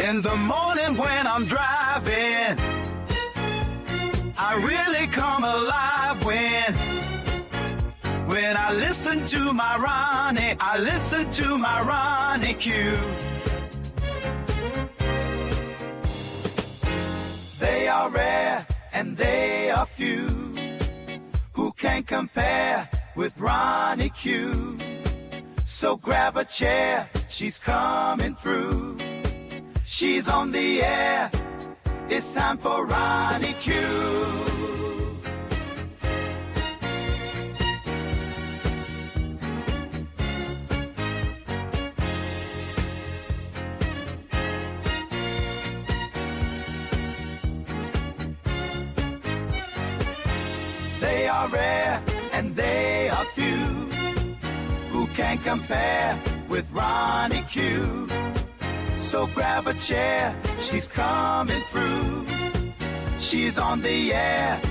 In the morning when I'm driving, I really come alive when I listen to my Ronnie, I listen to my Ronnie Q. They are rare and they are few who can compare with Ronnie Q. So grab a chair, she's coming through. She's on the air, it's time for Ronnie Q. They are rare and they are few who can compare with Ronnie Q. So grab a chair, she's coming through. She's on the air,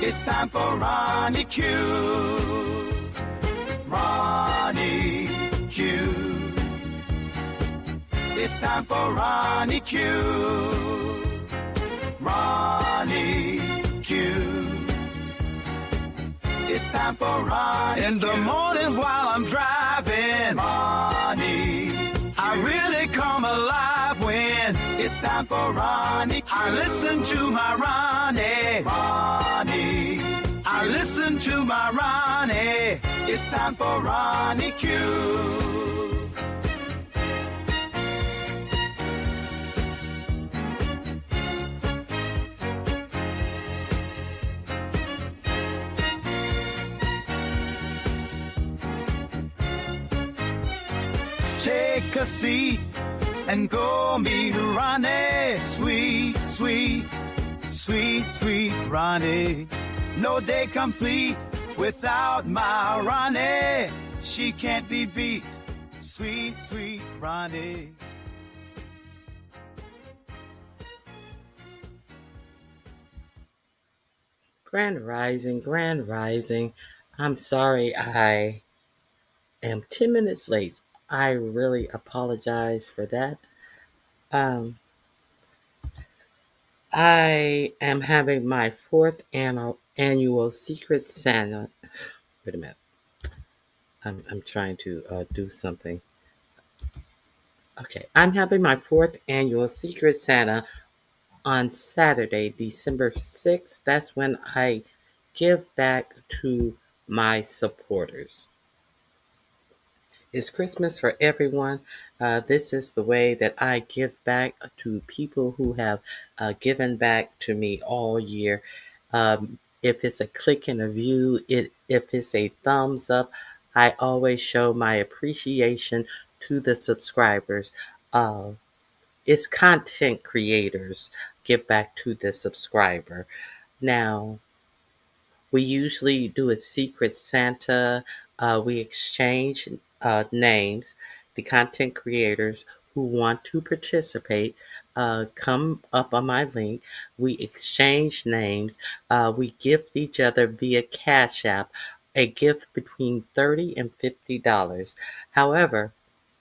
it's time for Ronnie Q. Ronnie Q. It's time for Ronnie Q. Ronnie Q. It's time for Ronnie in the morning while I'm driving. Ronnie, I really come alive when it's time for Ronnie Q. I listen to my Ronnie. Ronnie, I listen to my Ronnie. It's time for Ronnie Q. Take a seat and go meet Ronnie. Sweet, sweet, sweet, sweet Ronnie. No day complete without my Ronnie. She can't be beat. Sweet, sweet Ronnie. Grand Rising, Grand Rising. I'm sorry I am 10 minutes late. I really apologize for that. I am having my fourth annual Secret Santa. Wait a minute. I'm trying to do something. Okay, I'm having my fourth annual Secret Santa on Saturday, December 6th. That's when I give back to my supporters. It's Christmas for everyone. This is the way that I give back to people who have given back to me all year. If it's a click and a view, if it's a thumbs up, I always show my appreciation to the subscribers. It's content creators give back to the subscriber. Now, we usually do a Secret Santa. We exchange names. The content creators who want to participate come up on my link. We exchange names. We gift each other via Cash App a gift between $30 and $50. However,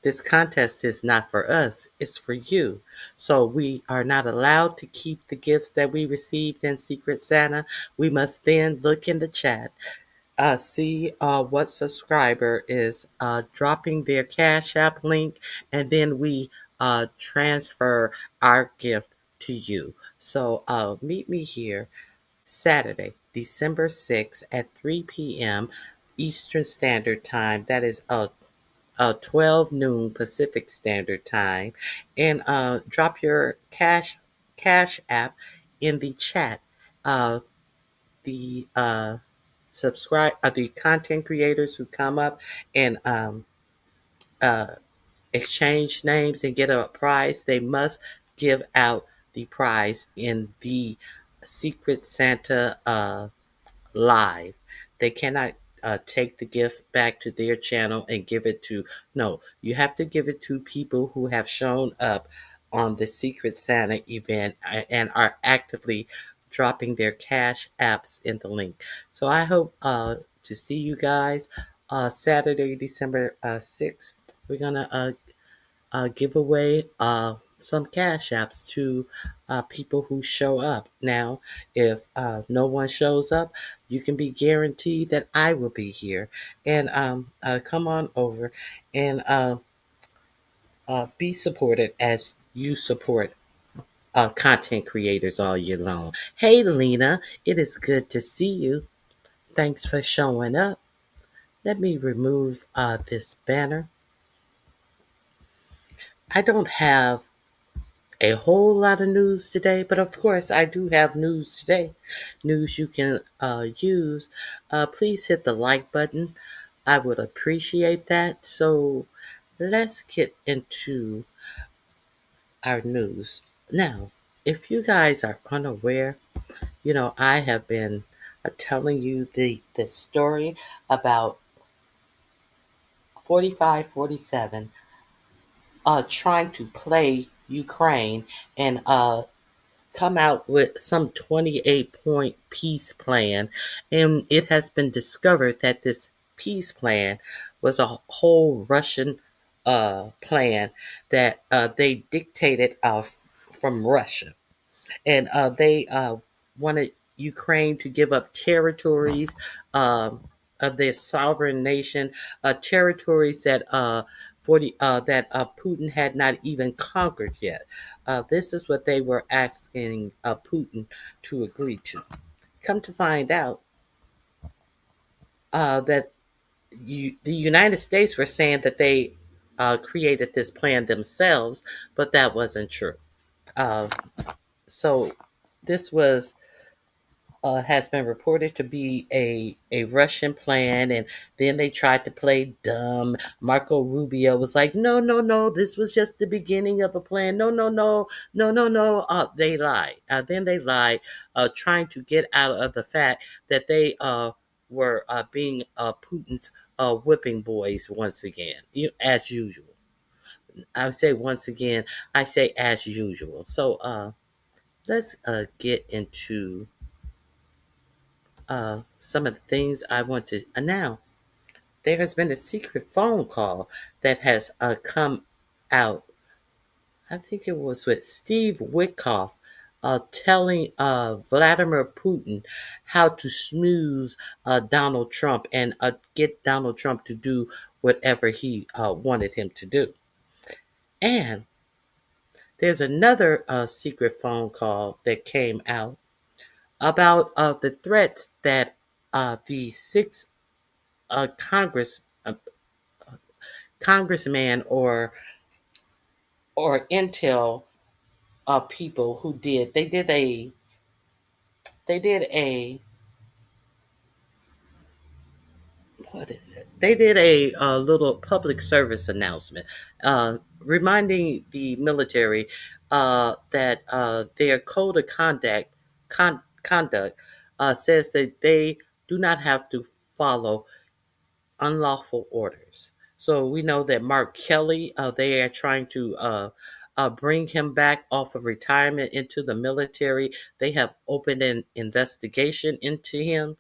this contest is not for us, it's for you. So we are not allowed to keep the gifts that we received in Secret Santa. We must then look in the chat, see what subscriber is dropping their Cash App link, and then we transfer our gift to you. So meet me here Saturday, December 6th at 3 p.m. Eastern Standard Time. That is 12 noon Pacific Standard Time, and drop your Cash App in the chat. The the content creators who come up and uh, exchange names and get a prize, they must give out the prize in the Secret Santa live. They cannot take the gift back to their channel and give it to, no, you have to give it to people who have shown up on the Secret Santa event and are actively dropping their Cash Apps in the link. So I hope to see you guys Saturday, December 6th. We're going to give away some cash apps to people who show up. Now, if no one shows up, you can be guaranteed that I will be here. And come on over and be supported as you support content creators all year long. Hey, Lena, it is good to see you. Thanks for showing up. Let me remove this banner. I don't have a whole lot of news today, but of course, I do have news today. News you can use. Please hit the like button. I would appreciate that. So let's get into our news. Now, if you guys are unaware, I have been telling you the story about 4547 trying to play Ukraine and come out with some 28-point peace plan. And it has been discovered that this peace plan was a whole Russian plan that they dictated from Russia. And they wanted Ukraine to give up territories of their sovereign nation, territories that 40 that Putin had not even conquered yet. This is what they were asking Putin to agree to. Come to find out that the United States were saying that they created this plan themselves, but that wasn't true. Uh, so this was has been reported to be a Russian plan, and then they tried to play dumb. Marco Rubio was like, "No, no, no, this was just the beginning of a plan. No, no, no, no, no, no." They lied. Then they lied, trying to get out of the fact that they were being Putin's whipping boys once again, as usual. I say once again, I say as usual. So let's get into some of the things I want to announce. There has been a secret phone call that has come out. I think it was with Steve Witkoff telling Vladimir Putin how to smooth Donald Trump and get Donald Trump to do whatever he wanted him to do. And there's another secret phone call that came out about the threats that the six Congress congressman or intel people who they did a what is it? They did a little public service announcement, reminding the military that their code of conduct says that they do not have to follow unlawful orders. So we know that Mark Kelly, they are trying to bring him back off of retirement into the military. They have opened an investigation into him.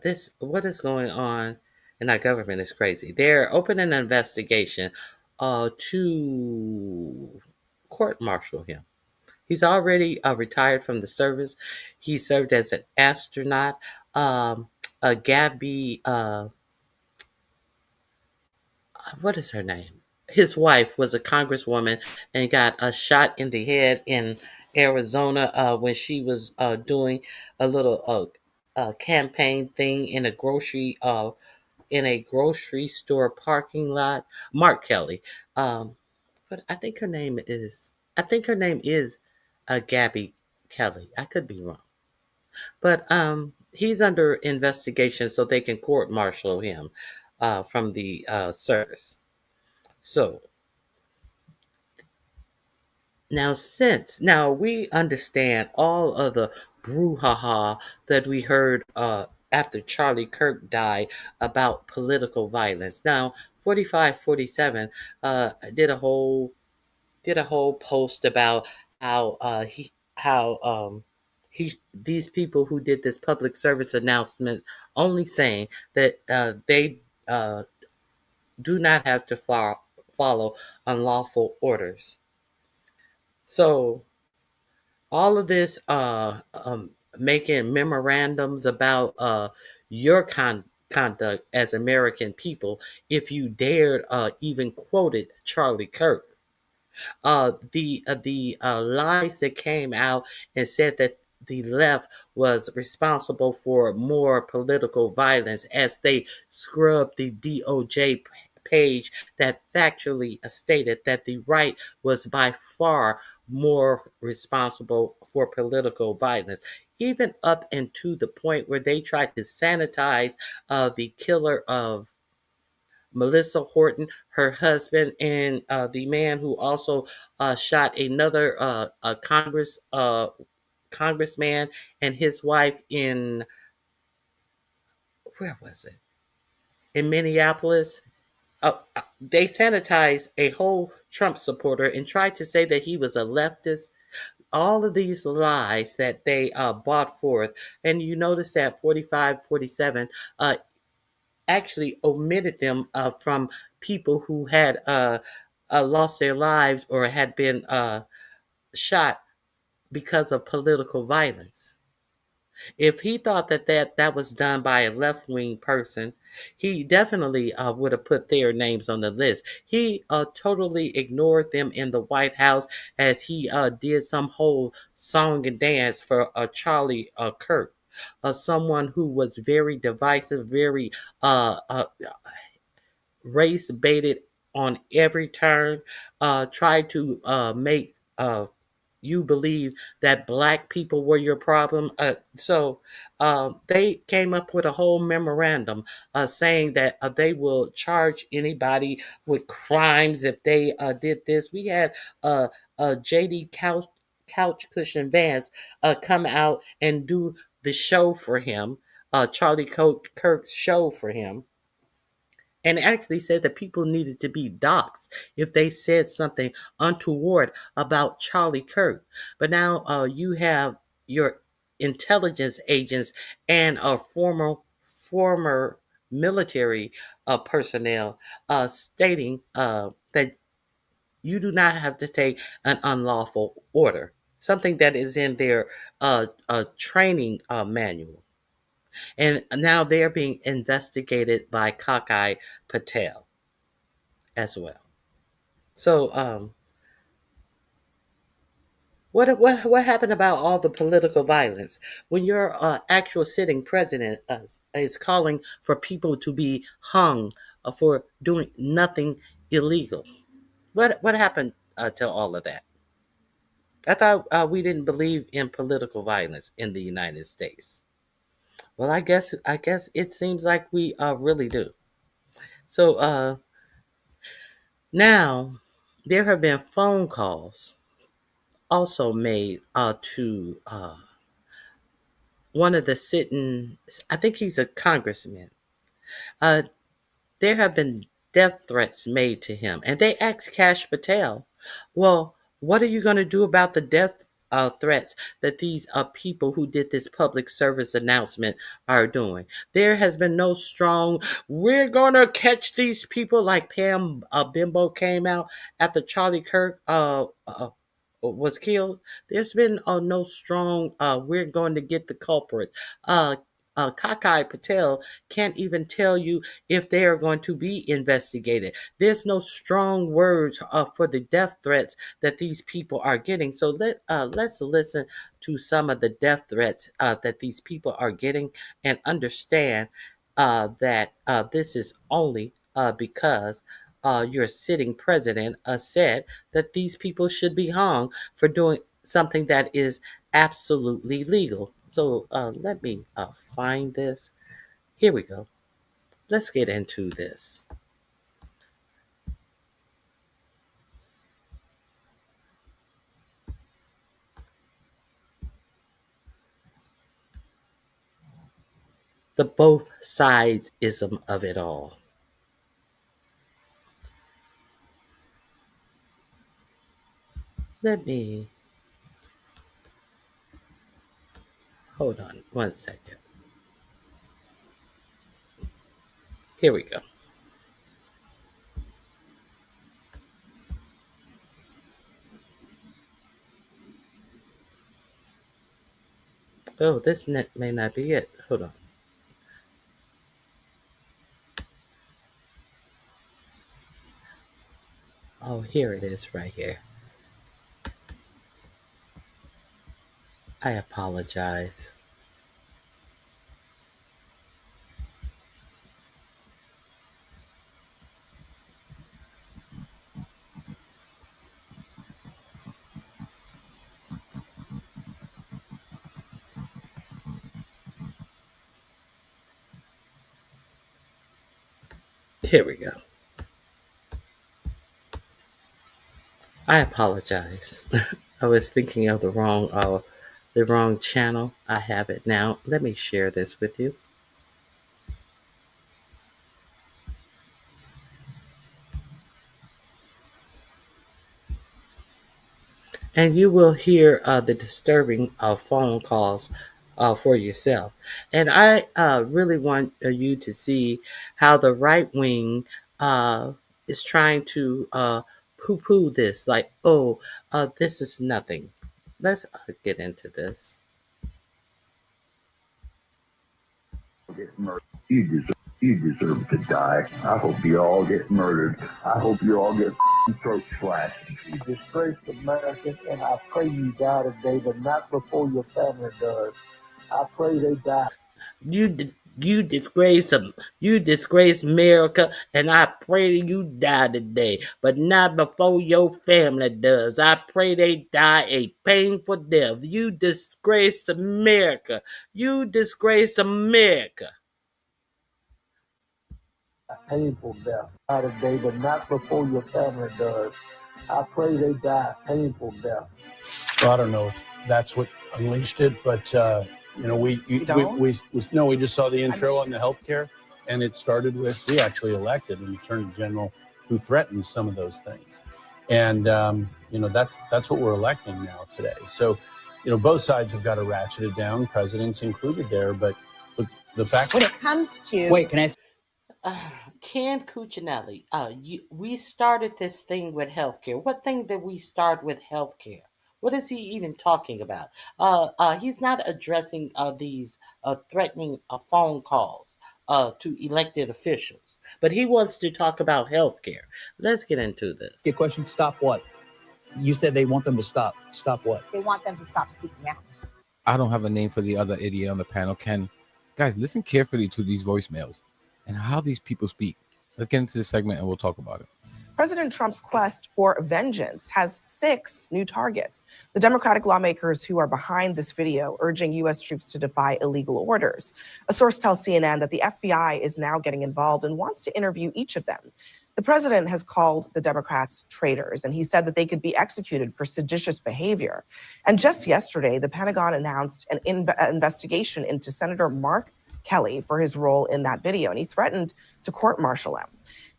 This what is going on in our government is crazy. They're opening an investigation to court martial him. He's already retired from the service. He served as an astronaut. Gabby, what is her name? His wife was a congresswoman and got a shot in the head in Arizona when she was doing a little campaign thing in a grocery store parking lot. Mark Kelly, but I think her name is Gabby Kelly. I could be wrong, but he's under investigation, so they can court martial him from the service. So now we understand all of the brouhaha that we heard after Charlie Kirk died about political violence. Now 4547 did a whole post about how he these people who did this public service announcement only saying that they do not have to follow unlawful orders. So all of this making memorandums about your conduct as American people, if you dared even quoted Charlie Kirk, the lies that came out and said that the left was responsible for more political violence as they scrubbed the DOJ page that factually stated that the right was by far more responsible for political violence. Even up into the point where they tried to sanitize the killer of Melissa Horton, her husband, and the man who also shot another congressman and his wife in, where was it? In Minneapolis. They sanitized a whole Trump supporter and tried to say that he was a leftist. All of these lies that they brought forth, and you notice that 45, 47 actually omitted them from people who had lost their lives or had been shot because of political violence. If he thought that was done by a left wing person, he definitely would have put their names on the list. He totally ignored them in the White House as he did some whole song and dance for Charlie Kirk, someone who was very divisive, very race baited on every turn, tried to make you believe that black people were your problem. So they came up with a whole memorandum saying that they will charge anybody with crimes if they did this. We had JD Couch Cushion Vance come out and do the show for him, Charlie Kirk's show for him, and actually said that people needed to be doxxed if they said something untoward about Charlie Kirk. But now you have your intelligence agents and former military personnel stating that you do not have to take an unlawful order, something that is in their training manual. And now they're being investigated by Cockeye Patel as well. So, what happened about all the political violence when your actual sitting president is calling for people to be hung for doing nothing illegal? What happened to all of that? I thought we didn't believe in political violence in the United States. Well, I guess it seems like we really do. So now there have been phone calls also made to one of the sitting, I think he's a congressman. Uh, there have been death threats made to him, and they asked Cash Patel, well, what are you going to do about the death threats that these people who did this public service announcement are doing? There has been no strong, we're going to catch these people, like Pam Bimbo came out after Charlie Kirk was killed. There's been no strong, we're going to get the culprit. Cockeye Patel can't even tell you if they are going to be investigated. There's no strong words for the death threats that these people are getting. So let's listen to some of the death threats that these people are getting and understand that this is only because your sitting president said that these people should be hung for doing something that is absolutely legal. So let me find this. Here we go. Let's get into this. The both sides ism of it all. Let me hold on 1 second. Here we go. Oh, this net may not be it. Hold on. Oh, here it is right here. I apologize. Here we go. I apologize. I was thinking of the wrong channel. I have it now. Let me share this with you. And you will hear the disturbing phone calls for yourself. And I really want you to see how the right wing is trying to poo poo this, like, oh, this is nothing. Let's get into this. You deserve to die. I hope you all get murdered. I hope you all get throat slashed. You disgraced America, and I pray you die today, but not before your family does. I pray they die. You disgrace them. You disgrace America, and I pray you die today, but not before your family does. I pray they die a painful death. You disgrace America. You disgrace America. Painful death. Die today, but not before your family does. I pray they die painful death. Well, I don't know if that's what unleashed it, but we just saw the intro on the healthcare, and it started with we actually elected an attorney general who threatened some of those things, and that's what we're electing now today. So, both sides have got to ratchet it down, presidents included there, but the fact when it comes to Ken Cuccinelli, we started this thing with healthcare. What thing did we start with healthcare? What is he even talking about? He's not addressing these threatening phone calls to elected officials, but he wants to talk about healthcare. Let's get into this. Your question, stop what? You said they want them to stop. Stop what? They want them to stop speaking out. I don't have a name for the other idiot on the panel. Ken, guys, listen carefully to these voicemails and how these people speak. Let's get into this segment and we'll talk about it. President Trump's quest for vengeance has 6 new targets. The Democratic lawmakers who are behind this video urging U.S. troops to defy illegal orders. A source tells CNN that the FBI is now getting involved and wants to interview each of them. The president has called the Democrats traitors, and he said that they could be executed for seditious behavior. And just yesterday, the Pentagon announced an investigation into Senator Mark Kelly for his role in that video, and he threatened to court-martial him.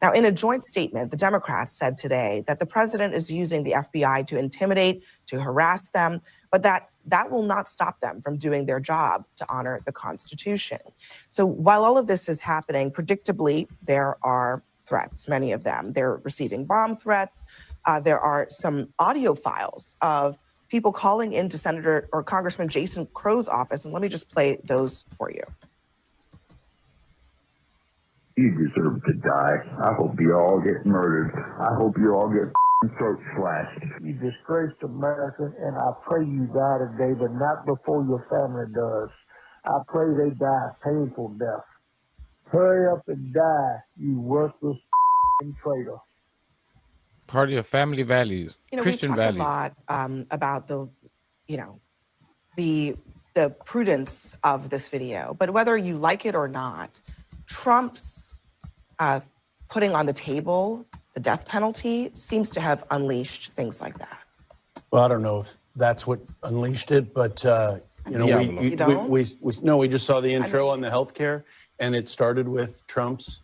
Now, in a joint statement, the Democrats said today that the president is using the FBI to intimidate, to harass them, but that will not stop them from doing their job to honor the Constitution. So while all of this is happening, predictably, there are threats, many of them. They're receiving bomb threats. There are some audio files of people calling into Senator or Congressman Jason Crow's office, and let me just play those for you. You deserve to die. I hope you all get murdered. I hope you all get throat slashed. You disgraced America, and I pray you die today, but not before your family does. I pray they die painful death. Hurry up and die, you worthless traitor. Party of family values, Christian we've talked values. a lot about the prudence of this video, but whether you like it or not, Trump's putting on the table the death penalty seems to have unleashed things like that. Well, I don't know if that's what unleashed it, but we just saw the intro on the healthcare, and it started with Trump's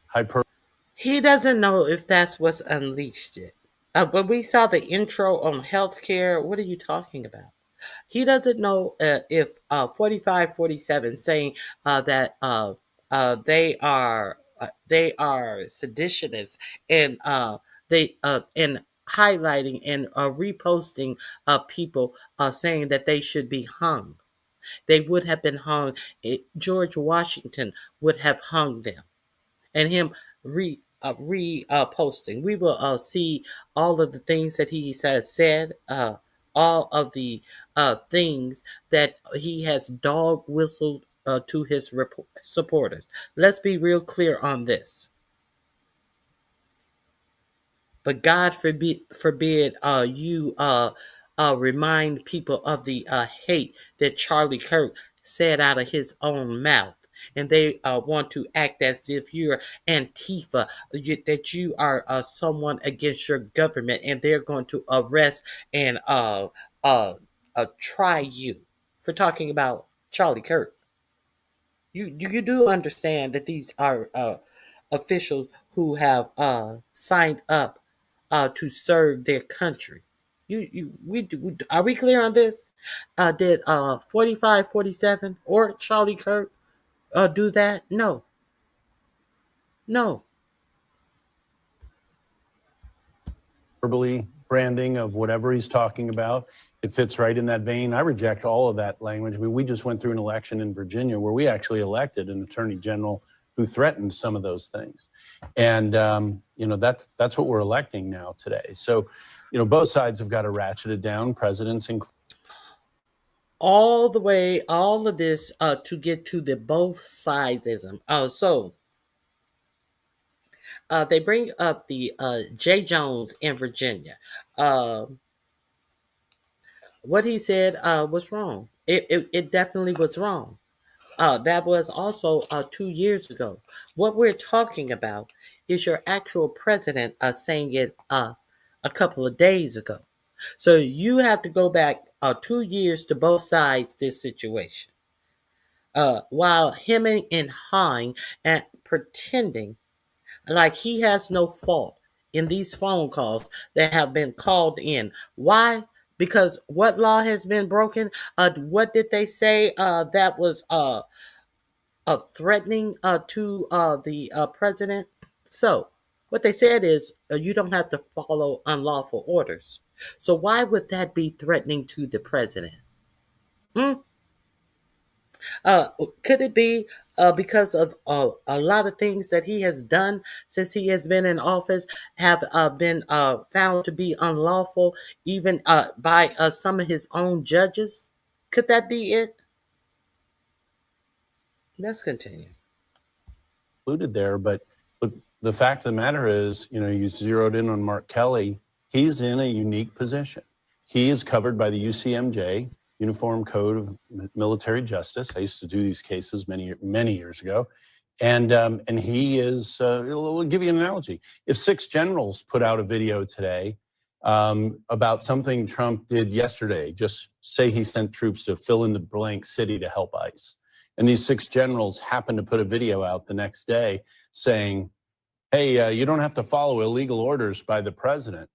He doesn't know if that's what's unleashed it. But we saw the intro on healthcare. What are you talking about? He doesn't know if 4547 saying that they are seditionists and and highlighting and reposting people saying that they should be hung. They would have been hung. George Washington would have hung them, and him posting. We will see all of the things that he has said, all of the things that he has dog whistled to his supporters. Let's be real clear on this. But God forbid you remind people of the hate that Charlie Kirk said out of his own mouth. And they want to act as if you're Antifa, that you are someone against your government, and they're going to arrest and try you for talking about Charlie Kirk. You do understand that these are officials who have signed up to serve their country. Are we clear on this? Did 4547 or Charlie Kirk do that? No. Verbally branding of whatever he's talking about, it fits right in that vein. I reject all of that language. I mean, we just went through an election in Virginia where we actually elected an attorney general who threatened some of those things. And, that's what we're electing now today. So, both sides have got to ratchet it down, presidents included. All of this to get to the both sidesism. They bring up the J. Jones in Virginia. What he said was wrong. It definitely was wrong. That was also 2 years ago. What we're talking about is your actual president saying it a couple of days ago. So you have to go back 2 years to both sides this situation. While hemming and hawing and pretending like he has no fault in these phone calls that have been called in. Why? Because what law has been broken? What did they say that was threatening to the president? So what they said is you don't have to follow unlawful orders. So why would that be threatening to the president? Could it be because of a lot of things that he has done since he has been in office have been found to be unlawful, even by some of his own judges? Could that be it? Let's continue. Included there, but the fact of the matter is, you zeroed in on Mark Kelly. He's in a unique position. He is covered by the UCMJ, Uniform Code of Military Justice. I used to do these cases many years ago, and he is. We'll give you an analogy. If 6 generals put out a video today about something Trump did yesterday, just say he sent troops to fill in the blank city to help ICE, and these 6 generals happen to put a video out the next day saying, "Hey, you don't have to follow illegal orders by the president,"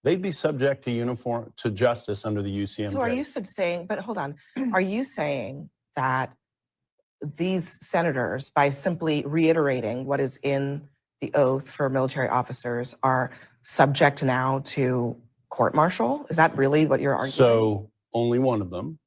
they'd be subject to justice under the UCMJ. So are you saying, but hold on, are you saying that these senators, by simply reiterating what is in the oath for military officers, are subject now to court-martial? Is that really what you're arguing? So only one of them,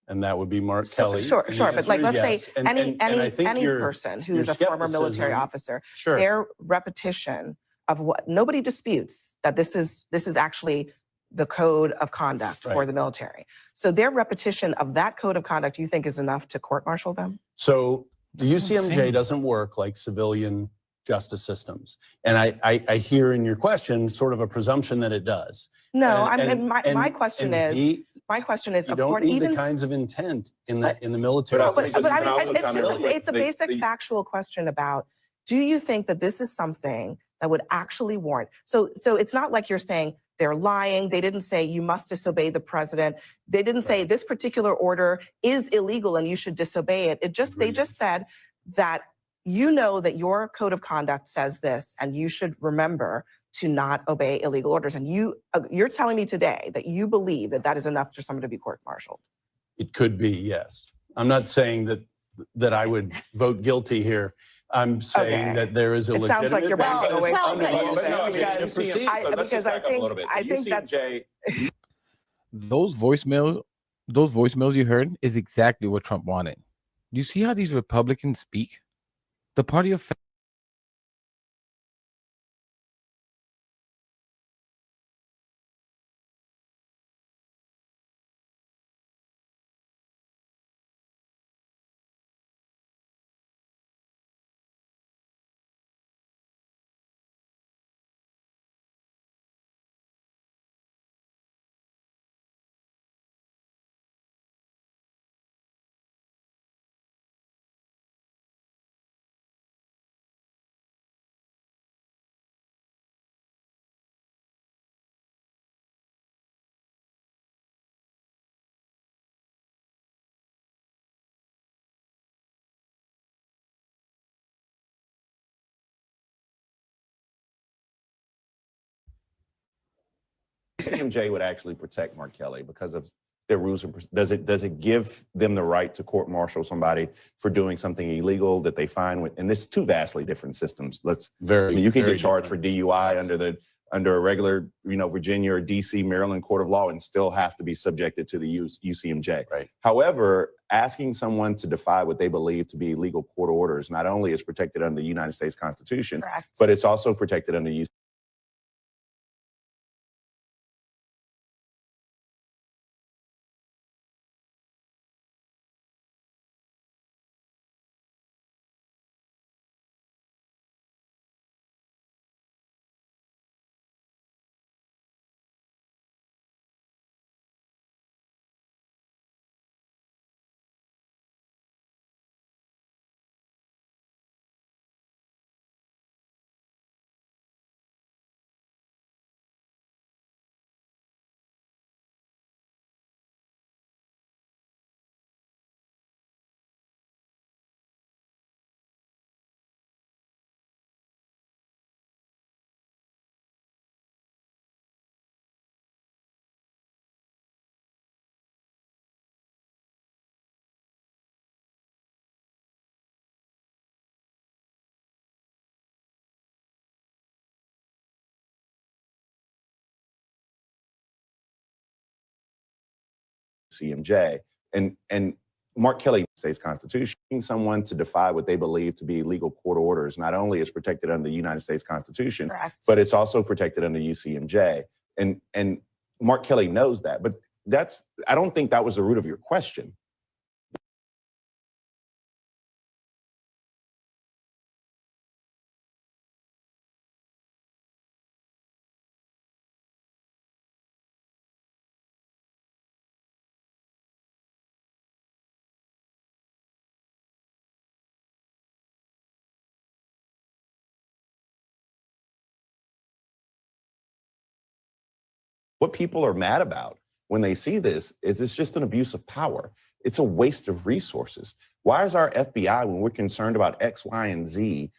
and that would be Mark Kelly. Sure, but let's say any person who is a former military officer, their repetition of what nobody disputes that this is actually the code of conduct for the military. So their repetition of that code of conduct, you think, is enough to court-martial them? So the UCMJ doesn't work like civilian justice systems, and I hear in your question sort of a presumption that it does. No, my question is, you don't need the kinds of intent in the military. It's a basic factual question about, do you think that this is something that would actually warrant? So it's not like you're saying they're lying. They didn't say you must disobey the president. They didn't say this particular order is illegal and you should disobey it. They just said that that your code of conduct says this, and you should remember to not obey illegal orders. And you're telling me today that you believe that is enough for someone to be court-martialed. It could be, yes. I'm not saying that I would vote guilty here. I'm saying that there is a legitimate. It sounds like you're backing away from Those voicemails those voicemails you heard is exactly what Trump wanted. Do you see how these Republicans speak? The party of CMJ would actually protect Mark Kelly because of their rules. Does it give them the right to court martial somebody for doing something illegal that they find with? And there's two vastly different systems. You can get charged for DUI under a regular, Virginia or DC, Maryland court of law and still have to be subjected to the UCMJ. Right. However, asking someone to defy what they believe to be legal court orders not only is protected under the United States Constitution, Correct. but it's also protected under CMJ. And Mark Kelly States Constitution, someone to defy what they believe to be legal court orders not only is protected under the United States Constitution, Correct. but it's also protected under UCMJ. And Mark Kelly knows that. But I don't think that was the root of your question. What people are mad about when they see this is it's just an abuse of power. It's a waste of resources. Why is our FBI, when we're concerned about X, Y, and Z,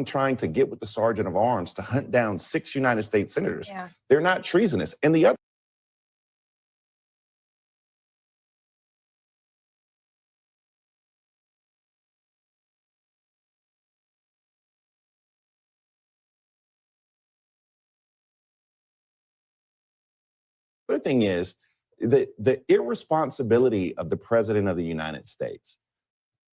trying to get with the sergeant of arms to hunt down 6 United States senators? Yeah. They're not treasonous. And the other thing is the irresponsibility of the president of the United States.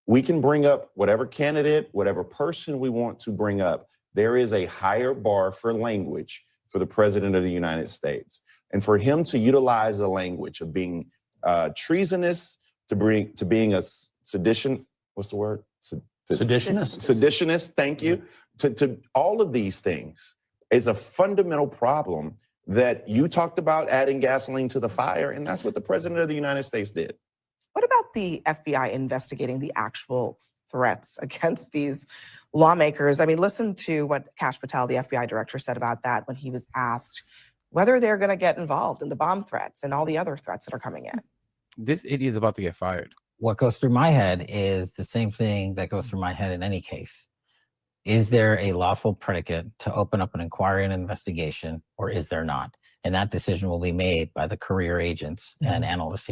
We can bring up whatever candidate, whatever person we want to bring up. There is a higher bar for language for the president of the United States. And for him to utilize the language of being treasonous, to being a sedition, what's the word? Seditionist. Seditionist, thank you. To all of these things is a fundamental problem that you talked about adding gasoline to the fire, and that's what the president of the United States did. What about the FBI investigating the actual threats against these lawmakers? I mean, listen to what Kash Patel, the FBI director, said about that when he was asked whether they're going to get involved in the bomb threats and all the other threats that are coming in. This idiot is about to get fired. What goes through my head is the same thing that goes through my head in any case. Is there a lawful predicate to open up an inquiry and investigation, or is there not? And that decision will be made by the career agents and analysts.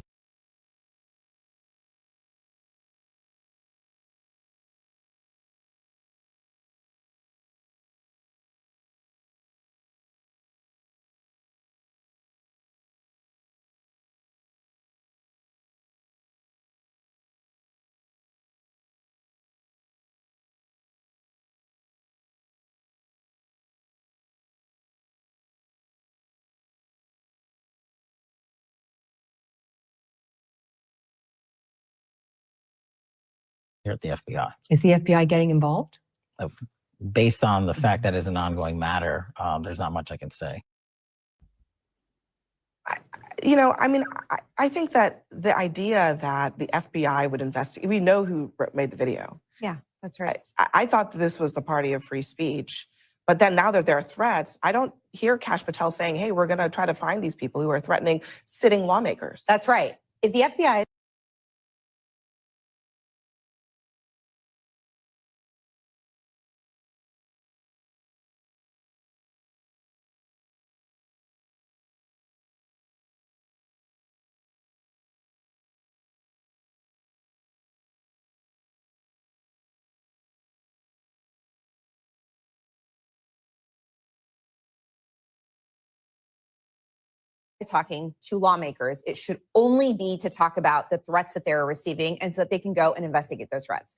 here at the FBI. Is the FBI getting involved? Based on the fact that it's an ongoing matter, there's not much I can say. I think that the idea that the FBI would investigate, we know who made the video. Yeah, that's right. I thought that this was the party of free speech. But then now that there are threats, I don't hear Kash Patel saying, hey, we're going to try to find these people who are threatening sitting lawmakers. That's right. If the FBI is talking to lawmakers, it should only be to talk about the threats that they're receiving and so that they can go and investigate those threats.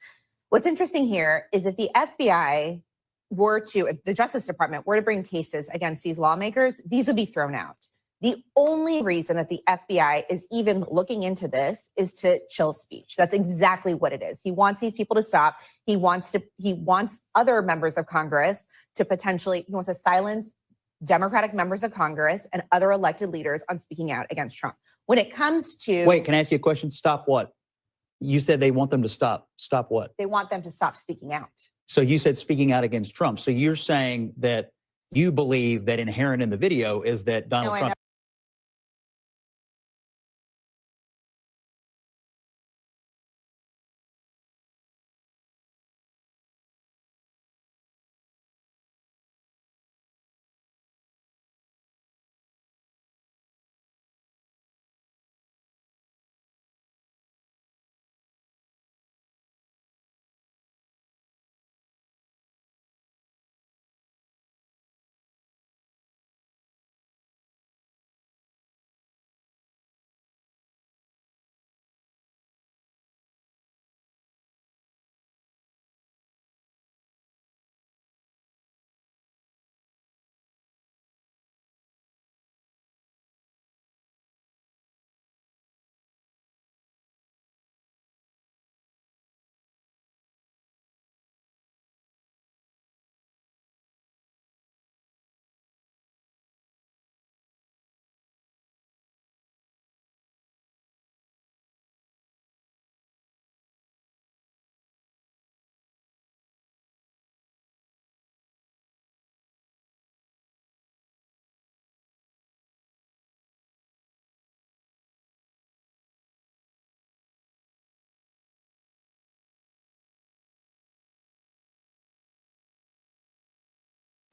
What's interesting here is if the FBI were to, if the Justice Department were to bring cases against these lawmakers, these would be thrown out. The only reason that the FBI is even looking into this is to chill speech. That's exactly what it is. He wants these people to stop. He wants other members of Congress to potentially, he wants to silence Democratic members of Congress and other elected leaders on speaking out against Trump. When it comes to— Wait, can I ask you a question? Stop what? You said they want them to stop. Stop what? They want them to stop speaking out. So you said speaking out against Trump. So you're saying that you believe that inherent in the video is that Donald Trump—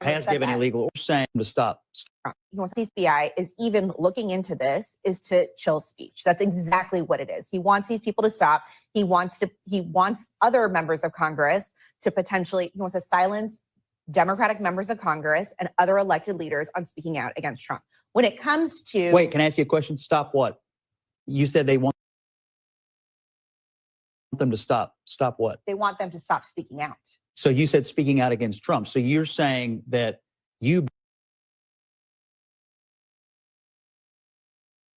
has given illegal orders saying to stop. He wants the FBI is even looking into this is to chill speech. That's exactly what it is. He wants these people to stop. He wants other members of Congress to potentially, he wants to silence Democratic members of Congress and other elected leaders on speaking out against Trump. When it comes to— Wait, can I ask you a question? Stop what? You said they want them to stop. Stop what? They want them to stop speaking out. So you said speaking out against Trump. So you're saying that you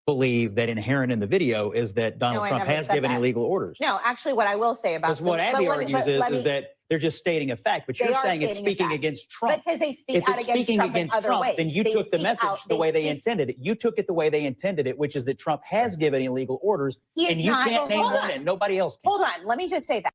believe that inherent in the video is that Donald Trump has given illegal orders. No, actually, what I will say about— Because what Abby argues is that they're just stating a fact, but you're saying it's speaking against Trump. Because they speak if out it's against speaking Trump against in other Trump, ways. then you took the message the way they intended it. You took it the way they intended it, which is that Trump has given illegal orders, and you can't name one and nobody else can. Hold on, let me just say that.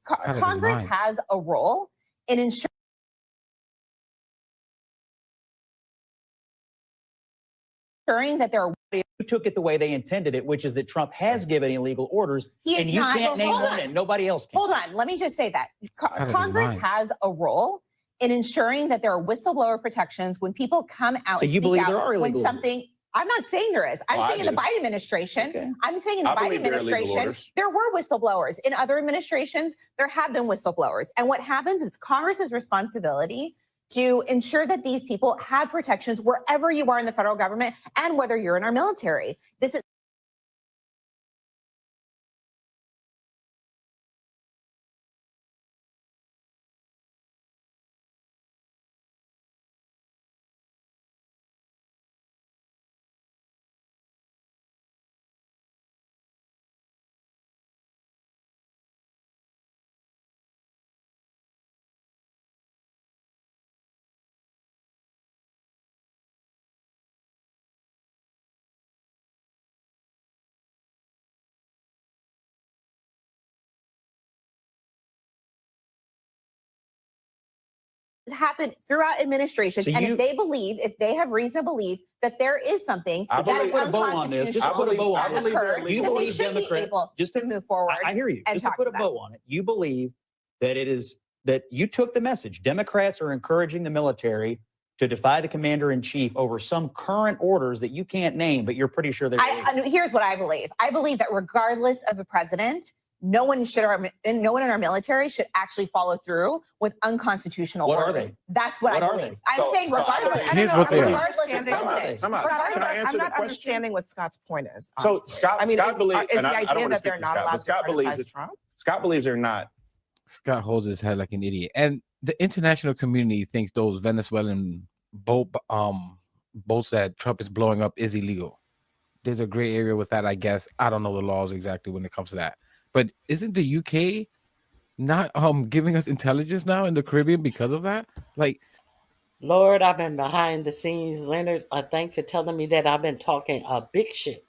Congress has a role in ensuring that there are. You took it the way they intended it, which is that Trump has given illegal orders, and you can't name one, and nobody else can. Hold on, let me just say that Congress has a role in ensuring that there are whistleblower protections when people come out. So you believe there are illegal when something? I'm not saying there is. I'm saying in the Biden administration. Okay. I'm saying in the Biden administration there were whistleblowers. In other administrations, there have been whistleblowers. And what happens is Congress's responsibility to ensure that these people have protections wherever you are in the federal government and whether you're in our military. This is happened throughout administrations, and if they have reason to believe that there is something that is unconstitutional, you believe Democrats just to move forward. I hear you. Just to put a bow on it, you believe that it is that you took the message. Democrats are encouraging the military to defy the commander in chief over some current orders that you can't name, but you're pretty sure they're. Here's what I believe. I believe that regardless of the president, no one in our military should actually follow through with unconstitutional orders. What are they? That's what I believe. I'm saying regardless. Regardless of president. I'm not understanding what Scott's point is. So Scott believes, and the idea that they're not allowed to criticize Trump? Scott believes they're not. Scott holds his head like an idiot, and the international community thinks those Venezuelan boats that Trump is blowing up is illegal. There's a gray area with that, I guess. I don't know the laws exactly when it comes to that. But isn't the UK not giving us intelligence now in the Caribbean because of that? Like, Lord, I've been behind the scenes. Leonard, thanks for telling me that. I've been talking big shit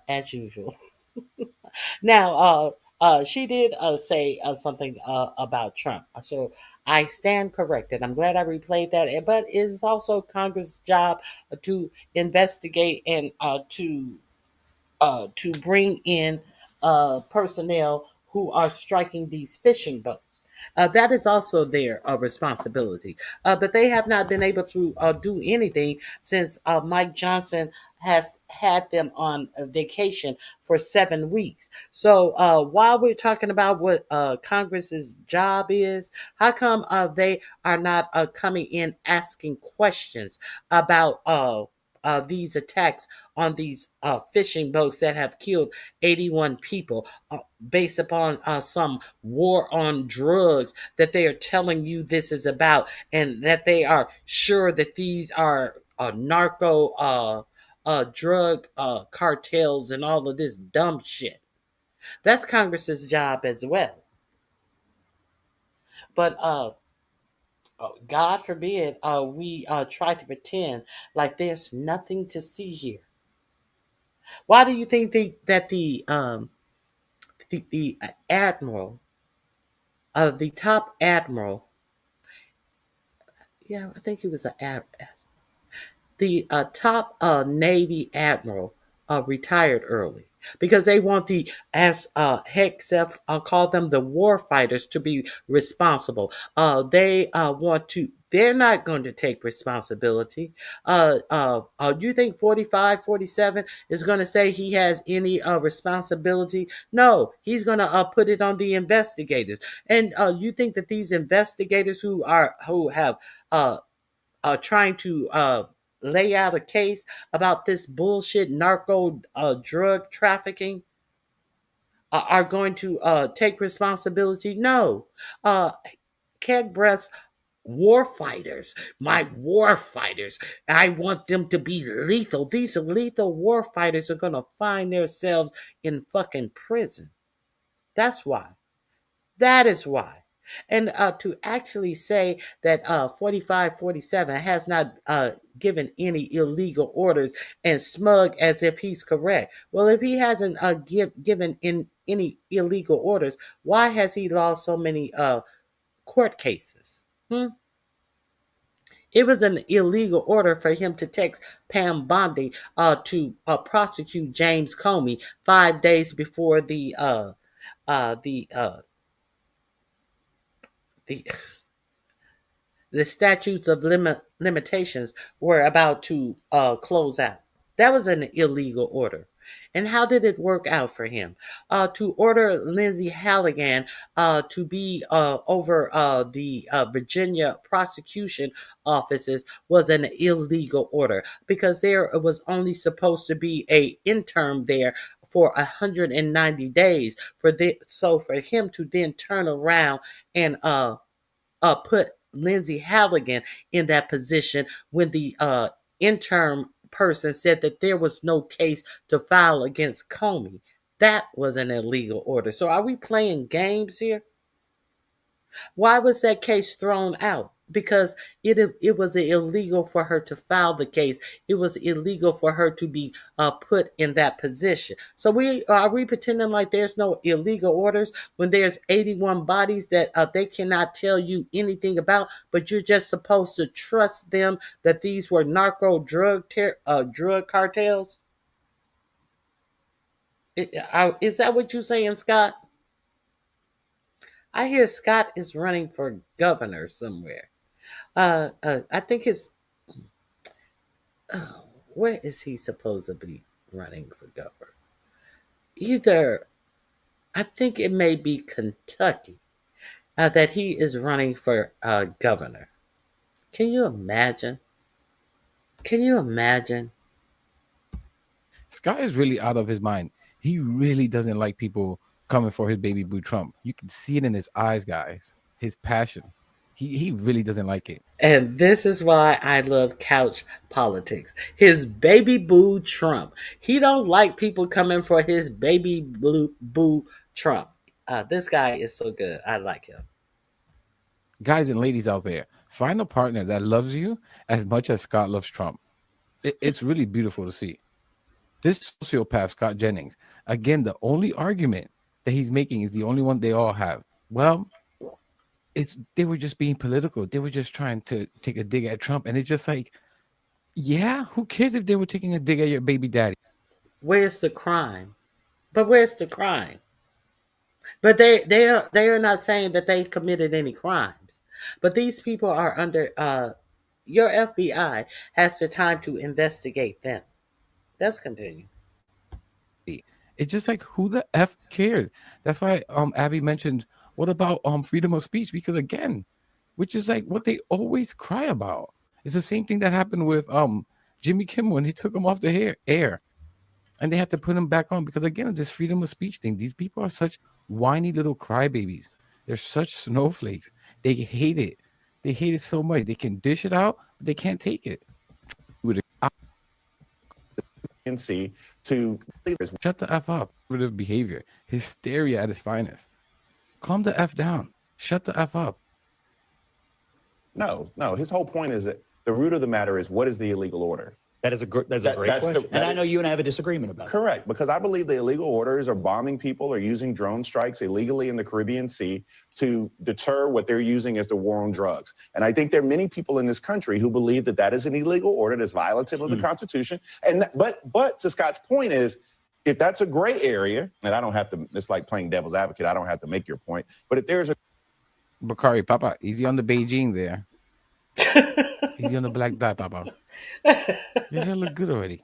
as usual. Now, she did say something about Trump. So I stand corrected. I'm glad I replayed that. But it's also Congress' job to investigate and to bring in personnel who are striking these fishing boats. That is also their responsibility. But they have not been able to do anything since Mike Johnson has had them on vacation for 7 weeks. So while we're talking about what Congress's job is, how come they are not coming in asking questions about these attacks on these fishing boats that have killed 81 people based upon some war on drugs that they are telling you this is about, and that they are sure that these are narco drug cartels and all of this dumb shit. That's Congress's job as well. But God forbid we try to pretend like there's nothing to see here. Why do you think that the admiral, the top admiral, yeah, I think he was the top Navy admiral retired early? Because they want the, as Hegseth called them, the war fighters to be responsible. They're not going to take responsibility. You think 45, 47 is going to say he has any responsibility? No, he's going to put it on the investigators. And you think that these investigators who have trying to lay out a case about this bullshit narco drug trafficking are going to take responsibility? No. Kegbreath's war fighters, my war fighters, I want them to be lethal. These lethal war fighters are going to find themselves in fucking prison. That's why. That is why. And to actually say that 4547 has not given any illegal orders and smug as if he's correct. Well, if he hasn't given in any illegal orders, why has he lost so many court cases? It was an illegal order for him to text Pam Bondi to prosecute James Comey 5 days before the statutes of limitations were about to close out. That was an illegal order. And how did it work out for him? To order Lindsay Halligan to be over the Virginia prosecution offices was an illegal order because there was only supposed to be an interim there for 190 days. So for him to then turn around and put Lindsay Halligan in that position when the interim person said that there was no case to file against Comey. That was an illegal order. So are we playing games here? Why was that case thrown out? Because it was illegal for her to file the case. It was illegal for her to be put in that position. So are we pretending like there's no illegal orders when there's 81 bodies that they cannot tell you anything about, but you're just supposed to trust them that these were narco drug cartels? Is that what you're saying, Scott? I hear Scott is running for governor somewhere. I think it's where is he supposed to be running for governor? I think it may be Kentucky that he is running for governor. Can you imagine? Scott is really out of his mind. He really doesn't like people coming for his baby boo Trump. You can see it in his eyes, guys. His passion. He really doesn't like it. And this is why I love couch politics. His baby boo Trump. He don't like people coming for his baby boo Trump. This guy is so good. I like him. Guys and ladies out there, find a partner that loves you as much as Scott loves Trump. It's really beautiful to see. This sociopath, Scott Jennings, again, the only argument that he's making is the only one they all have. Well, they were just being political. They were just trying to take a dig at Trump. And it's just like, yeah, who cares if they were taking a dig at your baby daddy? Where's the crime? But where's the crime? But they are not saying that they committed any crimes. But these people are under your FBI has the time to investigate them. Let's continue. It's just like, who the F cares? That's why Abby mentioned, what about freedom of speech? Because again, which is like what they always cry about. It's the same thing that happened with Jimmy Kimmel when he took him off the air. And they had to put him back on because, again, this freedom of speech thing, these people are such whiny little crybabies. They're such snowflakes. They hate it. They hate it so much. They can dish it out, but they can't take it. See to shut the F up. Conservative behavior, hysteria at its finest. Calm the F down. Shut the F up. No. His whole point is that the root of the matter is, what is the illegal order? That's a great question. And I know you and I have a disagreement about it. Correct, because I believe the illegal orders are bombing people or using drone strikes illegally in the Caribbean Sea to deter what they're using as the war on drugs. And I think there are many people in this country who believe that that is an illegal order that's violative of the Constitution. And but to Scott's point is, if that's a gray area, and I don't have to, it's like playing devil's advocate, I don't have to make your point, but if there's a Bakari, Papa, easy on the Beijing there. Easy on the black dye, Papa. Your hair look good already.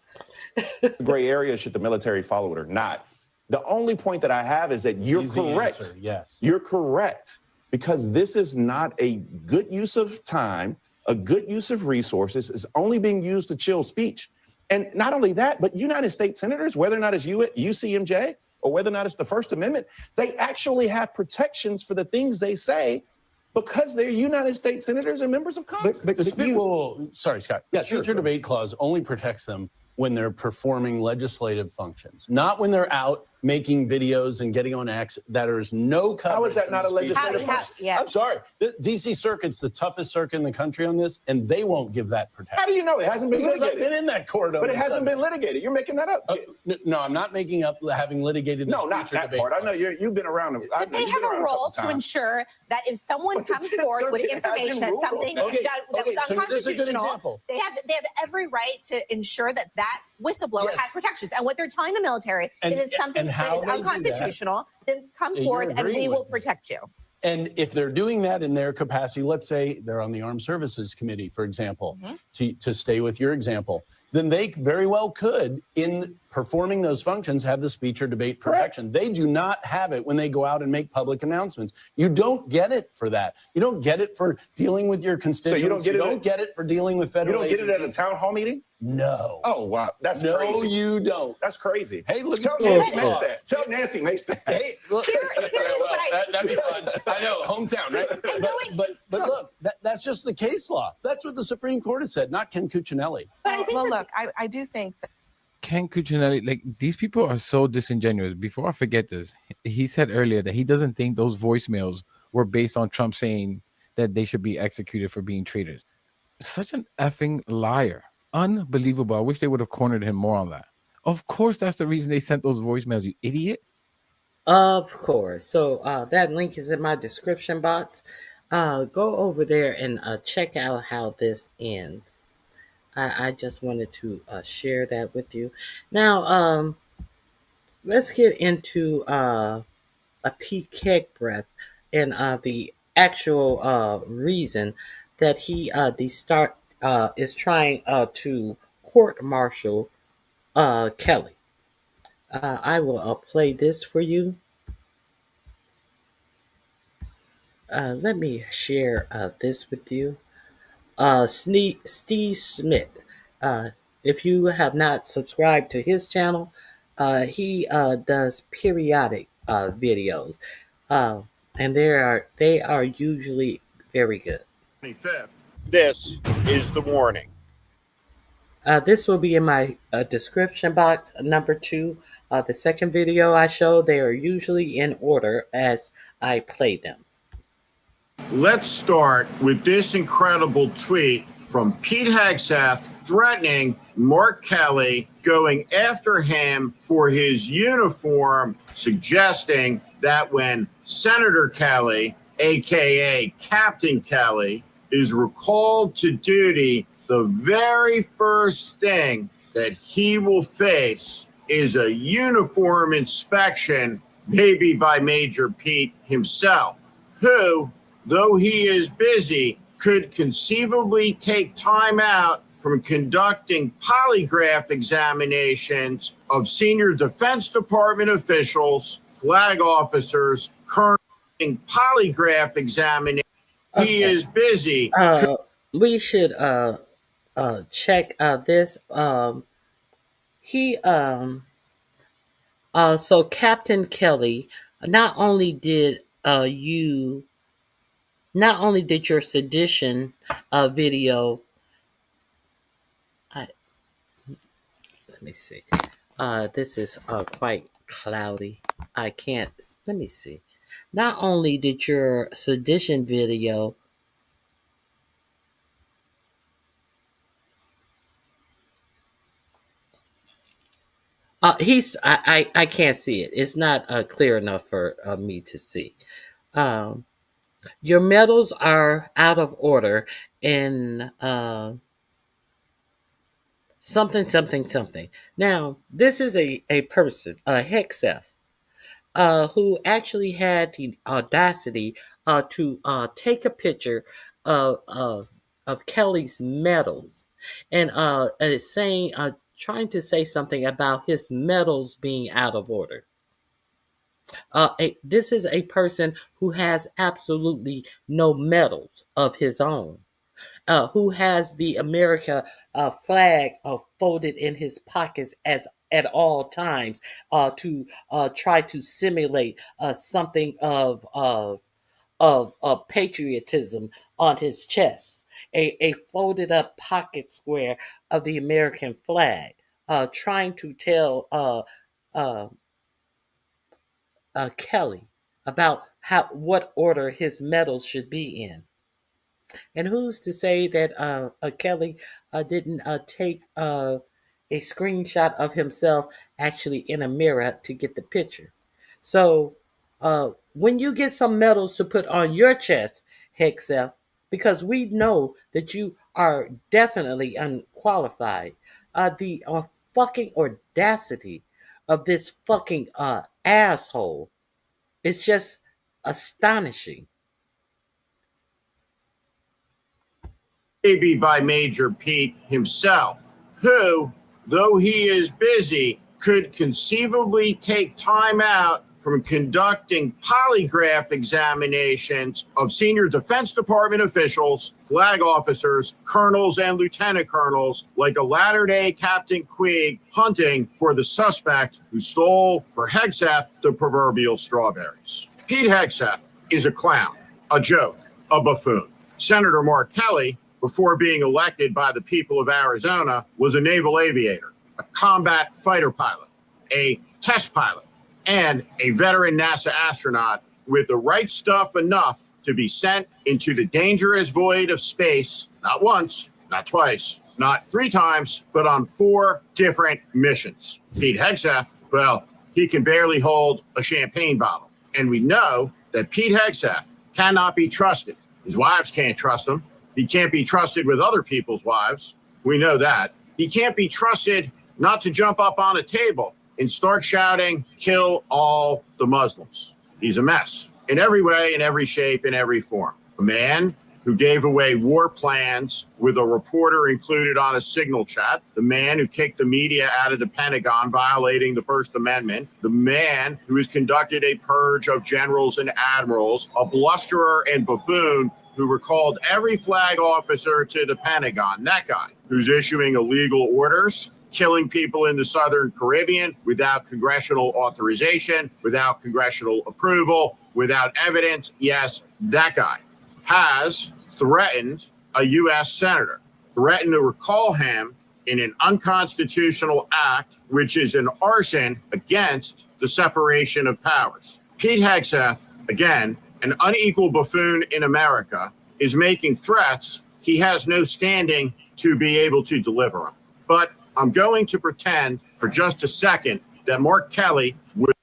Gray area, should the military follow it or not? The only point that I have is that you're correct. Answer, yes. You're correct, because this is not a good use of time, a good use of resources. It's only being used to chill speech. And not only that, but United States senators, whether or not it's UCMJ or whether or not it's the First Amendment, they actually have protections for the things they say because they're United States senators and members of Congress. But sorry, Scott. Yeah, the speech or debate clause only protects them when they're performing legislative functions, not when they're out making videos and getting on X that there is no coverage. How is that not a from the speech. legislative function? Yeah. I'm sorry. The DC Circuit's the toughest circuit in the country on this, and they won't give that protection. How do you know it hasn't been Because I've litigated? been in that court. But it hasn't been litigated. You're making that up. No, I'm not making up having litigated this No, not future that debate part. I know clause. you've been around. But they have a role to ensure that if someone But the comes Tenth forward with Circuit hasn't information, ruled on something that. was done that was so this is a good unconstitutional, example. they have every right to ensure that that whistleblower Yes. has protections. And what they're telling the military And- is if something and that how is they do that- unconstitutional, then come You're forth and agreeing we with will me. protect you. And if they're doing that in their capacity, let's say they're on the Armed Services Committee, for example, to stay with your example, then they very well could, in performing those functions, have the speech or debate protection. They do not have it when they go out and make public announcements. You don't get it for that. You don't get it for dealing with your constituents. you don't get it for dealing with You federal don't get it at a agencies. town hall meeting? No. Oh, wow. That's No, crazy. you don't. That's crazy. Hey, look Tell at Nancy this. Mace that. Tell Nancy Mace that. Hey, look. Here is what I- That'd be fun. I know, hometown, right? But look, that's just the case law. That's what the Supreme Court has said, not Ken Cuccinelli. But I think Well, that- look, I do think that Ken Cuccinelli, like these people are so disingenuous. Before I forget this, he said earlier that he doesn't think those voicemails were based on Trump saying that they should be executed for being traitors. Such an effing liar. Unbelievable. I wish they would have cornered him more on that. Of course, that's the reason they sent those voicemails, you idiot. Of course. So that link is in my description box. Go over there and check out how this ends. I just wanted to share that with you. Now, let's get into a Pete Keg breath and the actual reason that he is trying to court-martial Kelly. I will play this for you. Let me share this with you. Steve Smith. If you have not subscribed to his channel, he does periodic videos, and they are usually very good. 25th. This is the warning. This will be in my description box. Number 2, the second video I show, they are usually in order as I play them. Let's start with this incredible tweet from Pete Hegseth threatening Mark Kelly, going after him for his uniform, suggesting that when Senator Kelly, aka Captain Kelly, is recalled to duty, the very first thing that he will face is a uniform inspection, maybe by Major Pete himself, who, though he is busy, could conceivably take time out from conducting polygraph examinations of senior Defense Department officials, flag officers, current polygraph examinations. Okay. He is busy. We should check this. So Captain Kelly, not only did your sedition video, let me see. This is quite cloudy. I can't. Let me see. Not only did your sedition video. I can't see it. It's not clear enough for me to see. Your medals are out of order in something. Now, this is a person, a Hegseth, who actually had the audacity to take a picture of Kelly's medals and is saying, trying to say something about his medals being out of order. This is a person who has absolutely no medals of his own, who has the America flag folded in his pockets at all times to try to simulate something of patriotism on his chest. A folded up pocket square of the American flag, trying to tell Kelly about what order his medals should be in. And who's to say that Kelly didn't take a screenshot of himself actually in a mirror to get the picture? So when you get some medals to put on your chest, Hexef, because we know that you are definitely unqualified, the fucking audacity of this fucking asshole is just astonishing. Maybe by Major Pete himself, who, though he is busy, could conceivably take time out from conducting polygraph examinations of senior Defense Department officials, flag officers, colonels, and lieutenant colonels, like a latter-day Captain Queeg hunting for the suspect who stole for Hegseth the proverbial strawberries. Pete Hegseth is a clown, a joke, a buffoon. Senator Mark Kelly, before being elected by the people of Arizona, was a naval aviator, a combat fighter pilot, a test pilot, and a veteran NASA astronaut with the right stuff enough to be sent into the dangerous void of space, not once, not twice, not 3 times, but on 4 different missions. Pete Hegseth, well, he can barely hold a champagne bottle. And we know that Pete Hegseth cannot be trusted. His wives can't trust him. He can't be trusted with other people's wives. We know that. He can't be trusted not to jump up on a table and start shouting, "Kill all the Muslims." He's a mess in every way, in every shape, in every form. A man who gave away war plans with a reporter included on a signal chat, the man who kicked the media out of the Pentagon, violating the First Amendment, the man who has conducted a purge of generals and admirals, a blusterer and buffoon who recalled every flag officer to the Pentagon, that guy who's issuing illegal orders, killing people in the Southern Caribbean without congressional authorization, without congressional approval, without evidence. Yes, that guy has threatened a U.S. senator, threatened to recall him in an unconstitutional act, which is an arson against the separation of powers. Pete Hegseth, again, an unequal buffoon in America, is making threats he has no standing to be able to deliver them. But I'm going to pretend for just a second that Mark Kelly would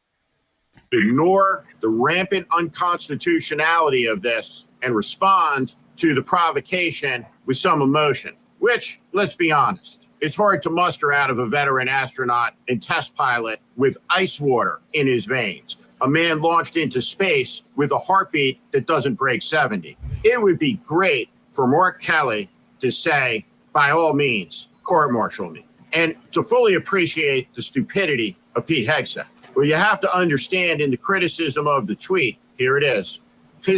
ignore the rampant unconstitutionality of this and respond to the provocation with some emotion, which, let's be honest, it's hard to muster out of a veteran astronaut and test pilot with ice water in his veins, a man launched into space with a heartbeat that doesn't break 70. It would be great for Mark Kelly to say, by all means, court-martial me, and to fully appreciate the stupidity of Pete Hegseth. Well, you have to understand in the criticism of the tweet, here it is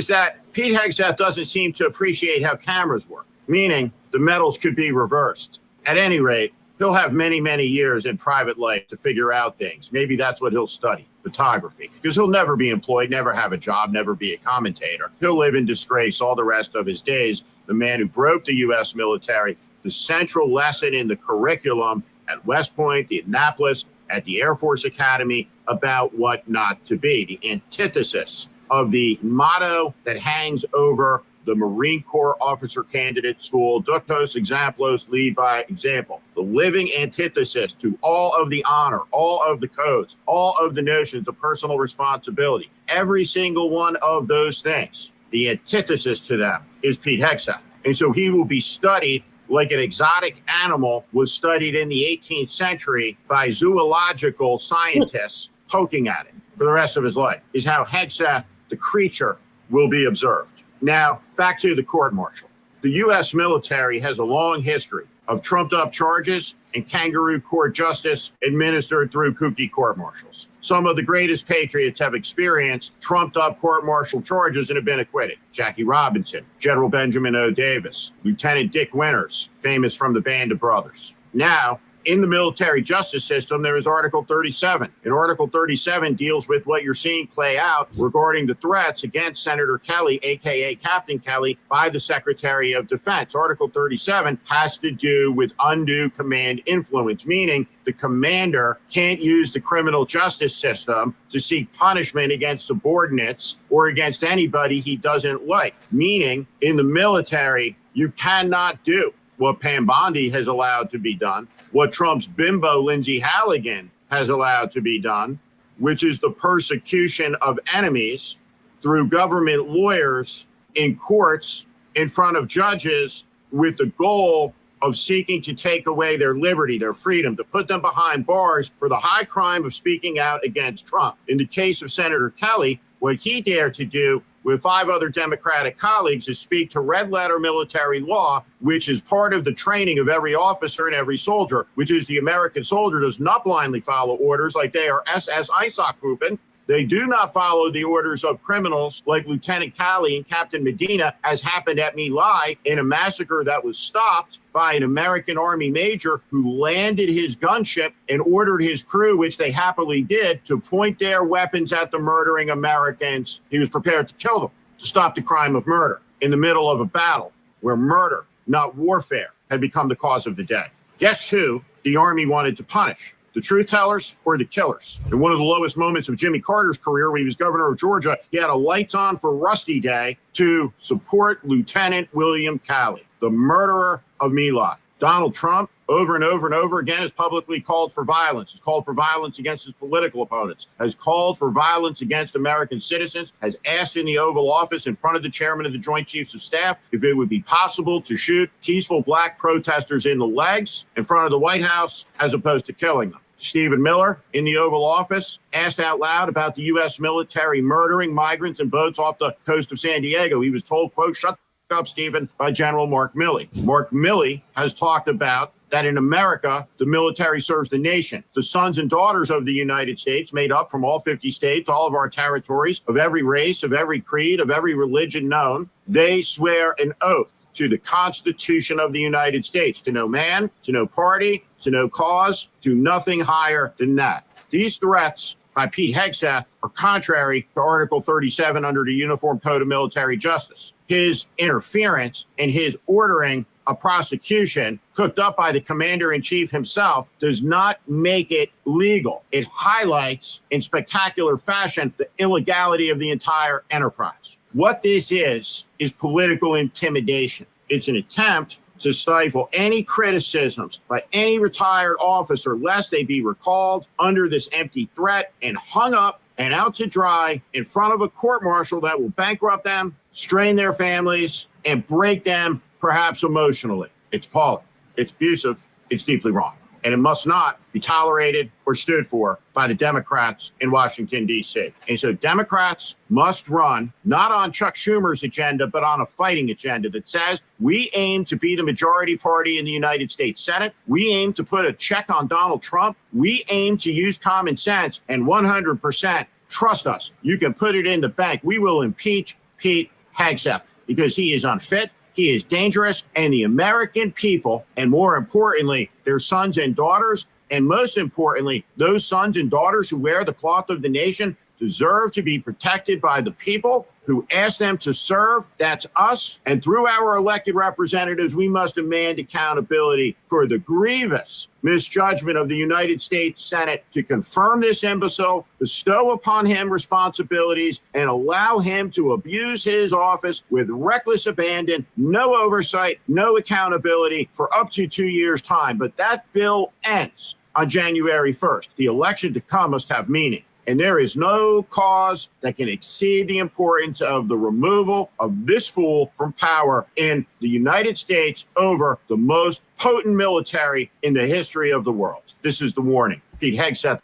that Pete Hegseth doesn't seem to appreciate how cameras work, meaning the medals could be reversed. At any rate, he'll have many, many years in private life to figure out things. Maybe that's what he'll study, photography, because he'll never be employed, never have a job, never be a commentator. He'll live in disgrace all the rest of his days. The man who broke the U.S. military, the central lesson in the curriculum at West Point, the Annapolis, at the Air Force Academy about what not to be, the antithesis of the motto that hangs over the Marine Corps officer candidate school, ductos exemplos, lead by example, the living antithesis to all of the honor, all of the codes, all of the notions of personal responsibility, every single one of those things. The antithesis to them is Pete Hegseth. And so he will be studied like an exotic animal was studied in the 18th century by zoological scientists poking at it for the rest of his life, is how Hegseth, the creature, will be observed. Now, back to the court-martial. The U.S. military has a long history of trumped-up charges and kangaroo court justice administered through kooky court-martials. Some of the greatest patriots have experienced trumped-up court-martial charges and have been acquitted. Jackie Robinson, General Benjamin O. Davis, Lieutenant Dick Winters, famous from the Band of Brothers. Now, in the military justice system, there is Article 37. And Article 37 deals with what you're seeing play out regarding the threats against Senator Kelly, aka Captain Kelly, by the Secretary of Defense. Article 37 has to do with undue command influence, meaning the commander can't use the criminal justice system to seek punishment against subordinates or against anybody he doesn't like. Meaning, in the military, you cannot do what Pam Bondi has allowed to be done, what Trump's bimbo Lindsey Halligan has allowed to be done, which is the persecution of enemies through government lawyers in courts in front of judges with the goal of seeking to take away their liberty, their freedom, to put them behind bars for the high crime of speaking out against Trump. In the case of Senator Kelly, what he dared to do with 5 other Democratic colleagues is speak to red letter military law, which is part of the training of every officer and every soldier, which is the American soldier does not blindly follow orders like they are SS Einsatzgruppen. They do not follow the orders of criminals like Lieutenant Calley and Captain Medina, as happened at My Lai in a massacre that was stopped by an American Army major who landed his gunship and ordered his crew, which they happily did, to point their weapons at the murdering Americans. He was prepared to kill them to stop the crime of murder in the middle of a battle where murder, not warfare, had become the cause of the day. Guess who the Army wanted to punish? The truth tellers or the killers? In one of the lowest moments of Jimmy Carter's career, when he was governor of Georgia, he had a lights on for Rusty Day to support Lieutenant William Calley, the murderer of My Lai. Donald Trump, over and over and over again, has publicly called for violence, has called for violence against his political opponents, has called for violence against American citizens, has asked in the Oval Office in front of the chairman of the Joint Chiefs of Staff if it would be possible to shoot peaceful black protesters in the legs in front of the White House as opposed to killing them. Stephen Miller in the Oval Office asked out loud about the U.S. military murdering migrants in boats off the coast of San Diego. He was told, quote, "Shut up, Stephen," by General Mark Milley. Mark Milley has talked about that in America, the military serves the nation. The sons and daughters of the United States, made up from all 50 states, all of our territories, of every race, of every creed, of every religion known, they swear an oath to the Constitution of the United States, to no man, to no party, to no cause, to nothing higher than that. These threats by Pete Hegseth are contrary to Article 37 under the Uniform Code of Military Justice. His interference and his ordering a prosecution cooked up by the commander-in-chief himself does not make it legal. It highlights in spectacular fashion the illegality of the entire enterprise. What this is political intimidation. It's an attempt to stifle any criticisms by any retired officer, lest they be recalled under this empty threat and hung up and out to dry in front of a court-martial that will bankrupt them, strain their families, and break them, perhaps emotionally. It's appalling. It's abusive. It's deeply wrong. And it must not be tolerated or stood for by the Democrats in Washington, D.C. And so Democrats must run not on Chuck Schumer's agenda, but on a fighting agenda that says we aim to be the majority party in the United States Senate. We aim to put a check on Donald Trump. We aim to use common sense and 100% trust us. You can put it in the bank. We will impeach Pete Hegseth because he is unfit. He is dangerous, and the American people, and more importantly, their sons and daughters, and most importantly, those sons and daughters who wear the cloth of the nation, deserve to be protected by the people who asked them to serve. That's us. And through our elected representatives, we must demand accountability for the grievous misjudgment of the United States Senate to confirm this imbecile, bestow upon him responsibilities, and allow him to abuse his office with reckless abandon, no oversight, no accountability for up to 2 years' time. But that bill ends on January 1st. The election to come must have meaning. And there is no cause that can exceed the importance of the removal of this fool from power in the United States over the most potent military in the history of the world. This is the warning. Pete Hegseth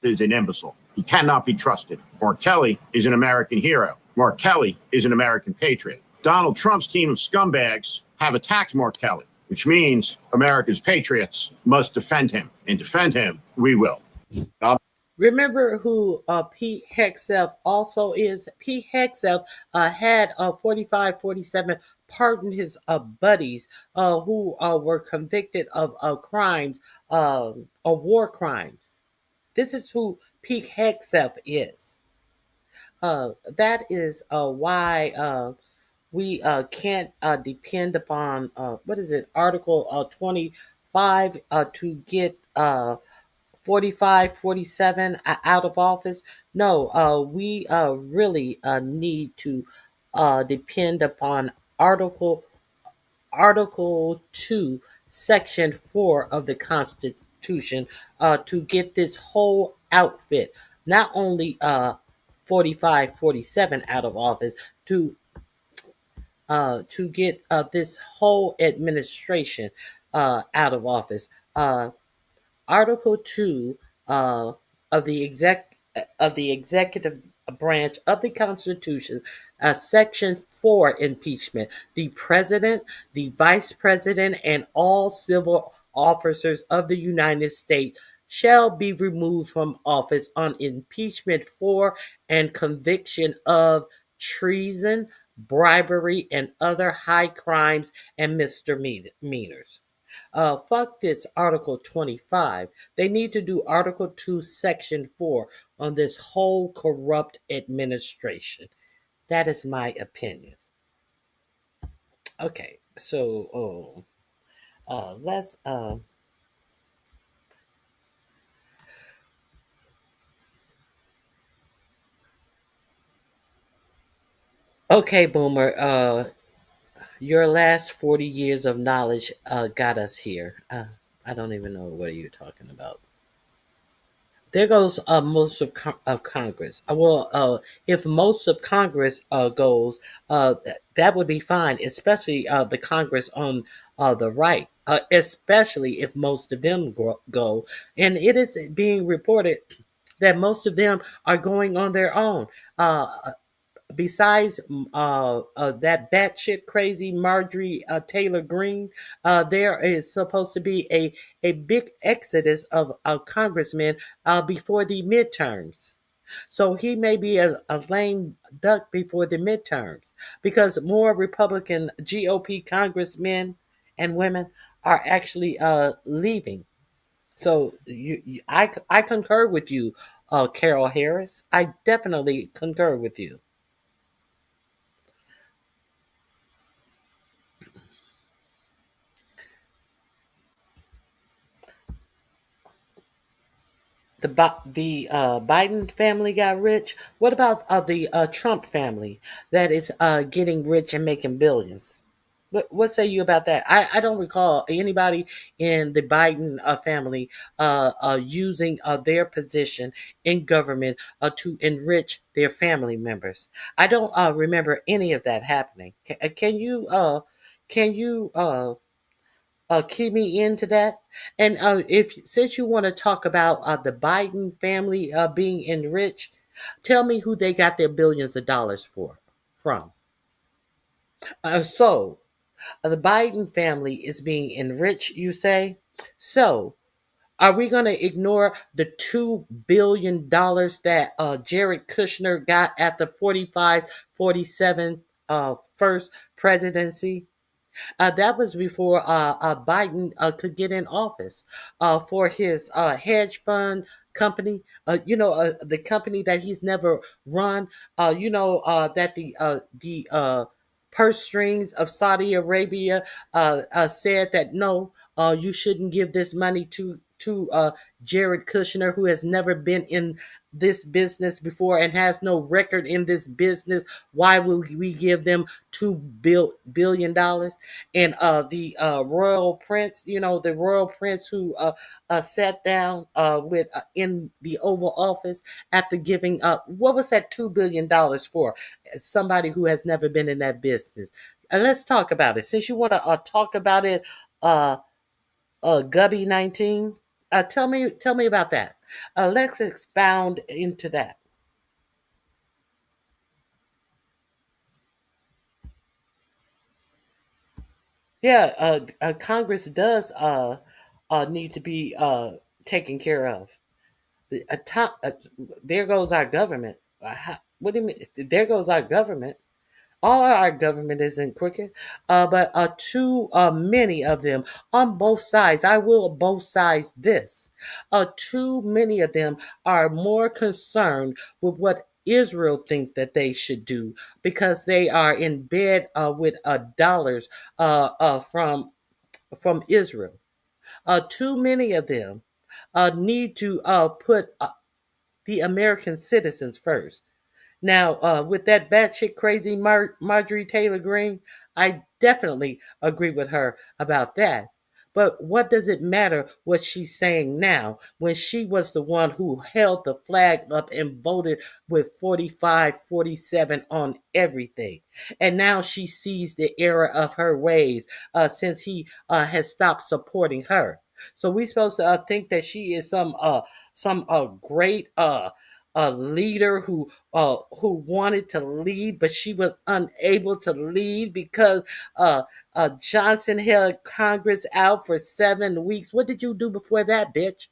is an imbecile. He cannot be trusted. Mark Kelly is an American hero. Mark Kelly is an American patriot. Donald Trump's team of scumbags have attacked Mark Kelly, which means America's patriots must defend him. And defend him, we will. Remember who Pete Hegseth also is? Pete Hegseth had a 45-47 pardon his buddies who were convicted of crimes, of war crimes. This is who Pete Hegseth is. That is why we can't depend upon what is it, Article 25 to get 45, 47 out of office. No, we really need to depend upon Article 2, Section 4 of the Constitution to get this whole outfit, not only 45, 47 out of office, to get this whole administration out of office. Article 2 of the executive branch of the Constitution, Section 4 impeachment. The president, the vice president, and all civil officers of the United States shall be removed from office on impeachment for and conviction of treason, bribery, and other high crimes and misdemeanors. Fuck this Article 25. They need to do Article 2, Section 4 on this whole corrupt administration. That is my opinion. Okay, so let's okay, Boomer. Your last 40 years of knowledge got us here. I don't even know what are you talking about. There goes most of Congress. If most of Congress goes, that would be fine, especially the Congress on the right, especially if most of them go. And it is being reported that most of them are going on their own. Besides that batshit crazy Marjorie Taylor Greene, there is supposed to be a big exodus of congressmen before the midterms. So he may be a lame duck before the midterms because more Republican GOP congressmen and women are actually leaving. So I concur with you, Carol Harris. I definitely concur with you. The Biden family got rich. What about the Trump family that is getting rich and making billions? What say you about that? I don't recall anybody in the Biden family using their position in government to enrich their family members. I don't remember any of that happening. Can you key me into that? And if since you want to talk about the Biden family being enriched, tell me who they got their billions of dollars from. The Biden family is being enriched, you say? So are we going to ignore the $2 billion that Jared Kushner got at the 45, 47 first presidency? That was before Biden could get in office for his hedge fund company. The company that he's never run. That the purse strings of Saudi Arabia said that no, you shouldn't give this money to Jared Kushner, who has never been in this business before and has no record in this business. Why would we give them $2 billion? And the royal prince, the royal prince who sat down with in the Oval Office after giving up, what was that $2 billion for? Somebody who has never been in that business. And let's talk about it. Since you want to talk about it, Gubby 19, tell me about that. Let's expound into that. Yeah, Congress does need to be taken care of. There goes our government. What do you mean? There goes our government. All our government isn't crooked, but too many of them on both sides. I will both sides this. Too many of them are more concerned with what Israel think that they should do because they are in bed with dollars from Israel. Too many of them need to put the American citizens first. Now, with that batshit crazy Marjorie Taylor Greene, I definitely agree with her about that. But what does it matter what she's saying now when she was the one who held the flag up and voted with 45-47 on everything? And now she sees the error of her ways since he has stopped supporting her. So we supposed to think that she is some great a leader who wanted to lead, but she was unable to lead because Johnson held Congress out for 7 weeks. What did you do before that, bitch?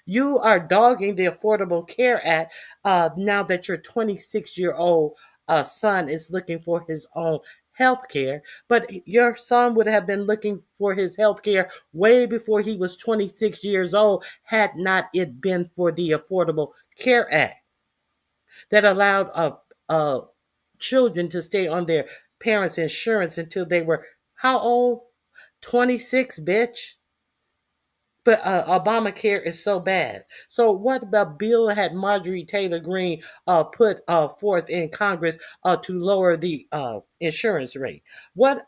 You are dogging the Affordable Care Act now that your 26-year-old son is looking for his own health care, but your son would have been looking for his health care way before he was 26 years old had not it been for the Affordable Care Act that allowed children to stay on their parents' insurance until they were how old? 26, bitch. But Obamacare is so bad. So what about bill had Marjorie Taylor Greene put forth in Congress to lower the insurance rate? What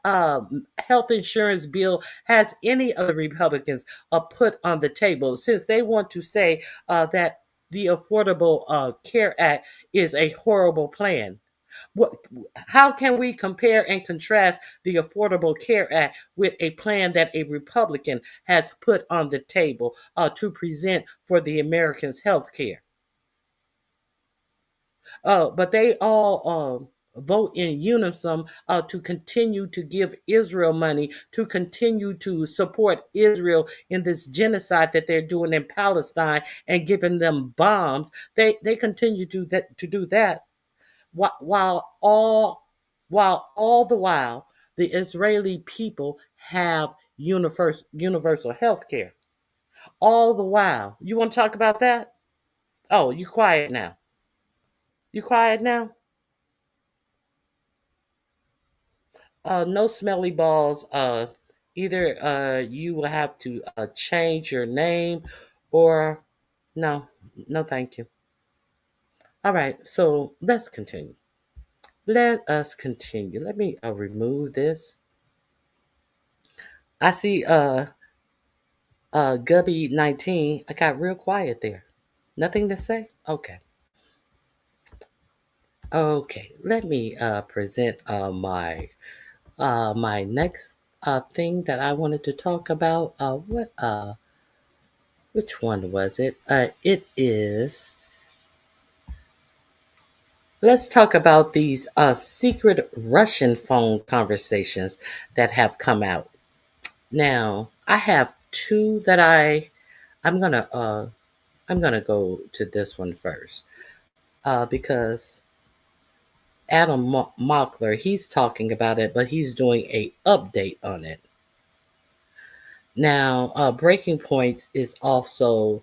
health insurance bill has any of the Republicans put on the table since they want to say that the Affordable Care Act is a horrible plan? What, how can we compare and contrast the Affordable Care Act with a plan that a Republican has put on the table to present for the Americans' health care? But they all vote in unison to continue to give Israel money, to continue to support Israel in this genocide that they're doing in Palestine and giving them bombs. They continue to do that while all the while the Israeli people have universal health care. All the while. You want to talk about that? Oh, you quiet now. You quiet now? No smelly balls. Either you will have to change your name or no, no thank you. All right, so let's continue. Let us continue. Let me remove this. I see Gubby 19. I got real quiet there. Nothing to say? Okay. Okay. Let me present my next thing that I wanted to talk about. Which one was it? It is. Let's talk about these secret Russian phone conversations that have come out. Now, I have two that I'm gonna go to this one first because Adam Mockler, he's talking about it, but he's doing a update on it. Now, Breaking Points is also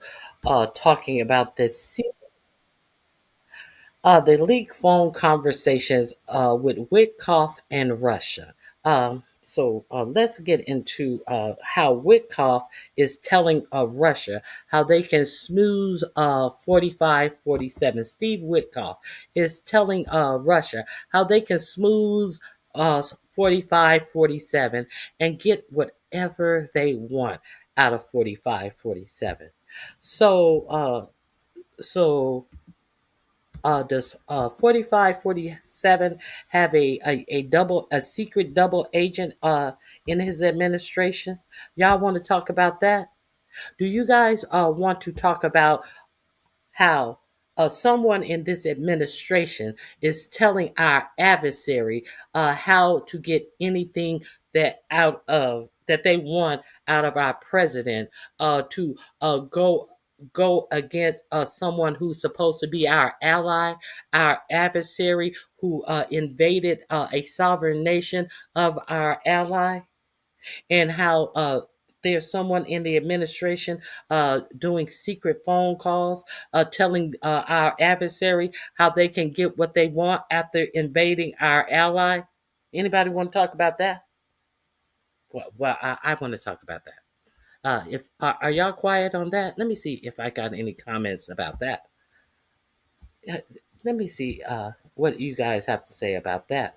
talking about this the leaked phone conversations with Witkoff and Russia. So let's get into how Witkoff is telling Russia how they can smooth 45-47. Steve Witkoff is telling Russia how they can smooth 45-47 and get whatever they want out of 45-47. So does 45-47 have a secret double agent in his administration? Y'all want to talk about that? Do you guys want to talk about how someone in this administration is telling our adversary how to get anything that they want out of our president to go go against someone who's supposed to be our ally, our adversary, who invaded a sovereign nation of our ally, and how there's someone in the administration doing secret phone calls, telling our adversary how they can get what they want after invading our ally. Anybody want to talk about that? Well, I want to talk about that. If Are y'all quiet on that? Let me see if I got any comments about that. Uh, Let me see what you guys have to say about that.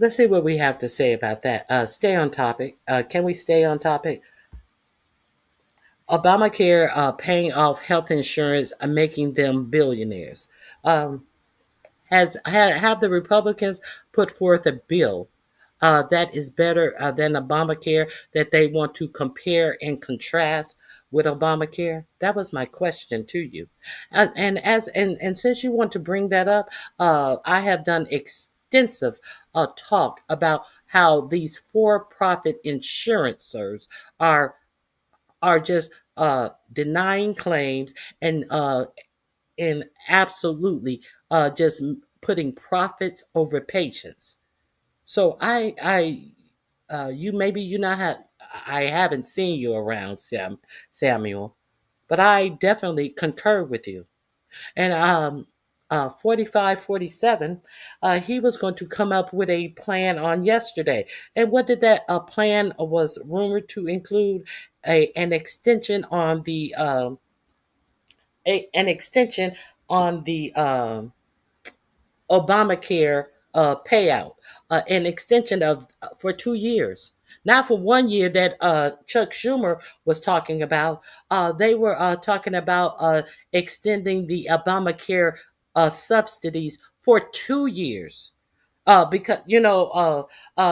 Let's see what we have to say about that. Stay on topic. Can we stay on topic? Obamacare paying off health insurance, making them billionaires. Um, have the Republicans put forth a bill that is better than Obamacare, that they want to compare and contrast with Obamacare? That was my question to you. And since you want to bring that up, I have done extensive talk about how these for-profit insurances are are just denying claims and absolutely just putting profits over patients. So you maybe you not have I haven't seen you around, Samuel, but I definitely concur with you. And 4547, he was going to come up with a plan on yesterday. And what did that plan was rumored to include? An extension on the an extension on the Obamacare payout, an extension of for 2 years. Not for 1 year that Chuck Schumer was talking about. They were talking about extending the Obamacare subsidies for 2 years. Because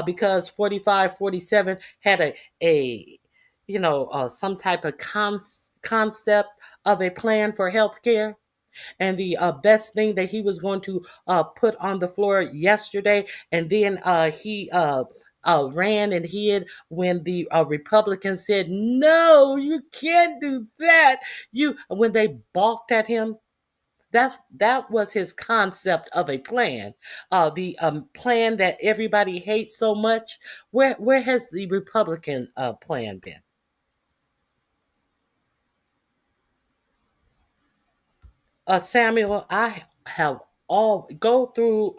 because 4547 had a some type of concept of a plan for healthcare, and the best thing that he was going to put on the floor yesterday, and then he ran and hid when the Republicans said, "No, you can't do that." When they balked at him, that was his concept of a plan. The plan that everybody hates so much. Where has the Republican plan been? Samuel, I have all go to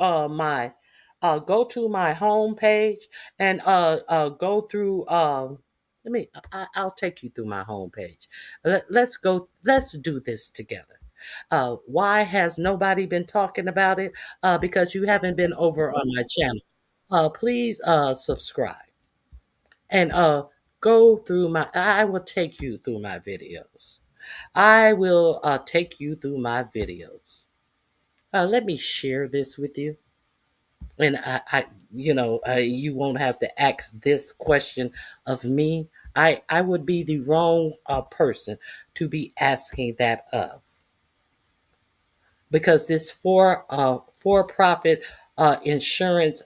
my home page and go through I'll take you through my home page. Let's do this together. Why has nobody been talking about it? Because you haven't been over on my channel. Please subscribe and go through I will take you through my videos. I will take you through my videos. Let me share this with you. And you won't have to ask this question of me. I would be the wrong person to be asking that of, because this for profit insurance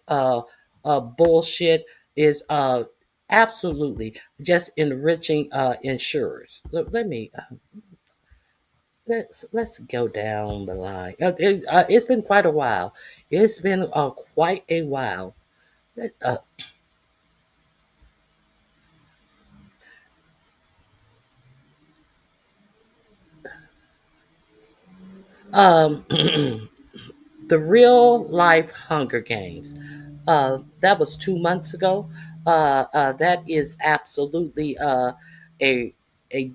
bullshit is absolutely just enriching insurers. Let me let's go down the line. It's been quite a while. It's been quite a while. Let- Uh, um, the real life Hunger Games. That was 2 months ago. That is absolutely a a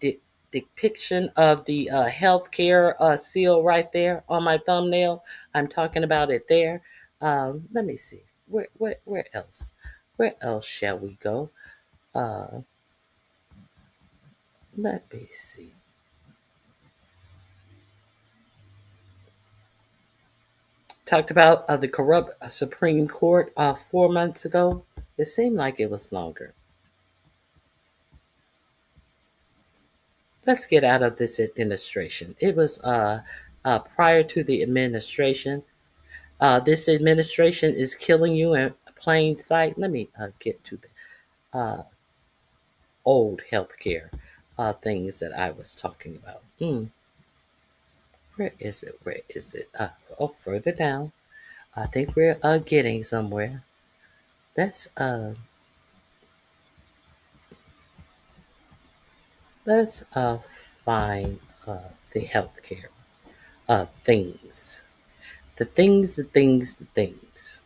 depiction of the healthcare seal right there on my thumbnail. I'm talking about it there. Let me see. Where else? Where else shall we go? Uh, Let me see. Talked about the corrupt Supreme Court 4 months ago. It seemed like it was longer. Let's get out of this administration. It was prior to the administration. This administration is killing you in plain sight. Let me get to the old healthcare things that I was talking about. Where is it? Where is it? Further down. I think we're getting somewhere. Let's find the healthcare things. The things.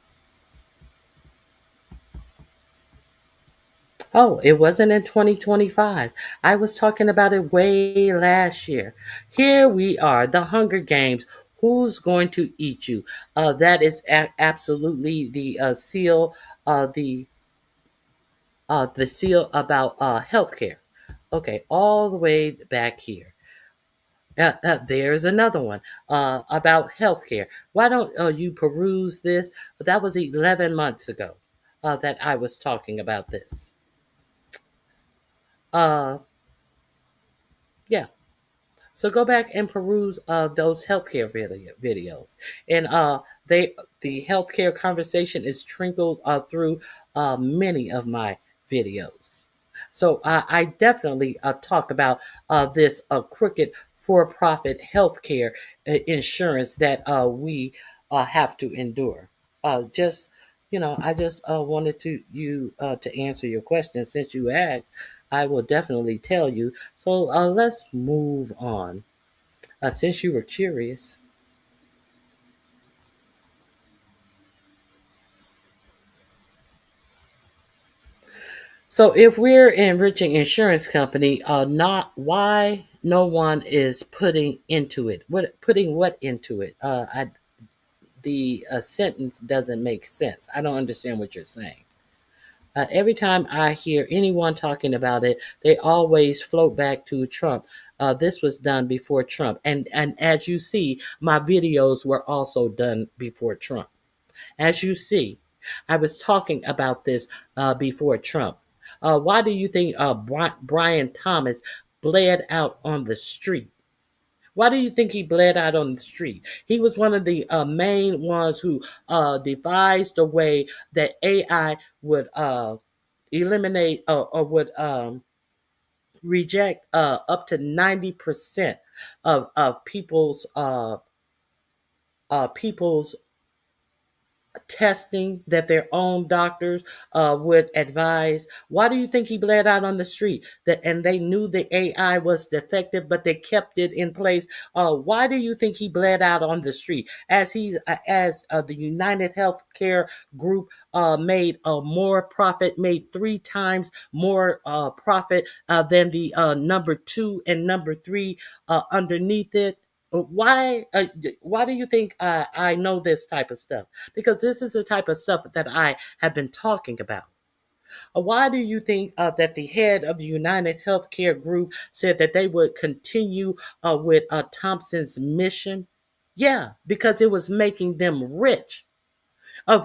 Oh, it wasn't in 2025. I was talking about it way last year. Here we are, the Hunger Games. Who's going to eat you? That is absolutely the seal. The seal about healthcare. Okay, all the way back here. There's another one about healthcare. Why don't you peruse this? That was 11 months ago that I was talking about this. Yeah. So go back and peruse those healthcare videos, and the healthcare conversation is trickled through many of my videos. So I definitely talk about this crooked for-profit healthcare insurance that we have to endure. Just I just wanted to answer your question since you asked. I will definitely tell you. So let's move on. Since you were curious. So if we're enriching insurance company, not why no one is putting into it. Putting what into it? The sentence doesn't make sense. I don't understand what you're saying. Every time I hear anyone talking about it, they always float back to Trump. This was done before Trump. And as you see, my videos were also done before Trump. As you see, I was talking about this before Trump. Why do you think Brian Thomas bled out on the street? Why do you think he bled out on the street? He was one of the main ones who devised a way that AI would eliminate or would reject up to 90% of people's testing that their own doctors would advise. Why do you think he bled out on the street? And they knew the AI was defective, but they kept it in place. Why do you think he bled out on the street? As the United Healthcare Group made more profit, made 3 times more profit than the number 2 and number 3 underneath it. Why do you think I know this type of stuff? Because this is the type of stuff that I have been talking about. Why do you think that the head of the United Healthcare Group said that they would continue with Thompson's mission? Yeah, because it was making them rich.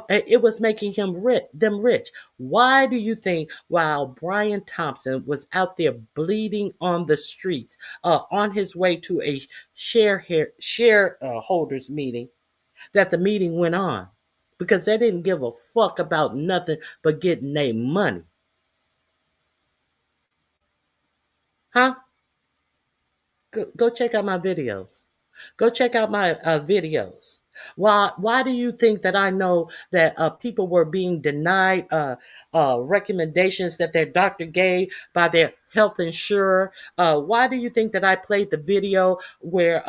It was making them rich. Why do you think while Brian Thompson was out there bleeding on the streets, on his way to a shareholders meeting, that the meeting went on? Because they didn't give a fuck about nothing but getting their money. Huh? Go check out my videos. Go check out my videos. Why do you think that I know that people were being denied recommendations that their doctor gave by their health insurer? Why do you think that I played the video where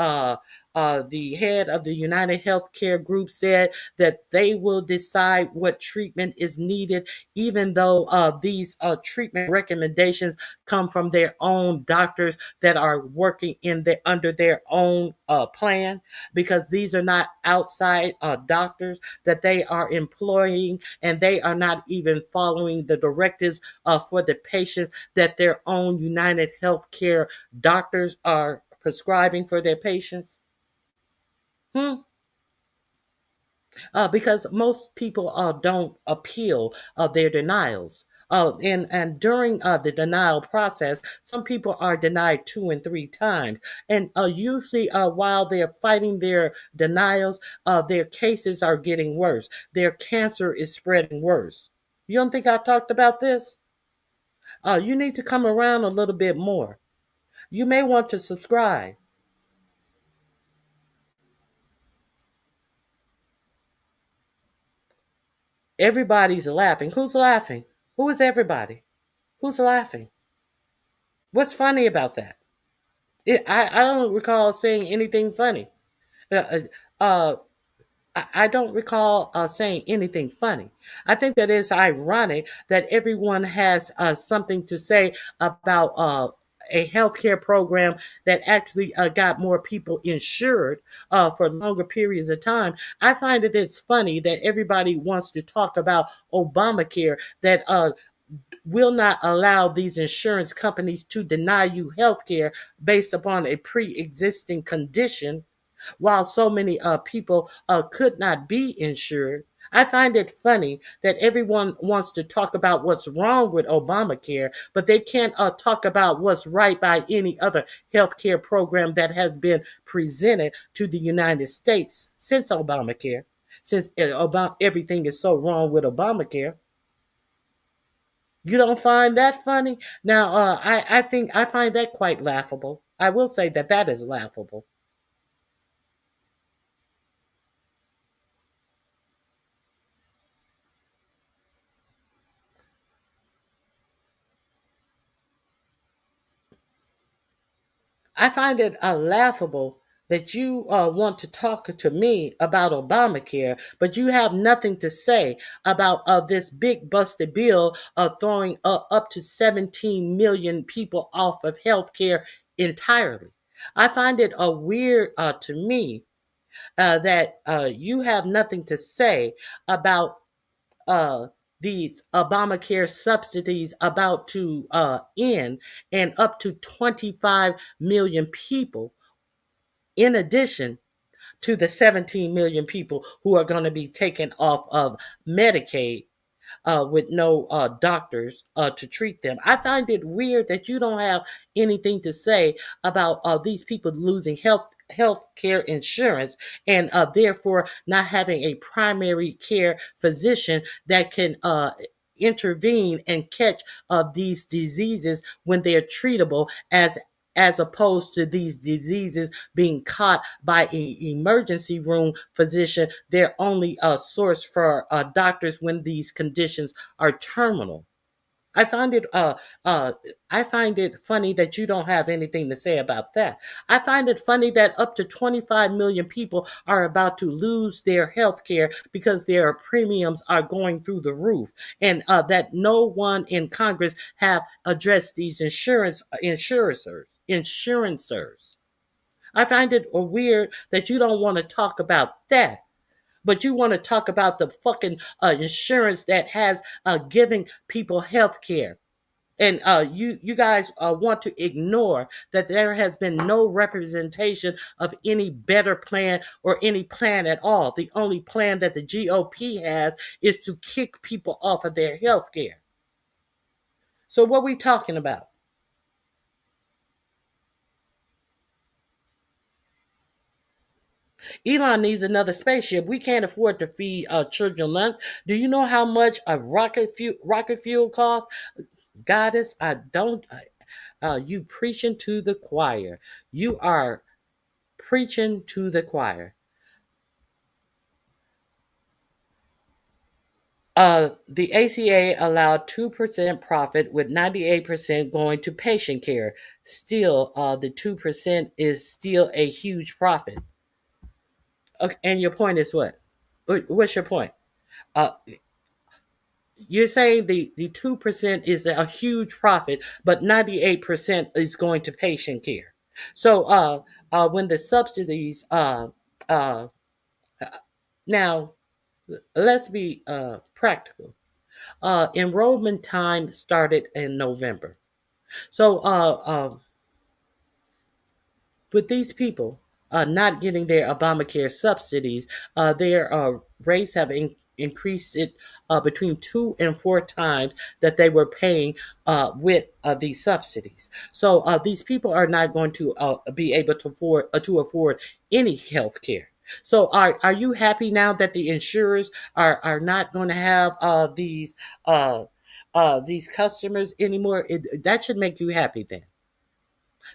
the head of the United Healthcare Group said that they will decide what treatment is needed, even though these treatment recommendations come from their own doctors that are working under their own plan, because these are not outside doctors that they are employing, and they are not even following the directives for the patients that their own United Healthcare doctors are prescribing for their patients? Because most people don't appeal their denials. And during the denial process, some people are denied 2 and 3 times. And usually, while they're fighting their denials, their cases are getting worse. Their cancer is spreading worse. You don't think I talked about this? You need to come around a little bit more. You may want to subscribe. Everybody's laughing. Who's laughing? Who is everybody? Who's laughing? What's funny about that? I don't recall saying anything funny. Uh, uh, I don't recall saying anything funny. I think that it's ironic that everyone has something to say about a healthcare program that actually got more people insured for longer periods of time. I find that it's funny that everybody wants to talk about Obamacare that will not allow these insurance companies to deny you healthcare based upon a pre-existing condition while so many people could not be insured. I find it funny that everyone wants to talk about what's wrong with Obamacare, but they can't talk about what's right by any other healthcare program that has been presented to the United States since Obamacare, since everything is so wrong with Obamacare. You don't find that funny? Now, I think I find that quite laughable. I will say that that is laughable. I find it laughable that you want to talk to me about Obamacare, but you have nothing to say about this big busted bill throwing up to 17 million people off of health care entirely. I find it weird to me that you have nothing to say about uh, these Obamacare subsidies about to end, and up to 25 million people, in addition to the 17 million people who are going to be taken off of Medicaid with no doctors to treat them. I find it weird that you don't have anything to say about these people losing health care insurance and therefore not having a primary care physician that can intervene and catch these diseases when they're treatable, as opposed to these diseases being caught by an emergency room physician. They're only a source for doctors when these conditions are terminal. I find it I find it funny that you don't have anything to say about that. I find it funny that up to 25 million people are about to lose their health care because their premiums are going through the roof, and that no one in Congress have addressed these insurancers. I find it weird that you don't want to talk about that, but you want to talk about the fucking insurance that has giving people health care. And you guys want to ignore that there has been no representation of any better plan or any plan at all. The only plan that the GOP has is to kick people off of their health care. So what are we talking about? Elon needs another spaceship. We can't afford to feed children lunch. Do you know how much a rocket fuel costs? Goddess, I don't. You preaching to the choir. You are preaching to the choir. The ACA allowed 2% profit with 98% going to patient care. Still, the 2% is still a huge profit. Okay, and your point is what? What's your point? Uh, you're saying the 2% is a huge profit, but 98% is going to patient care. So when the subsidies uh, now let's be practical. Enrollment time started in November. So with these people not getting their Obamacare subsidies, their rates have increase it between 2 and 4 times that they were paying with these subsidies. So these people are not going to be able to afford any health care. So are you happy now that the insurers are not going to have these customers anymore? That should make you happy then.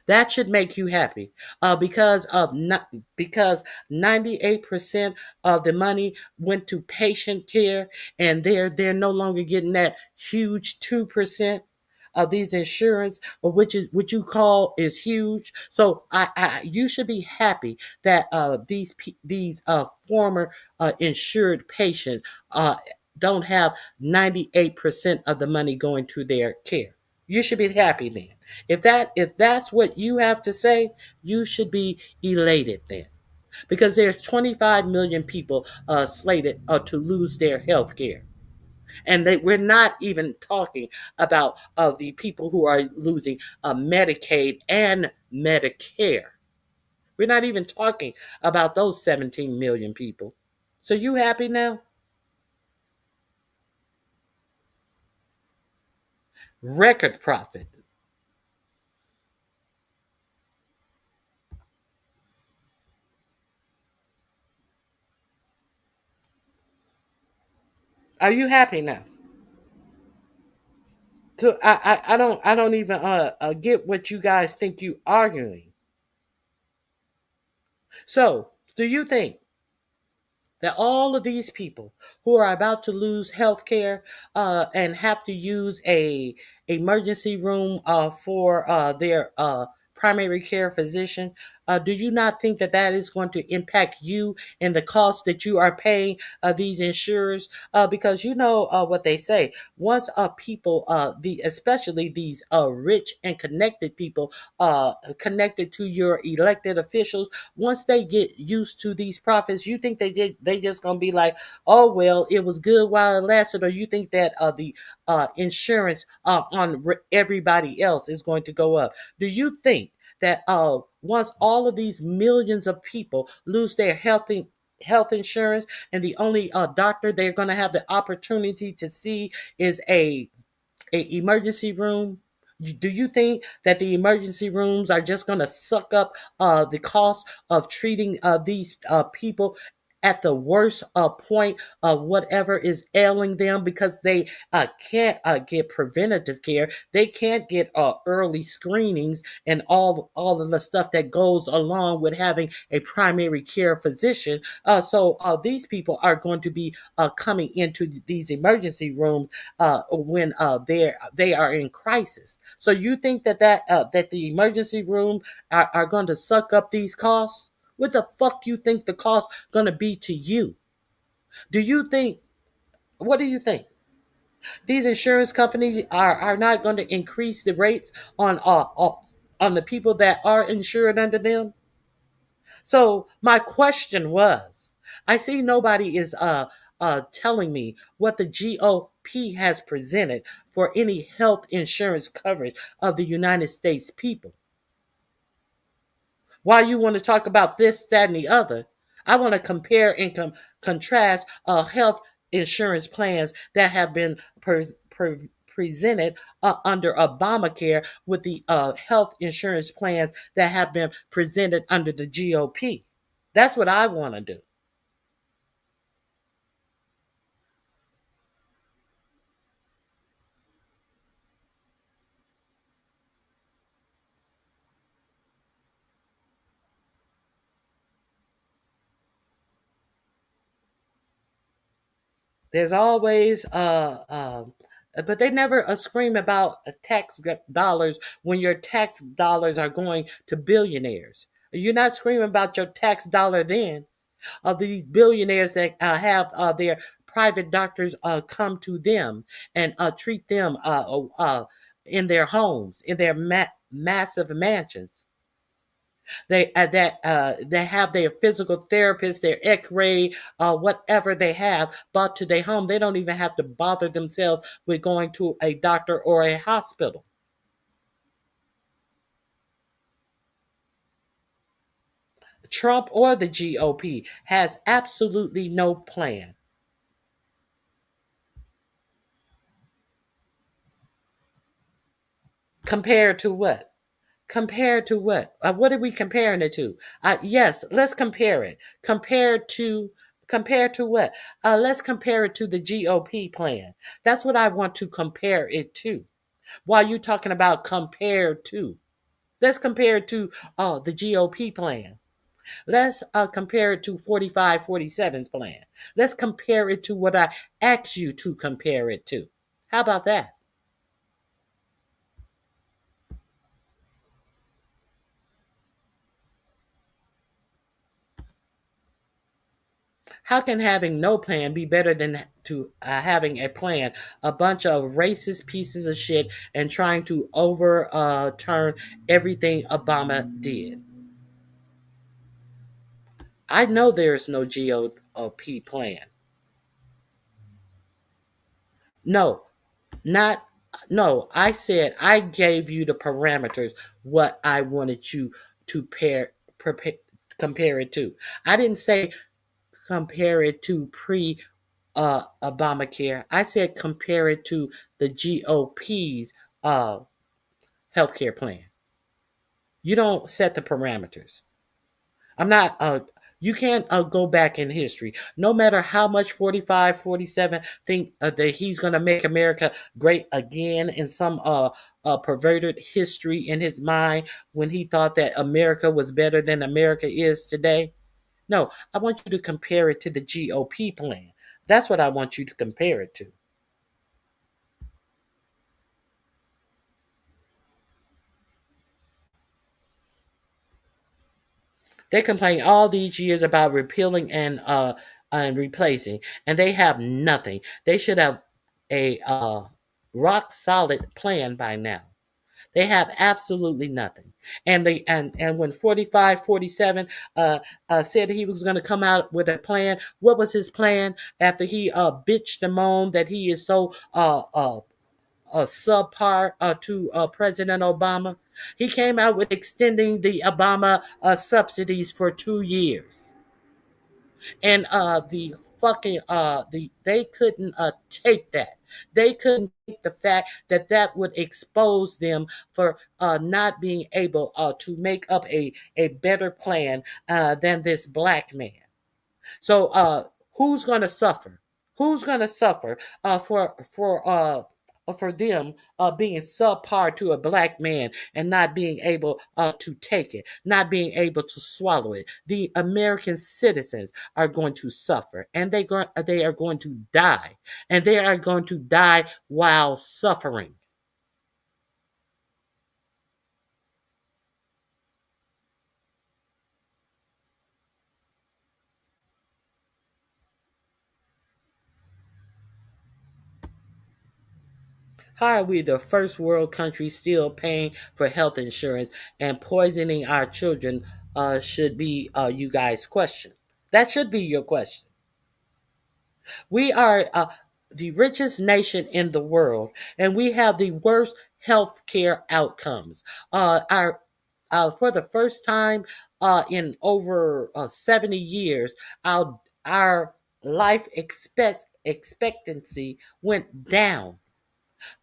That should make you happy because 98% of the money went to patient care, and they're no longer getting that huge 2% of these insurance, which is what you call is huge. So you should be happy that these former insured patients don't have 98% of the money going to their care. You should be happy then. If that's what you have to say, you should be elated then, because there's 25 million people slated to lose their health care, and we're not even talking about the people who are losing Medicaid and Medicare. We're not even talking about those 17 million people. So you happy now? Record profit. Are you happy now? So I don't even get what you guys think you arguing. So do you think that all of these people who are about to lose health care and have to use a emergency room for their primary care physician, do you not think that that is going to impact you and the cost that you are paying these insurers? Because you know what they say. Once people, especially these rich and connected people, connected to your elected officials, once they get used to these profits, you think they just gonna be like, oh well, it was good while it lasted, or you think that the insurance on everybody else is going to go up? Do you think that once all of these millions of people lose their health insurance, and the only doctor they're going to have the opportunity to see is a emergency room, do you think that the emergency rooms are just going to suck up the cost of treating these people at the worst point of whatever is ailing them, because they can't get preventative care, they can't get early screenings and all of the stuff that goes along with having a primary care physician? So these people are going to be coming into these emergency rooms when they are in crisis. So you think that the emergency room are going to suck up these costs? What the fuck you think the cost going to be to you? Do you think? What do you think? These insurance companies are not going to increase the rates on the people that are insured under them? So my question was, I see nobody is telling me what the GOP has presented for any health insurance coverage of the United States people. Why you want to talk about this, that, and the other? I want to compare and contrast health insurance plans that have been presented under Obamacare with the health insurance plans that have been presented under the GOP. That's what I want to do. There's always but they never scream about tax dollars when your tax dollars are going to billionaires. You're not screaming about your tax dollar then, of these billionaires that have their private doctors come to them and treat them in their homes, in their massive mansions. They have their physical therapist, their X-ray, whatever they have brought to their home. They don't even have to bother themselves with going to a doctor or a hospital. Trump or the GOP has absolutely no plan. Compared to what? Compared to what? What are we comparing it to? Yes, let's compare it. Compared to what? Let's compare it to the GOP plan. That's what I want to compare it to. While you talking about compared to, let's compare it to the GOP plan. Let's compare it to 4547's plan. Let's compare it to what I asked you to compare it to. How about that? How can having no plan be better than to having a plan? A bunch of racist pieces of shit and trying to overturn everything Obama did. I know there's no GOP plan. No, not no. I said I gave you the parameters what I wanted you to compare it to. I didn't say compare it to pre Obamacare. I said compare it to the GOP's healthcare plan. You don't set the parameters. I'm not. You can't go back in history. No matter how much 45, 47 think that he's going to make America great again in some perverted history in his mind when he thought that America was better than America is today. No, I want you to compare it to the GOP plan. That's what I want you to compare it to. They complain all these years about repealing and replacing, and they have nothing. They should have a rock solid plan by now. They have absolutely nothing. And they and when 45, 47 said he was going to come out with a plan, what was his plan after he bitched and moaned that he is so subpar to President Obama? He came out with extending the Obama subsidies for 2 years. And the fucking they couldn't take that. They couldn't take the fact that that would expose them for not being able to make up a better plan than this black man. So who's going to suffer? Who's going to suffer for them being subpar to a black man and not being able to take it, not being able to swallow it? The American citizens are going to suffer, and they are going to die, and they are going to die while suffering. How are we the first world country still paying for health insurance and poisoning our children should be you guys' question. That should be your question. We are the richest nation in the world, and we have the worst health care outcomes. Our For the first time in over 70 years, our life expectancy went down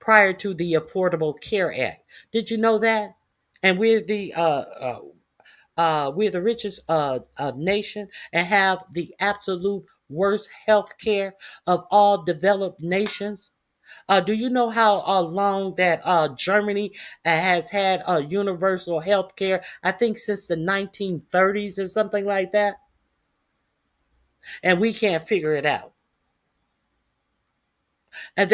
prior to the Affordable Care Act. Did you know that? And we're the richest nation and have the absolute worst health care of all developed nations. Do you know how long that Germany has had universal health care? I think since the 1930s or something like that. And we can't figure it out. And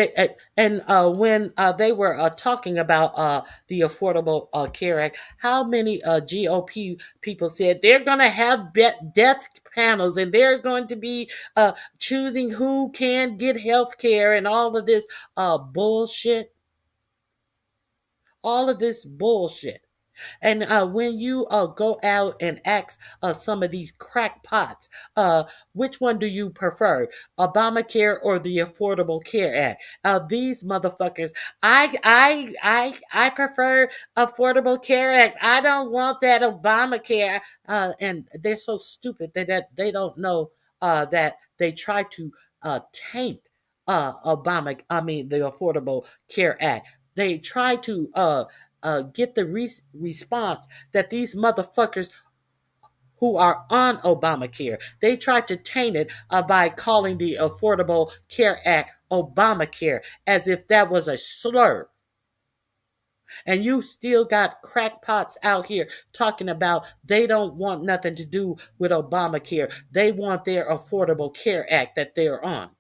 when they were talking about the Affordable Care Act, how many GOP people said they're going to have death panels and they're going to be choosing who can get health care and all of this bullshit? All of this bullshit. And when you go out and ask some of these crackpots, which one do you prefer, Obamacare or the Affordable Care Act? These motherfuckers, I prefer Affordable Care Act. I don't want that Obamacare. And they're so stupid that they don't know that they try to taint the Affordable Care Act. They try to get the response that these motherfuckers who are on Obamacare, they tried to taint it by calling the Affordable Care Act Obamacare as if that was a slur. And you still got crackpots out here talking about they don't want nothing to do with Obamacare. They want their Affordable Care Act that they're on.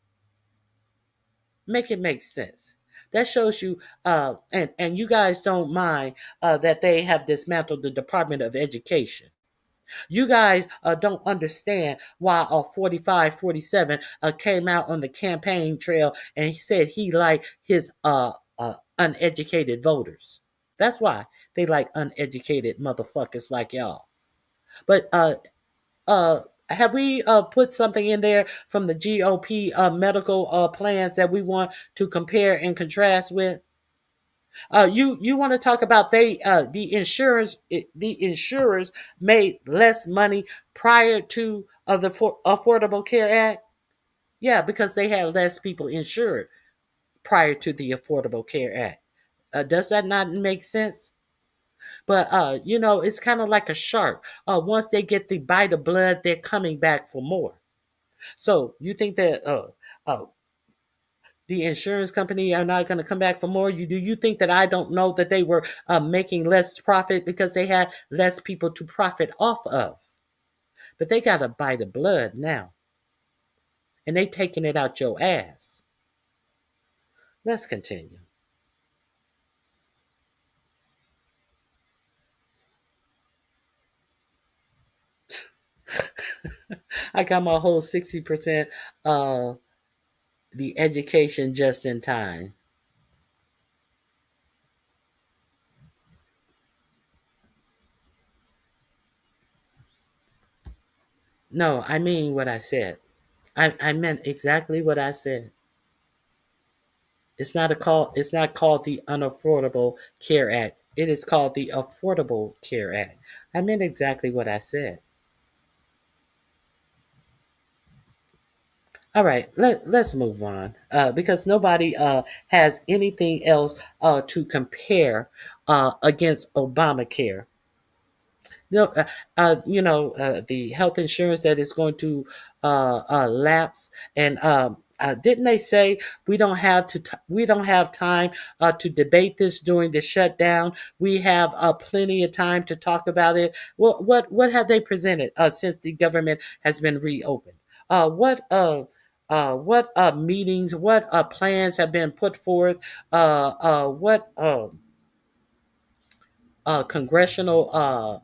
Make it make sense. That shows you, and you guys don't mind that they have dismantled the Department of Education. You guys don't understand why 4547 came out on the campaign trail and he said he liked his uneducated voters. That's why they like uneducated motherfuckers like y'all. But have we put something in there from the GOP medical plans that we want to compare and contrast with? You want to talk about the insurers made less money prior to the Affordable Care Act? Yeah, because they had less people insured prior to the Affordable Care Act. Does that not make sense? But it's kind of like a shark. Once they get the bite of blood, they're coming back for more. So you think that the insurance company are not going to come back for more? Do you think that I don't know that they were making less profit because they had less people to profit off of? But they got a bite of blood now. And they taking it out your ass. Let's continue. I got my whole 60% the education just in time. No, I mean what I said. I meant exactly what I said. It's not called the Unaffordable Care Act. It is called the Affordable Care Act. I meant exactly what I said. All right, let's move on because nobody has anything else to compare against Obamacare. The health insurance that is going to lapse, and didn't they say we don't have time to debate this during the shutdown? We have plenty of time to talk about it. What have they presented since the government has been reopened? What meetings? What plans have been put forth? What congressional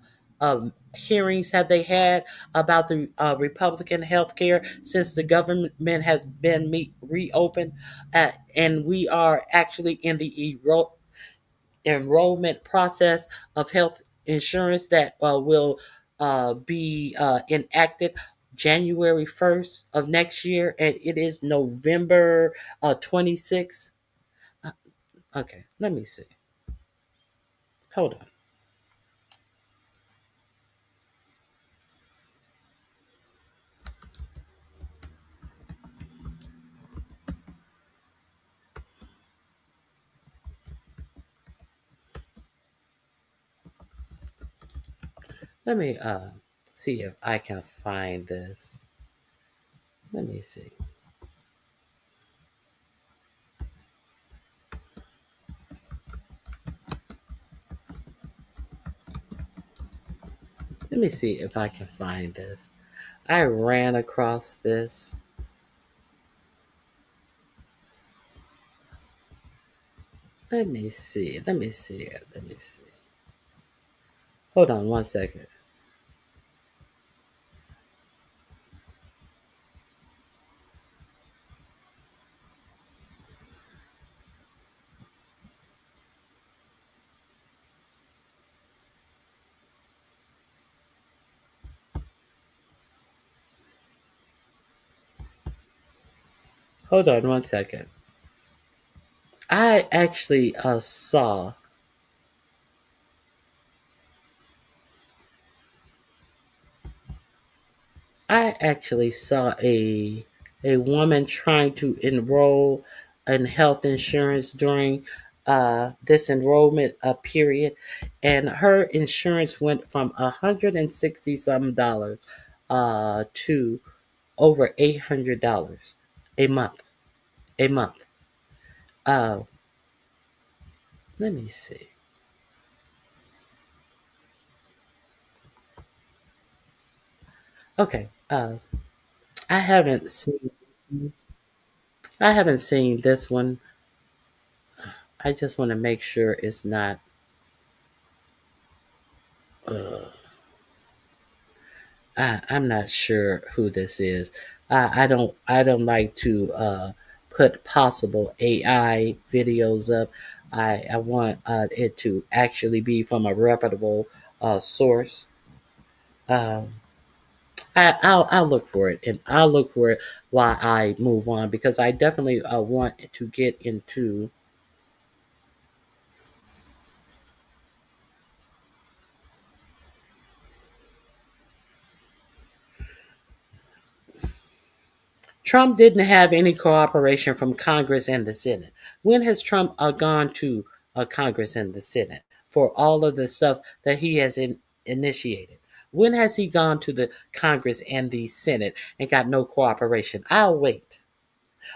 hearings have they had about the Republican health care since the government has been reopened? And we are actually in the enrollment process of health insurance that will be enacted January 1st of next year, and it is November 26th. Okay, let me see. Hold on. Let me see if I can find this. Let me see. Let me see if I can find this. I ran across this. Let me see. Hold on one second. Hold on one second. I actually saw a woman trying to enroll in health insurance during this enrollment period, and her insurance went from $160 some to over $800 a month. A month. Uh, Let me see. Okay. I haven't seen. I haven't seen this one. I just want to make sure it's not. Uh, I'm not sure who this is. I don't. I don't like to put possible AI videos up. I want it to actually be from a reputable source. Um, I'll look for it, and I'll look for it while I move on, because I definitely want to get into. Trump didn't have any cooperation from Congress and the Senate. When has Trump gone to Congress and the Senate for all of the stuff that he has initiated? When has he gone to the Congress and the Senate and got no cooperation? I'll wait.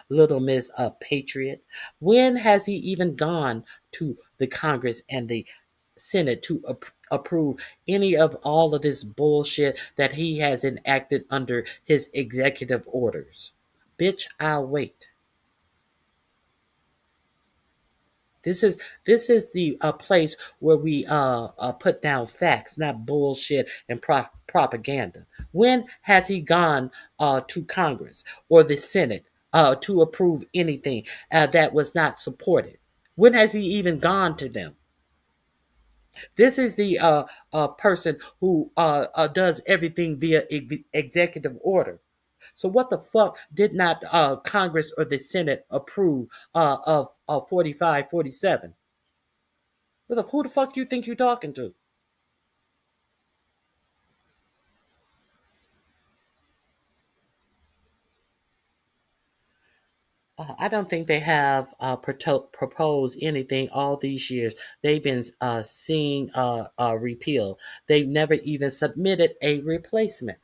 Little Miss Patriot. When has he even gone to the Congress and the Senate to approve any of all of this bullshit that he has enacted under his executive orders? Bitch, I'll wait. This is the place where we put down facts, not bullshit and propaganda. When has he gone to Congress or the Senate to approve anything that was not supported? When has he even gone to them? This is the person who does everything via executive order. So what the fuck did not Congress or the Senate approve of 4547? Who the fuck you think you're talking to? I don't think they have proposed anything all these years. They've been seeing repeal. They've never even submitted a replacement.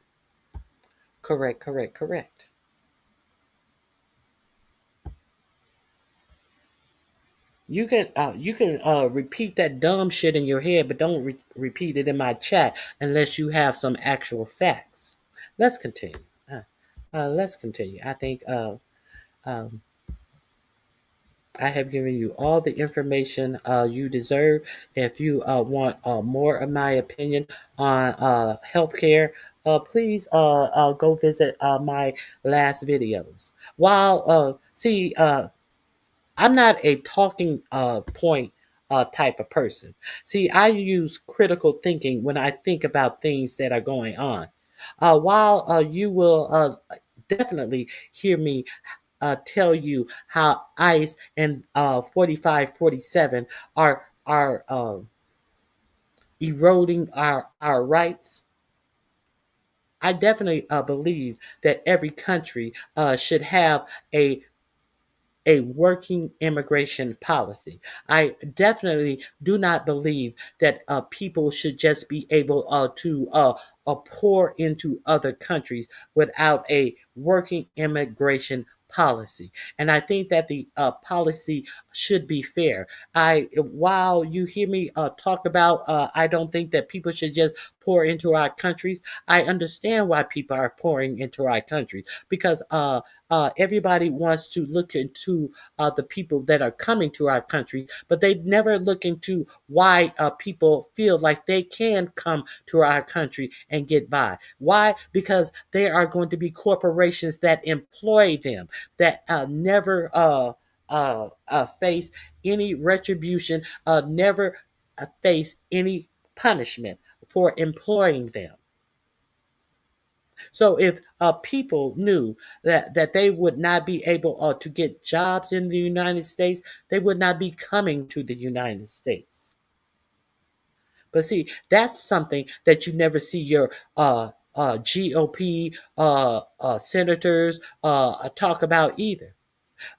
Correct, correct, correct. You can repeat that dumb shit in your head, but don't repeat it in my chat unless you have some actual facts. Let's continue. Let's continue. I think um, I have given you all the information you deserve. If you want more of my opinion on healthcare, please go visit my last videos. While I'm not a talking point type of person. See, I use critical thinking when I think about things that are going on. While you will definitely hear me tell you how ICE and 4547 are eroding our rights. I definitely believe that every country should have a working immigration policy. I definitely do not believe that people should just be able to pour into other countries without a working immigration policy. And I think that the policy should be fair. While you hear me talk about, I don't think that people should just pour into our countries. I understand why people are pouring into our countries, because everybody wants to look into the people that are coming to our country, but they never look into why people feel like they can come to our country and get by. Why? Because there are going to be corporations that employ them that never face any retribution, never face any punishment for employing them. So if people knew that they would not be able to get jobs in the United States, they would not be coming to the United States. But see, that's something that you never see your GOP senators talk about either.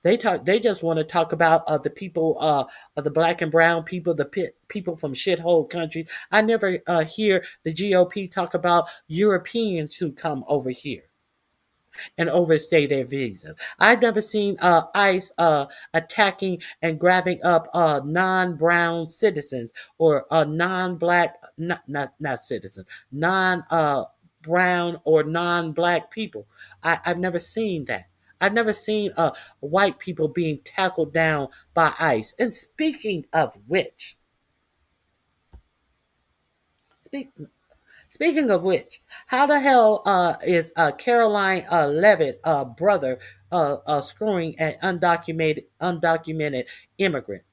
They just want to talk about the people, the black and brown people, the people from shithole countries. I never hear the GOP talk about Europeans who come over here and overstay their visas. I've never seen ICE attacking and grabbing up non-brown citizens or non-black, not citizens, non-brown or non-black people. I've never seen that. I've never seen white people being tackled down by ICE. And speaking of which, Speaking of which, how the hell is Caroline Levitt brother screwing an undocumented immigrant?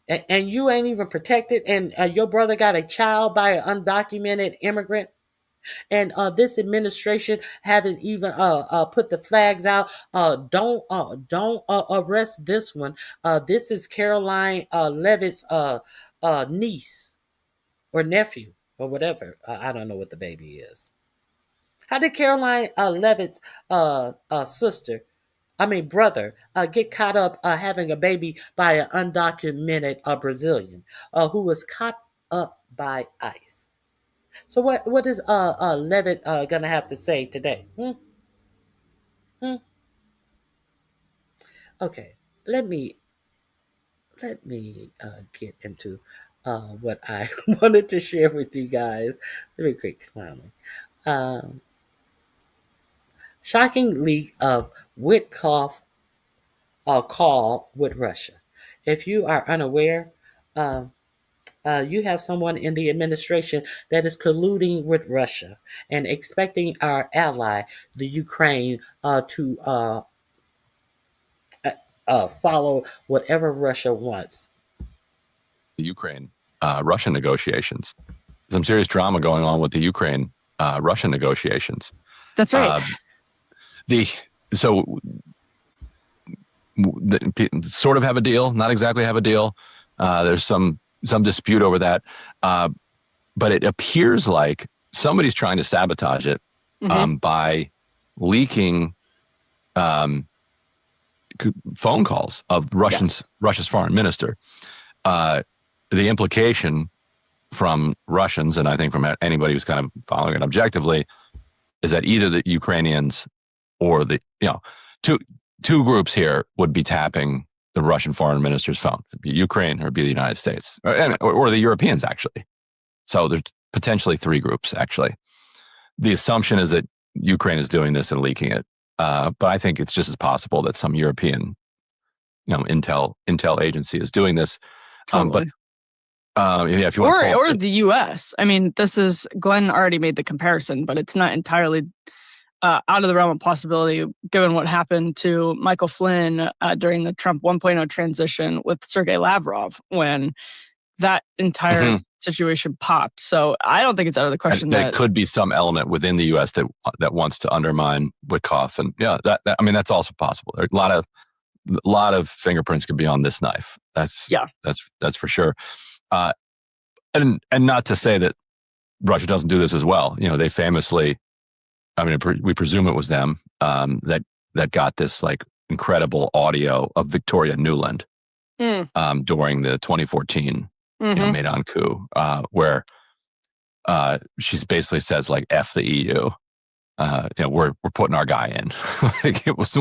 And you ain't even protected, and your brother got a child by an undocumented immigrant? And this administration haven't even put the flags out. Don't arrest this one. This is Caroline Levitt's niece or nephew or whatever. I don't know what the baby is. How did Caroline Levitt's brother, get caught up having a baby by an undocumented Brazilian who was caught up by ICE? So what is Levitt gonna have to say today? Okay, let me get into what I wanted to share with you guys. Let me quick clowning. Shocking leak of Witkoff call with Russia. If you are unaware, you have someone in the administration that is colluding with Russia and expecting our ally, the Ukraine, to follow whatever Russia wants. The Ukraine Russian negotiations. Some serious drama going on with the Ukraine Russian negotiations. That's right. Sort of have a deal, not exactly have a deal. There's some dispute over that, but it appears like somebody's trying to sabotage it by leaking phone calls of Russia's foreign minister. The implication from Russians, and I think from anybody who's kind of following it objectively, is that either the Ukrainians or the two groups here would be tapping the Russian foreign minister's phone. It'd be Ukraine or it'd be the United States or the Europeans, actually. So there's potentially three groups, actually. The assumption is that Ukraine is doing this and leaking it. But I think it's just as possible that some European, intel agency is doing this. Totally. If you want or the U.S. I mean, Glenn already made the comparison, but it's not entirely out of the realm of possibility, given what happened to Michael Flynn during the Trump 1.0 transition with Sergei Lavrov when that entire situation popped. So I don't think it's out of the question that it could be some element within the U.S. that wants to undermine Witkoff, and that's also possible. There are a lot of fingerprints could be on this knife. That's for sure. And not to say that Russia doesn't do this as well. They famously, we presume it was them that got this like incredible audio of Victoria Nuland during the 2014 Maidan coup, where she basically says like "F the EU." We're putting our guy in. Like, it was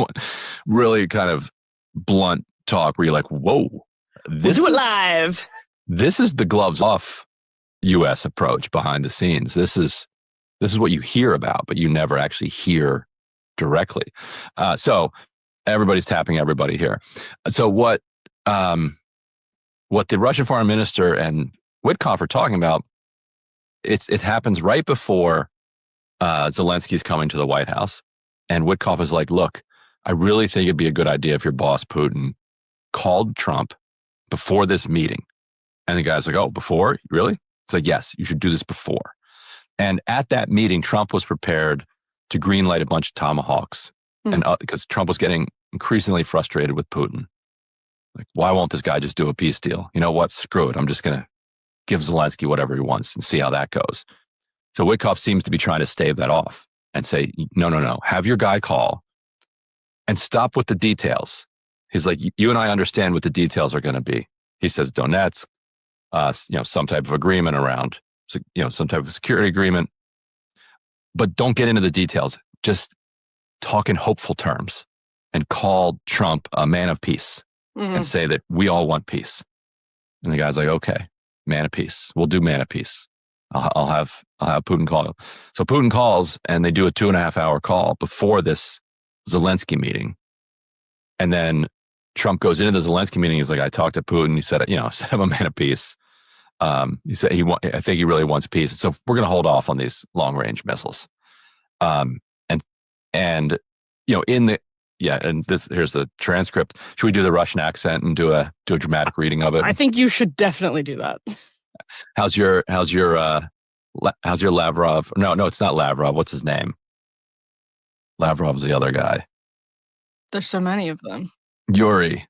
really kind of blunt talk where you're like, "Whoa, we'll do it live." This is the gloves off U.S. approach behind the scenes. This is what you hear about, but you never actually hear directly. So everybody's tapping everybody here. So what the Russian foreign minister and Witkoff are talking about, it happens right before Zelensky's coming to the White House, and Witkoff is like, "Look, I really think it'd be a good idea if your boss Putin called Trump before this meeting." And the guy's like, "Oh, before? Really?" It's like, "Yes, you should do this before." And at that meeting, Trump was prepared to greenlight a bunch of tomahawks, and because Trump was getting increasingly frustrated with Putin. Like, why won't this guy just do a peace deal? You know what? Screw it. I'm just going to give Zelensky whatever he wants and see how that goes. So Witkoff seems to be trying to stave that off and say, no. Have your guy call. and stop with the details. He's like, you and I understand what the details are going to be. He says Donetsk, some type of agreement around, some type of security agreement, but don't get into the details. Just talk in hopeful terms and call Trump a man of peace and say that we all want peace. And the guy's like, okay, man of peace. We'll do man of peace. I'll have Putin call. So Putin calls and they do a 2.5 hour call before this Zelensky meeting. And then Trump goes into the Zelensky meeting. He's like, I talked to Putin. He said, I'm a man of peace. He said I think he really wants peace. So we're going to hold off on these long range missiles. And here's the transcript. Should we do the Russian accent and do a dramatic reading of it? I think you should definitely do that. How's your Lavrov? No, it's not Lavrov. What's his name? Lavrov's the other guy. There's so many of them. Yuri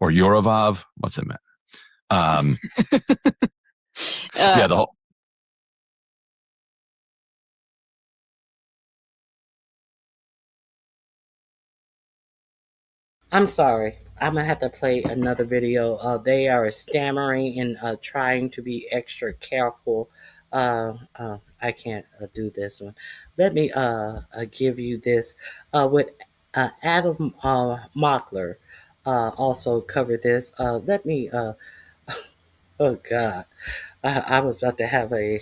or Yurovov. What's it meant? The whole. I'm sorry. I'm going to have to play another video. They are stammering and trying to be extra careful. I can't do this one. Let me give you this. With Adam Mockler also covered this. Let me... oh, God. I was about to have a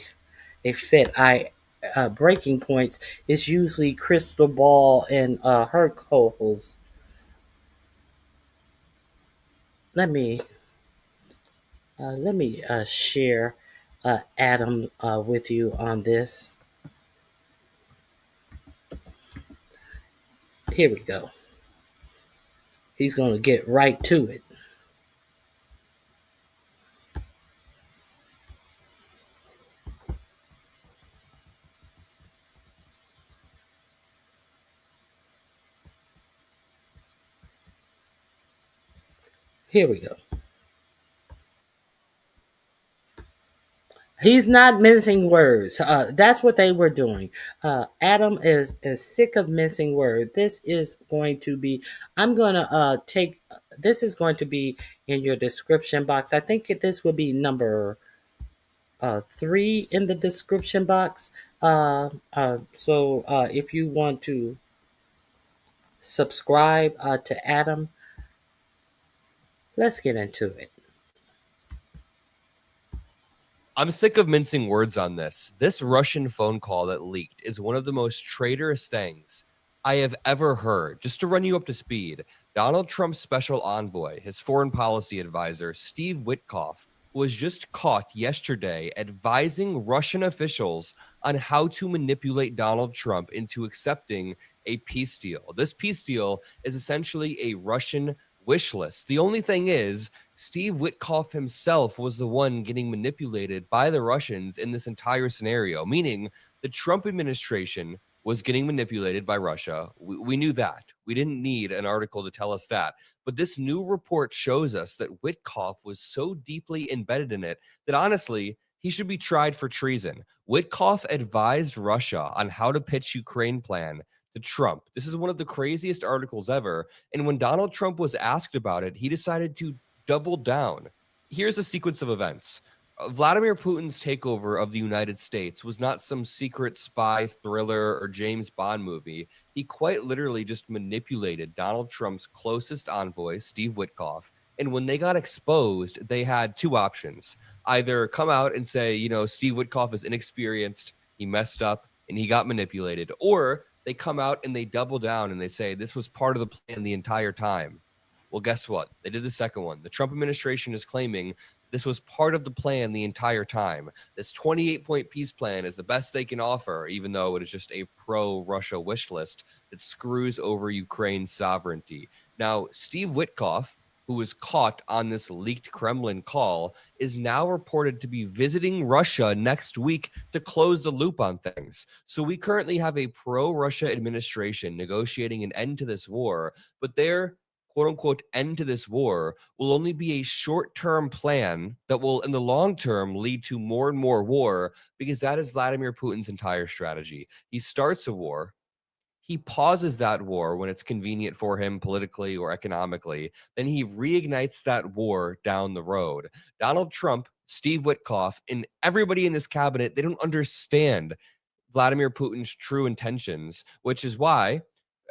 fit. Breaking Points is usually Crystal Ball and her co-host. Let me share Adam with you on this. Here we go. He's going to get right to it. Here we go. He's not mincing words. That's what they were doing. Adam is sick of mincing words. This is going to be, this is going to be in your description box. I think this will be number 3 in the description box. So if you want to subscribe to Adam, let's get into it. I'm sick of mincing words on this. This Russian phone call that leaked is one of the most traitorous things I have ever heard. Just to run you up to speed, Donald Trump's special envoy, his foreign policy advisor, Steve Witkoff, was just caught yesterday advising Russian officials on how to manipulate Donald Trump into accepting a peace deal. This peace deal is essentially a Russian wish list. The only thing is, Steve Witkoff himself was the one getting manipulated by the Russians in this entire scenario, meaning the Trump administration was getting manipulated by Russia. We knew that. We didn't need an article to tell us that. But this new report shows us that Witkoff was so deeply embedded in it that honestly, he should be tried for treason. Witkoff advised Russia on how to pitch Ukraine plan to Trump. This is one of the craziest articles ever. And when Donald Trump was asked about it, he decided to double down. Here's a sequence of events. Vladimir Putin's takeover of the United States was not some secret spy thriller or James Bond movie. He quite literally just manipulated Donald Trump's closest envoy, Steve Witkoff. And when they got exposed, they had two options. Either come out and say, Steve Witkoff is inexperienced, he messed up, and he got manipulated. Or they come out and they double down and they say this was part of the plan the entire time. Well, guess what? They did the second one. The Trump administration is claiming this was part of the plan the entire time. This 28-point peace plan is the best they can offer, even though it is just a pro-Russia wish list that screws over Ukraine's sovereignty. Now, Steve Witkoff, who was caught on this leaked Kremlin call, is now reported to be visiting Russia next week to close the loop on things. So we currently have a pro-Russia administration negotiating an end to this war, but their quote-unquote end to this war will only be a short-term plan that will, in the long term, lead to more and more war, because that is Vladimir Putin's entire strategy. He starts a war, He pauses that war when it's convenient for him politically or economically. Then he reignites that war down the road. Donald Trump, Steve Witkoff, and everybody in this cabinet, they don't understand Vladimir Putin's true intentions, which is why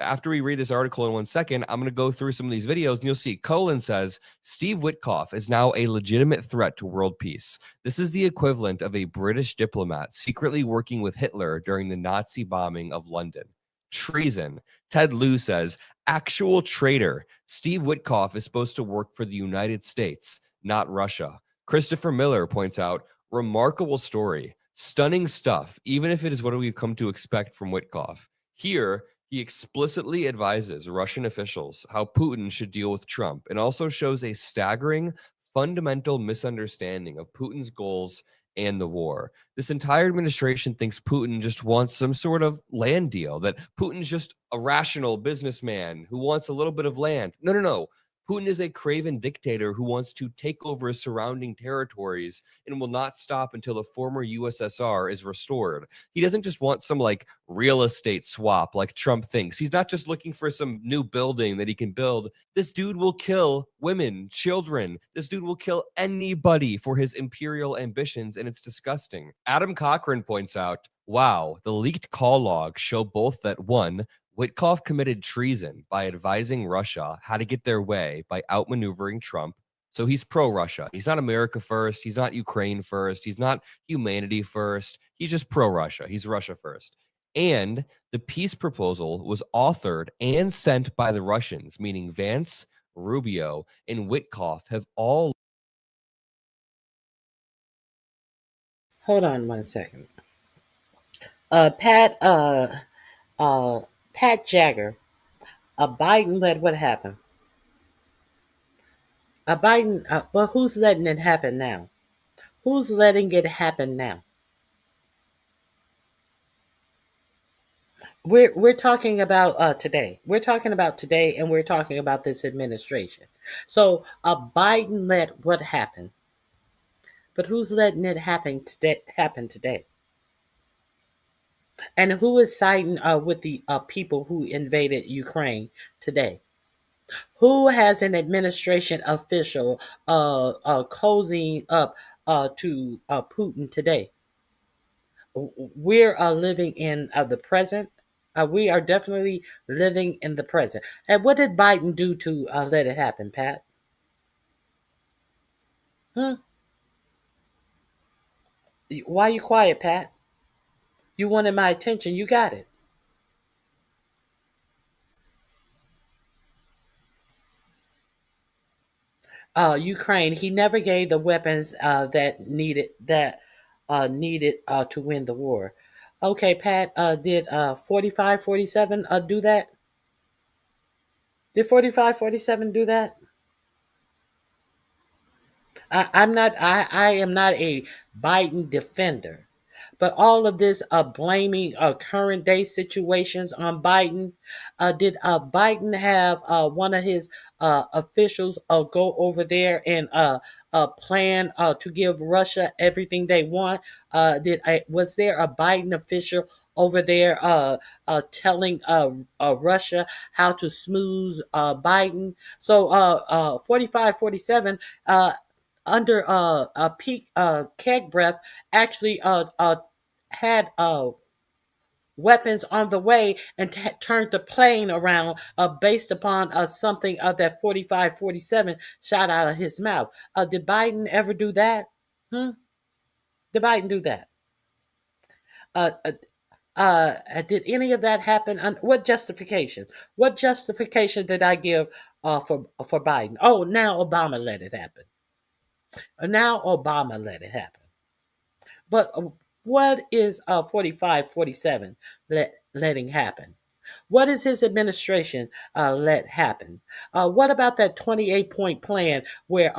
after we read this article in 1 second, I'm going to go through some of these videos and you'll see Colin says Steve Witkoff is now a legitimate threat to world peace. This is the equivalent of a British diplomat secretly working with Hitler during the Nazi bombing of London. Treason. Ted Lieu says actual traitor. Steve Witkoff is supposed to work for the United States, not Russia. Christopher Miller points out remarkable story. Stunning stuff, even if it is what we've come to expect from Witkoff. Here, he explicitly advises Russian officials how Putin should deal with Trump and also shows a staggering, fundamental misunderstanding of Putin's goals and the war. This entire administration thinks Putin just wants some sort of land deal, that Putin's just a rational businessman who wants a little bit of land. No. Putin is a craven dictator who wants to take over surrounding territories and will not stop until the former USSR is restored. He doesn't just want some like real estate swap like Trump thinks. He's not just looking for some new building that he can build. This dude will kill women, children. This dude will kill anybody for his imperial ambitions, and it's disgusting. Adam Cochran points out, wow, the leaked call logs show both that one, Witkoff committed treason by advising Russia how to get their way by outmaneuvering Trump. So he's pro-Russia. He's not America first. He's not Ukraine first. He's not humanity first. He's just pro-Russia. He's Russia first. And the peace proposal was authored and sent by the Russians, meaning Vance, Rubio, and Witkoff have all... Hold on 1 second. Pat Jagger, Biden let what happen? Biden, but who's letting it happen now? Who's letting it happen now? We're talking about today. We're talking about today, and we're talking about this administration. So Biden let what happen? But who's letting it happen today? And who is siding with the people who invaded Ukraine today? Who has an administration official cozying up to Putin today? We're living in the present. We are definitely living in the present. And what did Biden do to let it happen, Pat? Why are you quiet, Pat? You wanted my attention. You got it. Ukraine. He never gave the weapons that needed to win the war. Okay, Pat. Did 45-47 do that? Did 45-47 do that? I am not a Biden defender. But all of this blaming current day situations on Biden, did Biden have one of his officials go over there and plan to give Russia everything they want? Was there a Biden official over there telling Russia how to smooth Biden? So 45-47 under peak keg breath actually had weapons on the way and turned the plane around based upon something that 45-47 shot out of his mouth. Did Biden ever do that? Did Biden do that? Did any of that happen? What justification? What justification did I give for Biden? Oh, now Obama let it happen. Now Obama let it happen. But what is 45-47 letting happen? What is his administration let happen? What about that 28-point plan where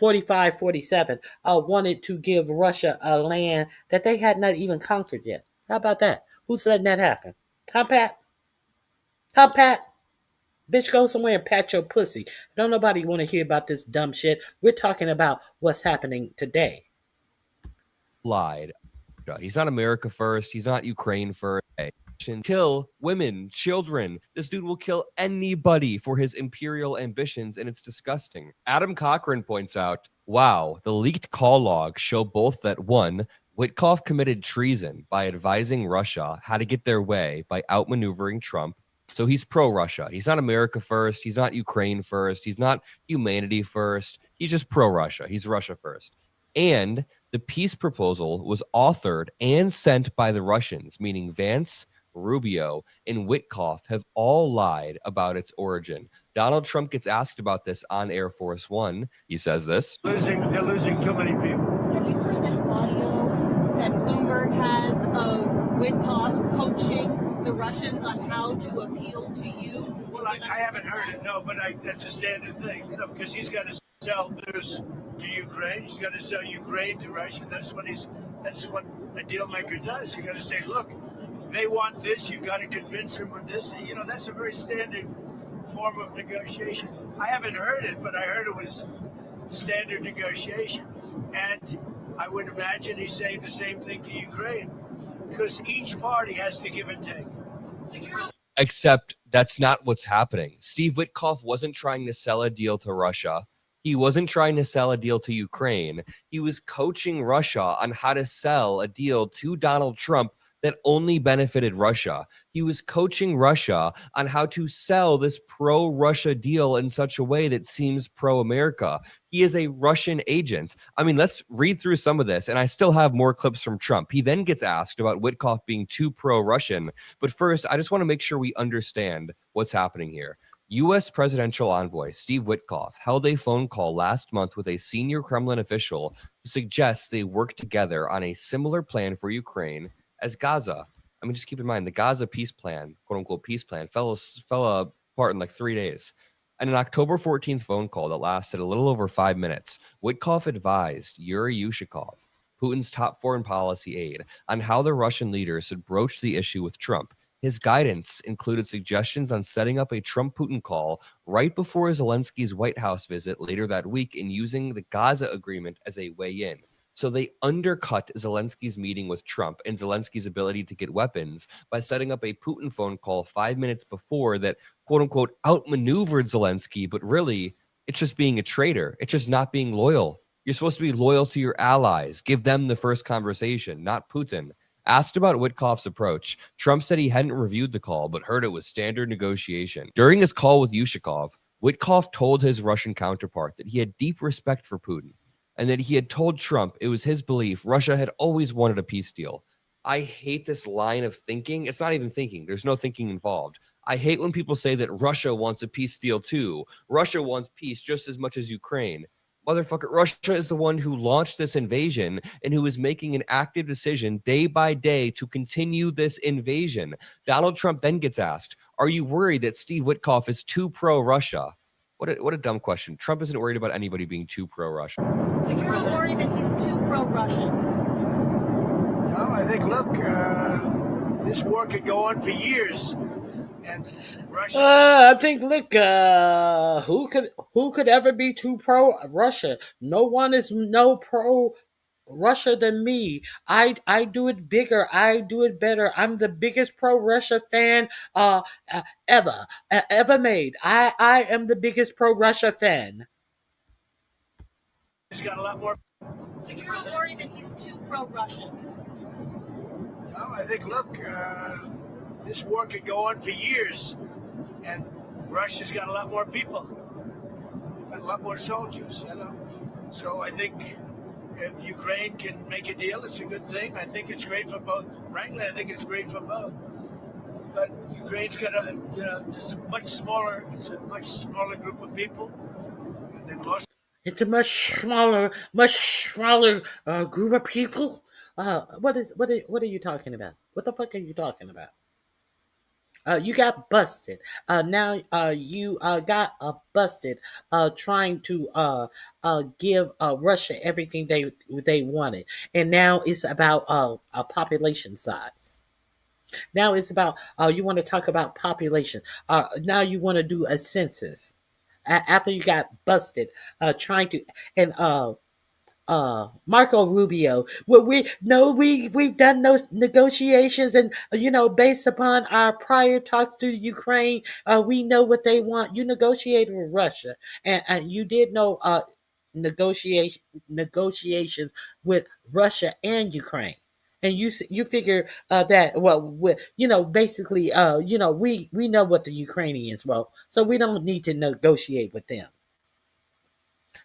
45-47 wanted to give Russia a land that they had not even conquered yet? How about that? Who's letting that happen? Huh, Pat? Huh, Pat? Bitch, go somewhere and pat your pussy. Don't nobody want to hear about this dumb shit. We're talking about what's happening today. Lied. He's not America first. He's not Ukraine first. kill women, children. This dude will kill anybody for his imperial ambitions, and it's disgusting. Adam Cochran points out, wow, the leaked call logs show both that, one, Witkoff committed treason by advising Russia how to get their way by outmaneuvering Trump. So he's pro-Russia. He's not America first. He's not Ukraine first. He's not humanity first. He's just pro-Russia. He's Russia first. And the peace proposal was authored and sent by the Russians, meaning Vance, Rubio, and Witkoff have all lied about its origin. Donald Trump gets asked about this on Air Force One. He says this. They're losing too many people. Have you heard this audio that Bloomberg has of Witkoff coaching the Russians on how to appeal to you? Well, I haven't heard it, no, but that's a standard thing, because he's got to sell this to Ukraine. He's got to sell Ukraine to Russia. That's what a deal maker does. You got to say, look, they want this. You got to convince them with this. You know, that's a very standard form of negotiation. I haven't heard it, but I heard it was standard negotiation. And I would imagine he's saying the same thing to Ukraine, because each party has to give and take. Except that's not what's happening. Steve Witkoff wasn't trying to sell a deal to Russia. He wasn't trying to sell a deal to Ukraine. He was coaching Russia on how to sell a deal to Donald Trump that only benefited Russia. He was coaching Russia on how to sell this pro-Russia deal in such a way that seems pro-America. He is a Russian agent. I mean, let's read through some of this, and I still have more clips from Trump. He then gets asked about Witkoff being too pro-Russian. But first, I just want to make sure we understand what's happening here. U.S. presidential envoy Steve Witkoff held a phone call last month with a senior Kremlin official to suggest they work together on a similar plan for Ukraine as Gaza. I mean, just keep in mind, the Gaza peace plan, quote unquote peace plan, fell apart in like 3 days. And an October 14th phone call that lasted a little over 5 minutes, Witkoff advised Yuri Yushakov, Putin's top foreign policy aide, on how the Russian leader should broach the issue with Trump. His guidance included suggestions on setting up a Trump-Putin call right before Zelensky's White House visit later that week and using the Gaza agreement as a way in. So they undercut Zelensky's meeting with Trump and Zelensky's ability to get weapons by setting up a Putin phone call 5 minutes before that, quote unquote, outmaneuvered Zelensky. But really, it's just being a traitor. It's just not being loyal. You're supposed to be loyal to your allies. Give them the first conversation, not Putin. Asked about Witkoff's approach, Trump said he hadn't reviewed the call, but heard it was standard negotiation. During his call with Yushakov, Witkoff told his Russian counterpart that he had deep respect for Putin, and that he had told Trump it was his belief Russia had always wanted a peace deal. I hate this line of thinking. It's not even thinking. There's no thinking involved. I hate when people say that Russia wants a peace deal too. Russia wants peace just as much as Ukraine. Motherfucker, Russia is the one who launched this invasion and who is making an active decision day by day to continue this invasion. Donald Trump then gets asked, are you worried that Steve Witkoff is too pro-Russia? What a dumb question. Trump isn't worried about anybody being too pro-Russian. So you're worried that he's too pro-Russian? No, I think, look, this war could go on for years. And Russia. I think, look, who could ever be too pro-Russia? No one is no pro-Russia than me. I do it bigger. I do it better. I'm the biggest pro-Russia fan ever made. I am the biggest pro-Russia fan. He's got a lot more. So you're worried that he's too pro-Russian? No, I think, look, this war could go on for years, and Russia's got a lot more people, got a lot more soldiers, you know. So I think if Ukraine can make a deal, it's a good thing. I think it's great for both. Frankly, I think it's great for both. But Ukraine's got a, you know, it's a much smaller group of people. They've lost. It's a much smaller group of people. What are you talking about? What the fuck are you talking about? You got busted. Now you got busted trying to give Russia everything they wanted, and now it's about a population size. Now it's about you want to talk about population. Now you want to do a census after you got busted trying to and Marco Rubio. Well, we've done those negotiations, and based upon our prior talks to Ukraine, we know what they want. You negotiated with Russia, and you did know negotiations with Russia and Ukraine. And you figure that basically we know what the Ukrainians want, so we don't need to negotiate with them.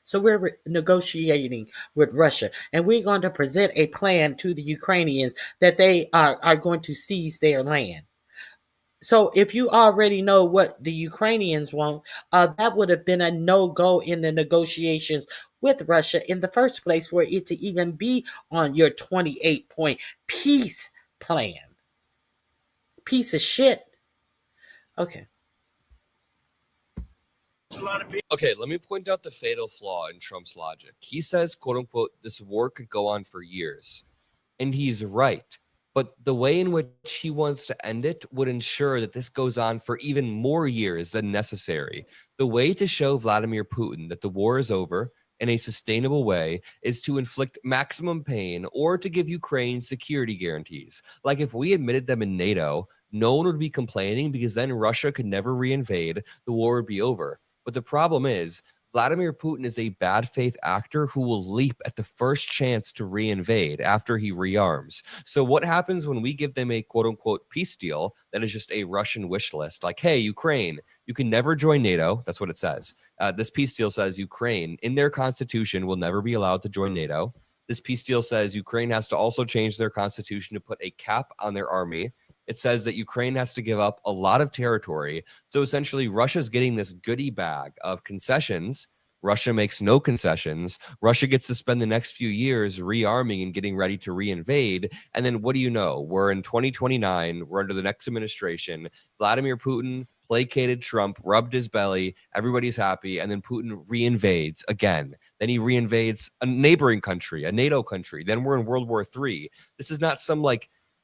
So we're negotiating with Russia, and we're going to present a plan to the Ukrainians that they are going to seize their land. So if you already know what the Ukrainians want, that would have been a no-go in the negotiations with Russia in the first place for it to even be on your 28-point peace plan. Piece of shit. Okay. Okay, let me point out the fatal flaw in Trump's logic. He says, quote unquote, this war could go on for years. And he's right. But the way in which he wants to end it would ensure that this goes on for even more years than necessary. The way to show Vladimir Putin that the war is over in a sustainable way is to inflict maximum pain or to give Ukraine security guarantees. Like if we admitted them in NATO, no one would be complaining because then Russia could never reinvade, the war would be over. But the problem is, Vladimir Putin is a bad faith actor who will leap at the first chance to reinvade after he rearms. So what happens when we give them a quote unquote peace deal that is just a Russian wish list? Like, hey, Ukraine, you can never join NATO. That's what it says. This peace deal says Ukraine in their constitution will never be allowed to join NATO. This peace deal says Ukraine has to also change their constitution to put a cap on their army. It says that Ukraine has to give up a lot of territory. So essentially, Russia's getting this goodie bag of concessions. Russia makes no concessions. Russia gets to spend the next few years rearming and getting ready to reinvade. And then what do you know? We're in 2029. We're under the next administration. Vladimir Putin placated Trump, rubbed his belly. Everybody's happy. And then Putin reinvades again. Then he reinvades a neighboring country, a NATO country. Then we're in World War III. This is not some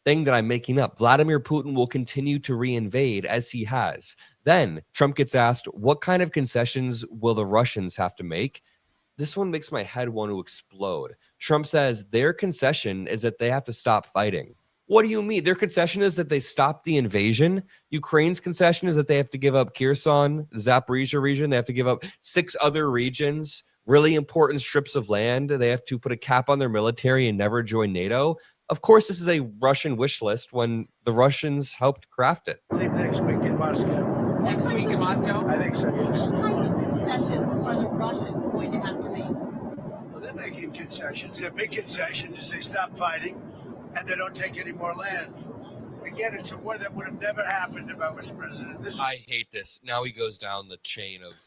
thing that I'm making up. Vladimir Putin will continue to reinvade as he has. Then Trump gets asked, what kind of concessions will the Russians have to make? This one makes my head want to explode. Trump says their concession is that they have to stop fighting. What do you mean? Their concession is that they stop the invasion. Ukraine's concession is that they have to give up Kherson, the Zaporizhia region. They have to give up 6 other regions, really important strips of land. They have to put a cap on their military and never join NATO. Of course, this is a Russian wish list when the Russians helped craft it. I think next week in Moscow. Next week in Moscow? I think so, yes. What kinds of concessions are the Russians going to have to make? Well, they're making concessions. Their big concession is they stop fighting and they don't take any more land. Again, it's a war that would have never happened if I was president. I hate this. Now he goes down the chain of,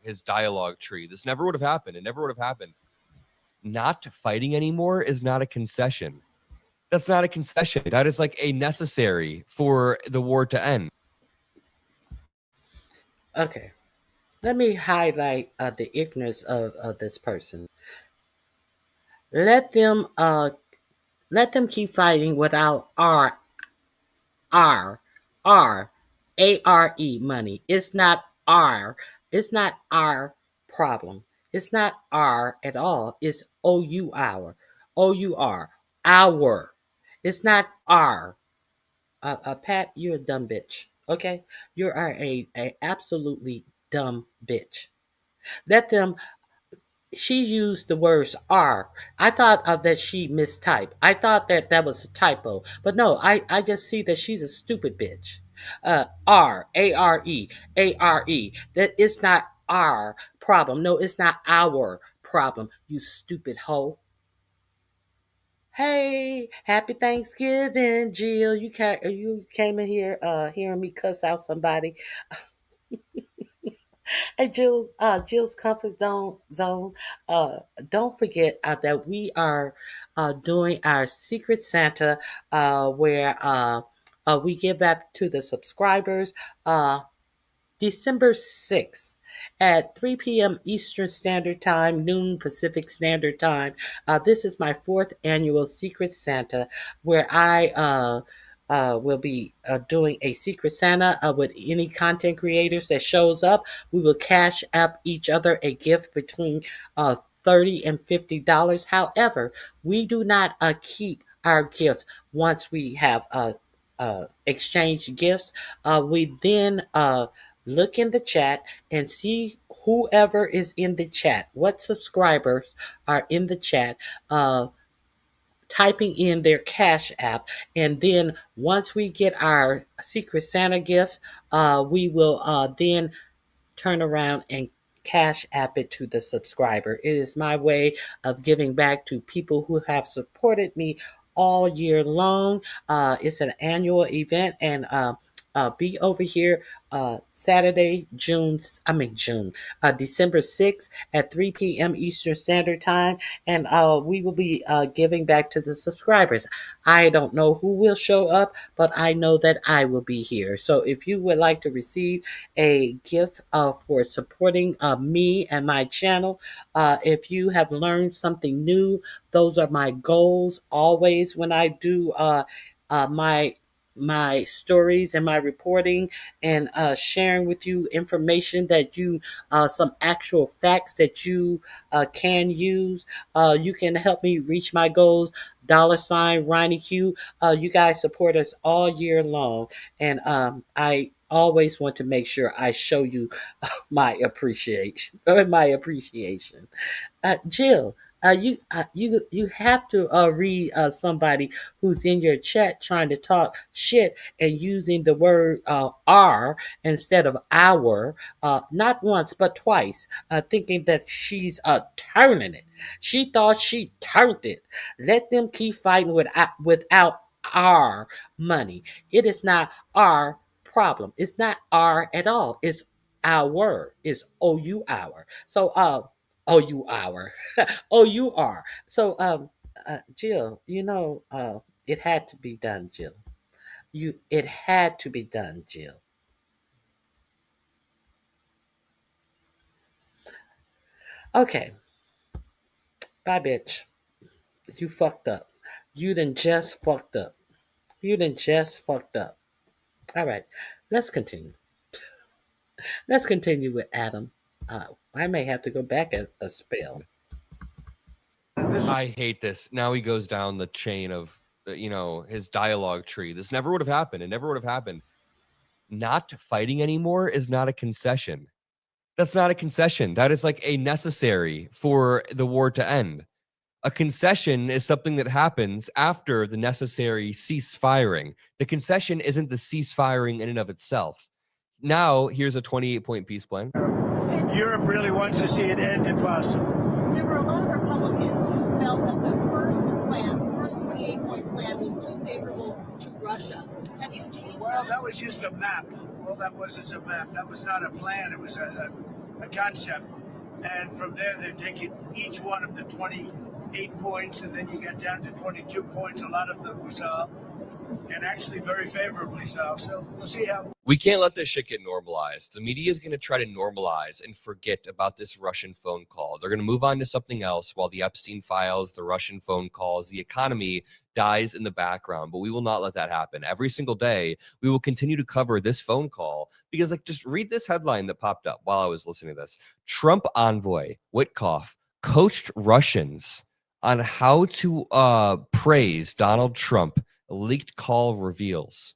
his dialogue tree. This never would have happened. It never would have happened. Not fighting anymore is not a concession. That's not a concession. That is a necessary for the war to end. Okay. Let me highlight the ignorance of this person. Let them keep fighting without ARE money. It's not our problem. It's not R at all. It's OUR. Our. It's not R. Pat, you're a dumb bitch. Okay? You are a absolutely dumb bitch. Let them. She used the words R. I thought that she mistyped. I thought that was a typo. But no, I just see that she's a stupid bitch. ARE. That it's not our problem. No, it's not our problem, you stupid hoe. Hey, happy Thanksgiving, Jill. You came in here hearing me cuss out somebody. Hey, Jill's comfort zone. Don't forget that we are doing our Secret Santa, where we give back to the subscribers. December 6th at 3 p.m. Eastern Standard Time, noon Pacific Standard Time. This is my 4th annual Secret Santa, where I will be doing a Secret Santa with any content creators that shows up. We will cash up each other a gift between $30 and $50. However, we do not keep our gifts once we have exchanged gifts. We then look in the chat and see whoever is in the chat, what subscribers are in the chat, typing in their Cash App. And then once we get our Secret Santa gift, we will then turn around and Cash App it to the subscriber. It is my way of giving back to people who have supported me all year long. It's an annual event, and be over here Saturday, December 6th at 3 p.m. Eastern Standard Time, and we will be giving back to the subscribers. I don't know who will show up, but I know that I will be here. So if you would like to receive a gift for supporting me and my channel, if you have learned something new, those are my goals always when I do my stories and my reporting, and sharing with you information that you some actual facts that you can use. You can help me reach my goals. $ Ronnie Q. You guys support us all year long, and I always want to make sure I show you my appreciation. Jill, you have to read somebody who's in your chat trying to talk shit and using the word "our" instead of "our," not once but twice, thinking that she's turning it. She thought she turned it. Let them keep fighting without our money. It is not our problem. It's not our at all. It's our. It's OU our. So OU our. OUR. So Jill, it had to be done, Jill. It had to be done, Jill. Okay. Bye, bitch. You fucked up. You done just fucked up. All right. Let's continue. Let's continue with Adam. I may have to go back a spell. I hate this. Now he goes down the chain of, his dialogue tree. This never would have happened. It never would have happened. Not fighting anymore is not a concession. That's not a concession. That is like a necessary for the war to end. A concession is something that happens after the necessary cease firing. The concession isn't the cease firing in and of itself. Now, here's a 28-point peace plan. Europe really wants to see it end if possible. There were a lot of Republicans who felt that the first 28-point plan was too favorable to Russia. Have you changed Well, that was just a map. All that was is a map. That was not a plan. It was a concept. And from there, they're taking each one of the 28 points, and then you get down to 22 points. A lot of them was and actually very favorably so we'll see how. We can't let this shit get normalized. The media is going to try to normalize and forget about this Russian phone call. They're going to move on to something else while the Epstein files, the Russian phone calls, the economy dies in the background. But we will not let that happen. Every single day, we will continue to cover this phone call because, just read this headline that popped up while I was listening to this. Trump envoy Witkoff coached Russians on how to praise Donald Trump. Leaked call reveals.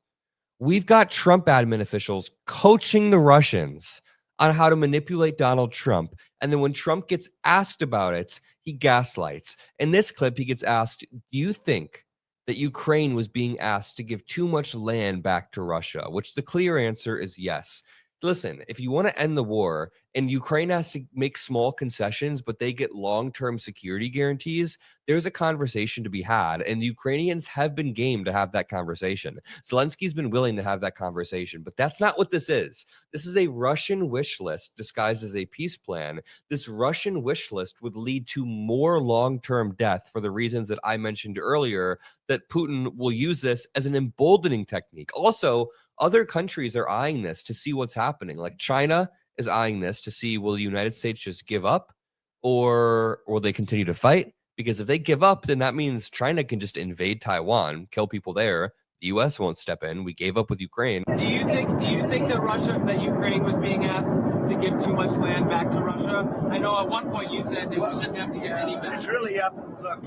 We've got Trump admin officials coaching the Russians on how to manipulate Donald Trump. And then when Trump gets asked about it, he gaslights. In this clip, he gets asked, do you think that Ukraine was being asked to give too much land back to Russia? Which the clear answer is yes. Listen, if you want to end the war and Ukraine has to make small concessions, but they get long-term security guarantees, there's a conversation to be had. And the Ukrainians have been game to have that conversation. Zelensky's been willing to have that conversation, but that's not what this is. This is a Russian wish list disguised as a peace plan. This Russian wish list would lead to more long-term death for the reasons that I mentioned earlier, that Putin will use this as an emboldening technique. Also, other countries are eyeing this to see what's happening. Like China is eyeing this to see, will the United States just give up or will they continue to fight? Because if they give up, then that means China can just invade Taiwan, kill people there. The U.S. won't step in. We gave up with Ukraine. Do you think that Ukraine was being asked to give too much land back to Russia? I know at one point you said they shouldn't have to give any back. It's really up. Look,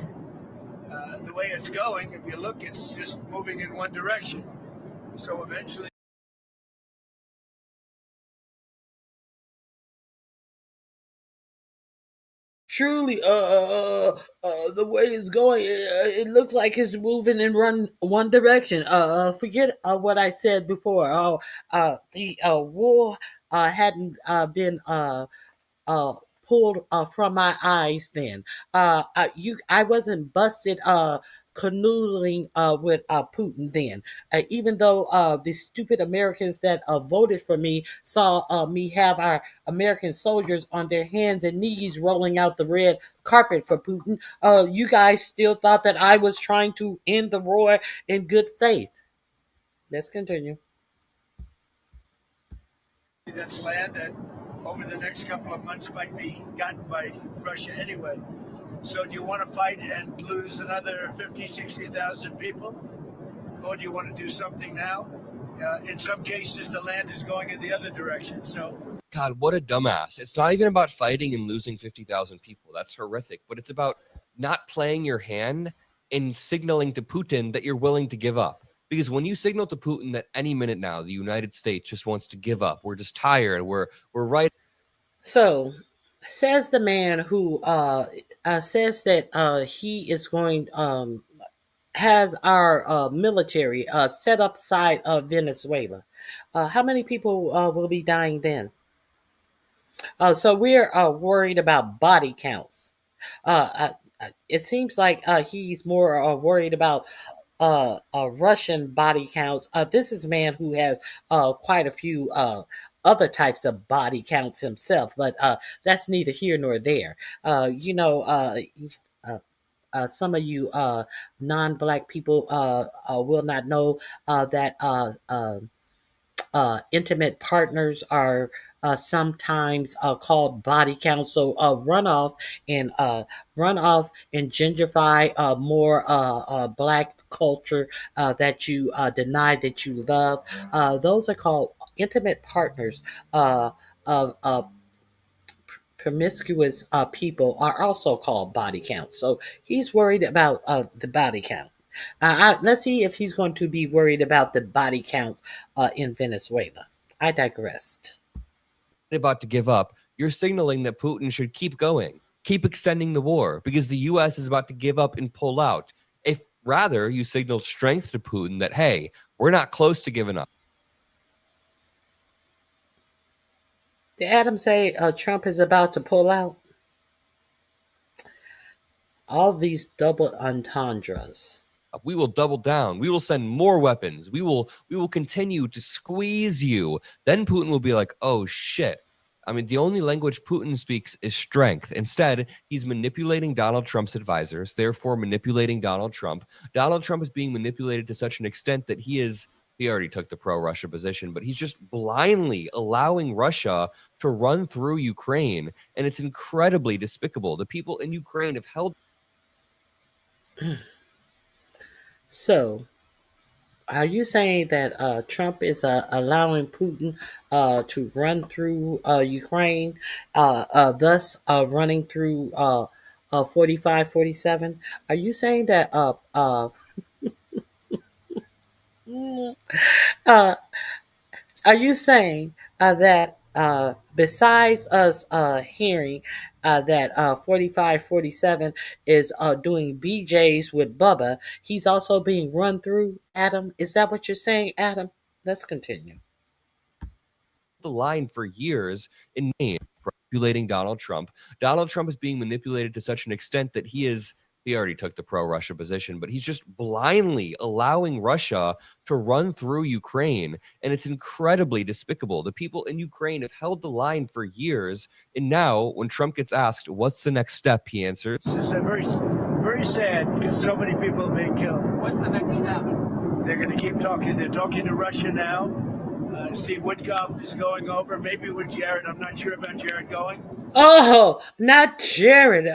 the way it's going, if you look, it's just moving in one direction. So eventually. Truly, the way it's going, it looks like it's moving in one direction. Forget what I said before. The war hadn't been pulled from my eyes. Then, I wasn't busted canoodling with Putin. Then, even though the stupid Americans that voted for me saw me have our American soldiers on their hands and knees rolling out the red carpet for Putin, you guys still thought that I was trying to end the war in good faith. Let's continue. That's land that over the next couple of months might be gotten by Russia anyway. So do you want to fight and lose another 50, 60,000 people? Or do you want to do something now? In some cases, the land is going in the other direction. So, God, what a dumbass. It's not even about fighting and losing 50,000 people. That's horrific. But it's about not playing your hand and signaling to Putin that you're willing to give up. Because when you signal to Putin that any minute now the United States just wants to give up, we're just tired, we're right. So, says the man who says that he is going has our military set up side of Venezuela. How many people will be dying then? So we're worried about body counts. It seems like he's more worried about Russian body counts. This is a man who has quite a few other types of body counts himself, but that's neither here nor there. Some of you non-black people will not know that intimate partners are sometimes called body count. So runoff and gentrify more black culture that you deny that you love. Those are called intimate partners of promiscuous people are also called body count. So he's worried about the body count. Let's see if he's going to be worried about the body count in Venezuela. I digressed. About to give up, you're signaling that Putin should keep going, keep extending the war, because the U.S. is about to give up and pull out. If rather you signal strength to Putin that, hey, we're not close to giving up. Did Adam say Trump is about to pull out? All these double entendres. We will double down. We will send more weapons. We will continue to squeeze you. Then Putin will be like, oh shit. I mean, the only language Putin speaks is strength. Instead, he's manipulating Donald Trump's advisors, therefore manipulating Donald Trump. Donald Trump is being manipulated to such an extent that he already took the pro-Russia position, but he's just blindly allowing Russia to run through Ukraine. And it's incredibly despicable. The people in Ukraine have held. So, are you saying that Trump is allowing Putin to run through Ukraine, thus running through 45, 47? Are you saying that are you saying that besides us hearing that 45, 47 is doing BJs with Bubba, he's also being run through, Adam? Is that what you're saying, Adam? Let's continue. The line for years in manipulating Donald Trump. Donald Trump is being manipulated to such an extent that he already took the pro-Russia position, but he's just blindly allowing Russia to run through Ukraine. And it's incredibly despicable. The people in Ukraine have held the line for years. And now when Trump gets asked, what's the next step? He answers. This is very, very sad because so many people are being killed. What's the next step? They're going to keep talking. They're talking to Russia now. Steve Witkoff is going over, maybe with Jared. I'm not sure about Jared going. Oh, not Jared.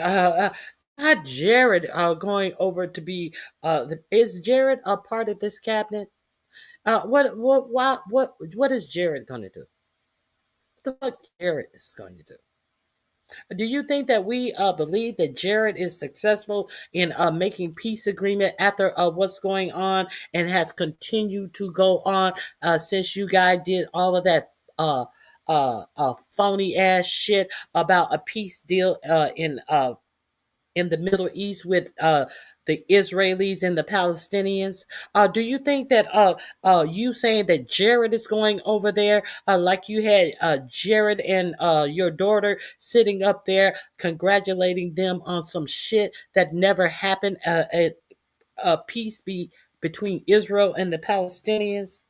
Not Jared going over to be is Jared a part of this cabinet? What is Jared going to do? What the fuck Jared is going to do? Do you think that we believe that Jared is successful in making peace agreement after what's going on and has continued to go on since you guys did all of that phony ass shit about a peace deal in the Middle East with the Israelis and the Palestinians? Do you think that you saying that Jared is going over there, like you had Jared and your daughter sitting up there congratulating them on some shit that never happened, a peace between Israel and the Palestinians?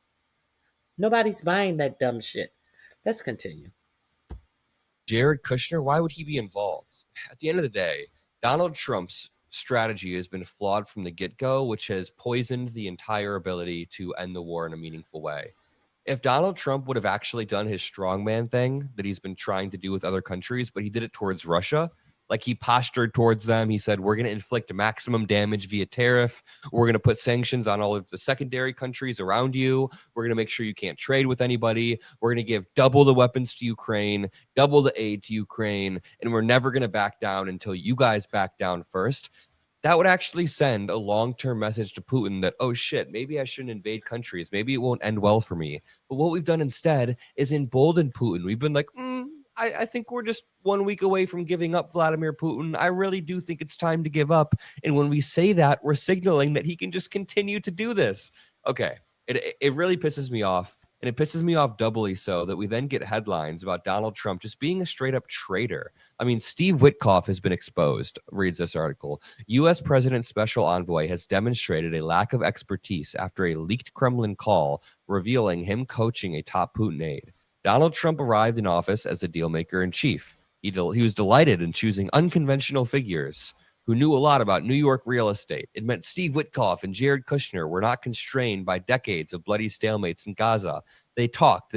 Nobody's buying that dumb shit. Let's continue. Jared Kushner, why would he be involved? At the end of the day, Donald Trump's strategy has been flawed from the get-go, which has poisoned the entire ability to end the war in a meaningful way. If Donald Trump would have actually done his strongman thing that he's been trying to do with other countries, but he did it towards Russia, like he postured towards them. He said, we're going to inflict maximum damage via tariff. We're going to put sanctions on all of the secondary countries around you. We're going to make sure you can't trade with anybody. We're going to give double the weapons to Ukraine, double the aid to Ukraine, and we're never going to back down until you guys back down first. That would actually send a long-term message to Putin that, oh shit, maybe I shouldn't invade countries. Maybe it won't end well for me. But what we've done instead is embolden Putin. We've been like, I think we're just 1 week away from giving up Vladimir Putin. I really do think it's time to give up. And when we say that, we're signaling that he can just continue to do this. Okay, it really pisses me off. And it pisses me off doubly so that we then get headlines about Donald Trump just being a straight up traitor. I mean, Steve Witkoff has been exposed, reads this article. U.S. President's special envoy has demonstrated a lack of expertise after a leaked Kremlin call revealing him coaching a top Putin aide. Donald Trump arrived in office as the dealmaker in chief. He was delighted in choosing unconventional figures who knew a lot about New York real estate. It meant Steve Witkoff and Jared Kushner were not constrained by decades of bloody stalemates in Gaza. They talked,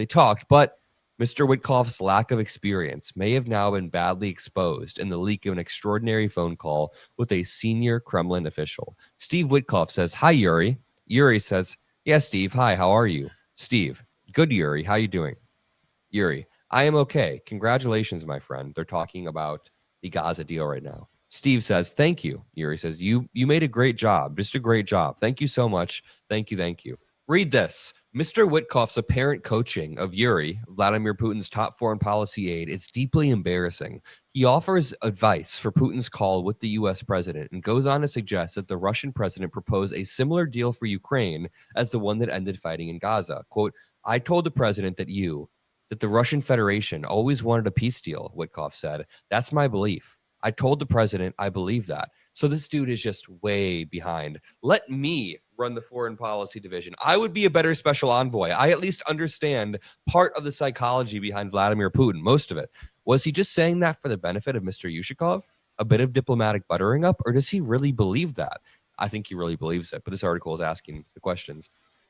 but Mr. Witkoff's lack of experience may have now been badly exposed in the leak of an extraordinary phone call with a senior Kremlin official. Steve Witkoff says, hi, Yuri. Yuri says, yeah, Steve, hi, how are you? Steve, good, Yuri, how you doing? Yuri, I am okay. Congratulations, my friend. They're talking about the Gaza deal right now. Steve says, thank you. Yuri says, you made a great job. Just a great job. Thank you so much. Thank you. Read this. Mr. Witkoff's apparent coaching of Yuri, Vladimir Putin's top foreign policy aide, is deeply embarrassing. He offers advice for Putin's call with the U.S. president and goes on to suggest that the Russian president proposed a similar deal for Ukraine as the one that ended fighting in Gaza. Quote, I told the president that the Russian Federation always wanted a peace deal, Witkoff said. That's my belief. I told the president I believe that. So this dude is just way behind. Let me run the foreign policy division. I would be a better special envoy. I at least understand part of the psychology behind Vladimir Putin, most of it. Was he just saying that for the benefit of Mr. Yushikov? A bit of diplomatic buttering up? Or does he really believe that? I think he really believes it, but this article is asking the questions.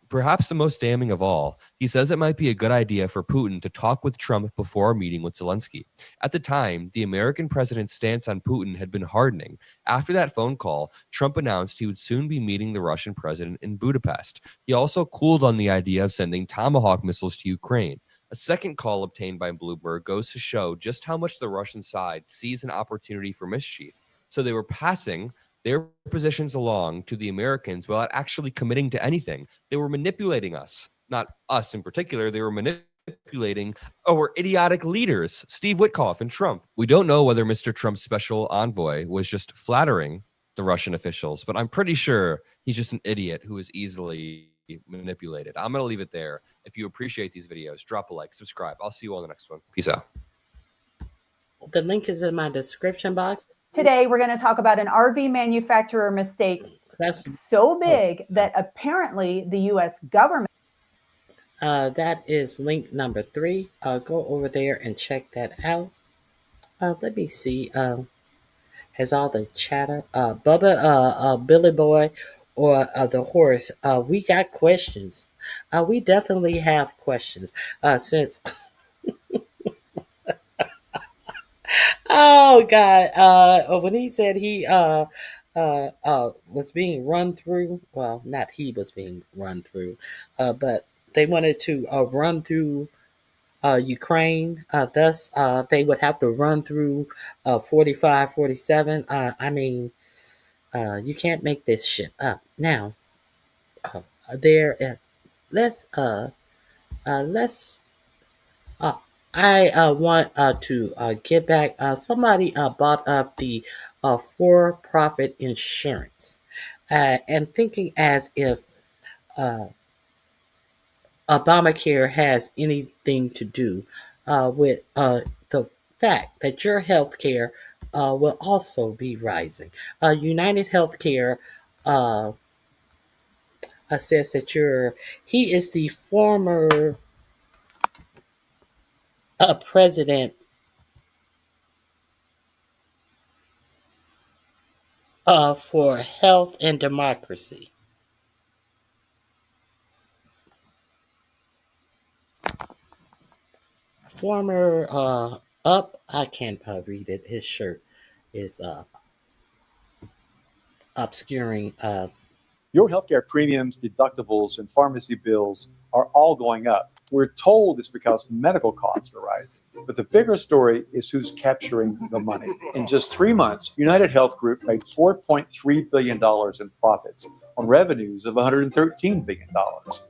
Perhaps the most damning of all, he says it might be a good idea for Putin to talk with Trump before a meeting with Zelensky. At the time, the American president's stance on Putin had been hardening. After that phone call, Trump announced he would soon be meeting the Russian president in Budapest. He also cooled on the idea of sending Tomahawk missiles to Ukraine. A second call obtained by Bloomberg goes to show just how much the Russian side sees an opportunity for mischief. So they were passing their positions along to the Americans without actually committing to anything. They were manipulating us, not us in particular. They were manipulating our idiotic leaders, Steve Witkoff and Trump. We don't know whether Mr. Trump's special envoy was just flattering the Russian officials, but I'm pretty sure he's just an idiot who is easily manipulated. I'm going to leave it there. If you appreciate these videos, drop a like, subscribe. I'll see you all in the next one. Peace out. The link is in my description box. Today, we're going to talk about an RV manufacturer mistake so big that apparently the U.S. government. That is link number 3. Go over there and check that out. Let me see. Has all the chatter, Bubba, Billy Boy, or the horse? We got questions. We definitely have questions. Since Oh God! When he said he was being run through, well, not he was being run through, but they wanted to run through Ukraine. Thus, they would have to run through 45, 47. I mean, you can't make this shit up. Now, there. Let's. Uh, I want to get back. Somebody brought up the for-profit insurance, and thinking as if uh, Obamacare has anything to do with the fact that your health care will also be rising. United Healthcare uh, says that he is the former president for health and democracy. Former I can't read it. His shirt is obscuring. Your healthcare premiums, deductibles, and pharmacy bills are all going up. We're told it's because medical costs are rising. But the bigger story is who's capturing the money. In just 3 months, United Health Group made $4.3 billion in profits on revenues of $113 billion.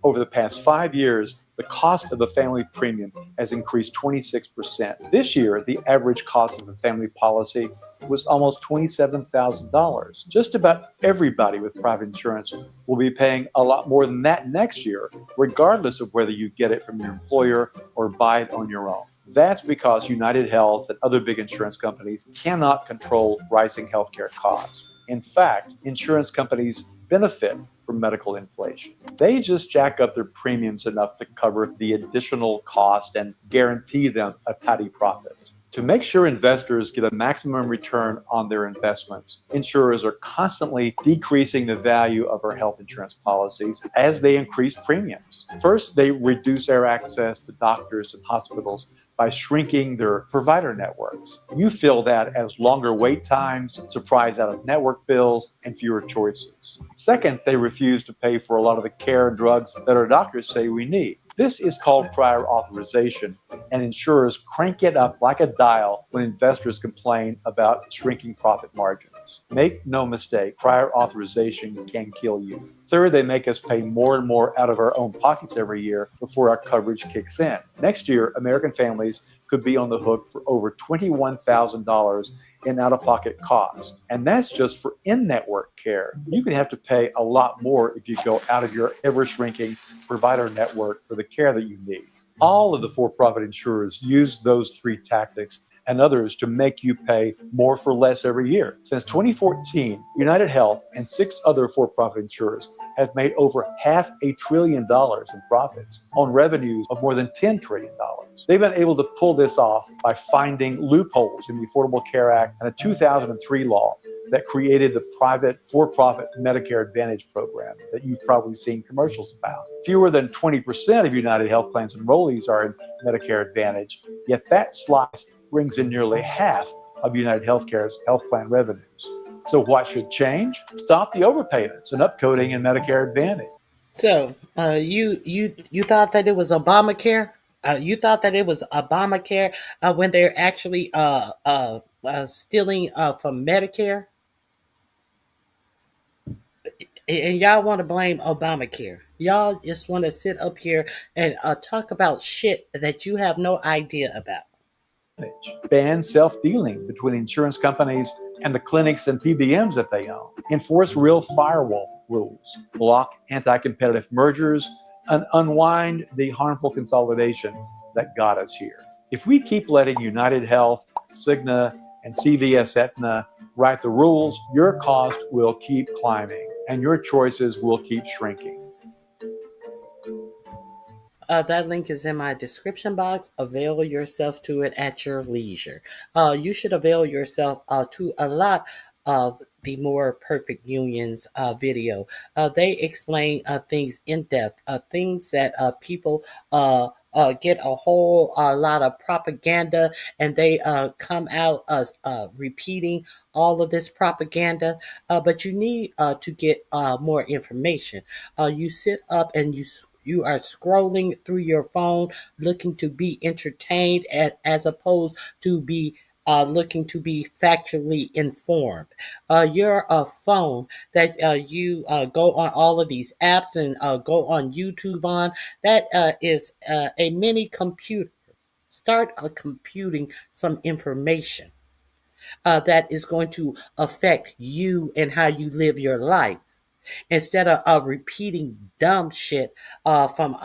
Over the past 5 years, the cost of a family premium has increased 26%. This year, the average cost of a family policy was almost $27,000. Just about everybody with private insurance will be paying a lot more than that next year, regardless of whether you get it from your employer or buy it on your own. That's because United Health and other big insurance companies cannot control rising healthcare costs. In fact, insurance companies benefit from medical inflation. They just jack up their premiums enough to cover the additional cost and guarantee them a tidy profit. To make sure investors get a maximum return on their investments, insurers are constantly decreasing the value of our health insurance policies as they increase premiums. First, they reduce their access to doctors and hospitals by shrinking their provider networks. You feel that as longer wait times, surprise out-of-network bills, and fewer choices. Second, they refuse to pay for a lot of the care and drugs that our doctors say we need. This is called prior authorization, and insurers crank it up like a dial when investors complain about shrinking profit margins. Make no mistake, prior authorization can kill you. Third, they make us pay more and more out of our own pockets every year before our coverage kicks in. Next year, American families could be on the hook for over $21,000 in out-of-pocket costs. And that's just for in-network care. You could have to pay a lot more if you go out of your ever-shrinking provider network for the care that you need. All of the for-profit insurers use those three tactics and others to make you pay more for less every year. Since 2014, United Health and 6 other for-profit insurers have made over $500 billion in profits on revenues of more than $10 trillion. They've been able to pull this off by finding loopholes in the Affordable Care Act and a 2003 law that created the private for-profit Medicare Advantage program that you've probably seen commercials about. Fewer than 20% of United Health Plan's enrollees are in Medicare Advantage, yet that slice brings in nearly half of United Healthcare's health plan revenues. So what should change? Stop the overpayments and upcoding in Medicare Advantage. So, you thought that it was Obamacare? You thought that it was Obamacare when they're actually stealing from Medicare? And y'all want to blame Obamacare. Y'all just want to sit up here and talk about shit that you have no idea about. Ban self-dealing between insurance companies and the clinics and PBMs that they own. Enforce real firewall rules. Block anti-competitive mergers and unwind the harmful consolidation that got us here. If we keep letting United Health, Cigna, and CVS Aetna write the rules, your cost will keep climbing and your choices will keep shrinking. That link is in my description box. Avail yourself to it at your leisure. You should avail yourself to a lot of the More Perfect Unions video. They explain things in depth, things that people get a whole lot of propaganda, and they come out repeating all of this propaganda. But you need to get more information. You sit up and you are scrolling through your phone looking to be entertained as opposed to be looking to be factually informed. Your phone that you go on all of these apps and go on YouTube on, that is a mini computer. Start computing some information that is going to affect you and how you live your life. Instead of repeating dumb shit from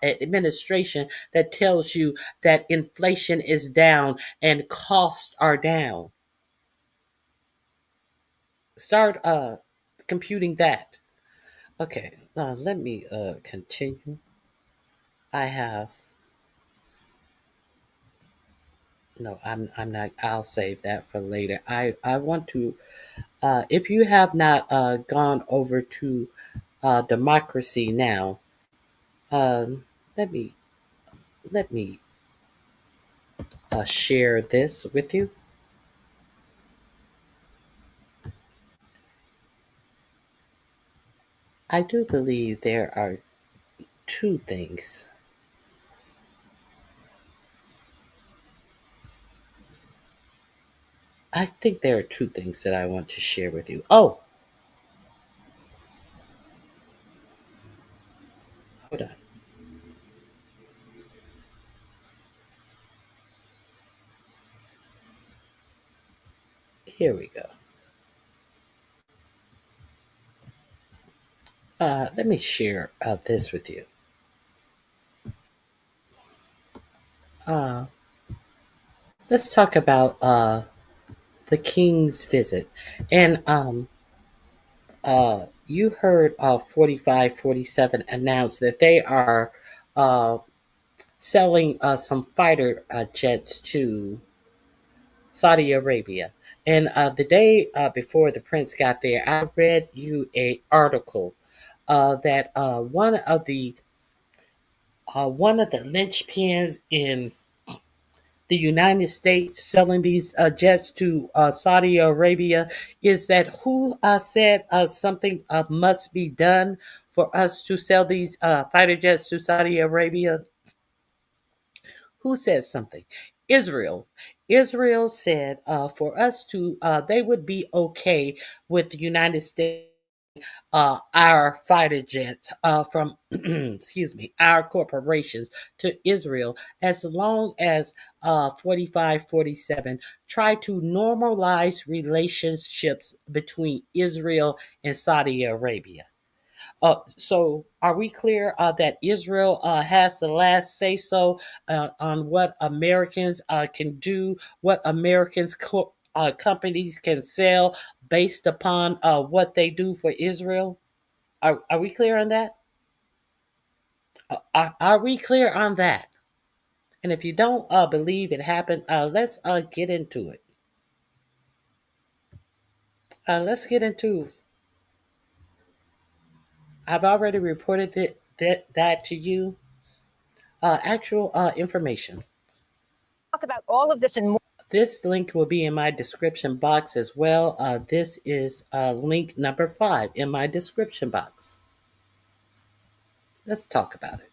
administration that tells you that inflation is down and costs are down. Start computing that. Okay, let me continue. I have no. I'm not. I'll save that for later. I want to. If you have not gone over to Democracy Now, um, let me let me share this with you. I do believe there are two things. I think there are two things that I want to share with you. Oh, hold on. Here we go. Let me share this with you. Uh, let's talk about the King's visit. And you heard 4547 announce that they are uh, selling some fighter jets to Saudi Arabia. And the day before the prince got there, I read you a article that one of the linchpins in the United States selling these jets to Saudi Arabia is that who said something must be done for us to sell these fighter jets to Saudi Arabia? Who said something? Israel. Israel said for us to, they would be okay with the United States our fighter jets from, excuse me, our corporations to Israel, as long as 4547 try to normalize relationships between Israel and Saudi Arabia. So are we clear that Israel has the last say so on what Americans can do, what Americans companies can sell based upon what they do for Israel? Are we clear on that? Are we clear on that? And if you don't believe it happened, let's get into it. Let's get into. I've already reported that to you. Actual information. Talk about all of this and more. This link will be in my description box as well. This is link number 5 in my description box. Let's talk about it.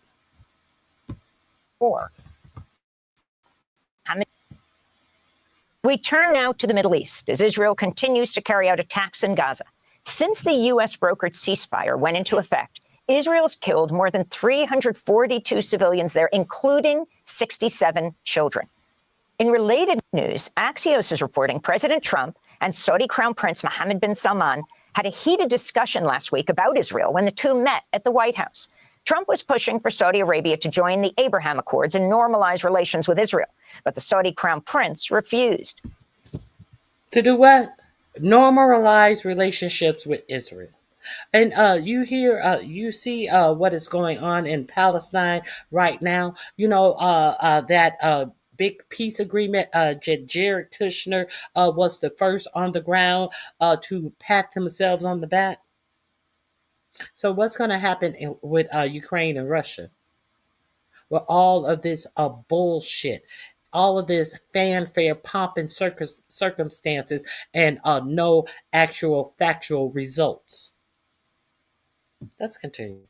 We turn now to the Middle East as Israel continues to carry out attacks in Gaza. Since the U.S. brokered ceasefire went into effect, Israel's killed more than 342 civilians there, including 67 children. In related news, Axios is reporting President Trump and Saudi Crown Prince Mohammed bin Salman had a heated discussion last week about Israel when the two met at the White House. Trump was pushing for Saudi Arabia to join the Abraham Accords and normalize relations with Israel, but the Saudi Crown Prince refused. To do what? Normalize relationships with Israel. And you see what is going on in Palestine right now. You know that big peace agreement. Jared Kushner was the first on the ground to pat themselves on the back. So what's going to happen with Ukraine and Russia? with all of this bullshit, all of this fanfare, pomp, and circumstances, and no actual factual results. Let's continue.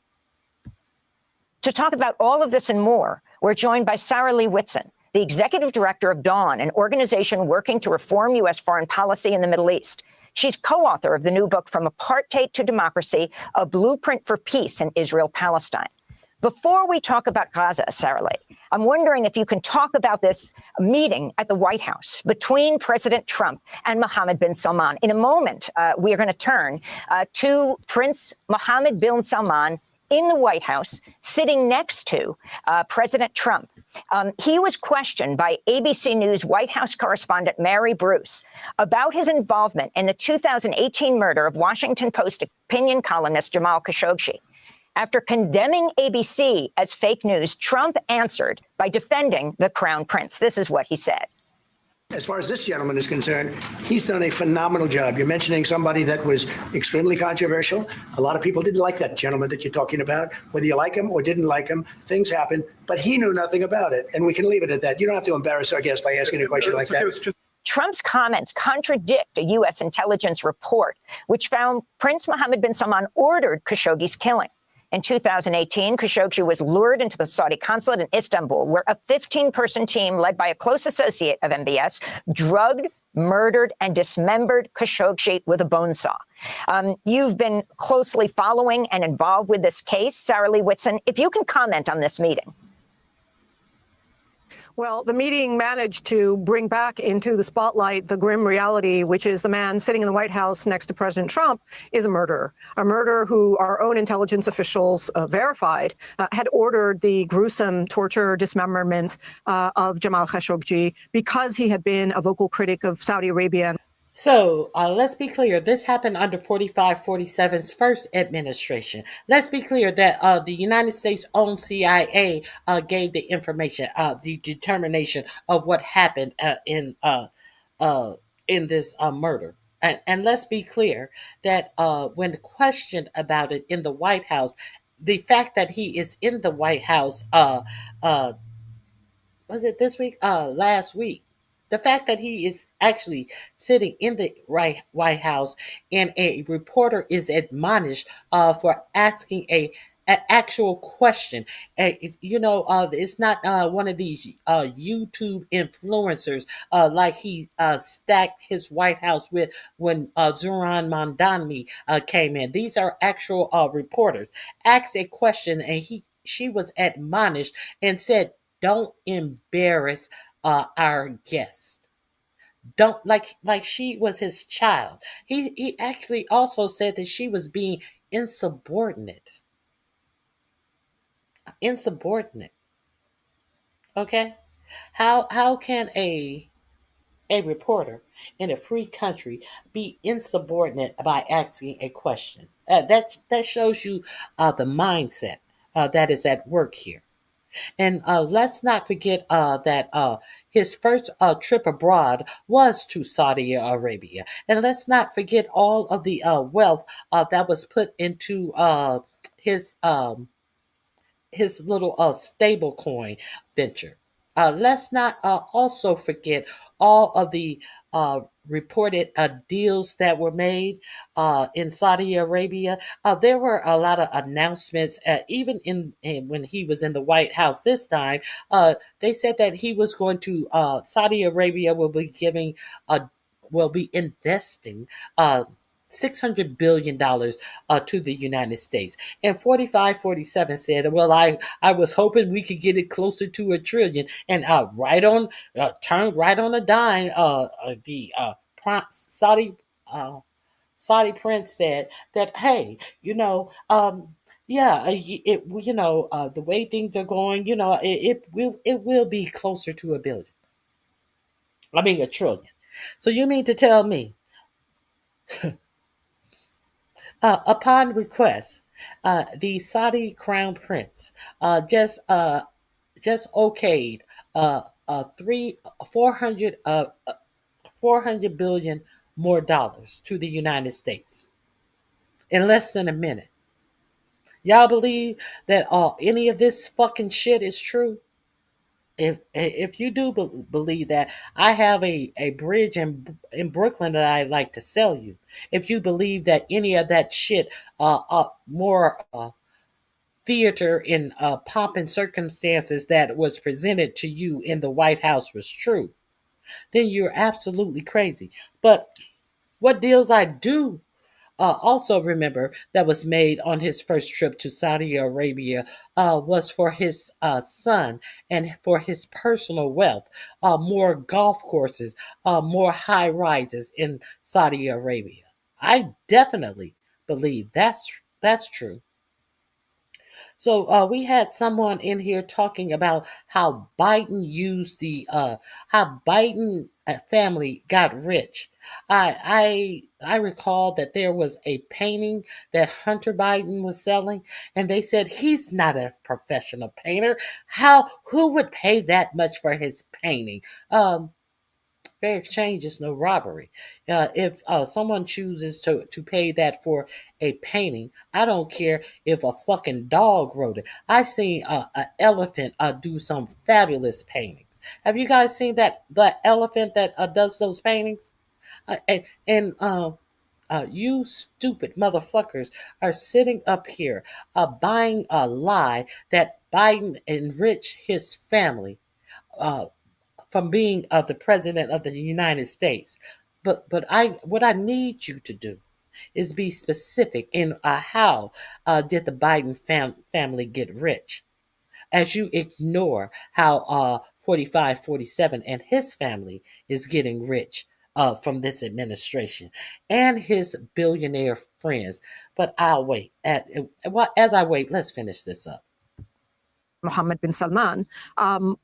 To talk about all of this and more, we're joined by Sarah Lee Whitson, the executive director of DAWN, an organization working to reform U.S. foreign policy in the Middle East. She's co-author of the new book, From Apartheid to Democracy, A Blueprint for Peace in Israel-Palestine. Before we talk about Gaza, Sarah Lee, I'm wondering if you can talk about this meeting at the White House between President Trump and Mohammed bin Salman. In a moment, we are going to turn to Prince Mohammed bin Salman in the White House, sitting next to President Trump. He was questioned by ABC News White House correspondent Mary Bruce about his involvement in the 2018 murder of Washington Post opinion columnist Jamal Khashoggi. After condemning ABC as fake news, Trump answered by defending the Crown Prince. This is what he said. As far as this gentleman is concerned, he's done a phenomenal job. You're mentioning somebody that was extremely controversial. A lot of people didn't like that gentleman that you're talking about. Whether you like him or didn't like him, things happen, but he knew nothing about it. And we can leave it at that. You don't have to embarrass our guest by asking a question like that. Trump's comments contradict a U.S. intelligence report, which found Prince Mohammed bin Salman ordered Khashoggi's killing. In 2018, Khashoggi was lured into the Saudi consulate in Istanbul, where a 15-person team led by a close associate of MBS drugged, murdered, and dismembered Khashoggi with a bone saw. You've been closely following and involved with this case, Sarah Lee Whitson. If you can comment on this meeting. Well, the meeting managed to bring back into the spotlight the grim reality, which is the man sitting in the White House next to President Trump is a murderer who our own intelligence officials verified had ordered the gruesome torture, dismemberment of Jamal Khashoggi because he had been a vocal critic of Saudi Arabia. So let's be clear. This happened under 4547's first administration. Let's be clear that the United States own CIA gave the information, the determination of what happened in this murder. And let's be clear that when questioned about it in the White House, the fact that he is in the White House, was it this week? Last week. The fact that he is actually sitting in the White House and a reporter is admonished for asking an actual question. It's not one of these YouTube influencers like he stacked his White House with when Zoran Mandani came in. These are actual reporters. Asked a question and she was admonished and said, "Don't embarrass our guest." Don't like she was his child. He actually also said that she was being insubordinate. Okay? How can a reporter in a free country be insubordinate by asking a question? That shows you the mindset that is at work here. And let's not forget that his first trip abroad was to Saudi Arabia. And let's not forget all of the wealth that was put into his little stable coin venture. Let's not also forget all of the reported deals that were made in Saudi Arabia. There were a lot of announcements, even when he was in the White House this time. They said that he was going to Saudi Arabia will be investing $600 billion to the United States. And 4547 said, well, I was hoping we could get it closer to $1 trillion. And turned right on a dime. The Saudi prince said that, hey, the way things are going, it will be closer to $1 trillion. So you mean to tell me upon request, the Saudi crown prince just okayed $400 billion more dollars to the United States in less than a minute. Y'all believe that any of this fucking shit is true? If you do believe that, I have a bridge in Brooklyn that I'd like to sell you. If you believe that any of that shit, more theater in pomp and circumstances that was presented to you in the White House was true, then you're absolutely crazy. But what deals I do also remember that was made on his first trip to Saudi Arabia was for his son and for his personal wealth, more golf courses, more high rises in Saudi Arabia. I definitely believe that's true. So we had someone in here talking about how Biden used how Biden family got rich. I recall that there was a painting that Hunter Biden was selling, and they said he's not a professional painter. Who would pay that much for his painting? Fair exchange is no robbery. If someone chooses to pay that for a painting, I don't care if a fucking dog wrote it. I've seen an elephant do some fabulous paintings. Have you guys seen the elephant that does those paintings? You stupid motherfuckers are sitting up here buying a lie that Biden enriched his family. From being the president of the United States. But what I need you to do is be specific in how did the Biden family get rich, as you ignore how 4547 and his family is getting rich from this administration and his billionaire friends. But I'll wait. As I wait, let's finish this up. Mohammed bin Salman,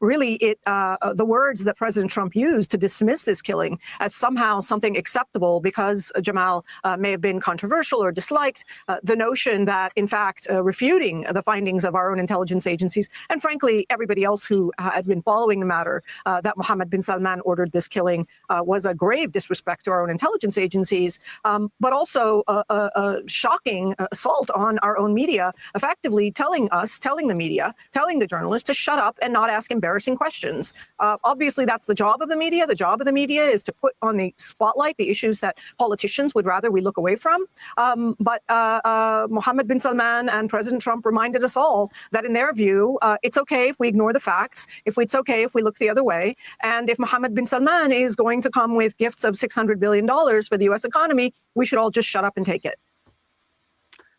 really the words that President Trump used to dismiss this killing as somehow something acceptable because Jamal may have been controversial or disliked, the notion that, in fact, refuting the findings of our own intelligence agencies, and frankly, everybody else who had been following the matter, that Mohammed bin Salman ordered this killing was a grave disrespect to our own intelligence agencies, but also a shocking assault on our own media, effectively telling the media, telling the journalists to shut up and not ask embarrassing questions. Obviously, that's the job of the media. The job of the media is to put on the spotlight the issues that politicians would rather we look away from. But Mohammed bin Salman and President Trump reminded us all that in their view, it's okay if we ignore the facts, it's okay if we look the other way. And if Mohammed bin Salman is going to come with gifts of $600 billion for the U.S. economy, we should all just shut up and take it.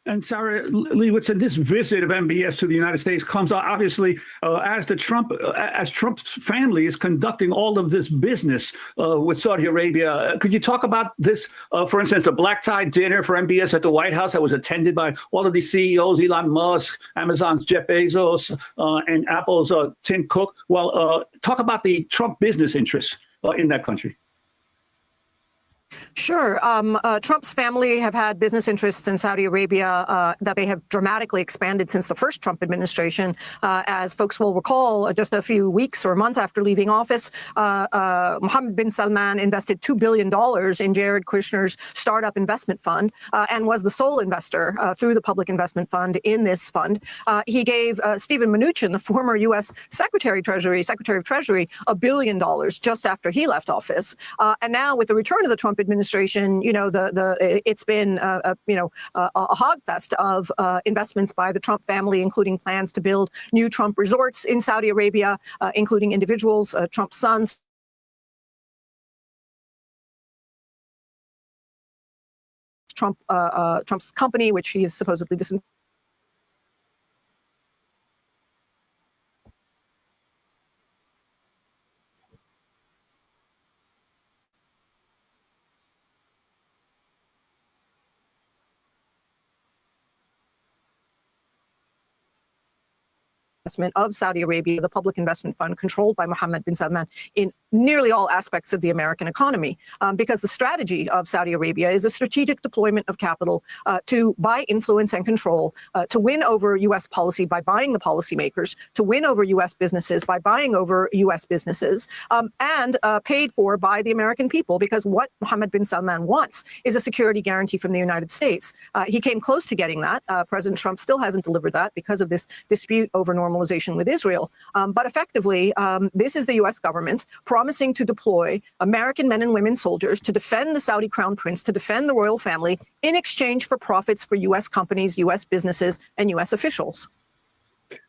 And Sarah Leibowitz said this visit of MBS to the United States comes obviously as Trump's family is conducting all of this business with Saudi Arabia. Could you talk about this, for instance, the black tie dinner for MBS at the White House that was attended by all of these CEOs, Elon Musk, Amazon's Jeff Bezos, and Apple's Tim Cook? Well, talk about the Trump business interests in that country. Sure. Trump's family have had business interests in Saudi Arabia that they have dramatically expanded since the first Trump administration. As folks will recall, just a few weeks or months after leaving office, Mohammed bin Salman invested $2 billion in Jared Kushner's startup investment fund and was the sole investor through the public investment fund in this fund. He gave Steven Mnuchin, the former U.S. Secretary of Treasury, $1 billion just after he left office. And now with the return of the Trump administration, it's been a hogfest of investments by the Trump family, including plans to build new Trump resorts in Saudi Arabia, including individuals, Trump's sons. Trump's company, which he is supposedly investment of Saudi Arabia, the public investment fund controlled by Mohammed bin Salman in nearly all aspects of the American economy, because the strategy of Saudi Arabia is a strategic deployment of capital to buy influence and control, to win over U.S. policy by buying the policymakers, to win over U.S. businesses by buying over U.S. businesses, and paid for by the American people, because what Mohammed bin Salman wants is a security guarantee from the United States. He came close to getting that. President Trump still hasn't delivered that because of this dispute over normalization with Israel. But effectively, this is the U.S. government promising to deploy American men and women soldiers to defend the Saudi crown prince, to defend the royal family in exchange for profits for U.S. companies, U.S. businesses, and U.S. officials.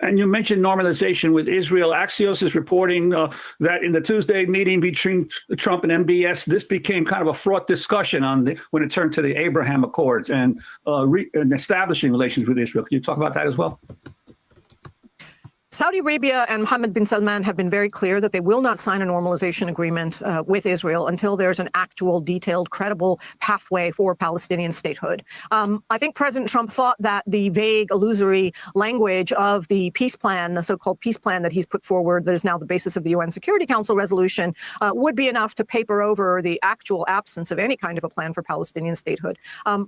And you mentioned normalization with Israel. Axios is reporting that in the Tuesday meeting between Trump and MBS, this became kind of a fraught discussion when it turned to the Abraham Accords and establishing relations with Israel. Can you talk about that as well? Saudi Arabia and Mohammed bin Salman have been very clear that they will not sign a normalization agreement with Israel until there's an actual, detailed, credible pathway for Palestinian statehood. I think President Trump thought that the vague, illusory language of the peace plan, the so-called peace plan that he's put forward, that is now the basis of the UN Security Council resolution, would be enough to paper over the actual absence of any kind of a plan for Palestinian statehood.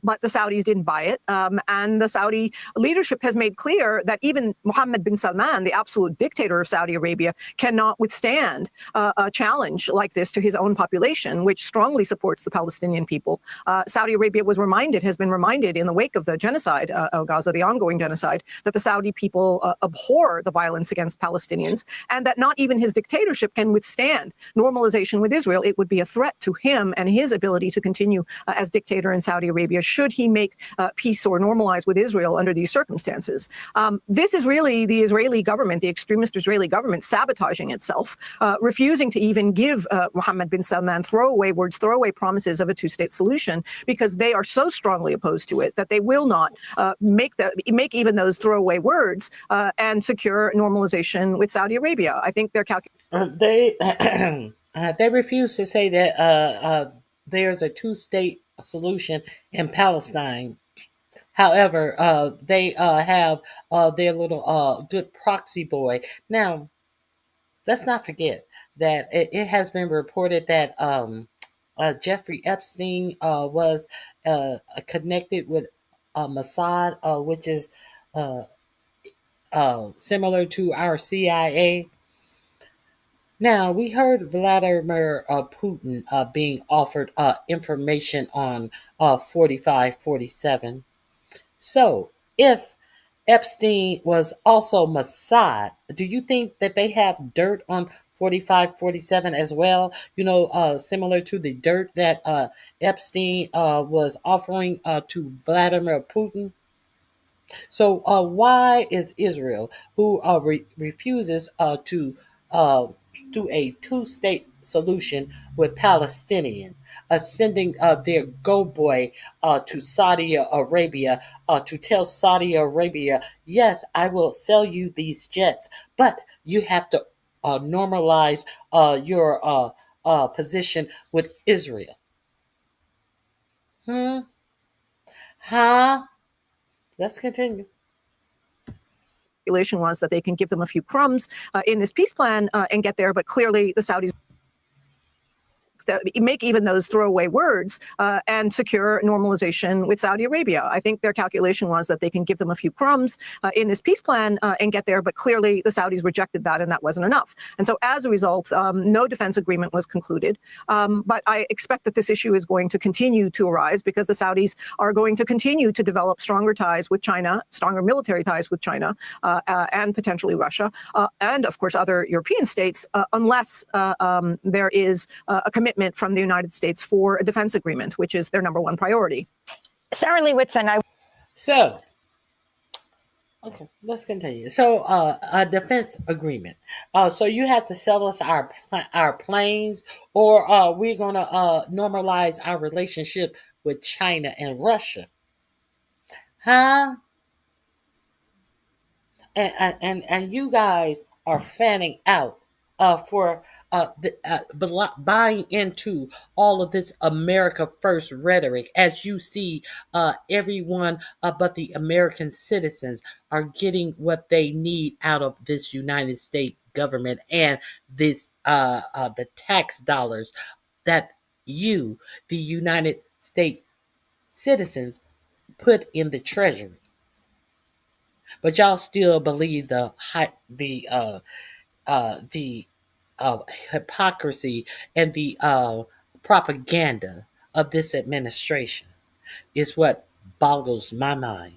But the Saudis didn't buy it. And the Saudi leadership has made clear that even Mohammed bin Salman, the absolute dictator of Saudi Arabia, cannot withstand a challenge like this to his own population, which strongly supports the Palestinian people. Saudi Arabia has been reminded in the wake of the genocide of Gaza, the ongoing genocide, that the Saudi people abhor the violence against Palestinians, and that not even his dictatorship can withstand normalization with Israel. It would be a threat to him and his ability to continue as dictator in Saudi Arabia should he make peace or normalize with Israel under these circumstances. This is really the Israeli government, the extremist Israeli government, sabotaging itself, refusing to even give Mohammed bin Salman throwaway words, throwaway promises of a two-state solution, because they are so strongly opposed to it that they will not make even those throwaway words and secure normalization with Saudi Arabia. I think they're they refuse to say that there's a two-state solution in Palestine. However, they have their little good proxy boy. Now, let's not forget that it has been reported that Jeffrey Epstein was connected with Mossad, which is similar to our CIA. Now, we heard Vladimir Putin being offered information on 4547. So, if Epstein was also Mossad, do you think that they have dirt on 4547 as well? You know, similar to the dirt that Epstein was offering to Vladimir Putin? So, why is Israel, who refuses to do a two-state solution with Palestinian, sending their go boy to Saudi Arabia to tell Saudi Arabia, yes, I will sell you these jets, but you have to normalize your position with Israel? Let's continue. Calculation was that they can give them a few crumbs in this peace plan and get there, but clearly the Saudis make even those throwaway words and secure normalization with Saudi Arabia. I think their calculation was that they can give them a few crumbs in this peace plan and get there, but clearly the Saudis rejected that, and that wasn't enough. And so as a result, no defense agreement was concluded. But I expect that this issue is going to continue to arise because the Saudis are going to continue to develop stronger ties with China, stronger military ties with China, and potentially Russia, and of course other European states, unless there is a commitment from the United States for a defense agreement, which is their number one priority. Sarah Lewitzon, okay, let's continue. So, a defense agreement. So you have to sell us our planes, or we're going to normalize our relationship with China and Russia. And you guys are fanning out buying into all of this America First rhetoric, as you see everyone but the American citizens are getting what they need out of this United States government and this the tax dollars that you, the United States citizens, put in the treasury. But y'all still believe the hypocrisy and the propaganda of this administration is what boggles my mind.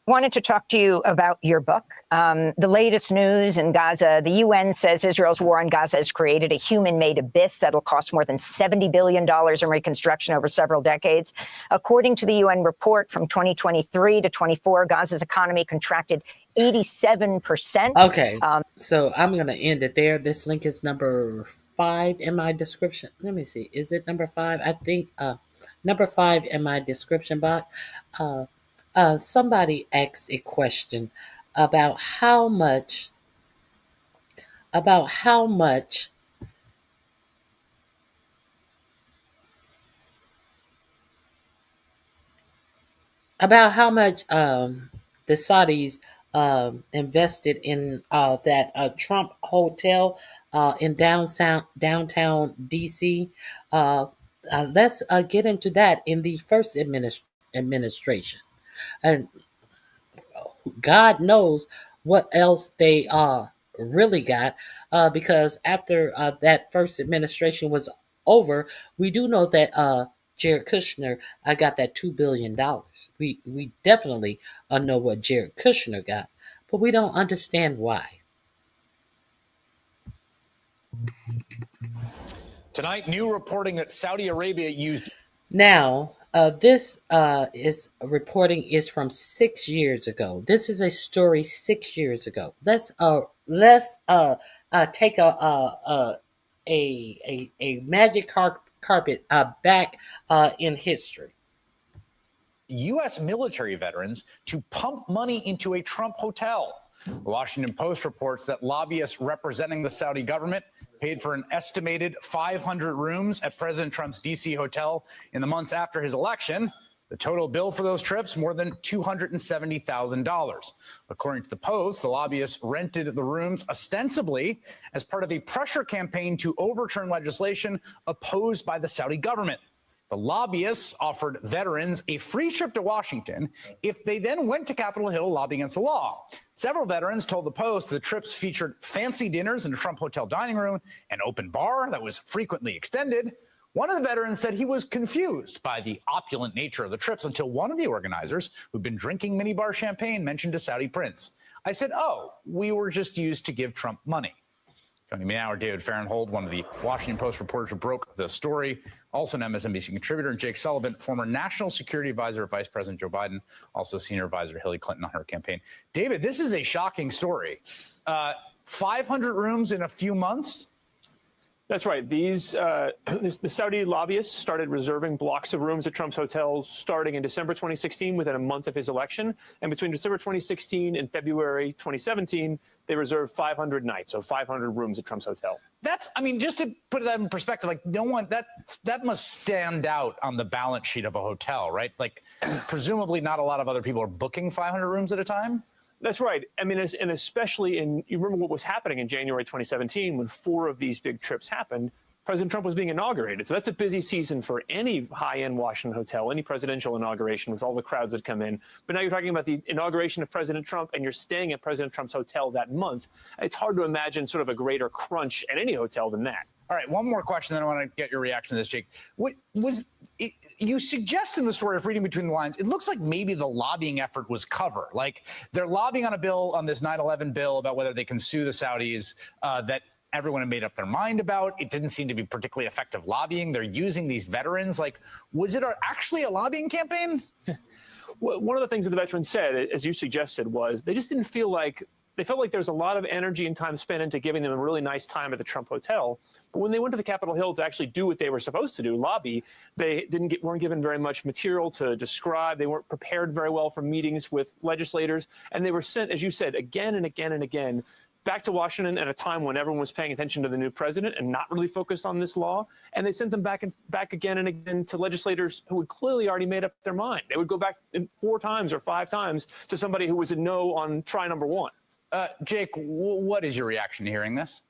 Wanted to talk to you about your book. The latest news in Gaza, the UN says Israel's war on Gaza has created a human-made abyss that'll cost more than $70 billion in reconstruction over several decades. According to the UN report, from 2023 to 24, Gaza's economy contracted 87%. Okay, so I'm going to end it there. This link is number 5 in my description. Let me see. Is it number 5? I think number 5 in my description box. Somebody asked a question about how much the Saudis invested in that Trump hotel in downtown DC. Let's get into that in the first administration. And God knows what else they really got, because after that first administration was over, we do know that Jared Kushner got that $2 billion. We definitely know what Jared Kushner got, but we don't understand why. Tonight, new reporting that Saudi Arabia used... Now, this is reporting is from 6 years ago. This is a story 6 years ago. Let's take a magic carpet back in history. U.S. military veterans to pump money into a Trump hotel. The Washington Post reports that lobbyists representing the Saudi government paid for an estimated 500 rooms at President Trump's D.C. hotel in the months after his election. The total bill for those trips, more than $270,000. According to the Post, the lobbyists rented the rooms ostensibly as part of a pressure campaign to overturn legislation opposed by the Saudi government. The lobbyists offered veterans a free trip to Washington if they then went to Capitol Hill lobbying against the law. Several veterans told the Post the trips featured fancy dinners in a Trump hotel dining room, an open bar that was frequently extended. One of the veterans said he was confused by the opulent nature of the trips until one of the organizers, who'd been drinking minibar champagne, mentioned a Saudi prince. I said, "Oh, we were just used to give Trump money." Joining me now are David Farenthold, one of the Washington Post reporters who broke the story, also an MSNBC contributor, and Jake Sullivan, former National Security Advisor of Vice President Joe Biden, also Senior Advisor to Hillary Clinton on her campaign. David, this is a shocking story. 500 rooms in a few months? That's right. The Saudi lobbyists started reserving blocks of rooms at Trump's hotels starting in December 2016, within a month of his election. And between December 2016 and February 2017, they reserved 500 nights, so 500 rooms at Trump's hotel. That's, I mean, just to put that in perspective, like no one, that must stand out on the balance sheet of a hotel, right? Like presumably not a lot of other people are booking 500 rooms at a time. That's right. I mean, and especially you remember what was happening in January 2017 when 4 of these big trips happened. President Trump was being inaugurated. So that's a busy season for any high-end Washington hotel, any presidential inauguration with all the crowds that come in. But now you're talking about the inauguration of President Trump and you're staying at President Trump's hotel that month. It's hard to imagine sort of a greater crunch at any hotel than that. All right, one more question, then I want to get your reaction to this, Jake. What was it, you suggest in the story of reading between the lines, it looks like maybe the lobbying effort was cover. Like they're lobbying on a bill, on this 9/11 bill, about whether they can sue the Saudis that everyone had made up their mind about. It didn't seem to be particularly effective lobbying. They're using these veterans. Like, was it actually a lobbying campaign? Well, one of the things that the veterans said, as you suggested, was they just didn't feel like, they felt like there was a lot of energy and time spent into giving them a really nice time at the Trump hotel. But when they went to the Capitol Hill to actually do what they were supposed to do, lobby, they weren't given very much material to describe. They weren't prepared very well for meetings with legislators. And they were sent, as you said, again and again and again back to Washington at a time when everyone was paying attention to the new president and not really focused on this law. And they sent them back again and again to legislators who had clearly already made up their mind. They would go back 4 times or 5 times to somebody who was a no on try number 1. Jake, what is your reaction to hearing this?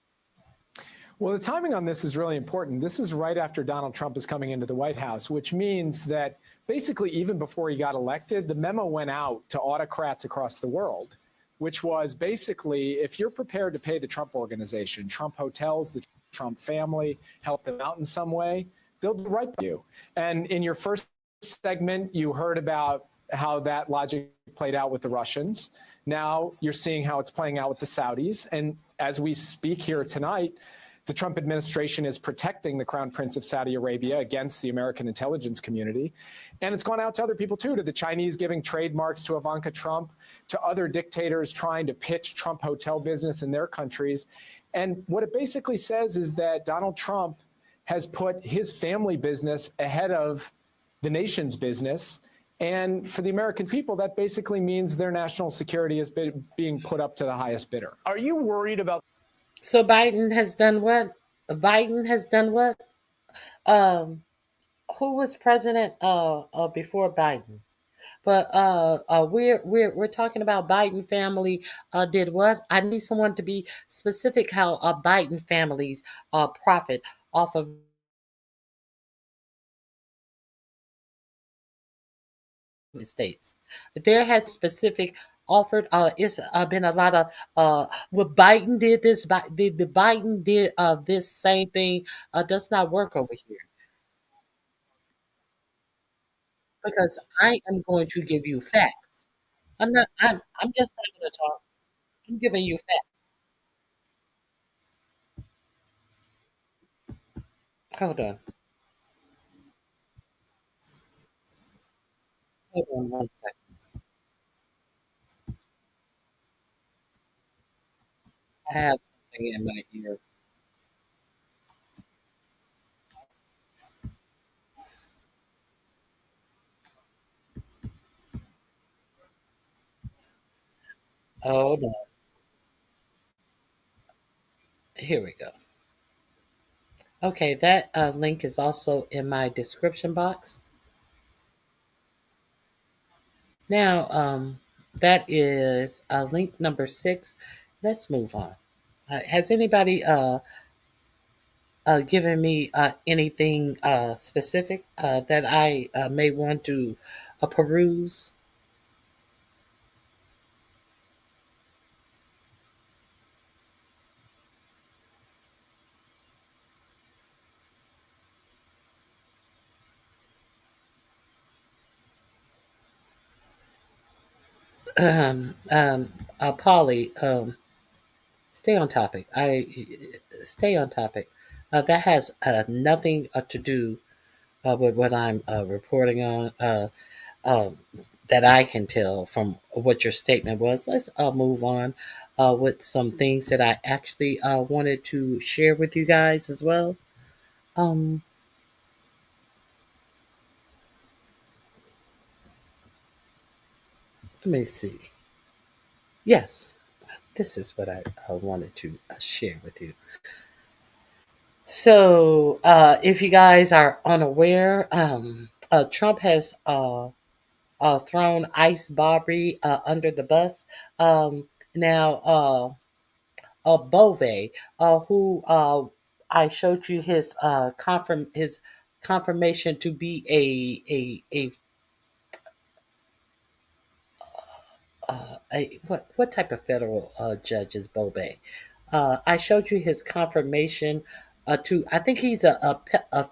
Well, the timing on this is really important. This is right after Donald Trump is coming into the White House, which means that basically even before he got elected, the memo went out to autocrats across the world, which was basically, if you're prepared to pay the Trump organization, Trump hotels, the Trump family, help them out in some way, they'll be right by you. And in your first segment, you heard about how that logic played out with the Russians. Now you're seeing how it's playing out with the Saudis. And as we speak here tonight, the Trump administration is protecting the Crown Prince of Saudi Arabia against the American intelligence community. And it's gone out to other people too, to the Chinese giving trademarks to Ivanka Trump, to other dictators trying to pitch Trump hotel business in their countries. And what it basically says is that Donald Trump has put his family business ahead of the nation's business. And for the American people, that basically means their national security is being put up to the highest bidder. Are you worried about? So Biden has done what? Biden has done what? Who was president before Biden? But we're talking about Biden family did what? I need someone to be specific how Biden families profit off of the states. There has specific offered it's been a lot of what Biden did this the Biden did this same thing does not work over here, because I am going to give you facts. I'm just not going to talk. I'm giving you facts. Hold on. Hold on 1 second. I have something in my ear. Hold on. Here we go. Okay, that link is also in my description box. Now, that is link number 6. Let's move on. Has anybody given me anything specific that I may want to peruse? Polly, stay on topic. Stay on topic. That has nothing to do with what I'm reporting on. That I can tell from what your statement was. Let's move on with some things that I actually wanted to share with you guys as well. Let me see. Yes, this is what I wanted to share with you. So, if you guys are unaware, Trump has thrown Ice Bobby under the bus. Now, Bove, who I showed you his confirmation to be what type of federal judge is Bove? I showed you his confirmation to. I think he's a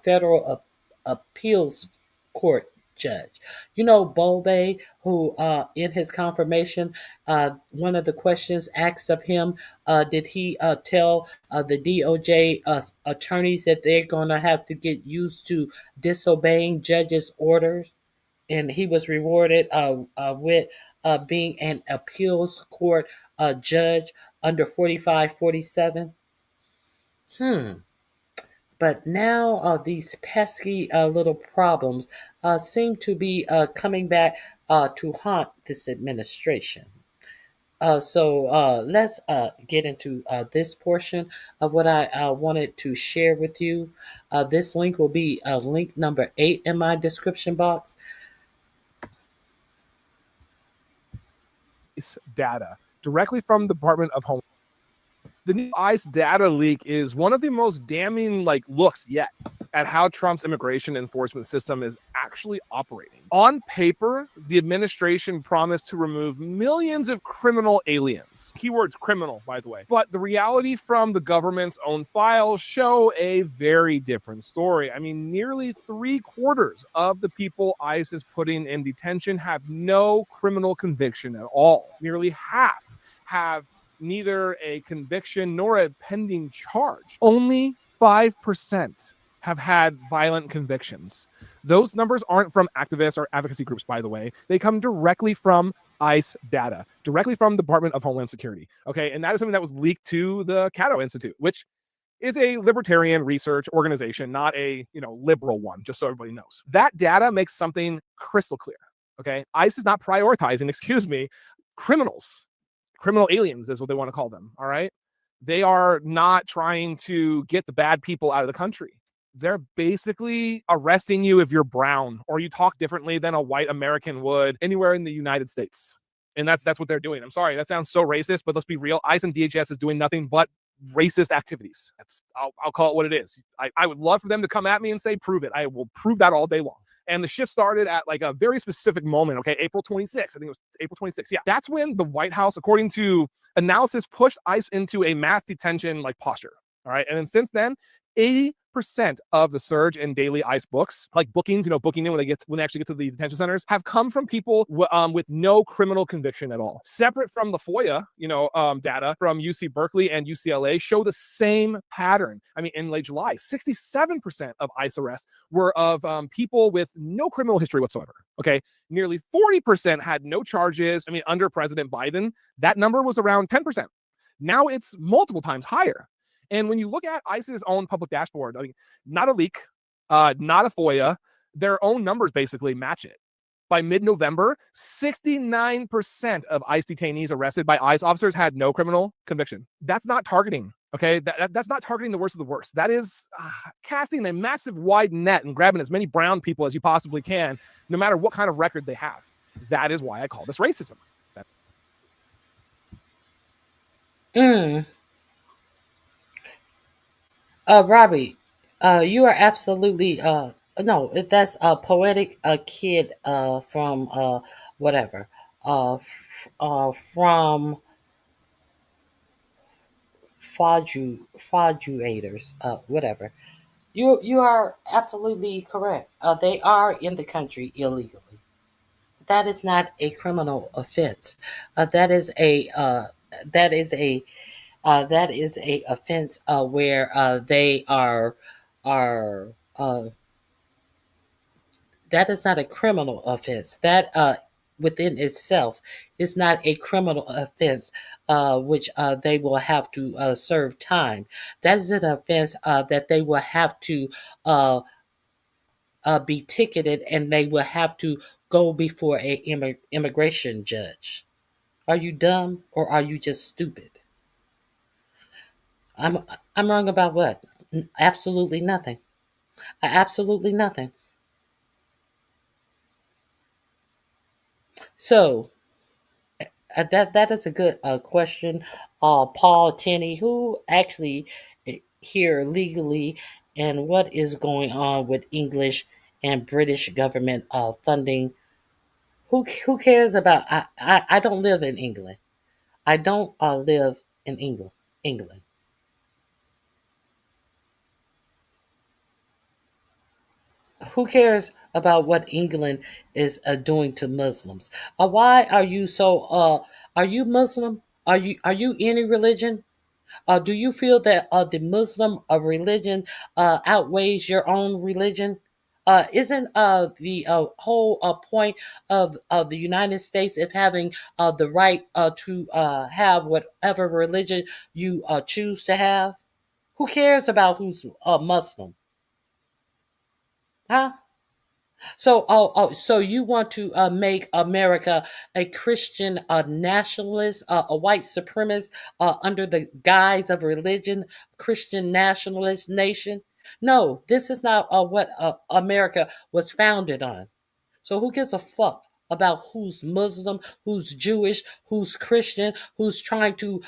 federal appeals court judge. You know, Bove, who in his confirmation, one of the questions asked of him, did he tell the DOJ attorneys that they're going to have to get used to disobeying judges' orders? And he was rewarded with being an appeals court judge under 4547. But now these pesky little problems seem to be coming back to haunt this administration. So let's get into this portion of what I wanted to share with you. This link will be link number 8 in my description box. Data directly from the Department of Homeland. The new ICE data leak is one of the most damning looks yet at how Trump's immigration enforcement system is actually operating. On paper, the administration promised to remove millions of criminal aliens. Keywords criminal, by the way. But the reality from the government's own files show a very different story. I mean, nearly 3/4 of the people ICE is putting in detention have no criminal conviction at all. Nearly half have neither a conviction nor a pending charge. Only 5% have had violent convictions. Those numbers aren't from activists or advocacy groups, by the way. They come directly from ICE data, directly from the Department of Homeland Security. Okay, and that is something that was leaked to the Cato Institute, which is a libertarian research organization, not a liberal one, just so everybody knows. That data makes something crystal clear. Okay, ICE is not prioritizing, criminal aliens is what they want to call them. All right. They are not trying to get the bad people out of the country. They're basically arresting you if you're brown or you talk differently than a white American would anywhere in the United States. And that's what they're doing. I'm sorry, that sounds so racist, but let's be real. ICE and DHS is doing nothing but racist activities. I'll call it what it is. I would love for them to come at me and say, prove it. I will prove that all day long. And the shift started at a very specific moment. Okay, April 26th. I think it was April 26th. Yeah, that's when the White House, according to analysis, pushed ICE into a mass detention posture. All right, and then since then, 80% of the surge in daily ICE books, bookings, booking in when they actually get to the detention centers, have come from people with no criminal conviction at all. Separate from the FOIA, data from UC Berkeley and UCLA show the same pattern. I mean, in late July, 67% of ICE arrests were of people with no criminal history whatsoever. Okay, nearly 40% had no charges. I mean, under President Biden, that number was around 10%. Now it's multiple times higher. And when you look at ICE's own public dashboard, I mean, not a leak, not a FOIA, their own numbers basically match it. By mid-November, 69% of ICE detainees arrested by ICE officers had no criminal conviction. That's not targeting, okay? That's not targeting the worst of the worst. That is casting a massive wide net and grabbing as many brown people as you possibly can, no matter what kind of record they have. That is why I call this racism. Robbie, you are absolutely no. That's a poetic kid from whatever from fraudulators whatever. You are absolutely correct. They are in the country illegally. That is not a criminal offense. That is a offense where they are that is not a criminal offense. That within itself is not a criminal offense, which they will have to serve time. That is an offense that they will have to be ticketed, and they will have to go before an immigration judge. Are you dumb or are you just stupid? I'm wrong about what? Absolutely nothing. Absolutely nothing. So that is a good question. Paul Tenney, who actually here legally, and what is going on with English and British government funding? Who cares about? I don't live in England. I don't live in England. Who cares about what England is doing to Muslims? Why are you so? Are you Muslim? Are you any religion? Do you feel that the Muslim religion outweighs your own religion? Isn't the whole point of the United States of having the right to have whatever religion you choose to have? Who cares about who's Muslim? Huh? So you want to make America a Christian nationalist, a white supremacist under the guise of religion, Christian nationalist nation? No, this is not what America was founded on. So who gives a fuck about who's Muslim, who's Jewish, who's Christian, who's trying to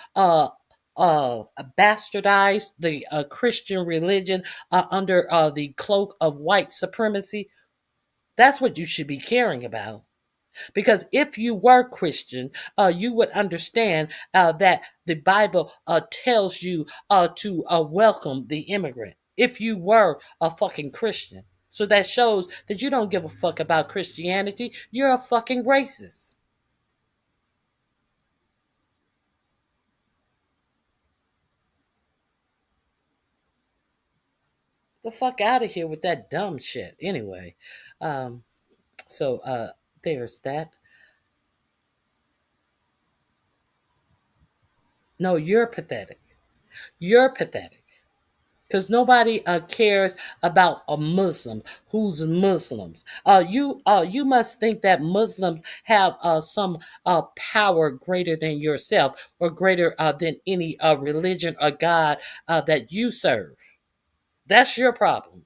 bastardize the Christian religion under the cloak of white supremacy? That's what you should be caring about. Because if you were Christian, you would understand that the Bible tells you to welcome the immigrant. If you were a fucking Christian. So that shows that you don't give a fuck about Christianity. You're a fucking racist. The fuck out of here with that dumb shit. Anyway, so there's that. No, you're pathetic. You're pathetic. Because nobody cares about a Muslim who's Muslims. You must think that Muslims have some power greater than yourself or greater than any religion or God that you serve. That's your problem.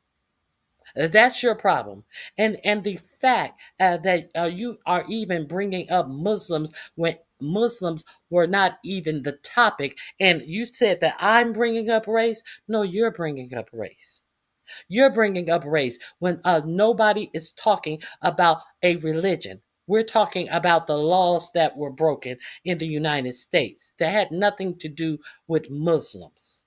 That's your problem, and the fact that you are even bringing up Muslims when Muslims were not even the topic, and you said that I'm bringing up race. No, you're bringing up race. You're bringing up race when nobody is talking about a religion. We're talking about the laws that were broken in the United States that had nothing to do with Muslims.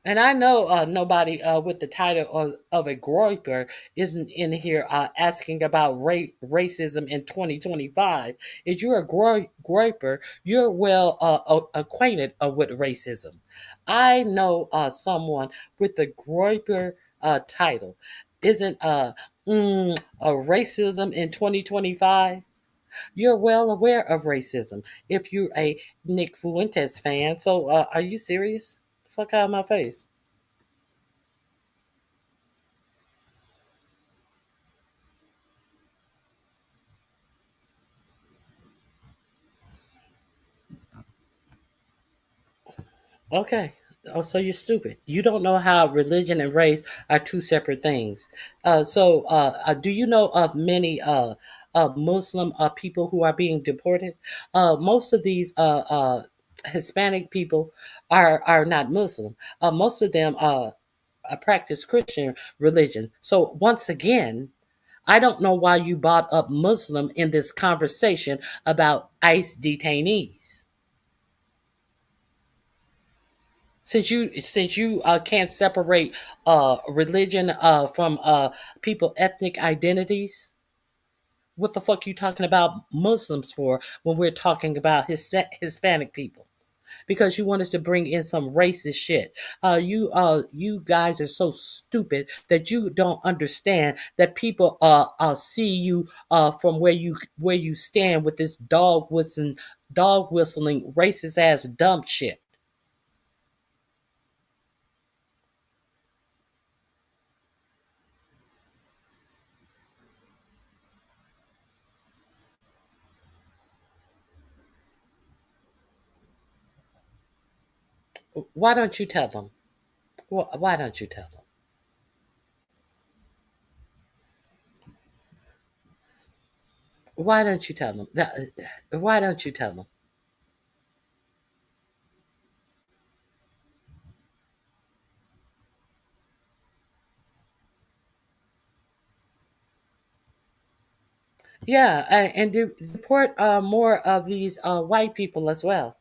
And I know nobody with the title of a groyper isn't in here asking about racism in 2025. If you're a groyper, you're well acquainted with racism. I know someone with the groyper title. Isn't a racism in 2025? You're well aware of racism if you're a Nick Fuentes fan. So are you serious? Fuck out of my face. Okay. Oh, so you're stupid. You don't know how religion and race are two separate things. Do you know of many Muslim people who are being deported? Most of these Hispanic people are not Muslim. Most of them practice Christian religion. So once again, I don't know why you brought up Muslim in this conversation about ICE detainees. Since you can't separate religion from people ethnic identities, what the fuck you talking about Muslims for when we're talking about Hispanic people? Because you want us to bring in some racist shit. You guys are so stupid that you don't understand that people see you from where you stand with this dog whistling racist ass dumb shit. Why don't you tell them? Why don't you tell them? Why don't you tell them? Why don't you tell them? Yeah, and support more of these white people as well.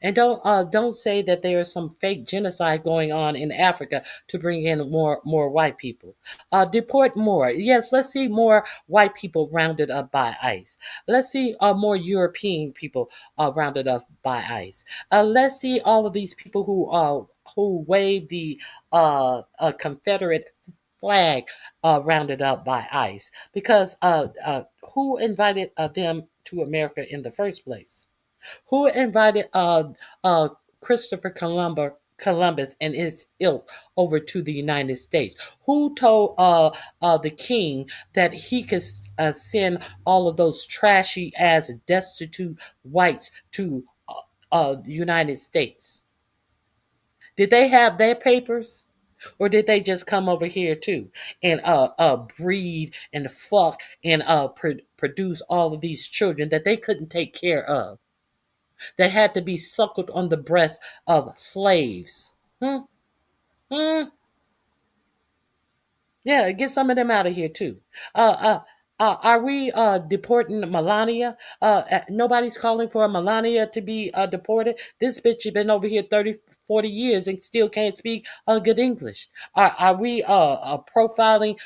And don't say that there is some fake genocide going on in Africa to bring in more white people. Deport more. Yes, let's see more white people rounded up by ICE. Let's see more European people rounded up by ICE. Let's see all of these people who wave the Confederate flag rounded up by ICE. Because who invited them to America in the first place? Who invited Christopher Columbus and his ilk over to the United States? Who told the king that he could send all of those trashy ass destitute whites to the United States? Did they have their papers? Or did they just come over here too and breed and fuck and produce all of these children that they couldn't take care of, that had to be suckled on the breast of slaves? Hmm? Hmm? Yeah, get some of them out of here too. Are we deporting Melania? Nobody's calling for Melania to be deported. This bitch has been over here 30, 40 years and still can't speak good English. Are we profiling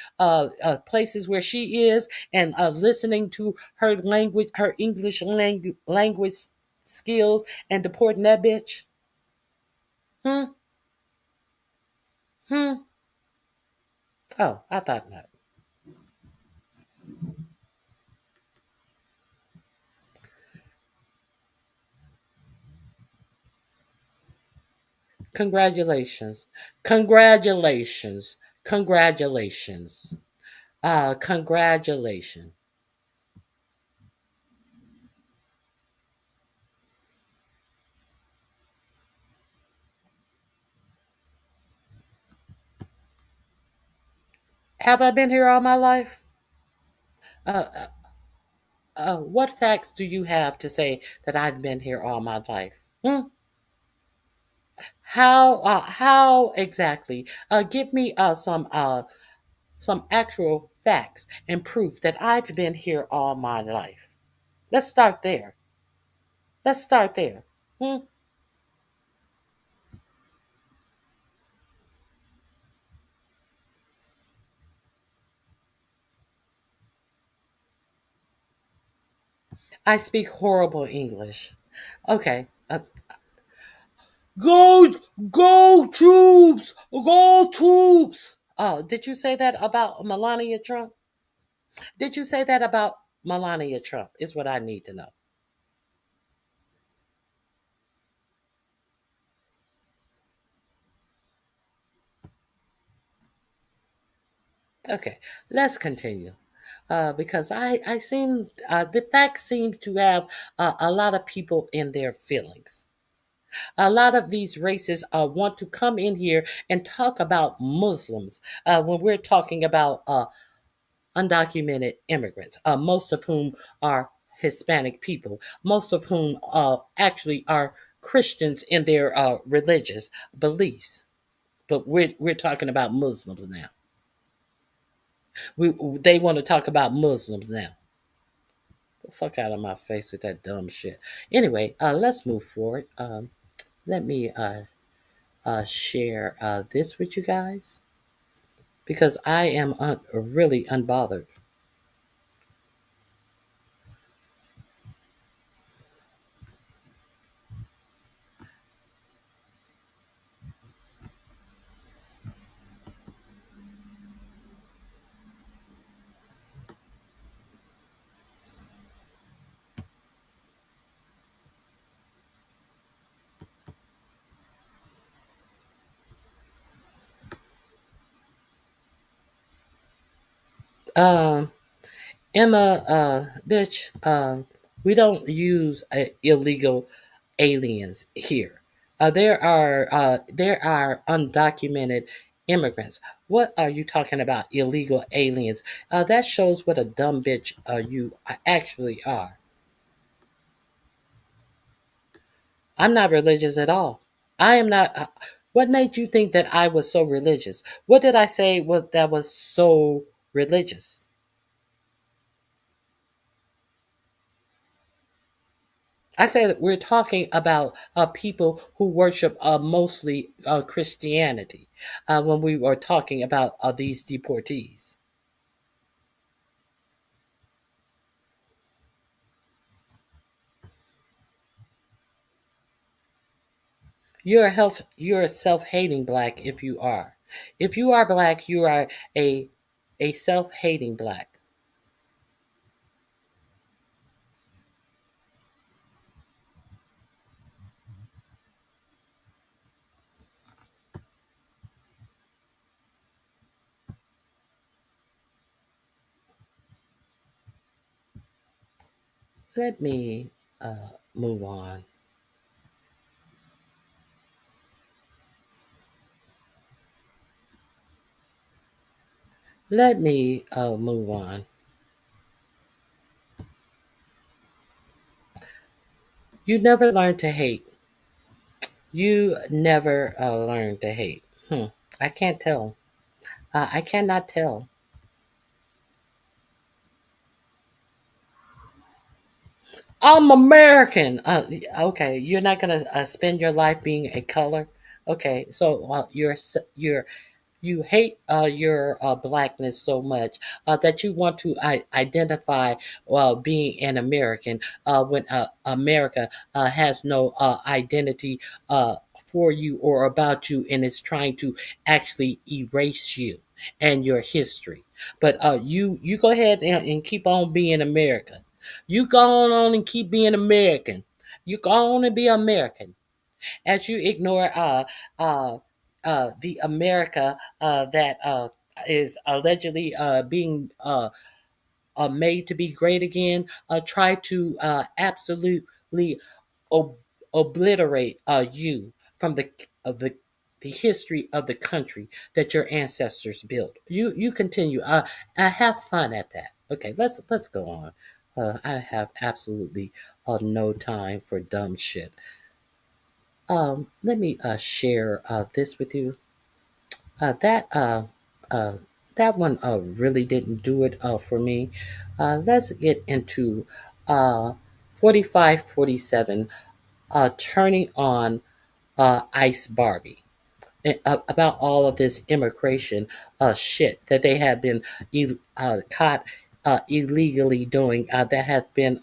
places where she is and listening to her language, her English language skills, and deporting that bitch? Hmm? Hmm? Oh, I thought not. Congratulations. Congratulations. Congratulations. Congratulations. Have I been here all my life? What facts do you have to say that I've been here all my life? Hmm? How exactly? Give me some actual facts and proof that I've been here all my life. Let's start there. Let's start there. Hmm? I speak horrible English. Okay. Go troops! Go troops! Oh, did you say that about Melania Trump? Did you say that about Melania Trump? Is what I need to know. Okay, let's continue. Because I seem the facts seem to have a lot of people in their feelings. A lot of these races want to come in here and talk about Muslims when we're talking about undocumented immigrants, most of whom are Hispanic people, most of whom actually are Christians in their religious beliefs. But we're talking about Muslims now. They want to talk about Muslims now. The fuck out of my face with that dumb shit. Anyway, let's move forward. Let me share this with you guys because I am really unbothered. Um, Emma, bitch, we don't use illegal aliens here. There are undocumented immigrants. What are you talking about, illegal aliens? That shows what a dumb bitch you actually are. I'm not religious at all. I am not. What made you think that I was so religious? What did I say that was so religious? I said we're talking about people who worship mostly Christianity when we were talking about these deportees. You're a self-hating black if you are. If you are black, you are a self-hating black. Let me move on. Let me move on. You never learn to hate. You never learn to hate. I can't tell. I cannot tell. I'm American. Okay, you're not gonna spend your life being a color. Okay, so you hate your blackness so much that you want to identify being an American when America has no identity for you or about you, and is trying to actually erase you and your history. But you go ahead and keep on being American. You go on and keep being American. You go on and be American as you ignore the America that is allegedly being made to be great again. Try to absolutely ob- obliterate you from the history of the country that your ancestors built. You continue. Have fun at that. Okay, let's go on. I have absolutely no time for dumb shit. Let me share this with you. Uh, that uh, uh, that one really didn't do it for me. Let's get into 4547, turning on Ice Barbie. About all of this immigration shit that they have been caught illegally doing, that has been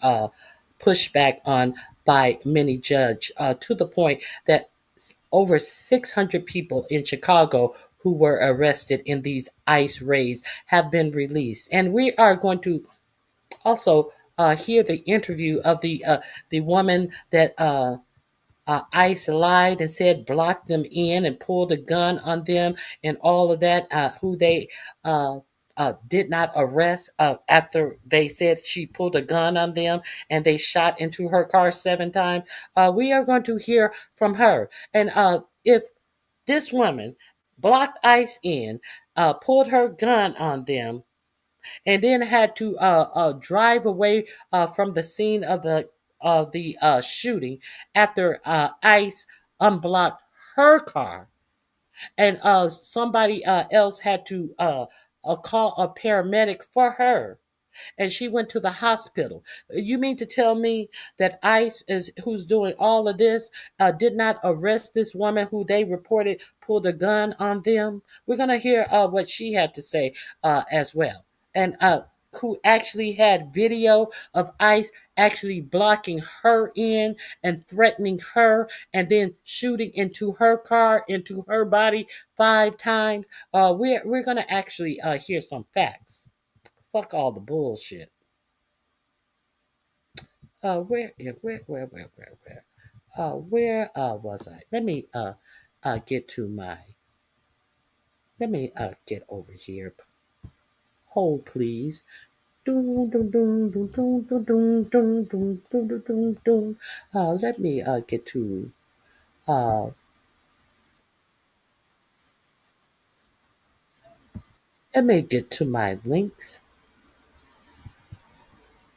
pushed back on by many judges, to the point that over 600 people in Chicago who were arrested in these ICE raids have been released. And we are going to also hear the interview of the woman that ICE lied and said blocked them in and pulled a gun on them and all of that, who they did not arrest after they said she pulled a gun on them and they shot into her car 7 times. We are going to hear from her. And if this woman blocked ICE in, pulled her gun on them, and then had to drive away from the scene of the shooting after ICE unblocked her car, and somebody else had to call a paramedic for her, and she went to the hospital. You mean to tell me that ICE is who's doing all of this did not arrest this woman who they reported pulled a gun on them? We're gonna hear what she had to say as well, and who actually had video of ICE actually blocking her in and threatening her and then shooting into her car, into her body 5 times. We're gonna actually hear some facts. Fuck all the bullshit. Where was I? Let me get to my. Let me get over here. Hold, please. Let me get to. Let me get to my links.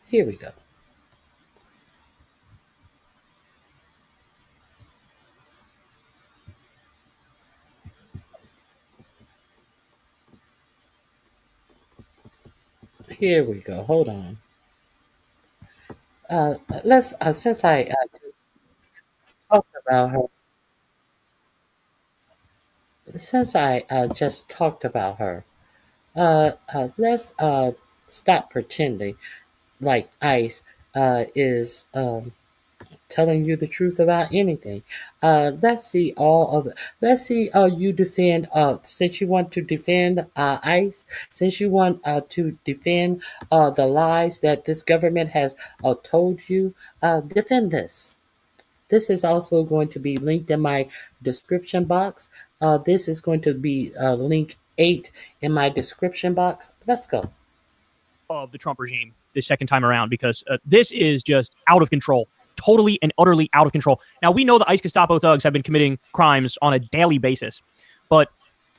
Here we go. Here we go. Hold on. Let's since I just talked about her. Since I just talked about her, let's stop pretending like ICE is telling you the truth about anything. Let's see all of it. Let's see you defend. Since you want to defend ICE, since you want to defend the lies that this government has told you, defend this. This is also going to be linked in my description box. This is going to be link 8 in my description box. Let's go. Of the Trump regime. this second time around, because this is just out of control. Totally and utterly out of control. Now, we know the ICE Gestapo thugs have been committing crimes on a daily basis, but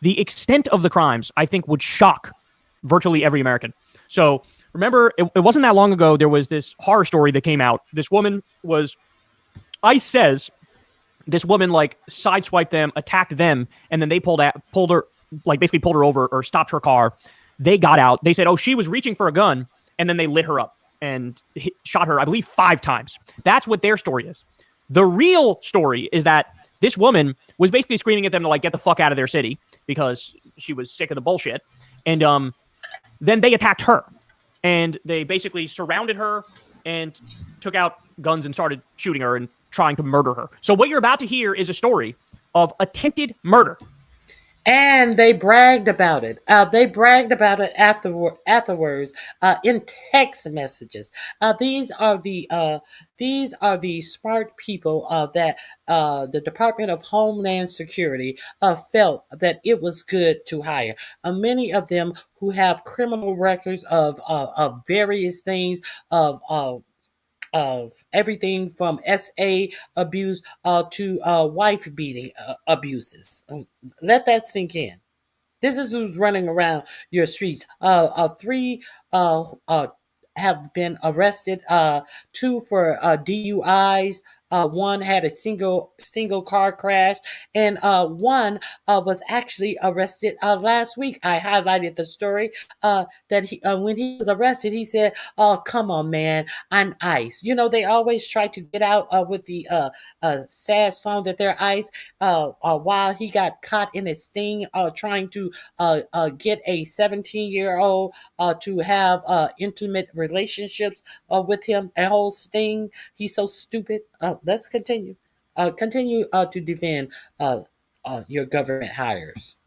the extent of the crimes, I think, would shock virtually every American. So remember, it wasn't that long ago, there was this horror story that came out. This woman was, ICE says, this woman like sideswiped them, attacked them, and then they pulled her, like basically pulled her over or stopped her car. They got out. They said, oh, she was reaching for a gun, and then they lit her up and shot her, I believe, 5 times. That's what their story is. The real story is that this woman was basically screaming at them to like get the fuck out of their city because she was sick of the bullshit. And then they attacked her, and they basically surrounded her and took out guns and started shooting her and trying to murder her. So what you're about to hear is a story of attempted murder. And they bragged about it. They bragged about it afterwards in text messages. These are the smart people that the Department of Homeland Security felt that it was good to hire. Many of them who have criminal records of various things, of everything from SA abuse to wife beating abuses. Let that sink in. This is who's running around your streets. 3 have been arrested. 2 for DUIs. 1 had a single car crash, and 1 was actually arrested last week. I highlighted the story that he, when he was arrested, he said, "Oh, come on, man, I'm ICE." You know, they always try to get out with the sad song that they're ICE. While he got caught in a sting, trying to get a 17-year-old to have intimate relationships with him, a whole sting. He's so stupid. Let's continue. Continue to defend your government hires.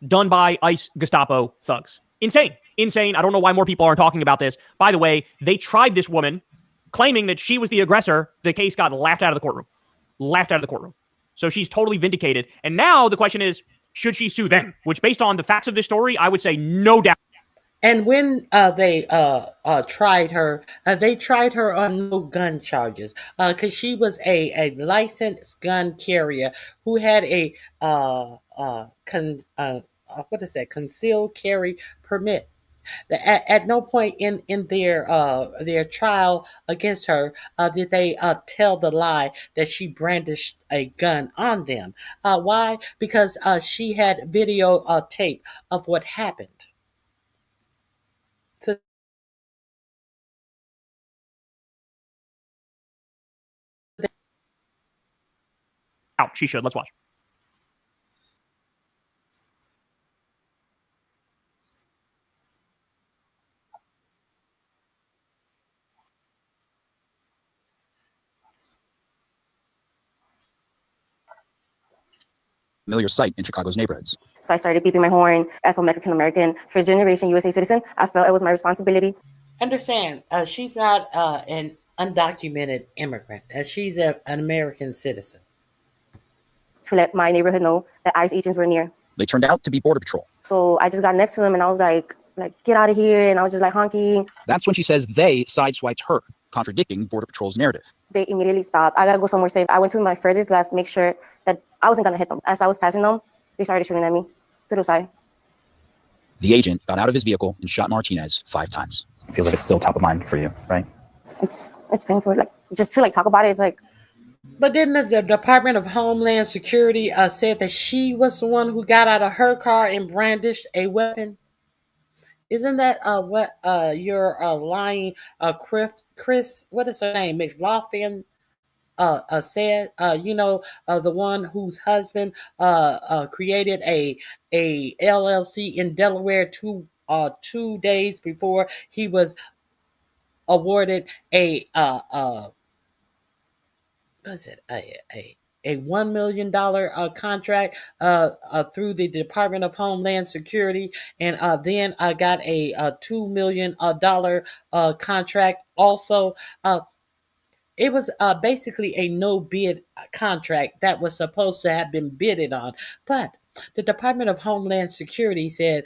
Done by ICE Gestapo thugs. Insane. Insane. I don't know why more people aren't talking about this. By the way, they tried this woman, claiming that she was the aggressor. The case got laughed out of the courtroom. Laughed out of the courtroom. So she's totally vindicated. And now the question is, should she sue them? Which, based on the facts of this story, I would say no doubt. And when they tried her, they tried her on no gun charges because she was a licensed gun carrier who had a concealed carry permit. At no point in their trial against her did they tell the lie that she brandished a gun on them. Why? Because she had video tape of what happened. So out. She should. Let's watch. Familiar sight in Chicago's neighborhoods. So I started beeping my horn as a Mexican American, first generation USA citizen. I felt it was my responsibility. Understand, she's not an undocumented immigrant. She's an American citizen. To let my neighborhood know that ICE agents were near. They turned out to be Border Patrol. So I just got next to them and I was like, get out of here. And I was just like honking. That's when she says they sideswiped her, contradicting Border Patrol's narrative. They immediately stopped. I gotta go somewhere safe. I went to my furthest left, make sure that I wasn't gonna hit them. As I was passing them, they started shooting at me to the side. The agent got out of his vehicle and shot Martinez 5 times. It feels like it's still top of mind for you, right? It's painful. Like just to talk about it, it's like. But didn't the Department of Homeland Security said that she was the one who got out of her car and brandished a weapon? Isn't that what your lying Chris, what is her name, McLaughlin said? The one whose husband created a LLC in Delaware 2 days before he was awarded a $1 million contract through the Department of Homeland Security, and then I got a $2 million contract also. It was basically a no bid contract that was supposed to have been bidded on, but The Department of Homeland Security said,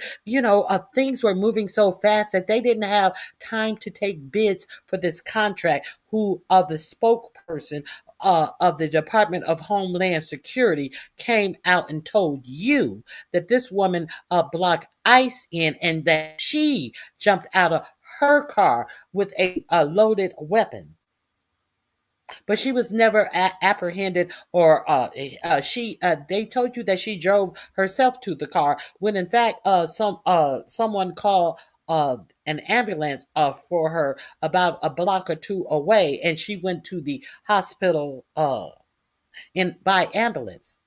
things were moving so fast that they didn't have time to take bids for this contract. The spokesperson of the Department of Homeland Security came out and told you that this woman blocked ICE in and that she jumped out of her car with a loaded weapon. But she was never apprehended, or they told you that she drove herself to the car when in fact someone called an ambulance for her about a block or two away, and she went to the hospital by ambulance,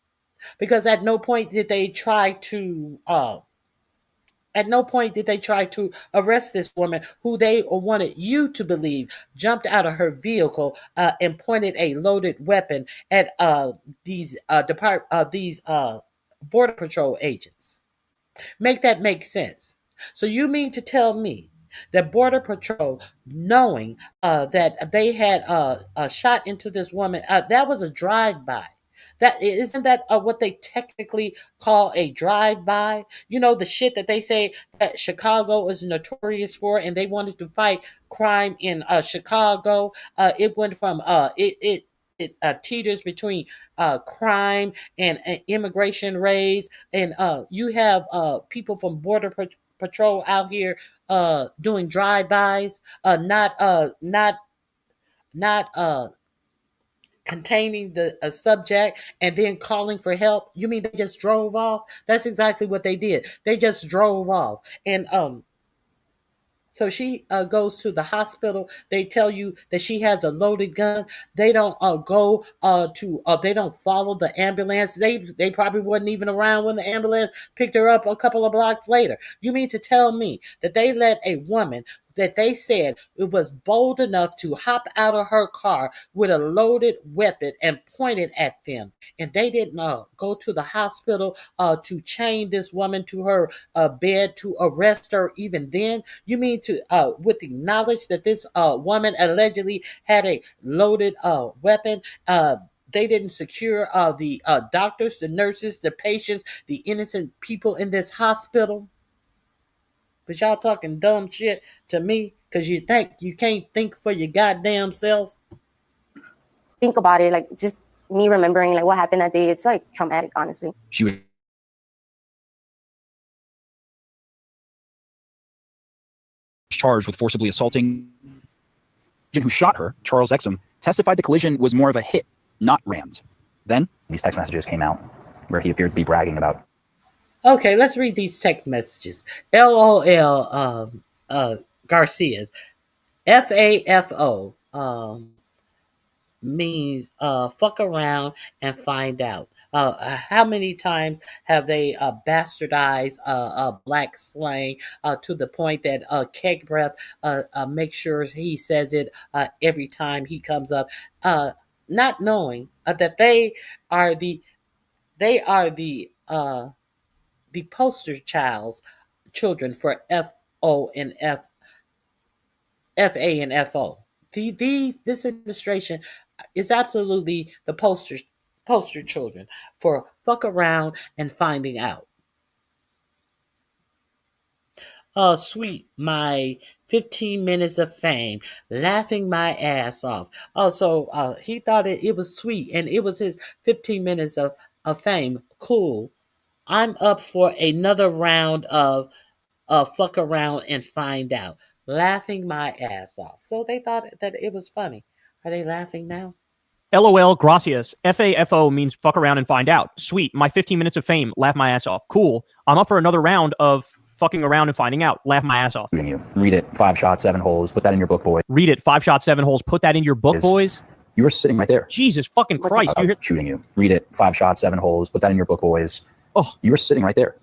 because at no point did they try to arrest this woman who they wanted you to believe jumped out of her vehicle and pointed a loaded weapon at these Border Patrol agents. Make that make sense. So you mean to tell me that Border Patrol, knowing that they had shot into this woman, that was a drive-by. That isn't that what they technically call a drive-by? The shit that they say that Chicago is notorious for, and they wanted to fight crime in Chicago. It went from it teeters between crime and immigration raids, and you have people from Border Patrol out here doing drive-bys, not containing the subject and then calling for help. You mean they just drove off? That's exactly what they did. They just drove off. And so she goes to the hospital. They tell you that she has a loaded gun. They don't they don't follow the ambulance. They probably wasn't even around when the ambulance picked her up a couple of blocks later. You mean to tell me that they let a woman that they said it was bold enough to hop out of her car with a loaded weapon and point it at them, and they didn't go to the hospital to chain this woman to her bed to arrest her even then? You mean to with the knowledge that this woman allegedly had a loaded weapon, they didn't secure the doctors, the nurses, the patients, the innocent people in this hospital? But y'all talking dumb shit to me because you think you can't think for your goddamn self. Think about it, like just me remembering like what happened that day. It's like traumatic, honestly. She was charged with forcibly assaulting. Who shot her, Charles Exum, testified the collision was more of a hit, not rammed. Then these text messages came out where he appeared to be bragging about. Okay, let's read these text messages. LOL Garcia's FAFO means fuck around and find out. How many times have they bastardized black slang to the point that Keg Breath makes sure he says it every time he comes up, not knowing that they are the poster children for FA and FO. This administration is absolutely the poster children for fuck around and finding out. Oh, sweet, my 15 minutes of fame, laughing my ass off. Oh, so he thought it was sweet, and it was his 15 minutes of fame. Cool. I'm up for another round of fuck around and find out. Laughing my ass off. So they thought that it was funny. Are they laughing now? LOL Gracias. FAFO means fuck around and find out. Sweet. My 15 minutes of fame. Laugh my ass off. Cool. I'm up for another round of fucking around and finding out. Laugh my ass off. You. Read it. 5 shots, 7 holes. Put that in your book, boy. Read it. 5 shots, 7 holes. Put that in your book, boys. You were sitting right there. Jesus fucking Christ. Shooting you. Read it. 5 shots, 7 holes. Put that in your book, boys. Oh. You were sitting right there.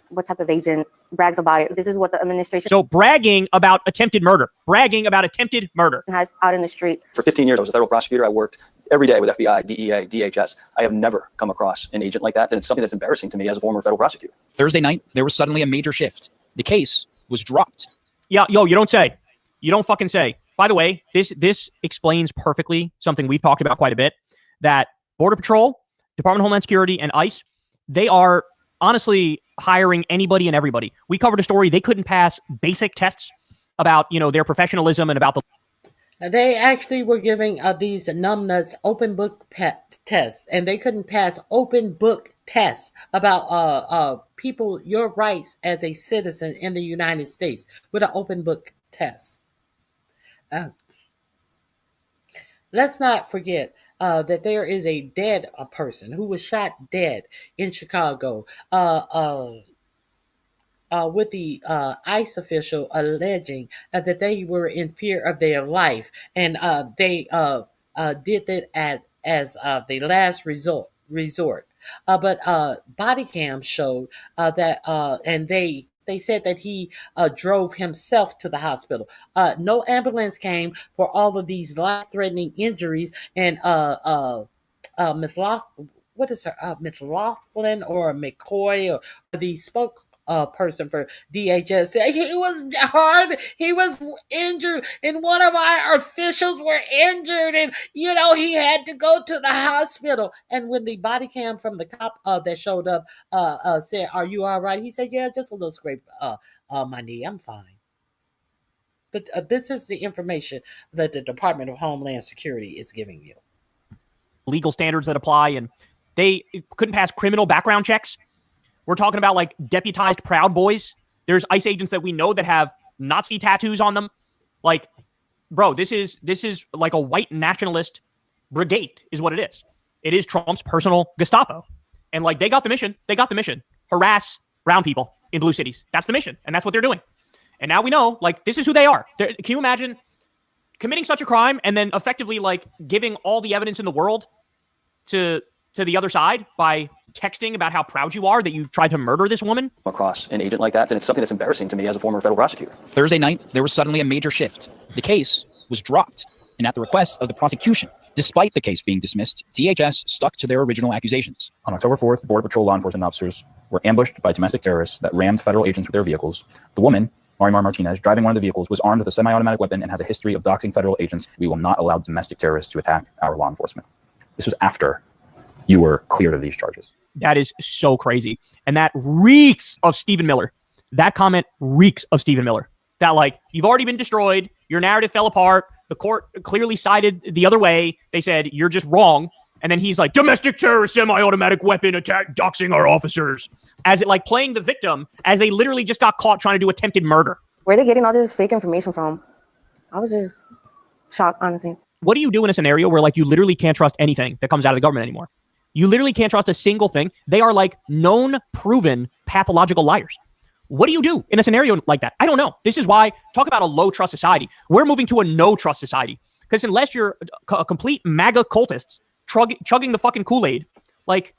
What type of agent brags about it? This is what the administration. So bragging about attempted murder. Bragging about attempted murder. Has out in the street. For 15 years, I was a federal prosecutor. I worked every day with FBI, DEA, DHS. I have never come across an agent like that. And it's something that's embarrassing to me as a former federal prosecutor. Thursday night, there was suddenly a major shift. The case was dropped. Yeah, yo, you don't say. You don't fucking say. By the way, this explains perfectly something we've talked about quite a bit, that Border Patrol, Department of Homeland Security, and ICE, they are honestly hiring anybody and everybody. We covered a story. They couldn't pass basic tests about, their professionalism and about the. They actually were giving these numbnuts open book tests, and they couldn't pass open book tests about people, your rights as a citizen in the United States with an open book test. Let's not forget that there is a dead person who was shot dead in Chicago with the ICE official alleging that they were in fear of their life, and they did that as the last resort. But body cam showed that, and they said that he drove himself to the hospital. No ambulance came for all of these life-threatening injuries, and what is her McLaughlin or McCoy or the person for DHS said he was hard. He was injured, and one of our officials were injured, and he had to go to the hospital. And when the body cam from the cop that showed up said, "Are you all right?" He said, "Yeah, just a little scrape on my knee. I'm fine." But this is the information that the Department of Homeland Security is giving you. Legal standards that apply, and they couldn't pass criminal background checks. We're talking about like deputized Proud Boys. There's ICE agents that we know that have Nazi tattoos on them. Like, bro, this is like a white nationalist brigade is what it is. It is Trump's personal Gestapo. And like, they got the mission. Harass brown people in blue cities. That's the mission. And that's what they're doing. And now we know, like, this is who they are. Can you imagine committing such a crime and then effectively like giving all the evidence in the world to the other side by texting about how proud you are that you tried to murder this woman? Across an agent like that, then it's something that's embarrassing to me as a former federal prosecutor. Thursday night, there was suddenly a major shift. The case was dropped, and at the request of the prosecution. Despite the case being dismissed, DHS stuck to their original accusations. On October 4th, Border Patrol law enforcement officers were ambushed by domestic terrorists that rammed federal agents with their vehicles. The woman, Marimar Martinez, driving one of the vehicles, was armed with a semi-automatic weapon and has a history of doxing federal agents. We will not allow domestic terrorists to attack our law enforcement. This was after you were cleared of these charges. That is so crazy. And that reeks of Stephen Miller. That comment reeks of Stephen Miller. That like, you've already been destroyed. Your narrative fell apart. The court clearly sided the other way. They said, you're just wrong. And then he's like, domestic terrorist semi-automatic weapon attack, doxing our officers. As it like playing the victim as they literally just got caught trying to do attempted murder. Where are they getting all this fake information from? I was just shocked, honestly. What do you do in a scenario where like you literally can't trust anything that comes out of the government anymore? You literally can't trust a single thing. They are like known, proven pathological liars. What do you do in a scenario like that? I don't know. This is why, talk about a low trust society. We're moving to a no trust society. Because unless you're a complete MAGA cultists chugging the fucking Kool-Aid, like,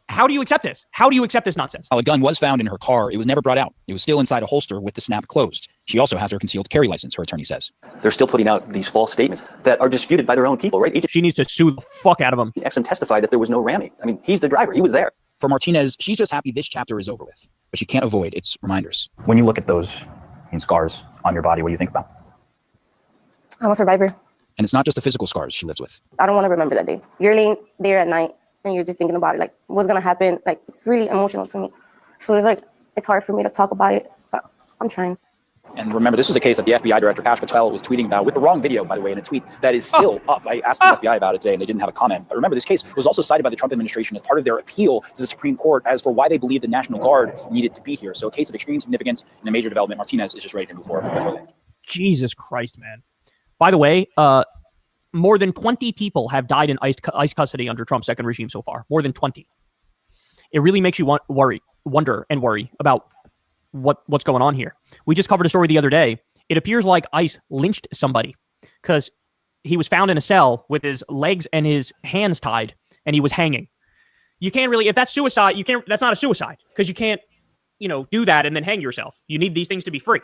how do you accept this? How do you accept this nonsense? While a gun was found in her car, it was never brought out. It was still inside a holster with the snap closed. She also has her concealed carry license, her attorney says. They're still putting out these false statements that are disputed by their own people, right? She needs to sue the fuck out of them. Exum testified that there was no ramming. I mean, he's the driver. He was there. For Martinez, she's just happy this chapter is over with, but she can't avoid its reminders. When you look at those scars on your body, what do you think about? I'm a survivor. And it's not just the physical scars she lives with. I don't want to remember that day. You're laying there at night and you're just thinking about it, like what's gonna happen. Like it's really emotional to me. So it's like it's hard for me to talk about it, but I'm trying. And remember, this was a case that the FBI director, Kash Patel, was tweeting about with the wrong video, by the way, in a tweet that is still up. I asked the FBI about it today and they didn't have a comment. But remember, this case was also cited by the Trump administration as part of their appeal to the Supreme Court as for why they believe the National Guard needed to be here. So a case of extreme significance and a major development. Martinez is just ready to move forward. Jesus Christ, man. By the way, more than 20 people have died in ICE custody under Trump's second regime so far. More than 20. It really makes you wonder about what's going on here. We just covered a story the other day. It appears like ICE lynched somebody because he was found in a cell with his legs and his hands tied and he was hanging. You can't really, if that's suicide, that's not a suicide because you can't, do that and then hang yourself. You need these things to be free.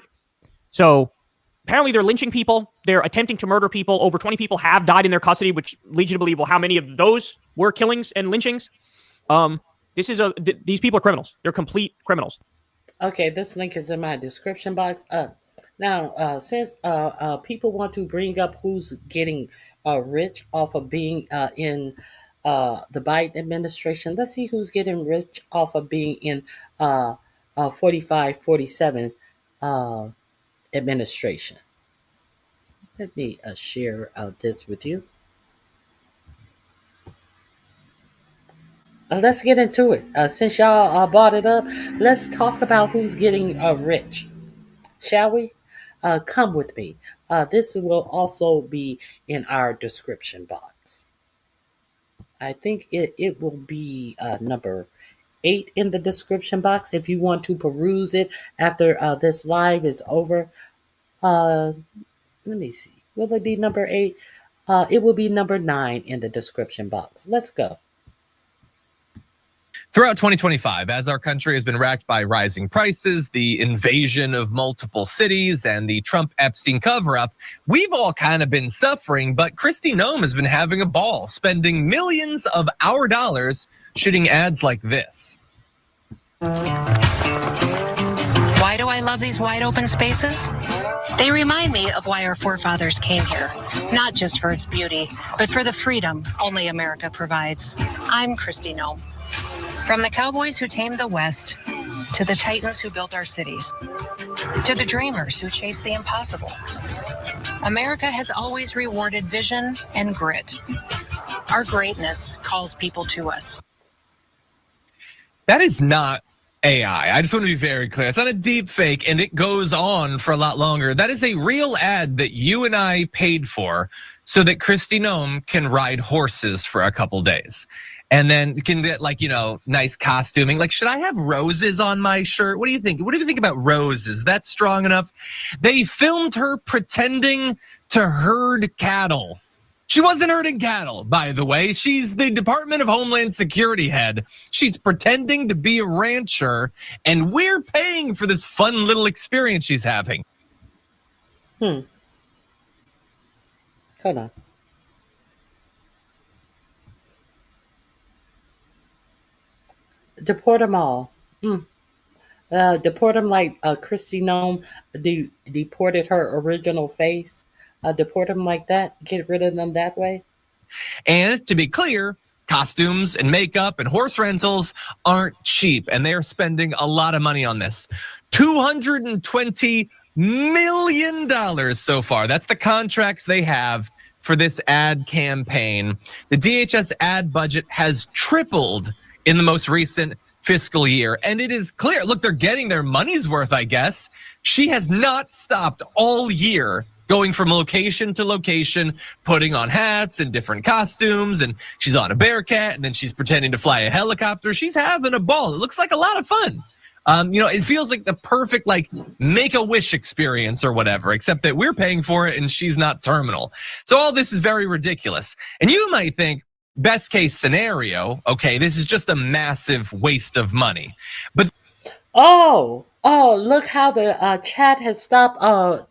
So apparently they're lynching people. They're attempting to murder people. Over 20 people have died in their custody, which leads you to believe, well, how many of those were killings and lynchings? These people are criminals. They're complete criminals. Okay, this link is in my description box. Now, since people want to bring up who's getting rich off of being in the Biden administration. Let's see who's getting rich off of being in 45-47 administration. Let me share this with you. Let's get into it. Since y'all brought it up, let's talk about who's getting rich. Shall we? Come with me. This will also be in our description box. I think it will be number 8 in the description box if you want to peruse it after this live is over. Let me see. Will it be number 8? It will be number 9 in the description box. Let's go. Throughout 2025, as our country has been racked by rising prices, the invasion of multiple cities, and the Trump-Epstein cover-up, we've all kind of been suffering, but Kristi Noem has been having a ball, spending millions of our dollars shooting ads like this. Why do I love these wide open spaces? They remind me of why our forefathers came here, not just for its beauty, but for the freedom only America provides. I'm Kristi Noem. From the cowboys who tamed the West, to the titans who built our cities, to the dreamers who chased the impossible, America has always rewarded vision and grit. Our greatness calls people to us. That is not AI. I just want to be very clear. It's not a deep fake, and it goes on for a lot longer. That is a real ad that you and I paid for so that Kristi Noem can ride horses for a couple days. And then can get, like, you know, nice costuming. Like, should I have roses on my shirt? What do you think? What do you think about roses? Is that strong enough? They filmed her pretending to herd cattle. She wasn't herding cattle, by the way. She's the Department of Homeland Security head. She's pretending to be a rancher, and we're paying for this fun little experience she's having. Hold on. Deport them all. Deport them like Kristi Noem deported her original face. Deport them like that. Get rid of them that way. And to be clear, costumes and makeup and horse rentals aren't cheap, and they are spending a lot of money on this. $220 million so far. That's the contracts they have for this ad campaign. The DHS ad budget has tripled in the most recent fiscal year. And it is clear, look, they're getting their money's worth, I guess. She has not stopped all year going from location to location, putting on hats and different costumes, and she's on a Bearcat, and then she's pretending to fly a helicopter. She's having a ball. It looks like a lot of fun. You know, it feels like the perfect, like, Make-A-Wish experience or whatever, except that we're paying for it and she's not terminal. So all this is very ridiculous. And you might think, best case scenario, okay, this is just a massive waste of money. But Oh, look how the chat has stopped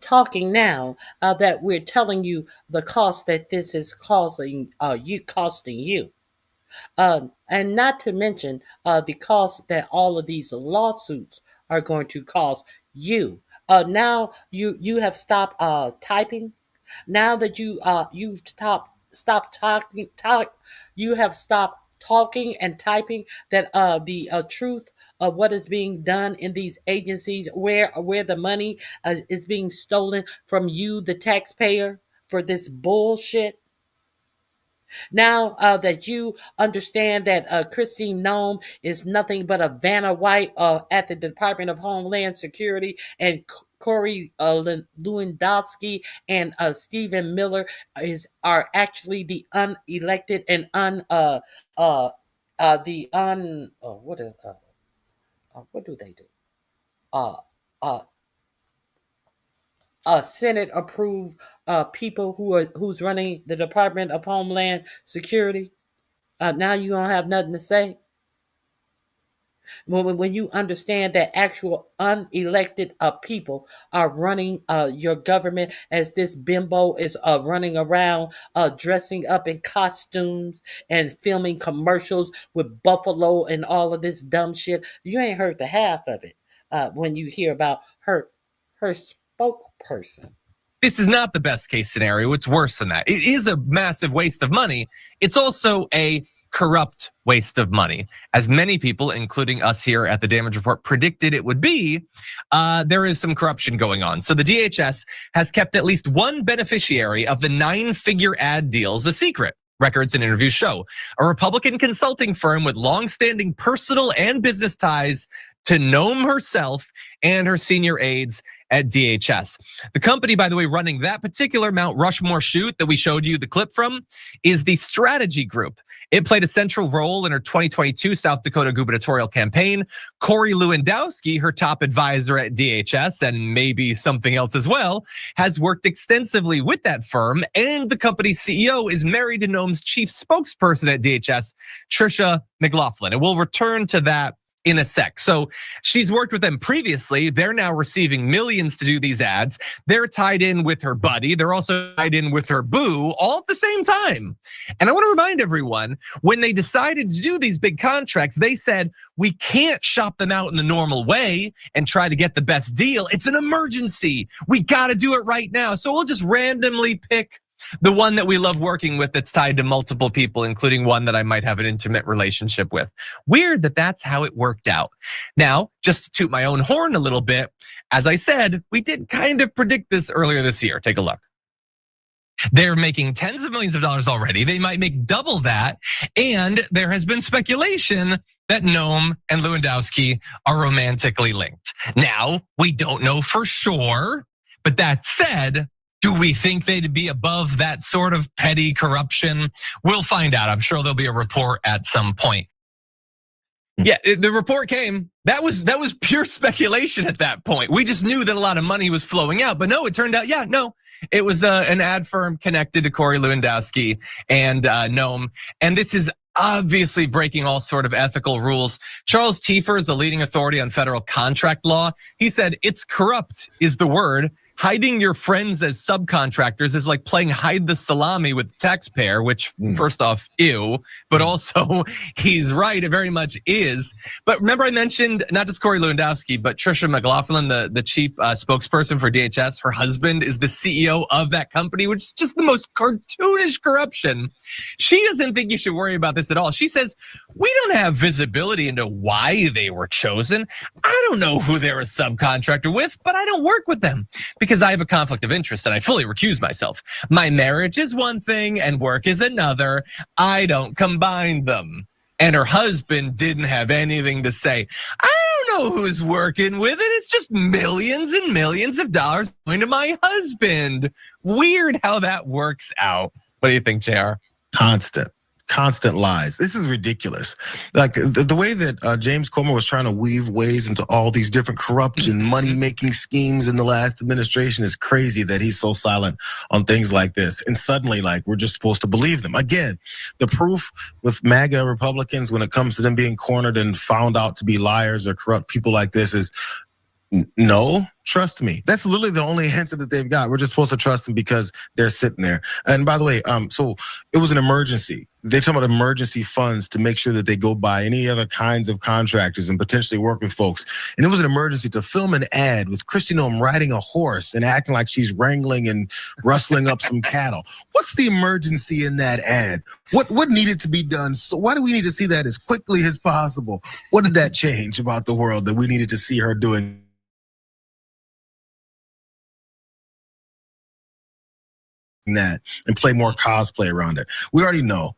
talking now that we're telling you the cost that this is costing you. And not to mention the cost that all of these lawsuits are going to cost you. Now you have stopped typing. Now that you've stopped talking, you have stopped talking and typing that the truth of what is being done in these agencies, where the money is being stolen from you, the taxpayer, for this bullshit. Now that you understand that Kristi Noem is nothing but a Vanna White at the Department of Homeland Security, and Corey Lewandowski and Stephen Miller are actually the unelected and what do they do? Senate approved people who's running the Department of Homeland Security. Now you don't have nothing to say. When you understand that actual unelected people are running your government, as this bimbo is running around dressing up in costumes and filming commercials with Buffalo and all of this dumb shit, you ain't heard the half of it when you hear about her spokesperson. this is not the best case scenario. It's worse than that. It is a massive waste of money. It's also a corrupt waste of money. As many people, including us here at the Damage Report, predicted it would be, there is some corruption going on. So the DHS has kept at least one beneficiary of the 9-figure ad deals a secret. Records and interviews show a Republican consulting firm with long-standing personal and business ties to Noam herself and her senior aides at DHS. The company, by the way, running that particular Mount Rushmore shoot that we showed you the clip from is the Strategy Group. It played a central role in her 2022 South Dakota gubernatorial campaign. Corey Lewandowski, her top advisor at DHS, and maybe something else as well, has worked extensively with that firm, and the company's CEO is married to Noam's chief spokesperson at DHS, Tricia McLaughlin. And we'll return to that in a sec. So she's worked with them previously. They're now receiving millions to do these ads. They're tied in with her buddy. They're also tied in with her boo all at the same time. And I want to remind everyone, when they decided to do these big contracts, they said, we can't shop them out in the normal way and try to get the best deal. It's an emergency. We got to do it right now. So we'll just randomly pick the one that we love working with that's tied to multiple people, including one that I might have an intimate relationship with. Weird that that's how it worked out. Now, just to toot my own horn a little bit, as I said, we did kind of predict this earlier this year. Take a look. They're making tens of millions of dollars already. They might make double that. And there has been speculation that Noam and Lewandowski are romantically linked. Now, we don't know for sure, but that said, do we think they'd be above that sort of petty corruption? We'll find out. I'm sure there'll be a report at some point. Yeah, the report came. That was pure speculation at that point. We just knew that a lot of money was flowing out, but no, it turned out, yeah, no. It was an ad firm connected to Corey Lewandowski and Noam. And this is obviously breaking all sort of ethical rules. Charles Tiefer is a leading authority on federal contract law. He said, it's corrupt is the word. Hiding your friends as subcontractors is like playing hide the salami with the taxpayer, which first off, ew, but also he's right, it very much is. But remember I mentioned not just Corey Lewandowski, but Tricia McLaughlin, the chief spokesperson for DHS. Her husband is the CEO of that company, which is just the most cartoonish corruption. She doesn't think you should worry about this at all. She says, we don't have visibility into why they were chosen. I don't know who they're a subcontractor with, but I don't work with them because I have a conflict of interest and I fully recuse myself. My marriage is one thing and work is another. I don't combine them. And her husband didn't have anything to say. I don't know who's working with it. It's just millions and millions of dollars going to my husband. Weird how that works out. What do you think, JR? Constant lies. This is ridiculous. Like the way that James Comer was trying to weave ways into all these different corruption, money-making schemes in the last administration is crazy that he's so silent on things like this. And suddenly, like, we're just supposed to believe them. Again, the proof with MAGA Republicans when it comes to them being cornered and found out to be liars or corrupt people like this is no, trust me. That's literally the only answer that they've got. We're just supposed to trust them because they're sitting there. And by the way, so it was an emergency. They're talking about emergency funds to make sure that they go buy any other kinds of contractors and potentially work with folks. And it was an emergency to film an ad with Kristi Noem riding a horse and acting like she's wrangling and rustling up some cattle. What's the emergency in that ad? What needed to be done? So why do we need to see that as quickly as possible? What did that change about the world that we needed to see her doing that and play more cosplay around it? We already know.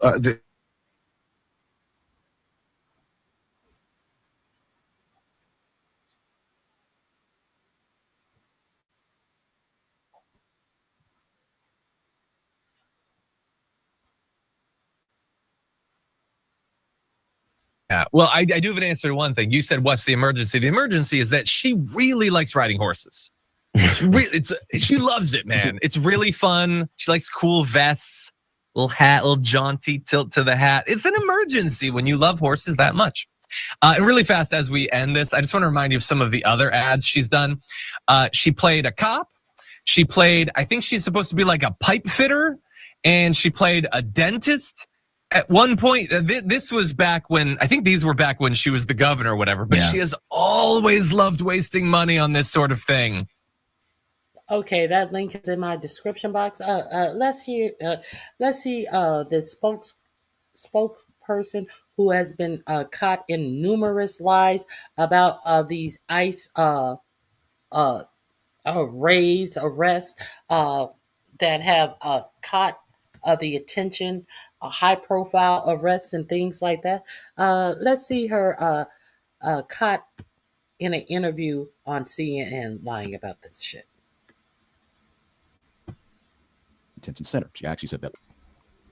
Yeah, well, I do have an answer to one thing. You said, what's the emergency? The emergency is that she really likes riding horses. She loves it, man. It's really fun. She likes cool vests, little hat, little jaunty tilt to the hat. It's an emergency when you love horses that much. And really fast as we end this, I just want to remind you of some of the other ads she's done. She played a cop. She played, I think she's supposed to be like a pipe fitter, and she played a dentist. At one point, this was back when, I think these were back when she was the governor or whatever, but she has always loved wasting money on this sort of thing. Okay, that link is in my description box. Let's see the spokesperson person who has been caught in numerous lies about these ICE arrests that have caught the attention, high-profile arrests and things like that. Let's see her caught in an interview on CNN lying about this shit. Detention center. She actually said that.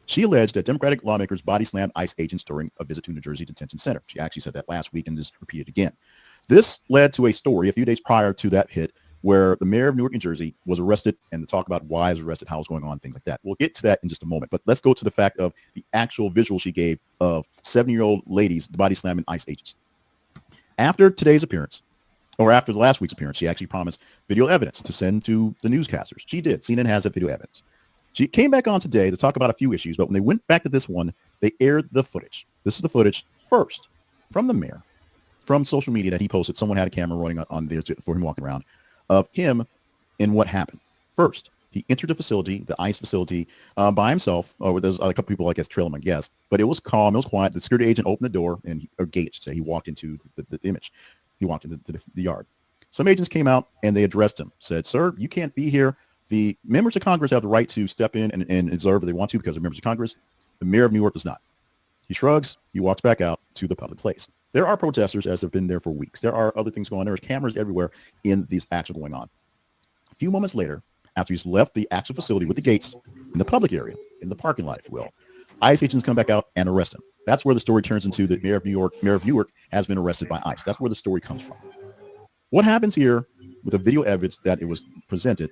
She alleged that Democratic lawmakers body slammed ICE agents during a visit to New Jersey Detention Center. She actually said that last week and just repeated again. This led to a story a few days prior to that hit where the mayor of Newark, New Jersey was arrested, and to talk about why he was arrested, how it was going on, things like that. We'll get to that in just a moment, but let's go to the fact of the actual visual she gave of 7-year-old ladies body slamming ICE agents. After today's appearance, or after the last week's appearance, she actually promised video evidence to send to the newscasters. She did. CNN has that video evidence. She came back on today to talk about a few issues, but when they went back to this one, they aired the footage. This is the footage first from the mayor, from social media that he posted. Someone had a camera running on there for him walking around, of him and what happened. First, he entered the facility, the ICE facility, by himself. Or there's a couple people, I guess, trailing him, I guess. But it was calm. It was quiet. The security agent opened the door, or gate, I should say. He walked into the image. He walked into the yard. Some agents came out and they addressed him, said, "Sir, you can't be here. The members of Congress have the right to step in and observe if they want to because they're members of Congress. The mayor of Newark does not." He shrugs. He walks back out to the public place. There are protesters, as have been there for weeks. There are other things going on. There's cameras everywhere in these acts going on. A few moments later, after he's left the actual facility with the gates in the public area, in the parking lot, if you will, ICE agents come back out and arrest him. That's where the story turns into the mayor of Newark has been arrested by ICE. That's where the story comes from. What happens here with the video evidence that it was presented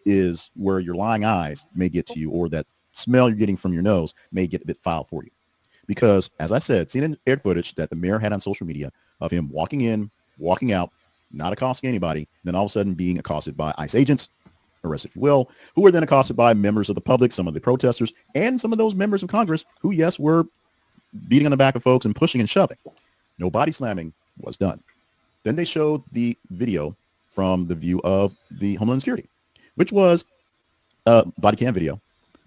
is where your lying eyes may get to you, or that smell you're getting from your nose may get a bit foul for you. Because, as I said, CNN aired footage that the mayor had on social media of him walking in, walking out, not accosting anybody, then all of a sudden being accosted by ICE agents, arrested if you will, who were then accosted by members of the public, some of the protesters, and some of those members of Congress who, yes, were beating on the back of folks and pushing and shoving. No body slamming was done. Then they showed the video from the view of the Homeland Security, which was body cam video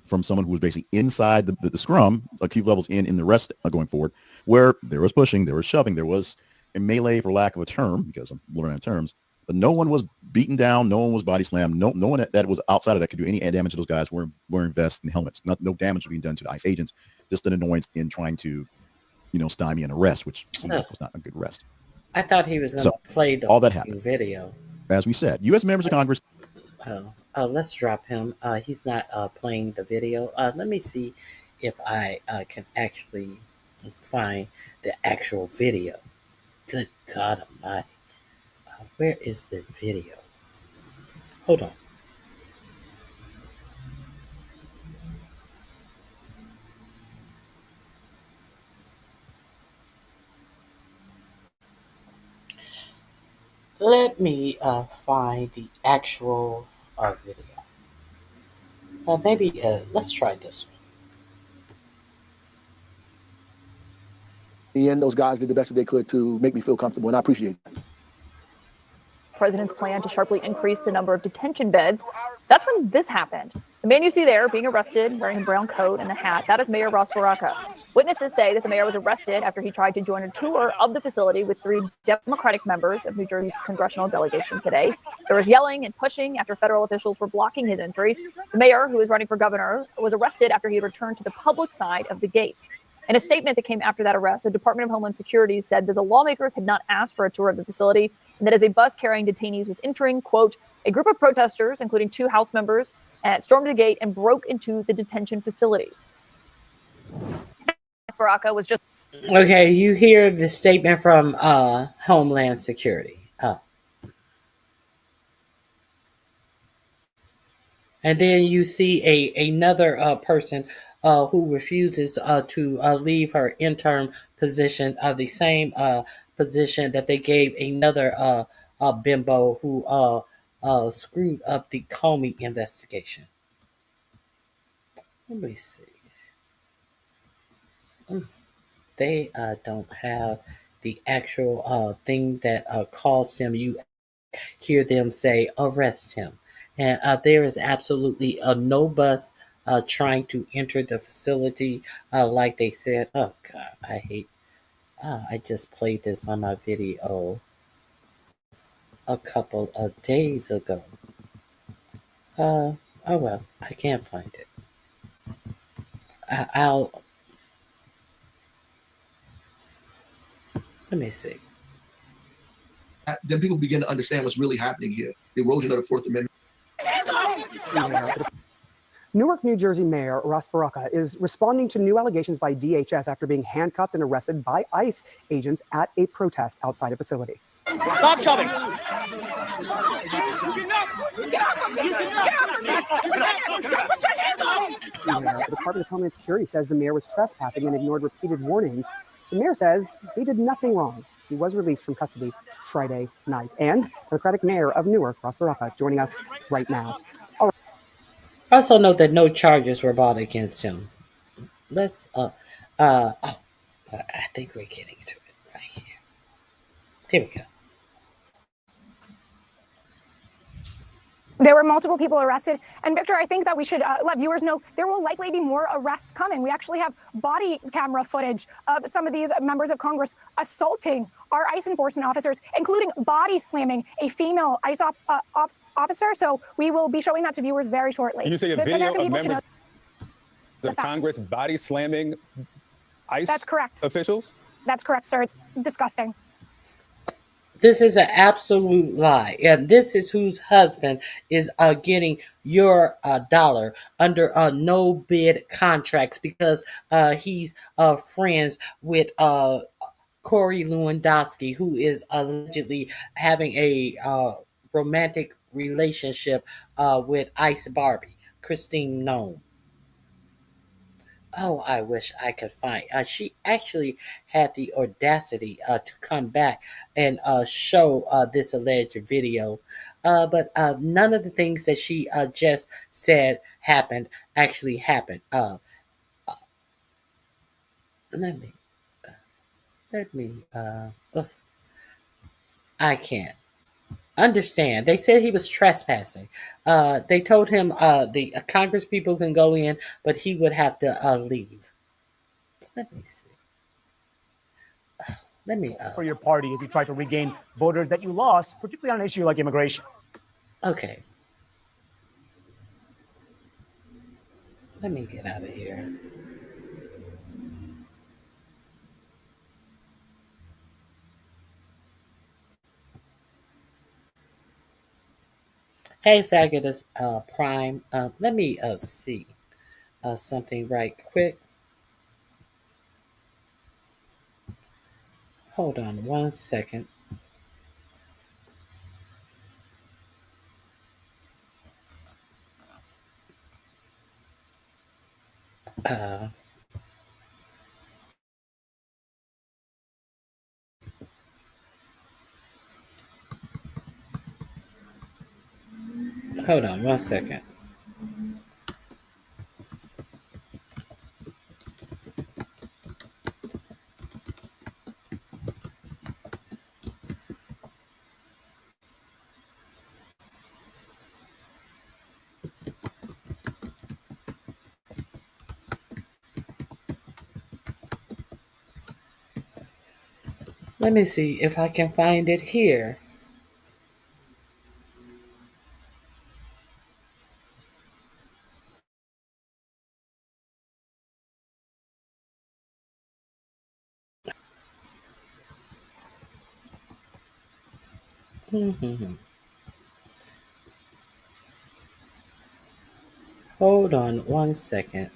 from someone who was basically inside the scrum, a few levels in the rest going forward, where there was pushing, there was shoving, there was a melee, for lack of a term, because I'm learning out terms, but no one was beaten down, no one was body slammed, no one that was outside of that could do any damage to those guys were wearing vests and helmets. No damage was being done to the ICE agents, just an annoyance in trying to, stymie an arrest, which seemed like was not a good arrest. I thought he was going to play the all that happened. video. As we said, U.S. members of Congress. Let's drop him. He's not playing the video. Let me see if I can actually find the actual video. Good God Almighty. Where is the video? Hold on. Let me find the actual video. Maybe let's try this one. In the end, those guys did the best that they could to make me feel comfortable, and I appreciate that. President's plan to sharply increase the number of detention beds. That's when this happened. The man you see there being arrested, wearing a brown coat and a hat, that is Mayor Ross Baraka. Witnesses say that the mayor was arrested after he tried to join a tour of the facility with 3 Democratic members of New Jersey's congressional delegation today. There was yelling and pushing after federal officials were blocking his entry. The mayor, who is running for governor, was arrested after he returned to the public side of the gates. In a statement that came after that arrest, the Department of Homeland Security said that the lawmakers had not asked for a tour of the facility, and that as a bus carrying detainees was entering, quote, a group of protesters, including 2 House members, stormed the gate and broke into the detention facility. Baraka was just... Okay, you hear the statement from Homeland Security. And then you see another person who refuses to leave her interim position, the same position that they gave another bimbo who screwed up the Comey investigation. Let me see. They don't have the actual thing that caused him. You hear them say, arrest him. And there is absolutely no bus trying to enter the facility, like they said. Oh God, I hate. I just played this on my video a couple of days ago. Oh well, I can't find it. I'll let me see. Then people begin to understand what's really happening here. The erosion of the Fourth Amendment. Newark, New Jersey Mayor Ross Baraka is responding to new allegations by DHS after being handcuffed and arrested by ICE agents at a protest outside a facility. Stop shoving. The Department of Homeland Security says the mayor was trespassing and ignored repeated warnings. The mayor says he did nothing wrong. He was released from custody Friday night. And Democratic Mayor of Newark, Ross Baraka, joining us right now. Also note that no charges were brought against him. Let's I think we're getting to it right here. Here we go. There were multiple people arrested. And Victor, I think that we should let viewers know there will likely be more arrests coming. We actually have body camera footage of some of these members of Congress assaulting our ICE enforcement officers, including body slamming a female ICE officer. So we will be showing that to viewers very shortly. Can you say a video of members of Congress body slamming ICE That's correct. officials? That's correct, sir. It's disgusting. This is an absolute lie. And this is whose husband is getting your dollar under no bid contracts because he's friends with Corey Lewandowski, who is allegedly having a romantic relationship with Ice Barbie, Christine Nome. Oh, I wish I could find. She actually had the audacity to come back and show this alleged video, but none of the things that she just said happened actually happened. Let me. I can't understand. They said he was trespassing. They told him the Congress people can go in, but he would have to leave. Let me see. For your party as you try to regain voters that you lost, particularly on an issue like immigration. Okay. Let me get out of here. Hey, Fabulous Prime. Let me see something right quick. Hold on 1 second. Hold on 1 second. Let me see if I can find it here. Hold on 1 second.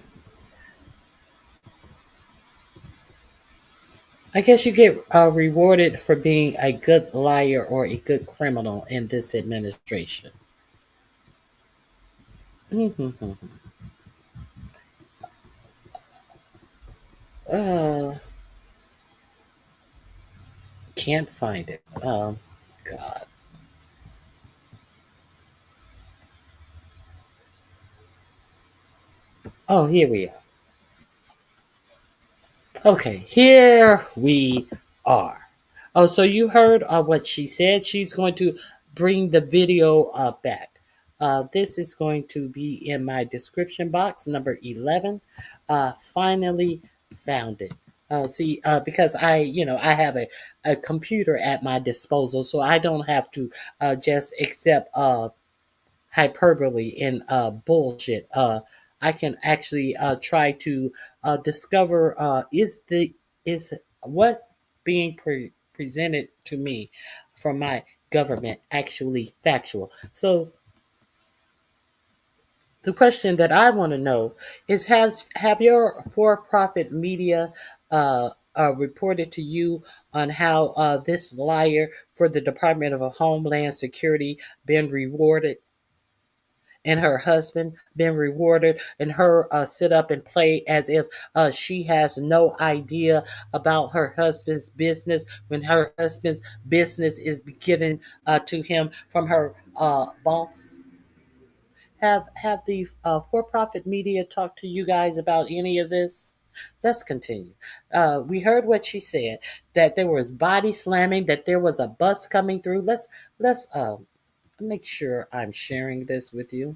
I guess you get rewarded for being a good liar or a good criminal in this administration. Can't find it. God. Oh, here we are. Okay, here we are. Oh, so you heard what she said. She's going to bring the video back. This is going to be in my description box, number 11. Finally found it. Because I have a computer at my disposal, so I don't have to just accept hyperbole and bullshit. I can actually try to discover is what being presented to me from my government actually factual. So the question that I want to know is: have your for-profit media reported to you on how this liar for the Department of Homeland Security been rewarded, and her husband been rewarded, and her sit up and play as if she has no idea about her husband's business when her husband's business is given to him from her boss? Have the for-profit media talked to you guys about any of this? Let's continue. We heard what she said, that there was body slamming, that there was a bus coming through. Let's make sure I'm sharing this with you.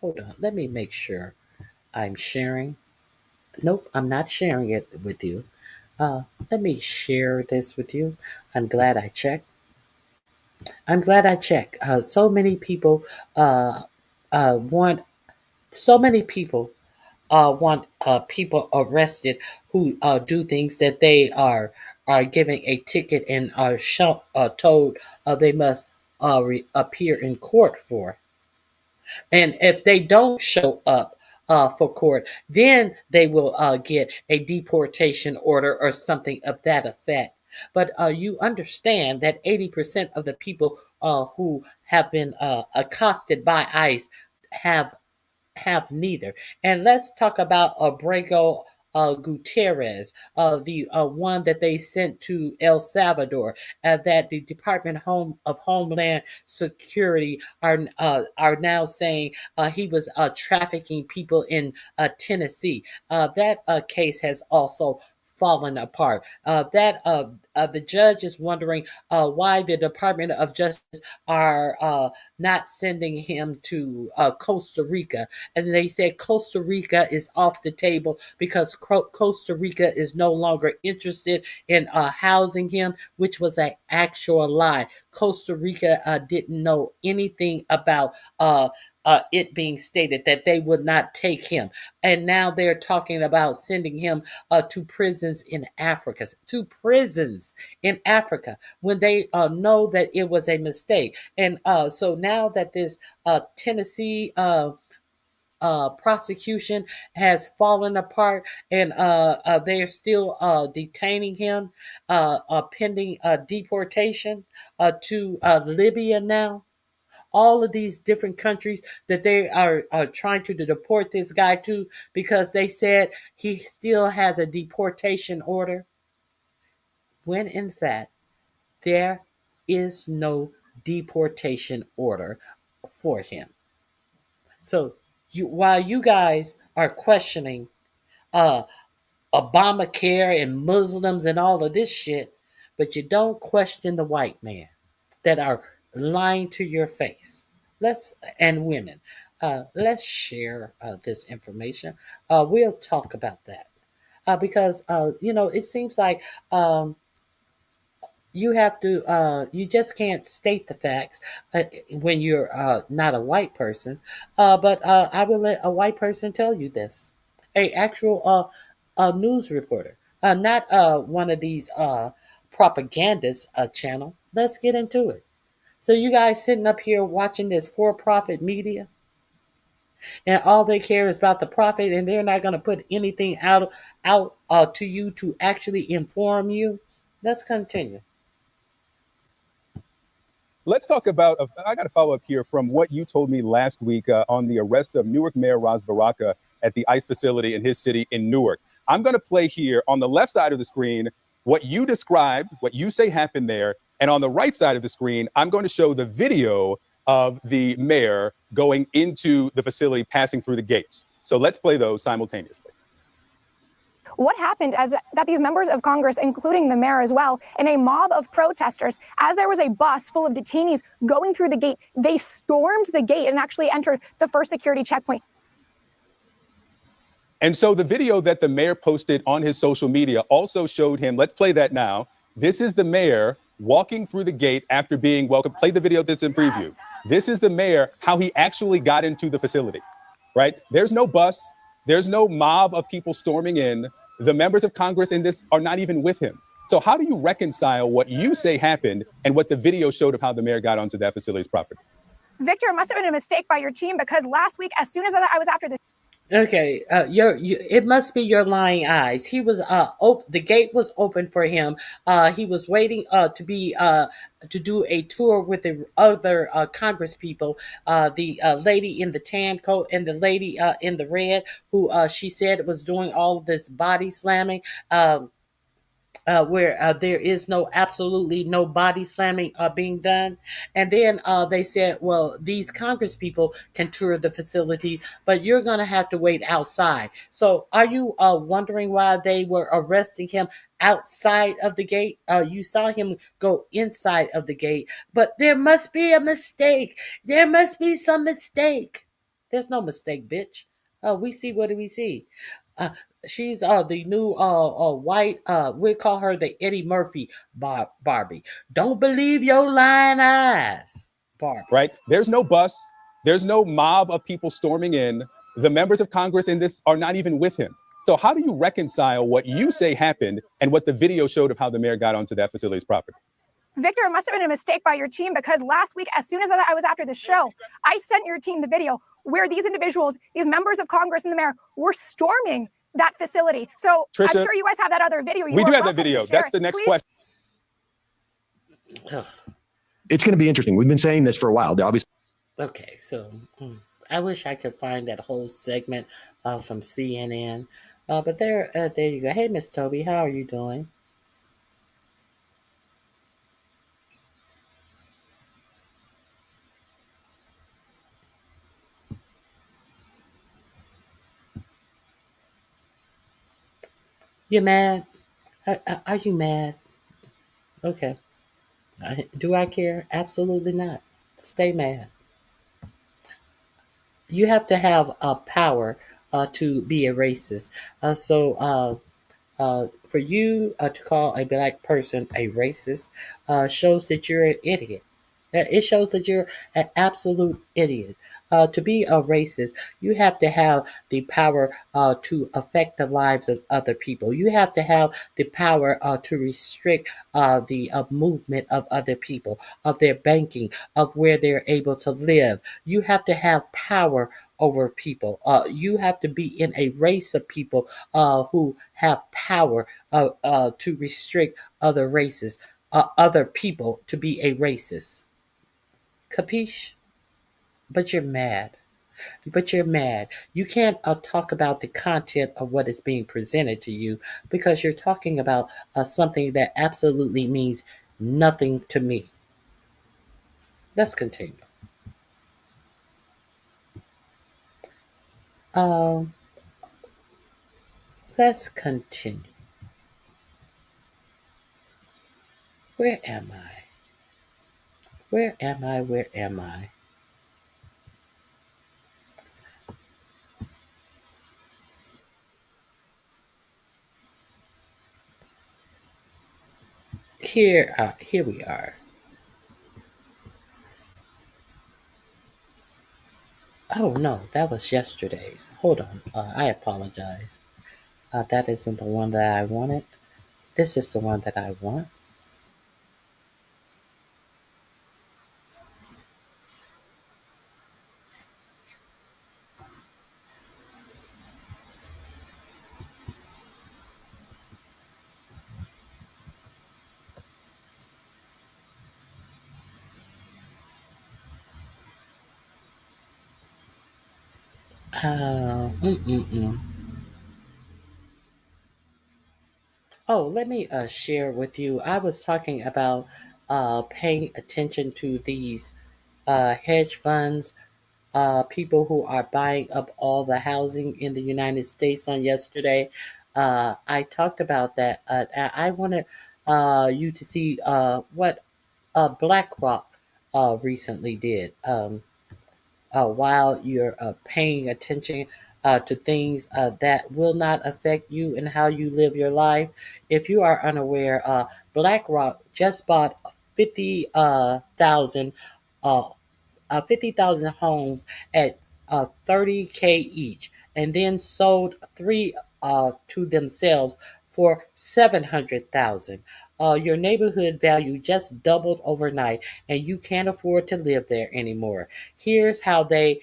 Hold on. Let me make sure I'm sharing. Nope, I'm not sharing it with you. Let me share this with you. I'm glad I checked. So many people want. So many people want people arrested who do things that they are given a ticket and are told they must appear in court for. And if they don't show up for court, then they will get a deportation order or something of that effect. But you understand that 80% of the people who have been accosted by ICE have neither. And let's talk about Abrego Gutierrez, the one that they sent to El Salvador, that the Department of Homeland Security are now saying he was trafficking people in Tennessee. That case has also fallen apart. The judge is wondering why the Department of Justice are not sending him to Costa Rica. And they said Costa Rica is off the table because Costa Rica is no longer interested in housing him, which was an actual lie. Costa Rica didn't know anything about it being stated that they would not take him. And now they're talking about sending him to prisons in Africa. To prisons in Africa when they know that it was a mistake. And so now that this Tennessee prosecution has fallen apart, and they are still detaining him pending deportation to Libya now. All of these different countries that they are trying to deport this guy to because they said he still has a deportation order, when in fact there is no deportation order for him. So while you guys are questioning Obamacare and Muslims and all of this shit, but you don't question the white man that are lying to your face. And women. Let's share this information. We'll talk about that because it seems like you have to. You just can't state the facts when you're not a white person. But I will let a white person tell you this. A actual news reporter, not one of these propagandist channel. Let's get into it. So you guys sitting up here watching this for-profit media, and all they care is about the profit, and they're not going to put anything out to you to actually inform you. Let's continue. Let's talk about, I got to follow up here from what you told me last week on the arrest of Newark Mayor Ras Baraka at the ICE facility in his city in Newark. I'm going to play here on the left side of the screen what you described, what you say happened there. And on the right side of the screen, I'm going to show the video of the mayor going into the facility, passing through the gates. So let's play those simultaneously. what happened as that these members of Congress, including the mayor as well, and a mob of protesters, as there was a bus full of detainees going through the gate, they stormed the gate and actually entered the first security checkpoint. And so the video that the mayor posted on his social media also showed him, let's play that now. This is the mayor walking through the gate after being welcomed. Play the video that's in preview. This is the mayor, how he actually got into the facility, right? There's no bus. There's no mob of people storming in. The members of Congress in this are not even with him. So how do you reconcile what you say happened and what the video showed of how the mayor got onto that facility's property? Victor, it must have been a mistake by your team, because last week, as soon as I was after the Okay, it must be your lying eyes. He was the gate was open for him. He was waiting to do a tour with the other Congress people. The lady in the tan coat and the lady in the red, who she said was doing all of this body slamming. Where there is absolutely no body slamming being done. And then they said, well, these Congress people can tour the facility, but you're going to have to wait outside. So are you wondering why they were arresting him outside of the gate? You saw him go inside of the gate, but there must be a mistake. There must be some mistake. There's no mistake, bitch. We see what do we see? She's the new white, we call her the Eddie Murphy Barbie. Don't believe your lying eyes, Barbie. Right? There's no bus. There's no mob of people storming in. The members of Congress in this are not even with him. So how do you reconcile what you say happened and what the video showed of how the mayor got onto that facility's property? Victor, it must have been a mistake by your team, because last week, as soon as I was after the show, I sent your team the video where these individuals, these members of Congress and the mayor, were storming that facility. So Trisha, I'm sure you guys have that other video. We do have that video. That's the next question. It's going to be interesting. We've been saying this for a while. Obviously. Okay, so I wish I could find that whole segment from CNN. But there you go. Hey, Miss Toby, how are you doing? You mad? Are you mad? Okay. Do I care? Absolutely not. Stay mad. You have to have power to be a racist. For you to call a black person a racist shows that you're an idiot. It shows that you're an absolute idiot. To be a racist, you have to have the power to affect the lives of other people. You have to have the power to restrict the movement of other people, of their banking, of where they're able to live. You have to have power over people. You have to be in a race of people who have power to restrict other races, other people to be a racist. Capiche? But you're mad. But you're mad. You can't talk about the content of what is being presented to you because you're talking about something that absolutely means nothing to me. Let's continue. Let's continue. Where am I? Where am I? Where am I? Here we are. Oh no, that was yesterday's. Hold on, I apologize. That isn't the one that I wanted. This is the one that I want. Oh, let me share with you. I was talking about paying attention to these hedge funds, people who are buying up all the housing in the United States on yesterday. I talked about that. I wanted you to see what BlackRock recently did. While you're paying attention to things that will not affect you and how you live your life. If you are unaware, BlackRock just bought 50,000 homes at 30K each, and then sold three to themselves for 700,000. Your neighborhood value just doubled overnight, and you can't afford to live there anymore. Here's how they're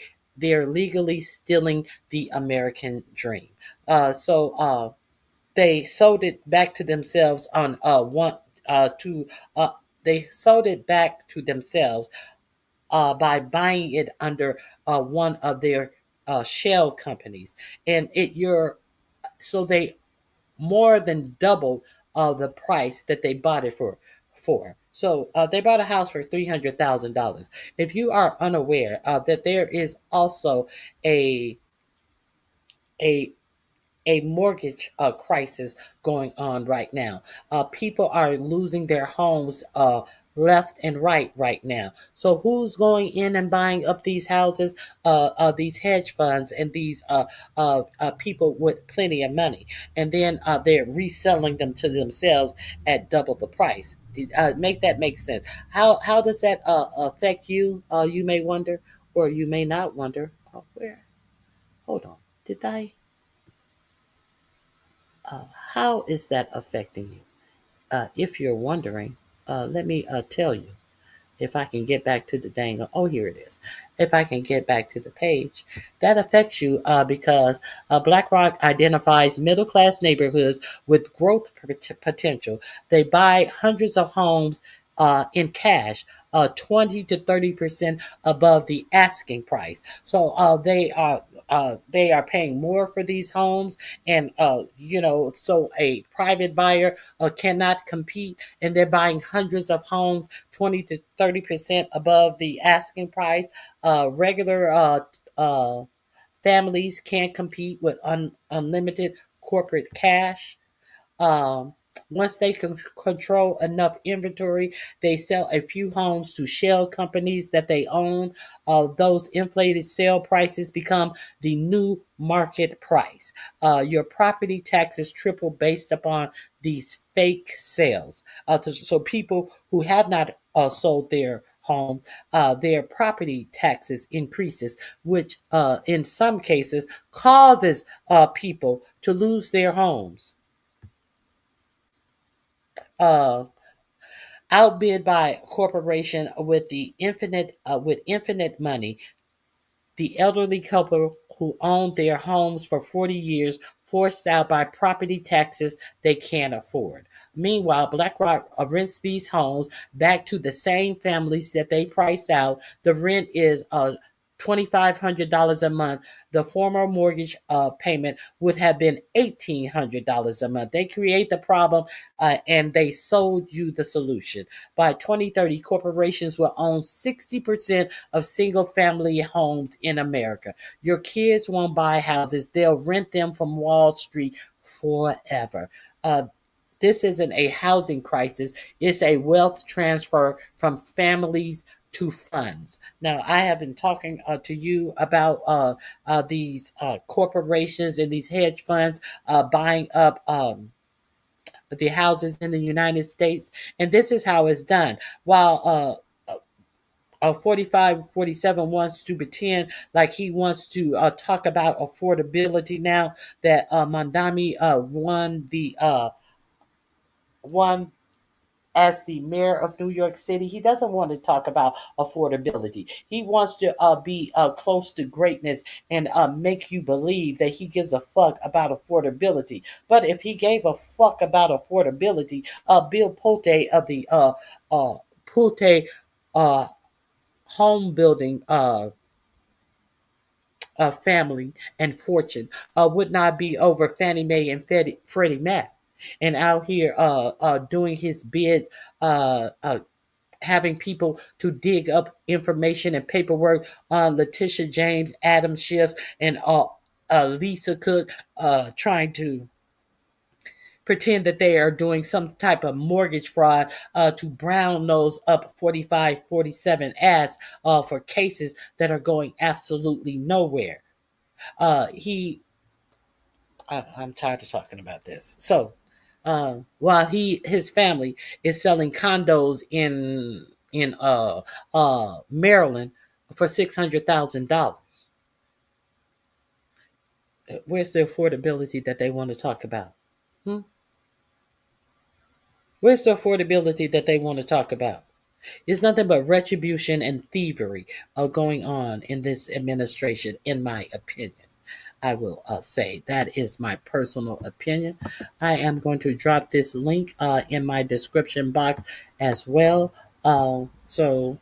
legally stealing the American dream. They sold it back to themselves on one to they sold it back to themselves by buying it under one of their shell companies, and they more than doubled the price that they bought it for. So they bought a house for $300,000. If you are unaware that there is also a a a mortgage crisis going on right now. People are losing their homes left and right now. So who's going in and buying up these houses? These hedge funds and these people with plenty of money, and then they're reselling them to themselves at double the price. Make that make sense. How does that affect you? You may wonder, or you may not wonder. Where? Hold on. Did I? How is that affecting you? If you're wondering, let me tell you. If I can get back to the here it is. If I can get back to the page, that affects you because BlackRock identifies middle class neighborhoods with growth potential. They buy hundreds of homes in cash, 20 to 30% above the asking price. So they are paying more for these homes, and so a private buyer cannot compete, and they're buying hundreds of homes 20 to 30% above the asking price. Regular families can't compete with unlimited corporate cash. Um, Once they control enough inventory, they sell a few homes to shell companies that they own. Those inflated sale prices become the new market price. Your property taxes triple based upon these fake sales. So people who have not sold their home, their property taxes increases, which in some cases causes people to lose their homes. uh, Outbid by a corporation with infinite money. The elderly couple who owned their homes for 40 years forced out by property taxes they can't afford. Meanwhile, BlackRock rents these homes back to the same families that they priced out. The rent is $2,500 a month. The former mortgage payment would have been $1,800 a month. They create the problem and they sold you the solution. By 2030, corporations will own 60% of single family homes in America. Your kids won't buy houses, they'll rent them from Wall Street forever. This isn't a housing crisis, it's a wealth transfer from families to funds. Now, I have been talking to you about these corporations and these hedge funds buying up the houses in the United States, and this is how it's done. While 47 wants to pretend like he wants to talk about affordability now that Mandami won as the mayor of New York City. He doesn't want to talk about affordability. He wants to be close to greatness and make you believe that he gives a fuck about affordability. But if he gave a fuck about affordability, Bill Pulte of the Pulte home building family and fortune would not be over Fannie Mae and Freddie Mac, and out here doing his bids, having people to dig up information and paperwork on Letitia James, Adam Schiff, and Lisa Cook, trying to pretend that they are doing some type of mortgage fraud to brown nose up 45, 47 ass for cases that are going absolutely nowhere. I'm tired of talking about this. So, while his family is selling condos in Maryland for $600,000, where's the affordability that they want to talk about? Hmm? Where's the affordability that they want to talk about? It's nothing but retribution and thievery going on in this administration, in my opinion. I will say that is my personal opinion. I am going to drop this link in my description box as well. So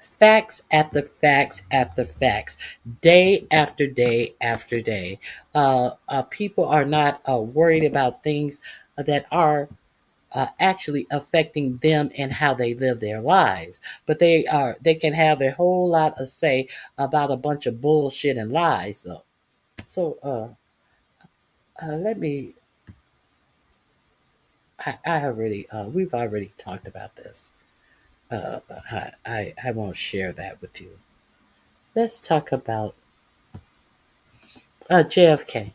facts after facts after facts, day after day after day. People are not worried about things that are actually affecting them and how they live their lives. But they can have a whole lot of say about a bunch of bullshit and lies. Let me. I already we've already talked about this. I won't share that with you. Let's talk about JFK.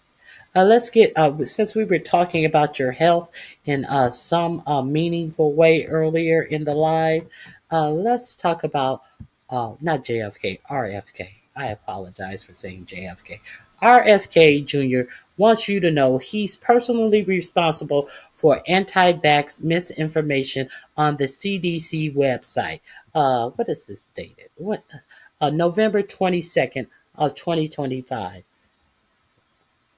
Let's get since we were talking about your health in some meaningful way earlier in the live. Let's talk about not JFK, RFK. I apologize for saying JFK. RFK Jr. wants you to know he's personally responsible for anti-vax misinformation on the CDC website. What is this dated? What? November 22nd of 2025.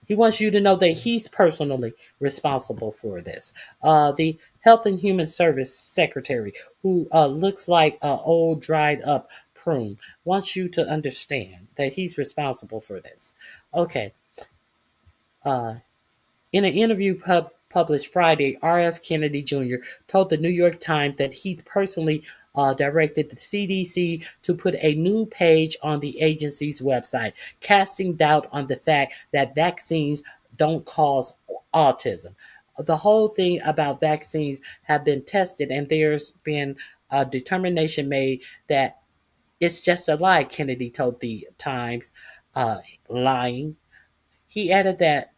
He wants you to know that he's personally responsible for this. The Health and Human Service Secretary, who looks like an old dried up prune, wants you to understand that he's responsible for this. Okay. In an interview published Friday, R.F. Kennedy Jr. told the New York Times that he personally directed the CDC to put a new page on the agency's website, casting doubt on the fact that vaccines don't cause autism. The whole thing about vaccines have been tested, and there's been a determination made that it's just a lie, Kennedy told the Times, lying. He added that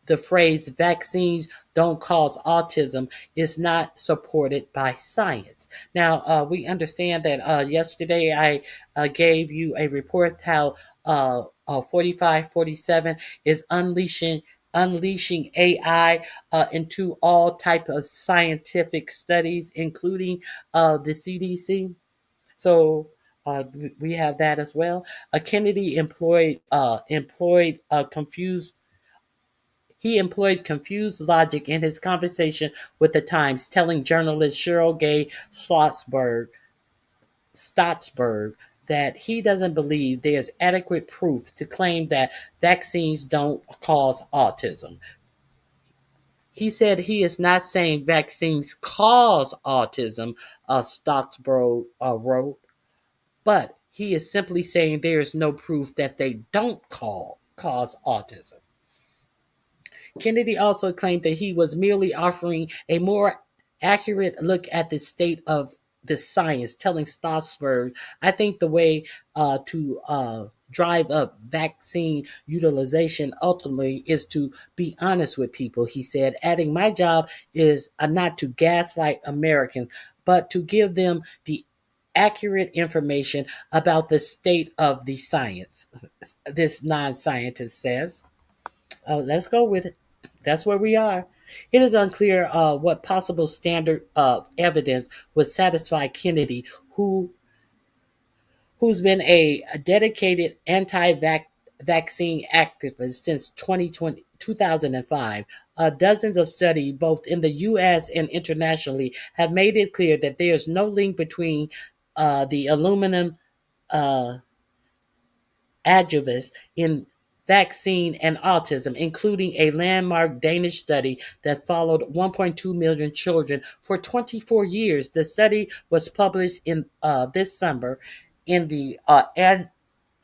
the phrase vaccines don't cause autism is not supported by science. Now, we understand that yesterday I gave you a report how 4547 is unleashing AI into all types of scientific studies, including the CDC. So we have that as well. Kennedy confused logic in his conversation with the Times, telling journalist Cheryl Gay Stotsberg that he doesn't believe there's adequate proof to claim that vaccines don't cause autism. He said he is not saying vaccines cause autism, Stotsberg wrote, but he is simply saying there is no proof that they don't cause autism. Kennedy also claimed that he was merely offering a more accurate look at the state of the science, telling Strasberg, I think the way to drive up vaccine utilization ultimately is to be honest with people, he said, adding, my job is not to gaslight Americans, but to give them the accurate information about the state of the science, this non-scientist says. Let's go with it. That's where we are. It is unclear what possible standard of evidence would satisfy Kennedy, who's been a dedicated anti-vaccine activist since 2005. Dozens of studies, both in the U.S. and internationally, have made it clear that there is no link between the aluminum adjuvants in vaccine and autism, including a landmark Danish study that followed 1.2 million children for 24 years. The study was published in this summer in the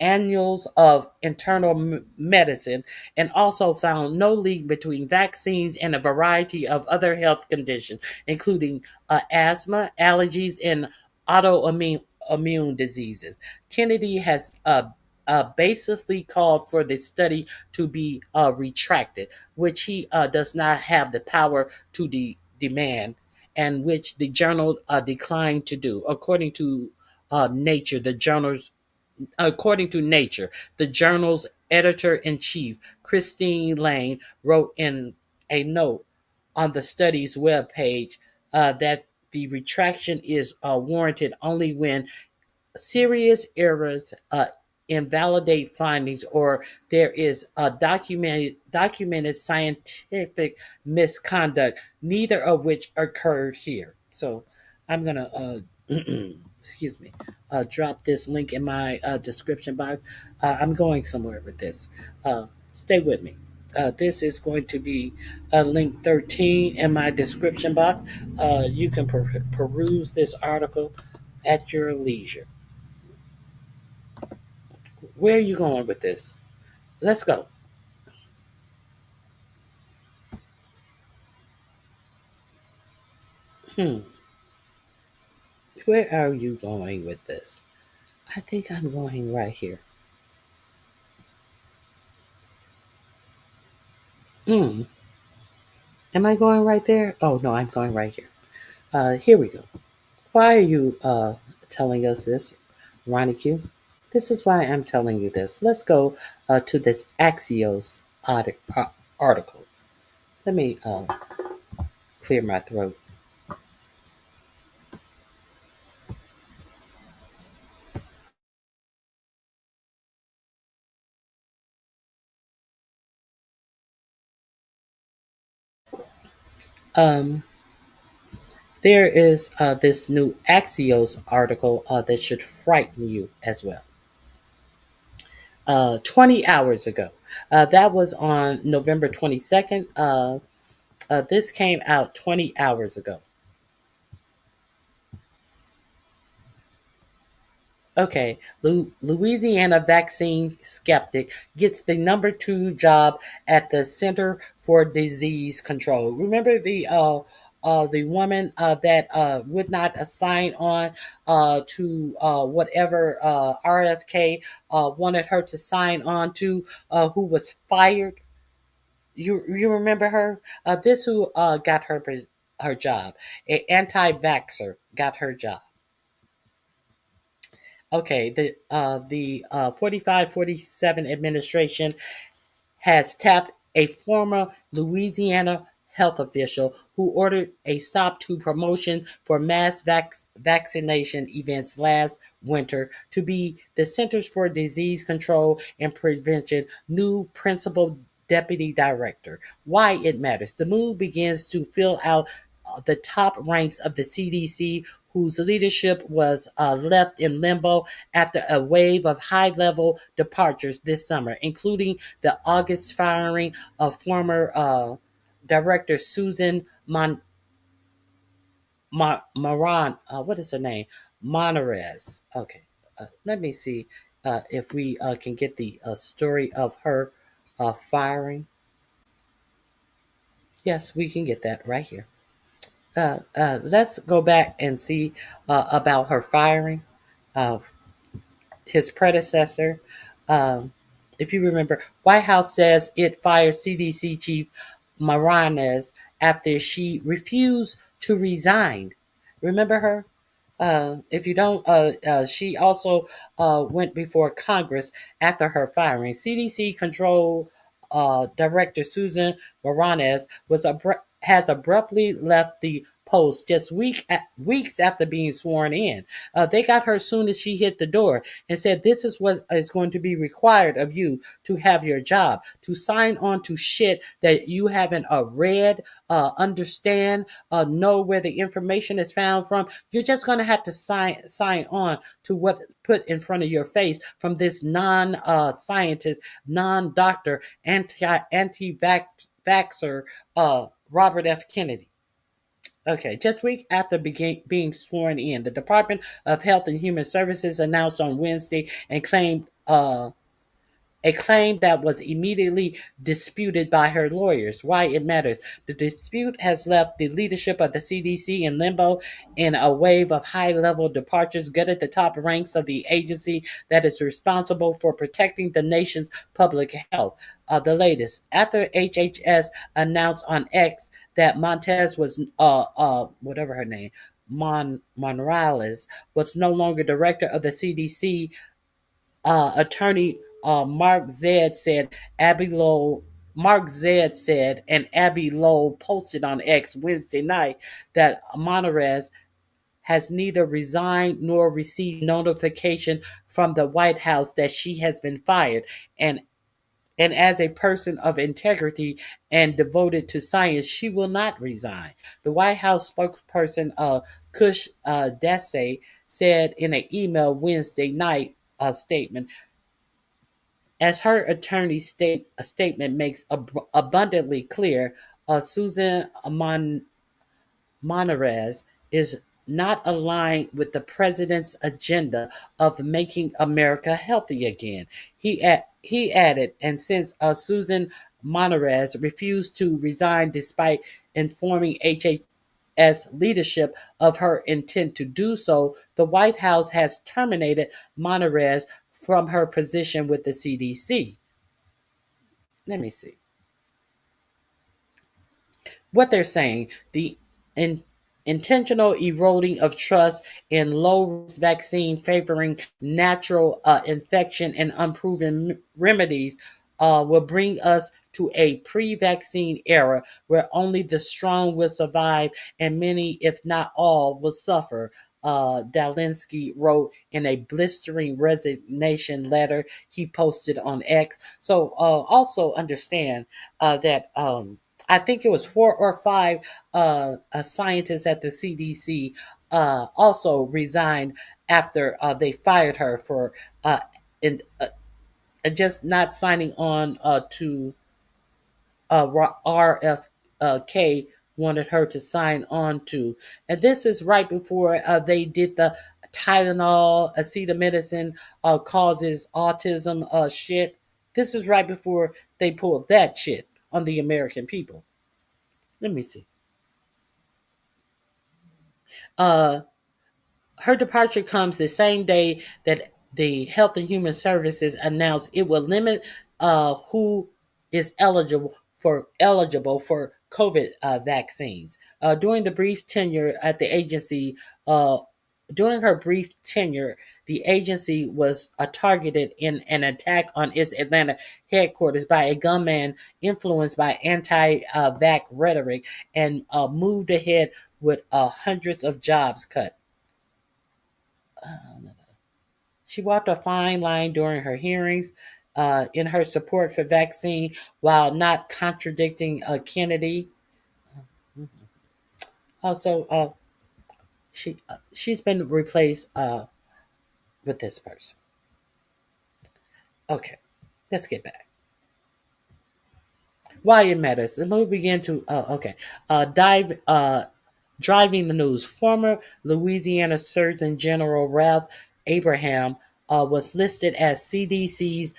Annals of Internal Medicine, and also found no link between vaccines and a variety of other health conditions, including asthma, allergies, and autoimmune diseases. Kennedy has basically called for the study to be retracted, which he does not have the power to demand, and which the journal declined to do. According to Nature, the journal's editor-in-chief, Christine Lane, wrote in a note on the study's webpage that the retraction is warranted only when serious errors invalidate findings or there is a documented scientific misconduct, neither of which occurred here. So I'm gonna excuse me, drop this link in my description box. I'm going somewhere with this. Stay with me. This is going to be link 13 in my description box. You can peruse this article at your leisure. Where are you going with this? Let's go. Where are you going with this? I think I'm going right here. Am I going right there? Oh, no, I'm going right here. Here we go. Why are you telling us this, Ronnie Q? This is why I'm telling you this. Let's go to this Axios article. Let me clear my throat. There is this new Axios article that should frighten you as well. 20 hours ago. That was on November 22nd. This came out 20 hours ago. Okay, Louisiana vaccine skeptic gets the number 2 job at the Center for Disease Control. Remember the woman that would not sign on to whatever RFK wanted her to sign on to, who was fired. You remember her? This who got her job. An anti-vaxxer got her job. Okay, the 4547 administration has tapped a former Louisiana health official who ordered a stop to promotion for mass vaccination events last winter to be the Centers for Disease Control and Prevention new principal deputy director. Why it matters. The move begins to fill out the top ranks of the CDC, whose leadership was left in limbo after a wave of high-level departures this summer, including the August firing of former director Susan Moran. What is her name? Monarez. Okay, let me see if we can get the story of her firing. Yes, we can get that right here. Let's go back and see about her firing. His predecessor. If you remember, White House says it fired CDC Chief Moranes after she refused to resign. Remember her? If you don't, she also went before Congress after her firing. CDC Control Director Susan Moranes has abruptly left the post just weeks after being sworn in. They got her as soon as she hit the door and said, "This is what is going to be required of you to have your job, to sign on to shit that you haven't read, understand, know where the information is found from. You're just going to have to sign on to what put in front of your face from this non-scientist, non-doctor, anti-vaxxer, Robert F. Kennedy." Okay, just week after being sworn in, the Department of Health and Human Services announced on Wednesday and claimed a claim that was immediately disputed by her lawyers. Why it matters. The dispute has left the leadership of the CDC in limbo, and a wave of high-level departures gutted the top ranks of the agency that is responsible for protecting the nation's public health. The latest, after HHS announced on X that Montez was, whatever her name, Monreales, was no longer director of the CDC, attorney Mark Zed said Mark Zed said, and Abby Lowe posted on X Wednesday night that Monreales has neither resigned nor received notification from the White House that she has been fired. And as a person of integrity and devoted to science, she will not resign. The White House spokesperson, Kush Desse, said in an email Wednesday night statement, as her attorney's statement makes abundantly clear, Susan Monreales is not aligned with the president's agenda of making America healthy again. He added, and since Susan Monreales refused to resign despite informing HHS leadership of her intent to do so, the White House has terminated Monreales from her position with the CDC. Let me see. What they're saying, the intentional eroding of trust in low-risk vaccine favoring natural infection and unproven remedies will bring us to a pre-vaccine era where only the strong will survive and many, if not all, will suffer. Dalinsky wrote in a blistering resignation letter he posted on X. So also understand that I think it was 4 or 5 scientists at the CDC also resigned after they fired her for just not signing on to RFK wanted her to sign on to. And this is right before they did the Tylenol, acetaminophen causes autism shit. This is right before they pulled that shit on the American people. Let me see. Her departure comes the same day that the Health and Human Services announced it will limit who is eligible for COVID vaccines. During the brief tenure at the agency, during her brief tenure, the agency was targeted in an attack on its Atlanta headquarters by a gunman influenced by anti-vax rhetoric and moved ahead with hundreds of jobs cut. She walked a fine line during her hearings in her support for vaccine while not contradicting Kennedy. Also, she's been replaced with this person. Okay, let's get back. Why it matters. And we begin to driving the news. Former Louisiana Surgeon General Ralph Abraham was listed as CDC's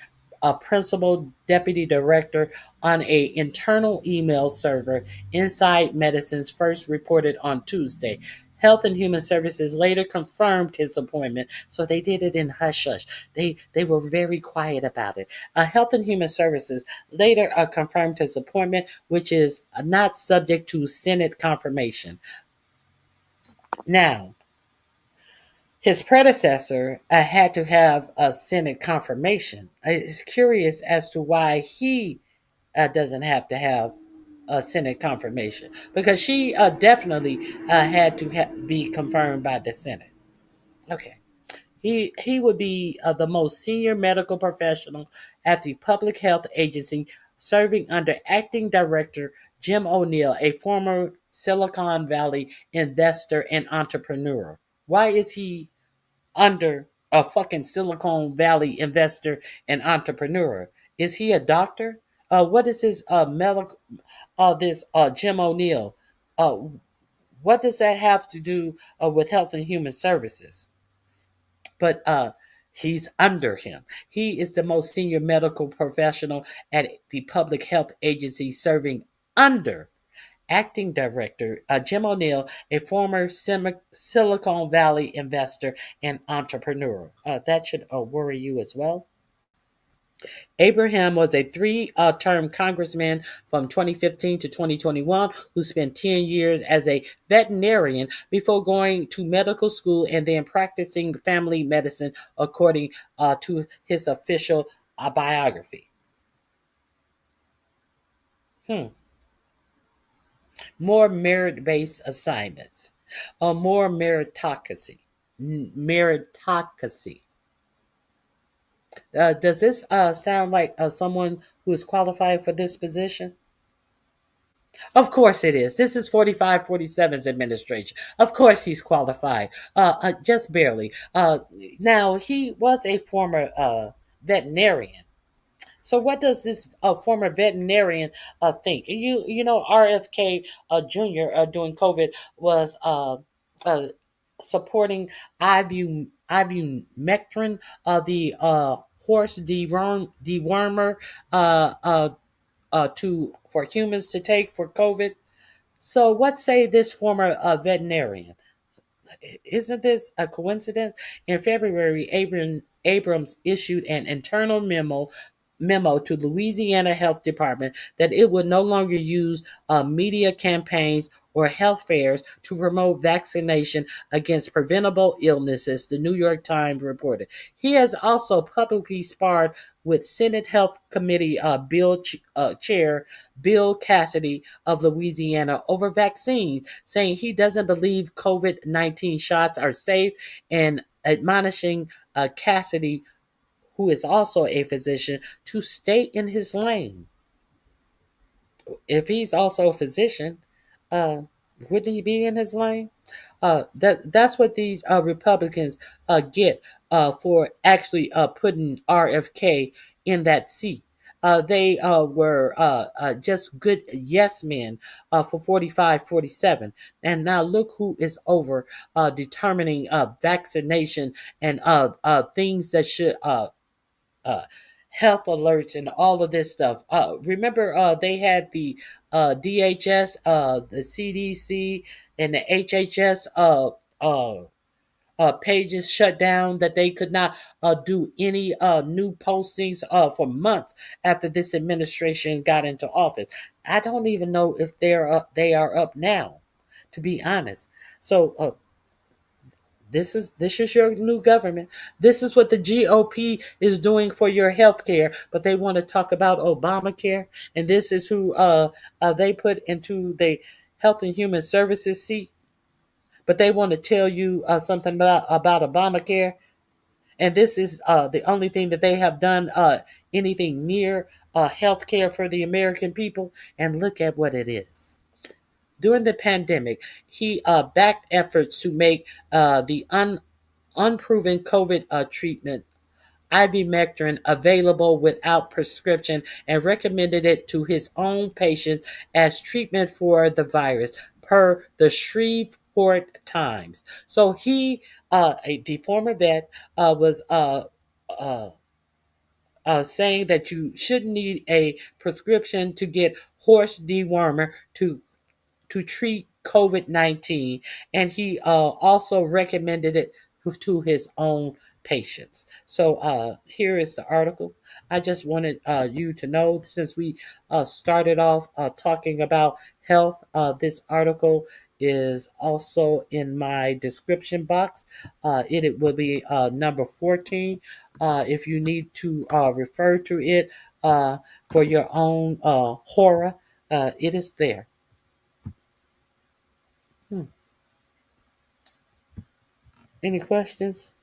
principal deputy director on an internal email server. Inside Medicine's first reported on Tuesday. Health and Human Services later confirmed his appointment, so they did it in hush-hush. They were very quiet about it. Health and Human Services later confirmed his appointment, which is not subject to Senate confirmation. Now, his predecessor had to have a Senate confirmation. It's curious as to why he doesn't have to have a Senate confirmation, because she definitely had to be confirmed by the Senate. Okay. He would be the most senior medical professional at the Public Health Agency, serving under Acting Director Jim O'Neill, a former Silicon Valley investor and entrepreneur. Why is he under a fucking Silicon Valley investor and entrepreneur? Is he a doctor? What is his medical? This Jim O'Neill. What does that have to do with Health and Human Services? But He's under him. He is the most senior medical professional at the public health agency, serving under acting director Jim O'Neill, a former Silicon Valley investor and entrepreneur. That should worry you as well. Abraham was a three-term congressman from 2015 to 2021 who spent 10 years as a veterinarian before going to medical school and then practicing family medicine, according to his official biography. More merit-based assignments, more meritocracy. Meritocracy. Does this sound like someone who is qualified for this position? Of course it is. This is 45-47's administration. Of course he's qualified. Just barely. Now, he was a former veterinarian. So what does this former veterinarian think? You know, RFK Jr. During COVID was supporting ivermectin, the horse dewormer, for humans to take for COVID. So what say this former veterinarian? Isn't this a coincidence? In February, Abrams issued an internal memo to Louisiana Health Department that it would no longer use media campaigns or health fairs to promote vaccination against preventable illnesses, the New York Times reported. He has also publicly sparred with Senate Health Committee Chair Bill Cassidy of Louisiana over vaccines, saying he doesn't believe COVID-19 shots are safe and admonishing Cassidy, who is also a physician, to stay in his lane. If he's also a physician, wouldn't he be in his lane? That's what these Republicans get for actually putting RFK in that seat. They were just good yes men for 45-47. And now look who is over determining vaccination and things that should health alerts and all of this stuff. Remember, they had the DHS, the CDC, and the HHS pages shut down, that they could not do any new postings for months after this administration got into office. I don't even know if they are up now, to be honest. So this is your new government. This is what the GOP is doing for your health care, but they want to talk about Obamacare, and this is who they put into the Health and Human Services seat. But they want to tell you something about Obamacare, and this is the only thing that they have done anything near health care for the American people. And look at what it is. During the pandemic, he backed efforts to make the unproven COVID treatment, ivermectin, available without prescription, and recommended it to his own patients as treatment for the virus, per the Shreveport Times. So he, the former vet, was saying that you shouldn't need a prescription to get horse dewormer to treat COVID-19, and he also recommended it to his own patients. So here is the article. I just wanted you to know, since we started off talking about health, this article is also in my description box. It will be number 14 if you need to refer to it for your own horror. It is there. Any questions?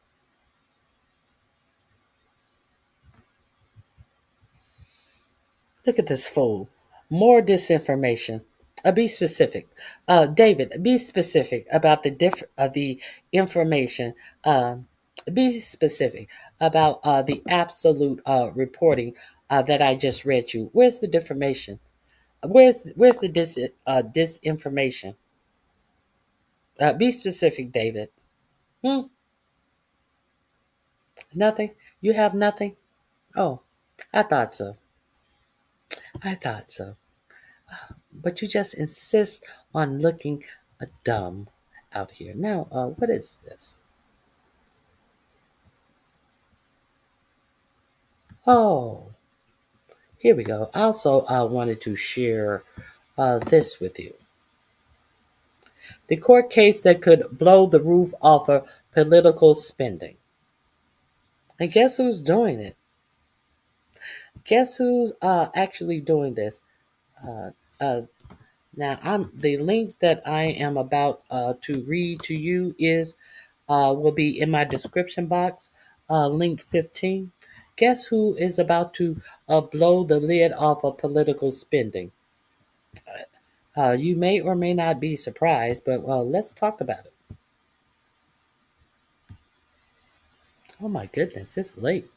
Look at this fool. More disinformation. Be specific. David, be specific about the information. Be specific about the absolute reporting that I just read you. Where's the disinformation? Where's the disinformation? Be specific, David. Nothing? You have nothing? Oh, I thought so. I thought so. But you just insist on looking dumb out here. Now, what is this? Oh, here we go. I also wanted to share this with you. The court case that could blow the roof off of political spending. And guess who's doing it? Guess who's actually doing this? Uh, uh, Now, the link that I am about to read to you is will be in my description box. Link 15. Guess who is about to blow the lid off of political spending? You may or may not be surprised, but let's talk about it. Oh my goodness, it's late.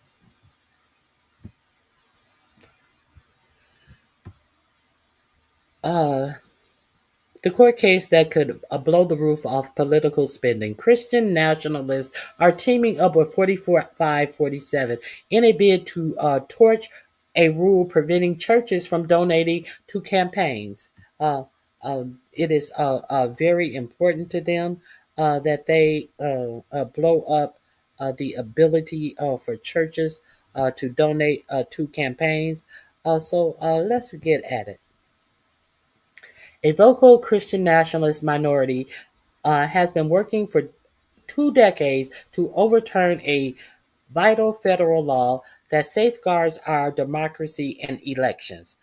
The court case that could blow the roof off political spending. Christian nationalists are teaming up with 4547 in a bid to torch a rule preventing churches from donating to campaigns. It is very important to them that they blow up the ability for churches to donate to campaigns. So let's get at it. A local Christian nationalist minority has been working for 2 decades to overturn a vital federal law that safeguards our democracy and elections.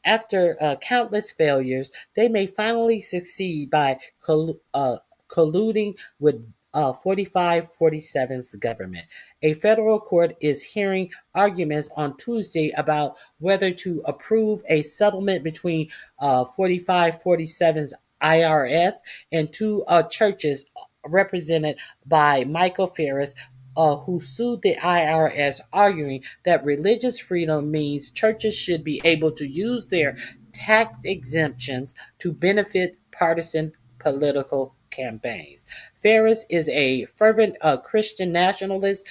After countless failures, they may finally succeed by colluding with 4547's government. A federal court is hearing arguments on Tuesday about whether to approve a settlement between 4547's IRS and two churches represented by Michael Ferris, who sued the IRS, arguing that religious freedom means churches should be able to use their tax exemptions to benefit partisan political campaigns. Ferris is a fervent Christian nationalist.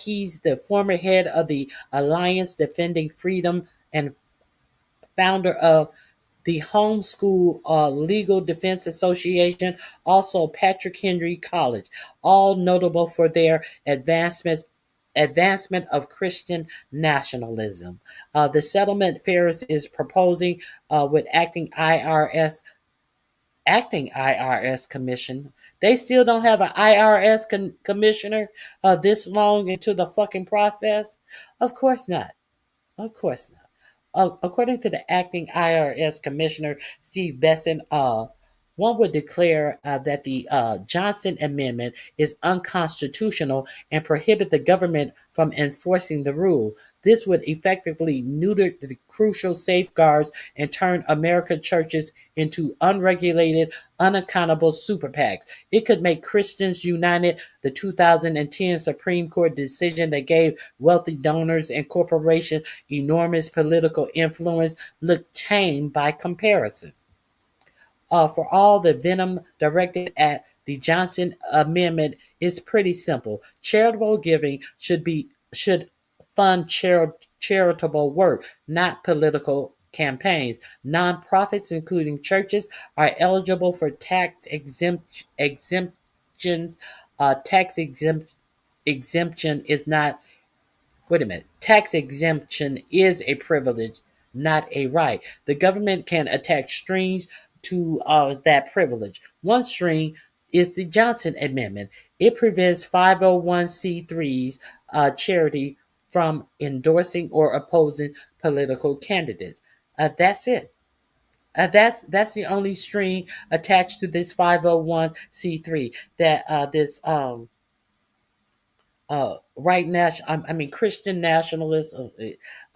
He's the former head of the Alliance Defending Freedom and founder of the Homeschool Legal Defense Association, also Patrick Henry College, all notable for their advancement of Christian nationalism. The settlement Ferris is proposing with acting IRS commission. They still don't have an IRS commissioner this long into the fucking process. Of course not. Of course not. According to the acting IRS commissioner, Steve Besson, one would declare that the Johnson Amendment is unconstitutional and prohibit the government from enforcing the rule. This would effectively neuter the crucial safeguards and turn American churches into unregulated, unaccountable super PACs. It could make Christians United, the 2010 Supreme Court decision that gave wealthy donors and corporations enormous political influence, look tame by comparison. For all the venom directed at the Johnson Amendment is pretty simple. Charitable giving should fund charitable work, not political campaigns. Nonprofits, including churches, are eligible for tax exemption. Exemption is not. Wait a minute. Tax exemption is a privilege, not a right. The government can attach strings to that privilege. One string is the Johnson Amendment. It prevents 501c3s charity from endorsing or opposing political candidates. That's it. That's the only string attached to this 501c3 that this right now, I mean, Christian nationalists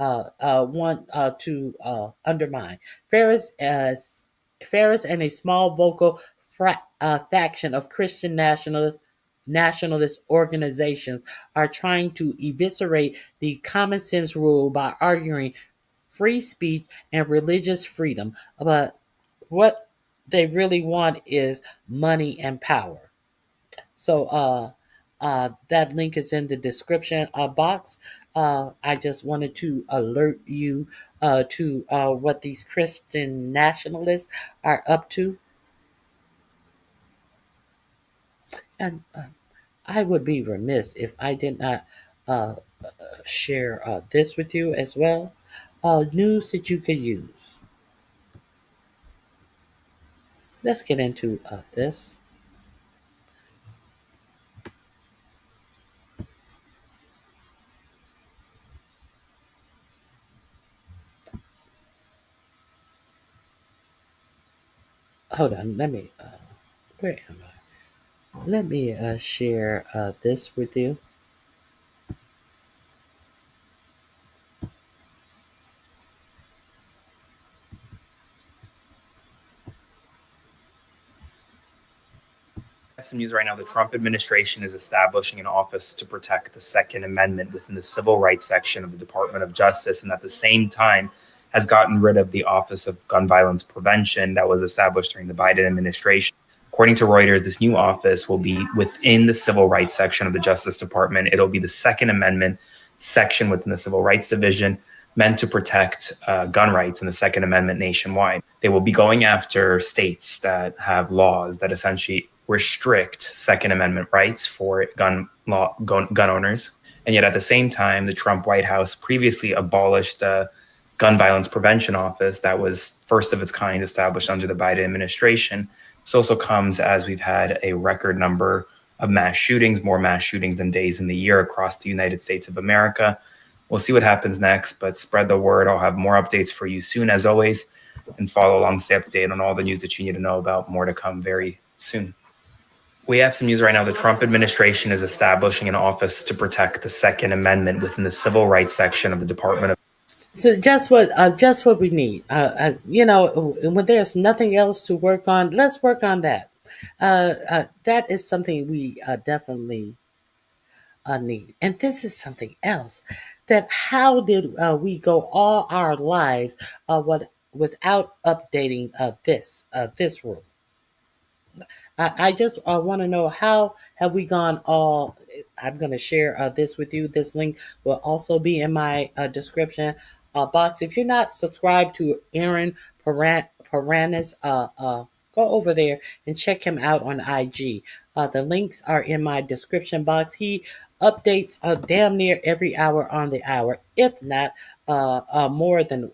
want to undermine. Ferris, Ferris and a small vocal faction of Christian nationalist organizations are trying to eviscerate the common sense rule by arguing free speech and religious freedom. But what they really want is money and power. So, That link is in the description box. I just wanted to alert you to what these Christian nationalists are up to. And I would be remiss if I did not share this with you as well. News that you could use. Let's get into this. Hold on, let me. Where am I? Let me share this with you. Some news right now. The Trump administration is establishing an office to protect the Second Amendment within the civil rights section of the Department of Justice, and at the same time has gotten rid of the Office of Gun Violence Prevention that was established during the Biden administration. According to Reuters, this new office will be within the civil rights section of the Justice Department. It'll be the Second Amendment section within the Civil Rights Division, meant to protect gun rights and the Second Amendment nationwide. They will be going after states that have laws that essentially restrict Second Amendment rights for gun owners. And yet at the same time, the Trump White House previously abolished the Gun Violence Prevention Office that was first of its kind established under the Biden administration. This also comes as we've had a record number of mass shootings, more mass shootings than days in the year across the United States of America. We'll see what happens next, but spread the word. I'll have more updates for you soon, as always, and follow along, stay up to date on all the news that you need to know about. More to come very soon. We have some news right now. The Trump administration is establishing an office to protect the Second Amendment within the civil rights section of the Department of. So just what we need. When there's nothing else to work on, let's work on that. That is something we definitely need. And this is something else. That how did we go all our lives without updating this rule? I just want to know, how have we gone all. I'm going to share this with you. This link will also be in my description box. If you're not subscribed to Aaron Paranis, go over there and check him out on IG. The links are in my description box. He updates damn near every hour on the hour, if not more than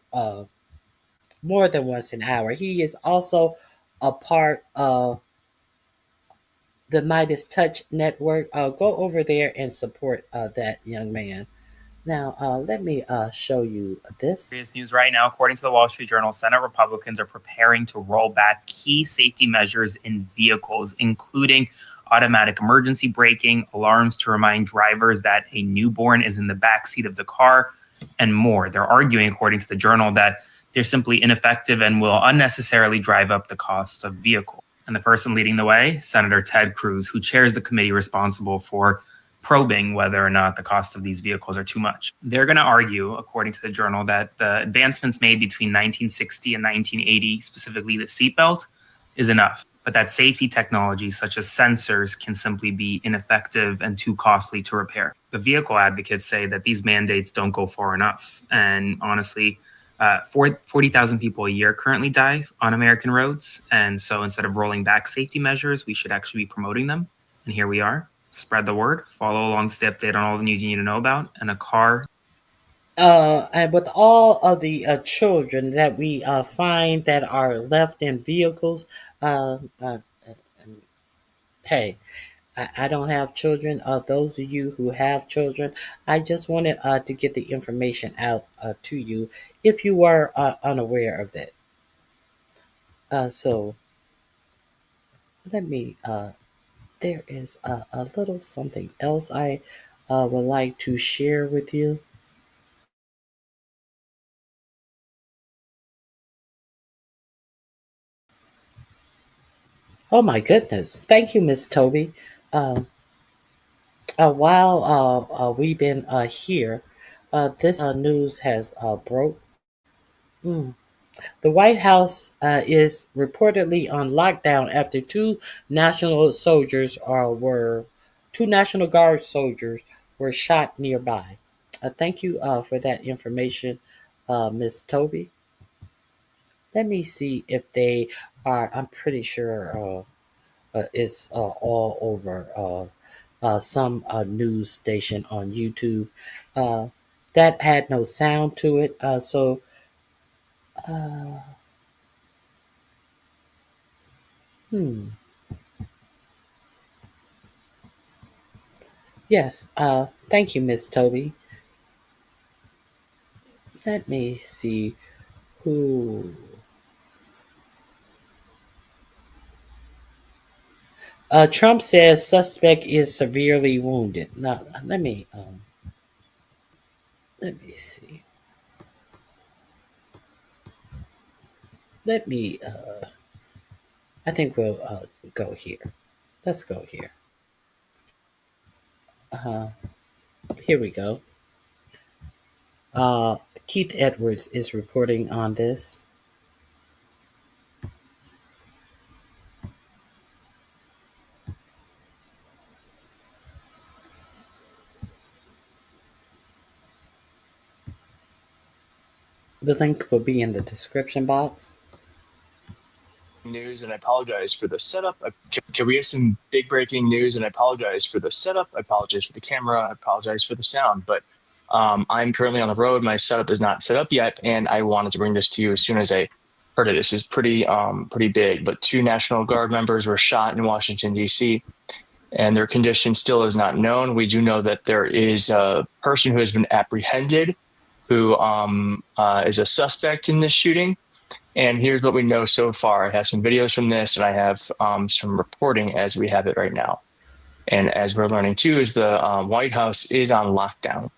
once an hour. He is also a part of the Midas Touch Network. Go over there and support that young man. Now, let me show you this. Serious news right now. According to the Wall Street Journal, Senate Republicans are preparing to roll back key safety measures in vehicles, including automatic emergency braking, alarms to remind drivers that a newborn is in the backseat of the car, and more. They're arguing, according to the Journal, that they're simply ineffective and will unnecessarily drive up the costs of vehicles. And the person leading the way, Senator Ted Cruz, who chairs the committee responsible for probing whether or not the cost of these vehicles are too much. They're going to argue, according to the Journal, that the advancements made between 1960 and 1980, specifically the seatbelt, is enough, but that safety technologies such as sensors can simply be ineffective and too costly to repair. The vehicle advocates say that these mandates don't go far enough. And honestly, 40,000 people a year currently die on American roads. And so instead of rolling back safety measures, we should actually be promoting them. And here we are. Spread the word. Follow along, stay updated on all the news you need to know about. And a car. And with all of the children that we find that are left in vehicles, hey, I don't have children. Those of you who have children, I just wanted to get the information out to you if you were unaware of that. So let me, there is a little something else I would like to share with you. Oh my goodness. Thank you, Miss Toby. While we've been here, this news has broke. The White House is reportedly on lockdown after two national soldiers were Two National Guard soldiers were shot nearby. Thank you for that information, Miss Toby. Let me see if they are. I'm pretty sure it's all over some news station on YouTube. Uh, that had no sound to it. Uh, hmm. Yes. Thank you, Miss Toby. Let me see who. Trump says suspect is severely wounded. Now, let me see. Let me. I think we'll go here. Let's go here. Uh, Here we go. Uh, Keith Edwards is reporting on this. The link will be in the description box. News, and I apologize for the setup. Can we have some big breaking news? And I apologize for the setup. I apologize for the camera. I apologize for the sound. But I'm currently on the road. My setup is not set up yet, and I wanted to bring this to you as soon as I heard of this. Is pretty big. But two National Guard members were shot in Washington, D.C., and their condition still is not known. We do know that there is a person who has been apprehended who is a suspect in this shooting. And here's what we know so far. I have some videos from this, and I have some reporting as we have it right now. And as we're learning too, is the White House is on lockdown.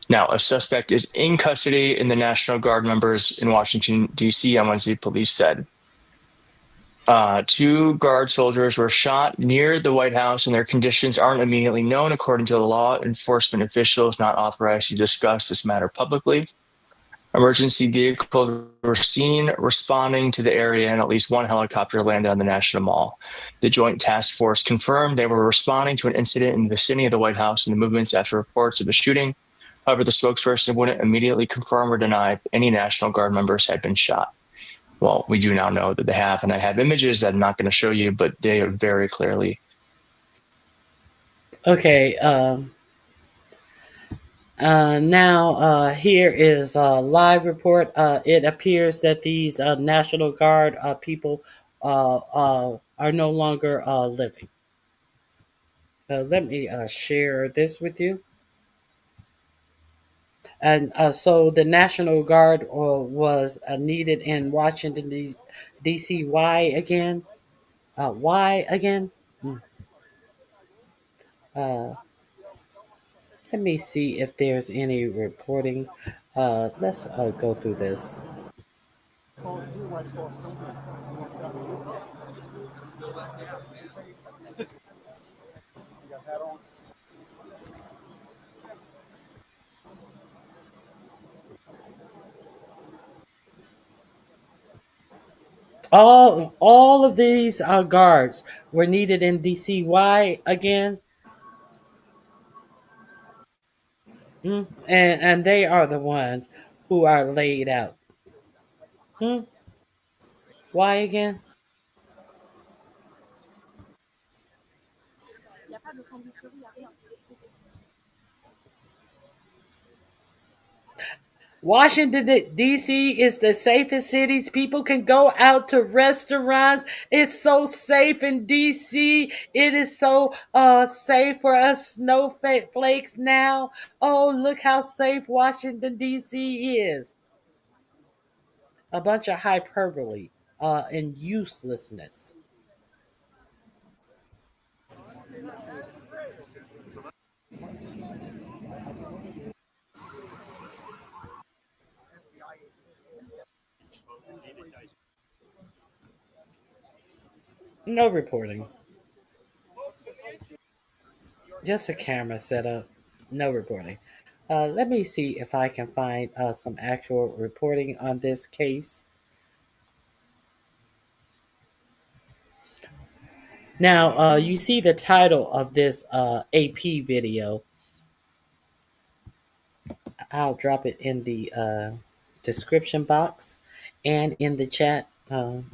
Now, a suspect is in custody in the National Guard members in Washington, D.C. on Wednesday, police said. Two Guard soldiers were shot near the White House, and their conditions aren't immediately known. According to the law, enforcement officials not authorized to discuss this matter publicly. Emergency vehicles were seen responding to the area, and at least one helicopter landed on the National Mall. The Joint Task Force confirmed they were responding to an incident in the vicinity of the White House and the movements after reports of the shooting. However, the spokesperson wouldn't immediately confirm or deny if any National Guard members had been shot. Well, we do now know that they have, and I have images that I'm not going to show you, but they are very clearly. Okay. Now, here is a live report. It appears that these National Guard people are no longer living. Let me share this with you. And so the National Guard was needed in Washington, D.C. Why again? Why again? Let me see if there's any reporting. Let's go through this. All of these guards were needed in DC. Why again? And they are the ones who are laid out. Why again? Washington, D.C. is the safest cities. People can go out to restaurants. It's so safe in D.C. It is so safe for us snowflakes now. Oh, look how safe Washington, D.C. is. A bunch of hyperbole and uselessness. No reporting. Just a camera setup. No reporting. Let me see if I can find some actual reporting on this case. Now, you see the title of this AP video. I'll drop it in the description box and in the chat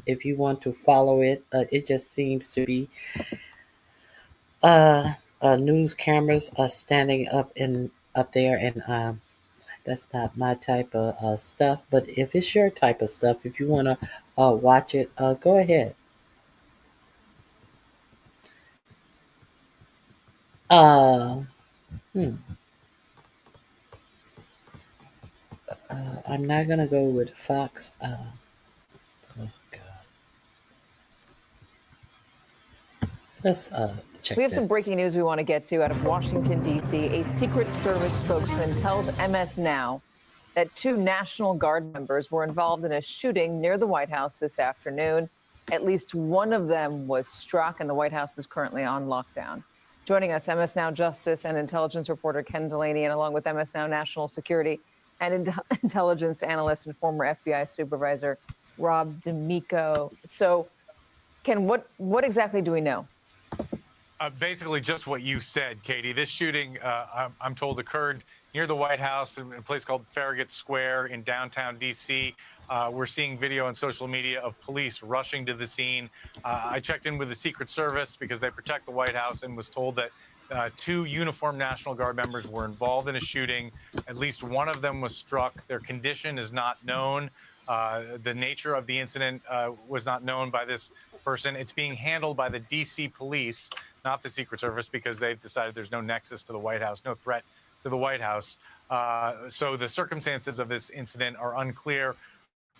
if you want to follow it. It just seems to be news cameras standing up there, and that's not my type of stuff. But if it's your type of stuff, if you want to watch it, go ahead. I'm not gonna go with Fox. Oh God. Let's check We have this. some breaking news we want to get to out of Washington, D.C. A Secret Service spokesman tells MS Now that 2 National Guard members were involved in a shooting near the White House this afternoon. At least one of them was struck, and the White House is currently on lockdown. Joining us, MS Now Justice and Intelligence reporter Ken Delaney, and along with MS Now National Security and Intelligence analyst and former FBI supervisor Rob D'Amico. So, Ken, what exactly do we know? Basically just what you said, Katie. This shooting, I'm told, occurred near the White House in a place called Farragut Square in downtown D.C. We're seeing video on social media of police rushing to the scene. I checked in with the Secret Service because they protect the White House and was told that 2 uniformed National Guard members were involved in a shooting. At least one of them was struck. Their condition is not known. The nature of the incident was not known by this person. It's being handled by the D.C. police, not the Secret Service, because they've decided there's no nexus to the White House, no threat to the White House. So the circumstances of this incident are unclear.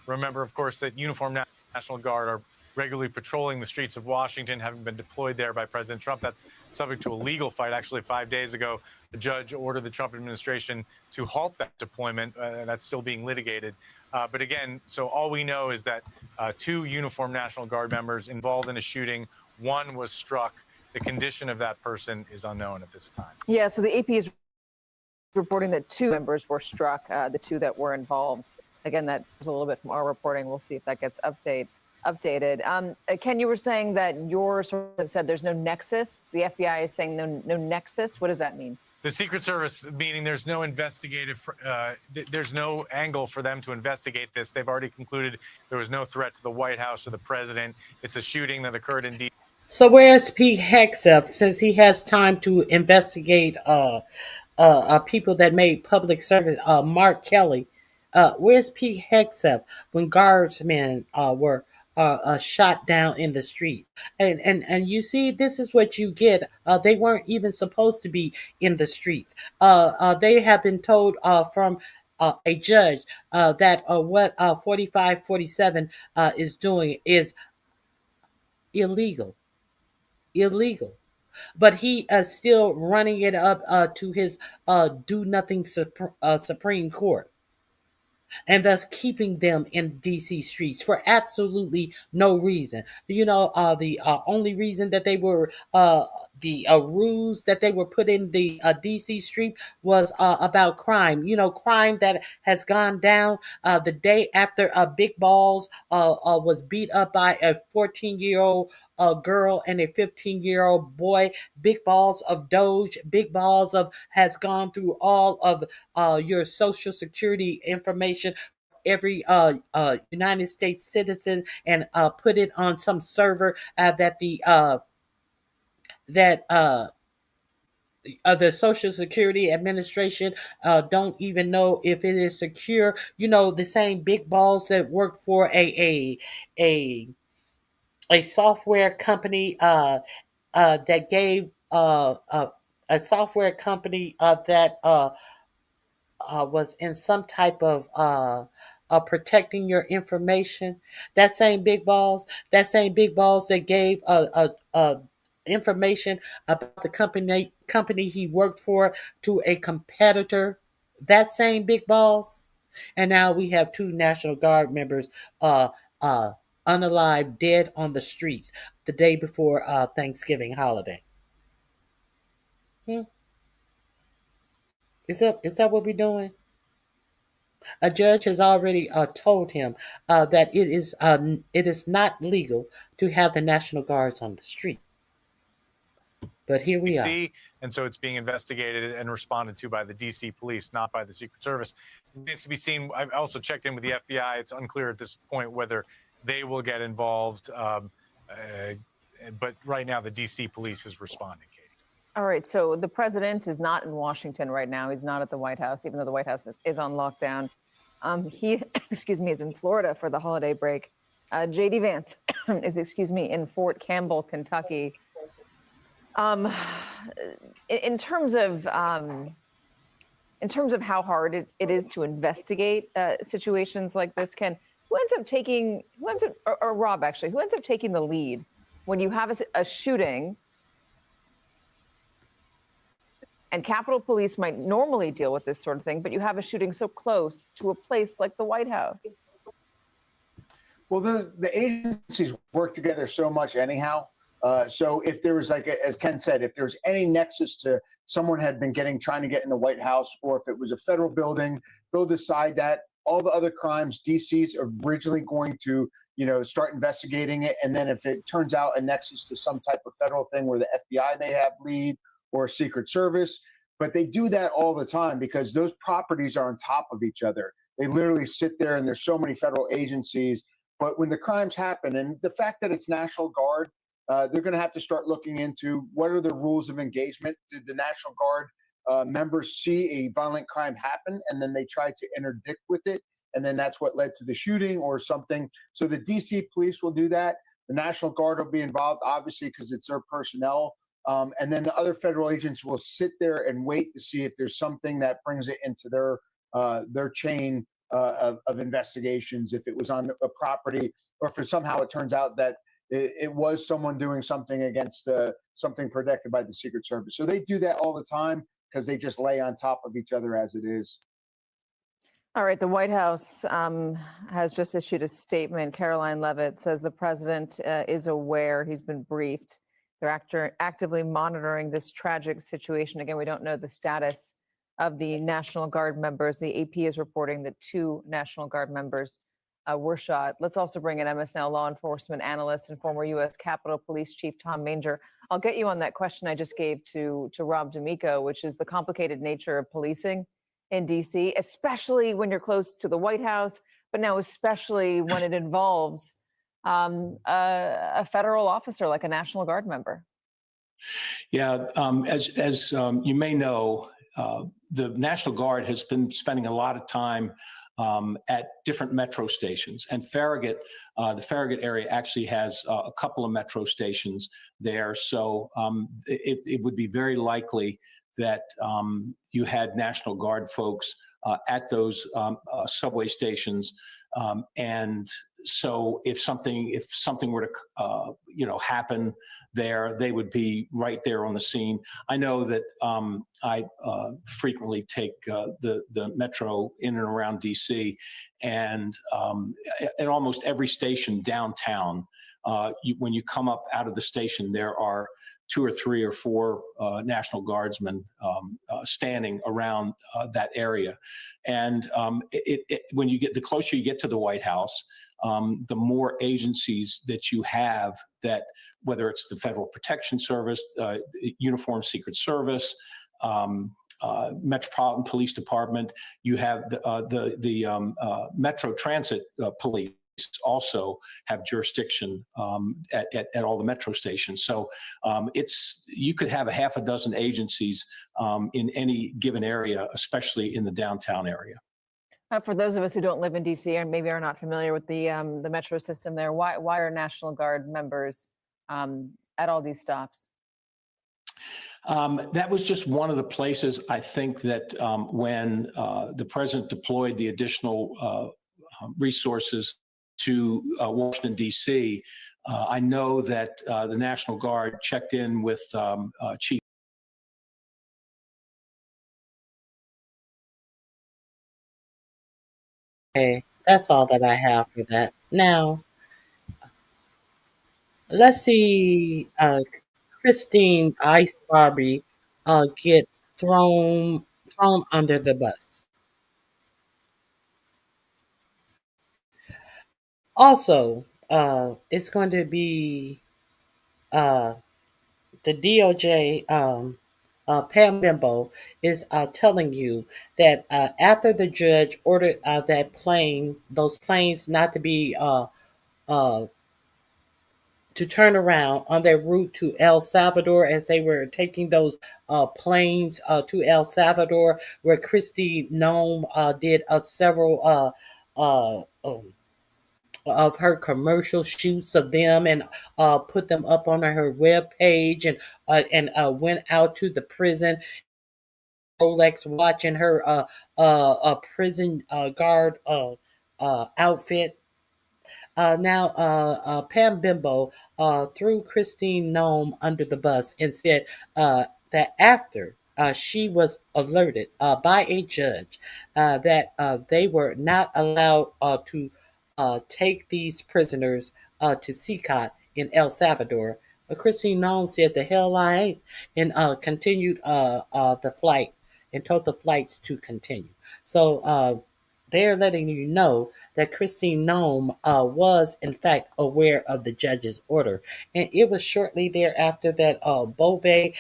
Remember, of course, that uniformed National Guard are regularly patrolling the streets of Washington, having been deployed there by President Trump. That's subject to a legal fight. Actually, 5 days ago, the judge ordered the Trump administration to halt that deployment. That's still being litigated. But again, so all we know is that 2 uniformed National Guard members involved in a shooting, one was struck. The condition of that person is unknown at this time. Yeah, so the AP is reporting that 2 members were struck, the 2 that were involved. Again, that was a little bit from our reporting. We'll see if that gets updated. Ken, you were saying that your source have said there's no nexus. The FBI is saying no nexus. What does that mean? The Secret Service, meaning there's no investigative, there's no angle for them to investigate this. They've already concluded there was no threat to the White House or the president. It's a shooting that occurred in D.C. So where's Pete Hegseth, since he has time to investigate people that made public service? Mark Kelly, where's Pete Hegseth when guardsmen were shot down in the street? And you see, this is what you get. They weren't even supposed to be in the streets. They have been told from a judge that what 4547 is doing is illegal. But he is still running it up to his do nothing Supreme Court, and thus keeping them in DC streets for absolutely no reason. You know, the only reason that they were the rules that they were put in the DC street was about crime. You know, crime that has gone down the day after Big Balls was beat up by a 14-year-old girl and a 15-year-old boy. Big Balls of Doge, Big Balls of has gone through all of your social security information, every United States citizen, and put it on some server that the Social Security Administration don't even know if it is secure. You know, the same Big Balls that work for a software company that gave a software company that was in some type of protecting your information. That same Big Balls that gave information about the company he worked for to a competitor. That same Big Balls. And now we have 2 National Guard members unalive, dead on the streets the day before Thanksgiving holiday. Is that what we're doing? A judge has already told him that it is not legal to have the National Guards on the street. But here we are. DC, and so it's being investigated and responded to by the DC police, not by the Secret Service. It needs to be seen. I've also checked in with the FBI. It's unclear at this point whether they will get involved. But right now, the DC police is responding, Katie. All right, so the president is not in Washington right now. He's not at the White House, even though the White House is on lockdown. He, is in Florida for the holiday break. J.D. Vance is, in Fort Campbell, Kentucky. In terms of how hard it is to investigate situations like this, who ends up taking the lead when you have a shooting? And Capitol Police might normally deal with this sort of thing, but you have a shooting so close to a place like the White House. Well, the agencies work together so much anyhow. So if there was, like, as Ken said, if there's any nexus to someone had been trying to get in the White House, or if it was a federal building, they'll decide that. All the other crimes, DC's are originally going to, start investigating it. And then if it turns out a nexus to some type of federal thing where the FBI may have lead, or Secret Service, but they do that all the time because those properties are on top of each other. They literally sit there, and there's so many federal agencies. But when the crimes happen, and the fact that it's National Guard, they're going to have to start looking into what are the rules of engagement. Did the National Guard members see a violent crime happen, and then they try to interdict with it, and then that's what led to the shooting or something. So the DC police will do that. The National Guard will be involved, obviously, because it's their personnel. And then the other federal agents will sit there and wait to see if there's something that brings it into their chain of investigations, if it was on a property, or if somehow it turns out that it was someone doing something against something protected by the Secret Service. So they do that all the time because they just lay on top of each other as it is. All right, the White House has just issued a statement. Caroline Leavitt says the president is aware, he's been briefed. They're actively monitoring this tragic situation. Again, we don't know the status of the National Guard members. The AP is reporting that 2 National Guard members were shot. Let's also bring in MSNL law enforcement analyst and former U.S. Capitol Police Chief Tom Manger. I'll get you on that question I just gave to Rob D'Amico, which is the complicated nature of policing in D.C., especially when you're close to the White House, but now especially when it involves a federal officer like a National Guard member. Yeah, as you may know, the National Guard has been spending a lot of time at different metro stations, and Farragut, the Farragut area actually has a couple of metro stations there. So it would be very likely that you had National Guard folks at those subway stations. And so if something were to happen there, they would be right there on the scene. I know that I frequently take the metro in and around DC, and at almost every station downtown, when you come up out of the station, there are 2 or 3 or 4 National Guardsmen standing around that area. And when you get, the closer you get to the White House, the more agencies that you have, that whether it's the Federal Protection Service, Uniformed Secret Service, Metropolitan Police Department, you have the Metro Transit Police also have jurisdiction at all the metro stations. So you could have a half a dozen agencies in any given area, especially in the downtown area. For those of us who don't live in DC and maybe are not familiar with the metro system there, why are National Guard members at all these stops? That was just one of the places, I think, that when the president deployed the additional resources to Washington, D.C., I know that the National Guard checked in with Chief. Okay, that's all that I have for that. Now, let's see Christine Ice Barbie get thrown under the bus. Also, it's going to be the DOJ, Pam Bimbo, is telling you that after the judge ordered those planes not to be to turn around on their route to El Salvador, as they were taking those planes to El Salvador, where Kristi Noem did several of her commercial shoots of them and put them up on her web page, and went out to the prison. Rolex watch in her prison guard outfit. Now, Pam Bimbo threw Christine Noem under the bus and said that after she was alerted by a judge that they were not allowed to take these prisoners to CICOT in El Salvador, Christine Noem said, "The hell I ain't," and continued the flight and told the flights to continue. So they're letting you know that Christine Noem was, in fact, aware of the judge's order. And it was shortly thereafter that Bove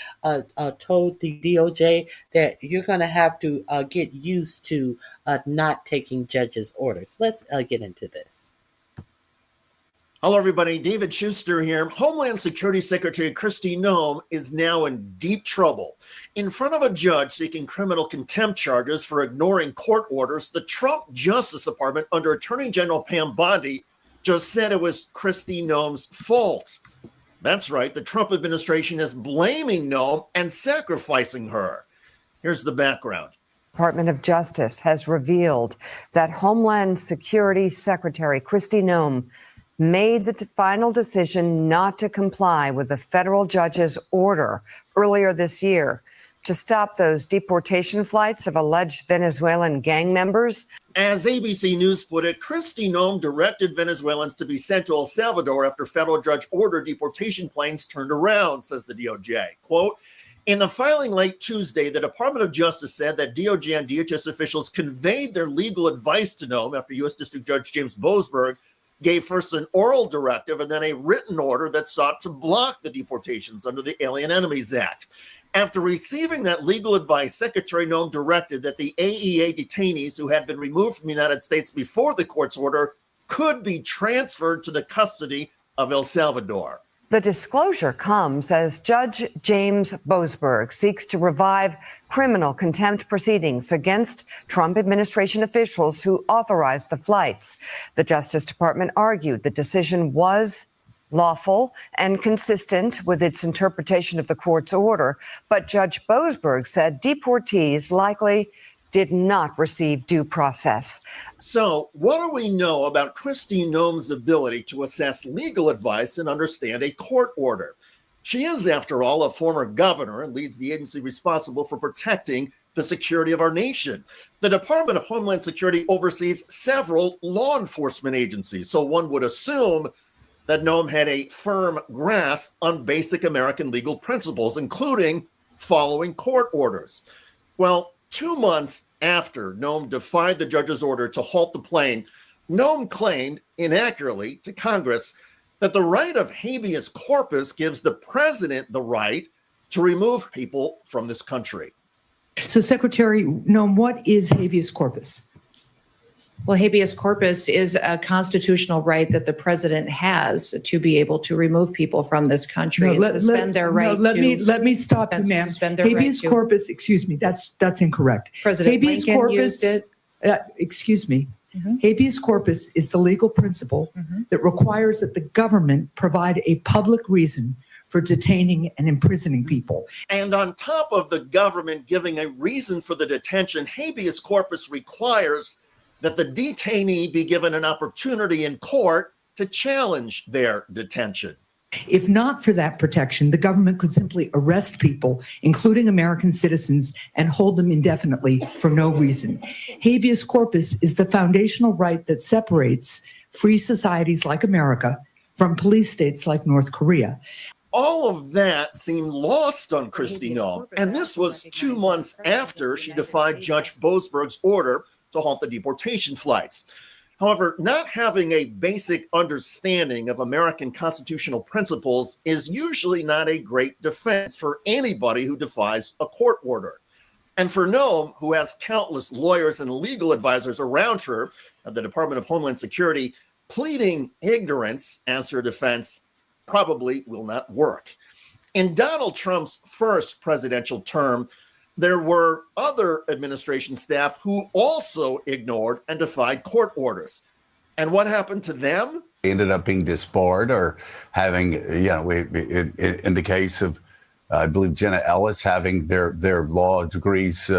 told the DOJ that you're going to have to get used to not taking judge's orders. Let's get into this. Hello, everybody. David Schuster here. Homeland Security Secretary Kristi Noem is now in deep trouble. In front of a judge seeking criminal contempt charges for ignoring court orders, the Trump Justice Department, under Attorney General Pam Bondi, just said it was Kristi Noem's fault. That's right. The Trump administration is blaming Noem and sacrificing her. Here's the background. Department of Justice has revealed that Homeland Security Secretary Kristi Noem made the final decision not to comply with the federal judge's order earlier this year to stop those deportation flights of alleged Venezuelan gang members. As ABC News put it, Kristi Noem directed Venezuelans to be sent to El Salvador after federal judge ordered deportation planes turned around, says the DOJ. Quote, in the filing late Tuesday, the Department of Justice said that DOJ and DHS officials conveyed their legal advice to Noem after U.S. District Judge James Boasberg gave first an oral directive and then a written order that sought to block the deportations under the Alien Enemies Act. After receiving that legal advice, Secretary Noem directed that the AEA detainees who had been removed from the United States before the court's order could be transferred to the custody of El Salvador. The disclosure comes as Judge James Boasberg seeks to revive criminal contempt proceedings against Trump administration officials who authorized the flights. The Justice Department argued the decision was lawful and consistent with its interpretation of the court's order, but Judge Boasberg said deportees likely did not receive due process. So, what do we know about Kristi Noem's ability to assess legal advice and understand a court order? She is, after all, a former governor and leads the agency responsible for protecting the security of our nation. The Department of Homeland Security oversees several law enforcement agencies, so one would assume that Noem had a firm grasp on basic American legal principles, including following court orders. Well, 2 months after Noem defied the judge's order to halt the plane, Noem claimed inaccurately to Congress that the right of habeas corpus gives the president the right to remove people from this country. So, Secretary Noem, what is habeas corpus? Well, habeas corpus is a constitutional right that the president has to be able to remove people from this country and suspend their right let me stop you, ma'am. Habeas corpus, excuse me, that's incorrect. President habeas Lincoln corpus, used it. Excuse me. Habeas corpus is the legal principle that requires that the government provide a public reason for detaining and imprisoning people. And on top of the government giving a reason for the detention, habeas corpus requires that the detainee be given an opportunity in court to challenge their detention. If not for that protection, the government could simply arrest people, including American citizens, and hold them indefinitely for no reason. Habeas corpus is the foundational right that separates free societies like America from police states like North Korea. All of that seemed lost on Kristi Noem, and this was 2 months after she defied Judge Boasberg's order to halt the deportation flights. However, not having a basic understanding of American constitutional principles is usually not a great defense for anybody who defies a court order. And for Noem, who has countless lawyers and legal advisors around her at the Department of Homeland Security, pleading ignorance as her defense probably will not work. In Donald Trump's first presidential term, there were other administration staff who also ignored and defied court orders. And what happened to them? They ended up being disbarred or having, in the case of, I believe, Jenna Ellis, having their law degrees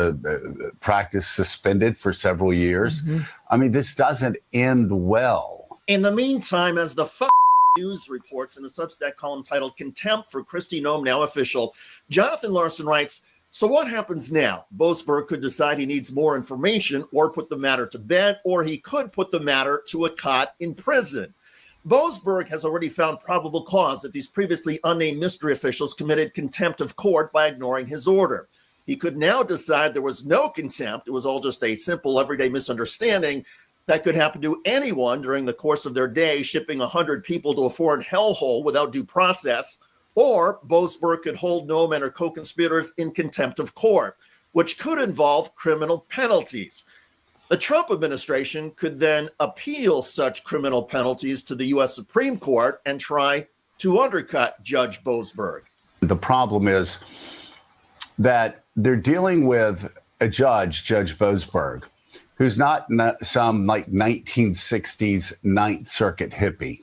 practice suspended for several years. I mean, this doesn't end well. In the meantime, as the News reports in a Substack column titled Contempt for Kristi Noem Now Official, Jonathan Larson writes, so what happens now? Boasberg could decide he needs more information or put the matter to bed, or he could put the matter to a cot in prison. Boasberg has already found probable cause that these previously unnamed mystery officials committed contempt of court by ignoring his order. He could now decide there was no contempt. It was all just a simple everyday misunderstanding that could happen to anyone during the course of their day, shipping 100 people to a foreign hellhole without due process. Or Boasberg could hold Noem and her co-conspirators in contempt of court, which could involve criminal penalties. The Trump administration could then appeal such criminal penalties to the U.S. Supreme Court and try to undercut Judge Boasberg. The problem is that they're dealing with a judge, Judge Boasberg, who's not some like 1960s Ninth Circuit hippie.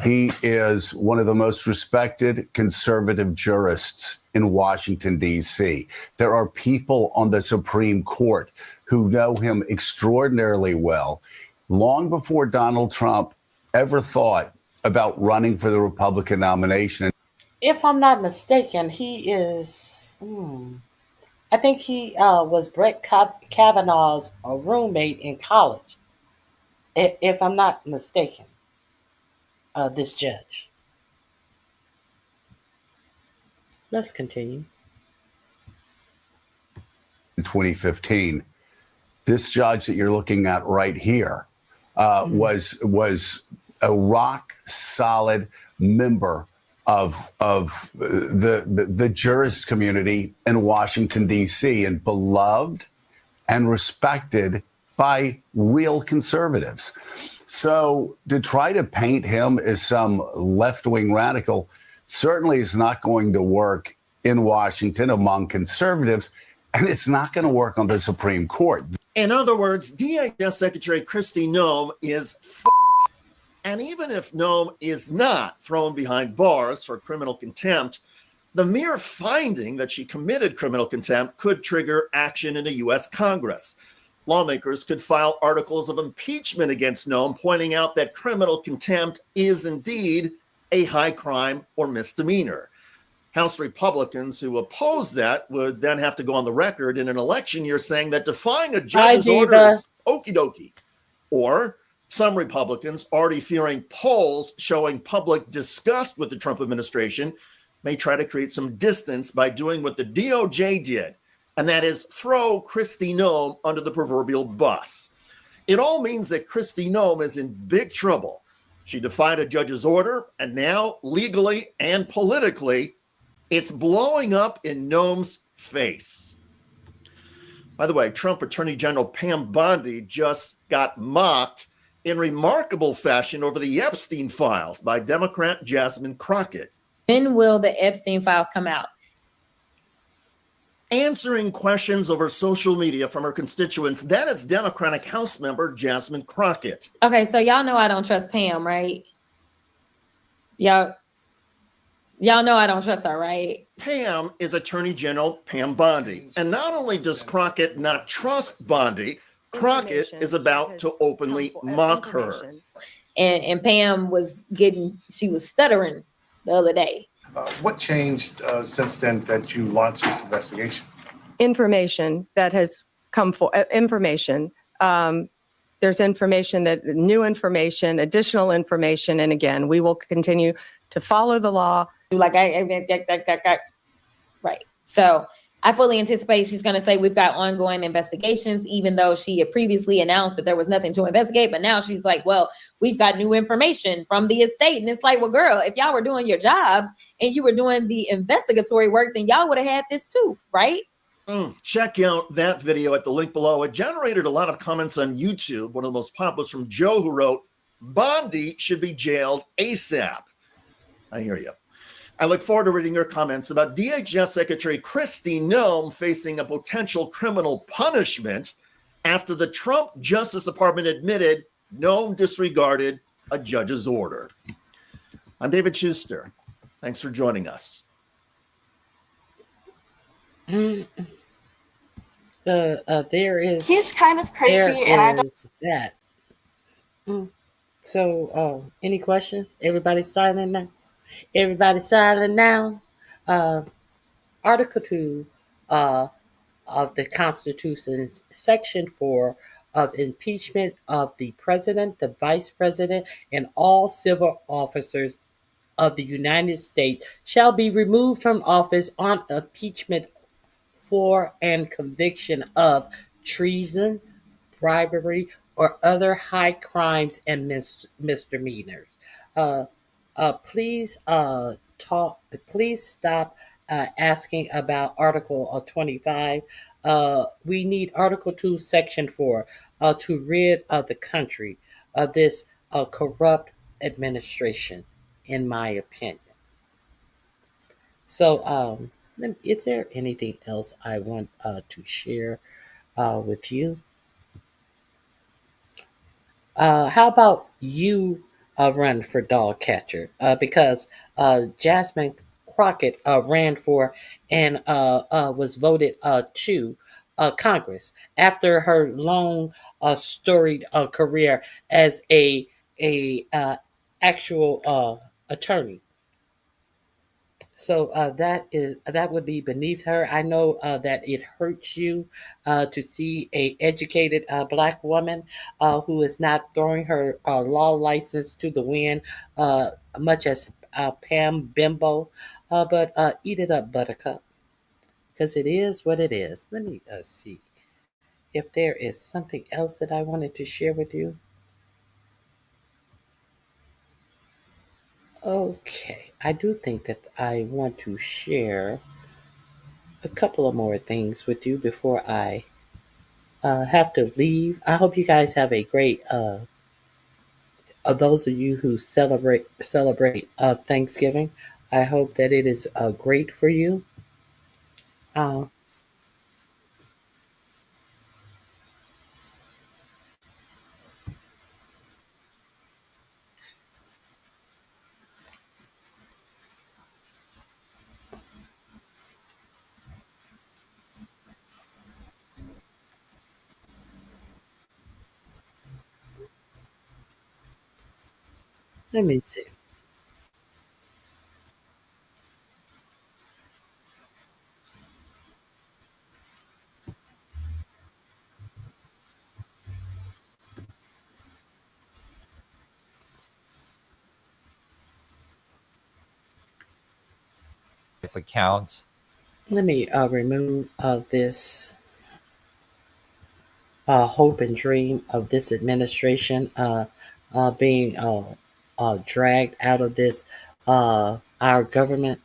He is one of the most respected conservative jurists in Washington, D.C. There are people on the Supreme Court who know him extraordinarily well. Long before Donald Trump ever thought about running for the Republican nomination. If I'm not mistaken, he is, I think he was Brett Kavanaugh's roommate in college, if I'm not mistaken, this judge. Let's continue. In 2015, this judge that you're looking at right here was a rock solid member of the jurist community in Washington, D.C., and beloved and respected by real conservatives. So to try to paint him as some left-wing radical certainly is not going to work in Washington among conservatives, and it's not going to work on the Supreme Court. In other words, DHS Secretary Kristi Noem is and even if Noem is not thrown behind bars for criminal contempt, the mere finding that she committed criminal contempt could trigger action in the U.S. Congress. Lawmakers could file articles of impeachment against Noem, pointing out that criminal contempt is indeed a high crime or misdemeanor. House Republicans who oppose that would then have to go on the record in an election year saying that defying a judge's order is okie dokie. Or some Republicans, already fearing polls showing public disgust with the Trump administration, may try to create some distance by doing what the DOJ did, and that is throw Kristi Noem under the proverbial bus. It all means that Kristi Noem is in big trouble. She defied a judge's order, and now, legally and politically, it's blowing up in Noem's face. By the way, Trump Attorney General Pam Bondi just got mocked in remarkable fashion over the Epstein files by Democrat Jasmine Crockett. When will the Epstein files come out? Answering questions over social media from her constituents, that is Democratic House member Jasmine Crockett. Okay, so y'all know I don't trust Pam, right? Y'all know I don't trust her, right? Pam is Attorney General Pam Bondi. And not only does Crockett not trust Bondi, Crockett is about to openly mock her. And Pam she was stuttering the other day. What changed since then that you launched this investigation? Information that has come for information. There's information new information, additional information. And again, we will continue to follow the law. Right. So I fully anticipate she's going to say we've got ongoing investigations, even though she had previously announced that there was nothing to investigate. But now she's like, well, we've got new information from the estate. And it's like, well, girl, if y'all were doing your jobs and you were doing the investigatory work, then y'all would have had this too, right? Check out that video at the link below. It generated a lot of comments on YouTube. One of the most popular is from Joe, who wrote, Bondi should be jailed ASAP. I hear you. I look forward to reading your comments about DHS Secretary Kristi Noem facing a potential criminal punishment after the Trump Justice Department admitted Noem disregarded a judge's order. I'm David Schuster. Thanks for joining us. There is. He's kind of crazy, and I don't. That. So, any questions? Everybody silent now? Everybody silent now? Article 2 of the Constitution, Section 4 of impeachment of the President, the Vice President, and all civil officers of the United States shall be removed from office on impeachment for and conviction of treason, bribery, or other high crimes and misdemeanors. Please stop asking about Article 25. We need Article 2, Section 4 to rid of the country of this corrupt administration, in my opinion. So, is there anything else I want to share with you? How about you run for dog catcher? Because Jasmine Crockett ran for and was voted to Congress after her long, storied career as a actual attorney. So that would be beneath her. I know that it hurts you to see a educated Black woman who is not throwing her law license to the wind, much as Pam Bimbo. But eat it up, Buttercup, because it is what it is. Let me see if there is something else that I wanted to share with you. Okay, I do think that I want to share a couple of more things with you before I have to leave. I hope you guys have a great, those of you who celebrate Thanksgiving, I hope that it is great for you. Let me see. Accounts. Let me remove this hope and dream of this administration being dragged out of this our government.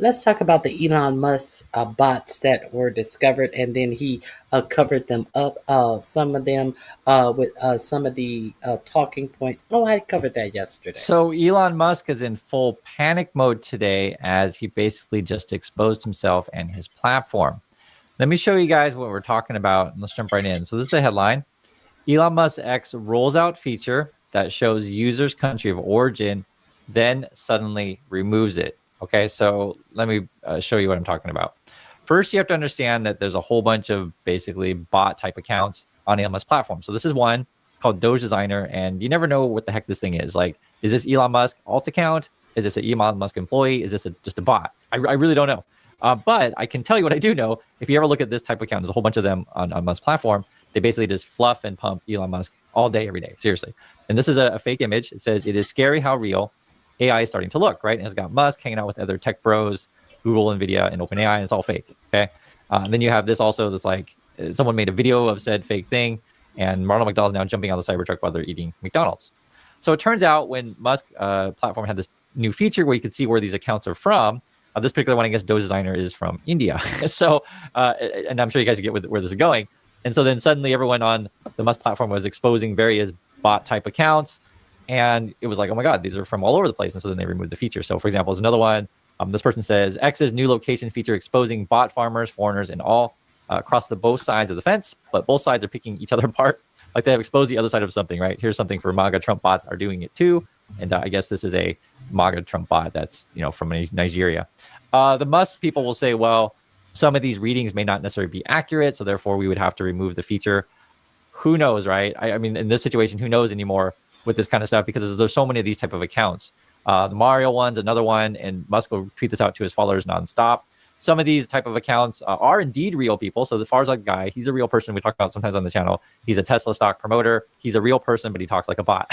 Let's talk about the Elon Musk bots that were discovered, and then he covered them up. Some of them with some of the talking points. Oh, I covered that yesterday. So Elon Musk is in full panic mode today as he basically just exposed himself and his platform. Let me show you guys what we're talking about. Let's jump right in. So this is the headline. Elon Musk X rolls out feature that shows users' country of origin, then suddenly removes it. Okay, so let me show you what I'm talking about. First, you have to understand that there's a whole bunch of basically bot type accounts on Elon Musk's platform. So this is one. It's called Doge Designer, and you never know what the heck this thing is. Like, is this Elon Musk alt account? Is this an Elon Musk employee? Is this just a bot? I really don't know. But I can tell you what I do know. If you ever look at this type of account, there's a whole bunch of them on Musk's platform. They basically just fluff and pump Elon Musk all day, every day. Seriously. And this is a fake image. It says, it is scary how real AI is starting to look, right? And it's got Musk hanging out with other tech bros, Google, NVIDIA, and OpenAI, and it's all fake. Okay. And then you have this also that's like someone made a video of said fake thing, and Ronald McDonald's now jumping on the Cybertruck while they're eating McDonald's. So it turns out when Musk platform had this new feature where you could see where these accounts are from, this particular one, I guess, Doge Designer is from India. So, and I'm sure you guys get where this is going. And so then suddenly everyone on the Musk platform was exposing various bot type accounts. And it was like, oh my God, these are from all over the place. And so then they removed the feature. So for example, there's another one. This person says, X's new location feature exposing bot farmers, foreigners, and all across both sides of the fence. But both sides are picking each other apart. Like they have exposed the other side of something, right? Here's something for MAGA Trump bots are doing it too. And I guess this is a MAGA Trump bot that's, from Nigeria. The Musk people will say, well, some of these readings may not necessarily be accurate, so therefore we would have to remove the feature. Who knows, right? I mean, in this situation, who knows anymore with this kind of stuff, because there's so many of these type of accounts. The Mario one's another one, and Musk will tweet this out to his followers nonstop. Some of these type of accounts are indeed real people. So as far as like guy, he's a real person. We talk about sometimes on the channel. He's a Tesla stock promoter. He's a real person, but he talks like a bot.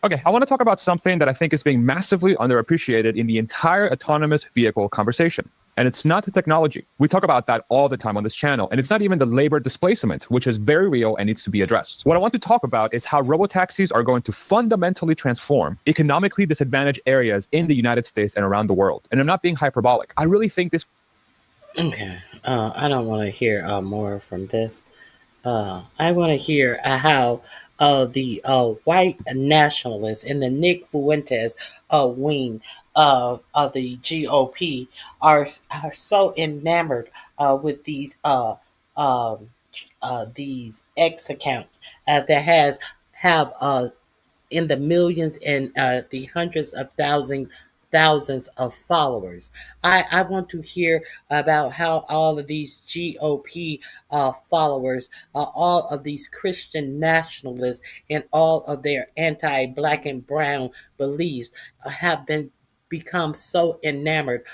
Okay, I want to talk about something that I think is being massively underappreciated in the entire autonomous vehicle conversation. And it's not the technology. We talk about that all the time on this channel. And it's not even the labor displacement, which is very real and needs to be addressed. What I want to talk about is how robotaxis are going to fundamentally transform economically disadvantaged areas in the United States and around the world. And I'm not being hyperbolic. I really think this... Okay. I don't want to hear more from this. I want to hear how the white nationalists and the Nick Fuentes wing of the GOP are so enamored with these X accounts that have in the millions and the hundreds of thousands of followers. I want to hear about how all of these GOP followers, all of these Christian nationalists, and all of their anti-black and brown beliefs have become so enamored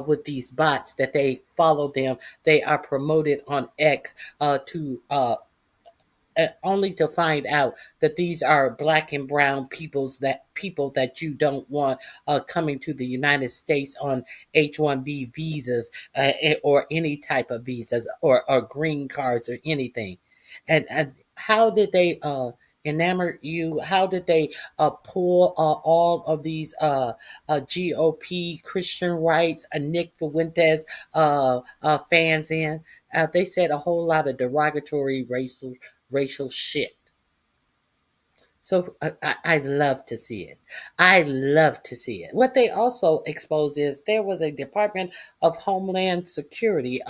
with these bots that they follow them. They are promoted on X to only to find out that these are black and brown people that you don't want coming to the United States on H-1B visas or any type of visas or green cards or anything. And how did they enamor you? How did they pull all of these GOP Christian rights, Nick Fuentes fans in? They said a whole lot of derogatory racial shit. So I love to see it. I love to see it. What they also exposed is there was a Department of Homeland Security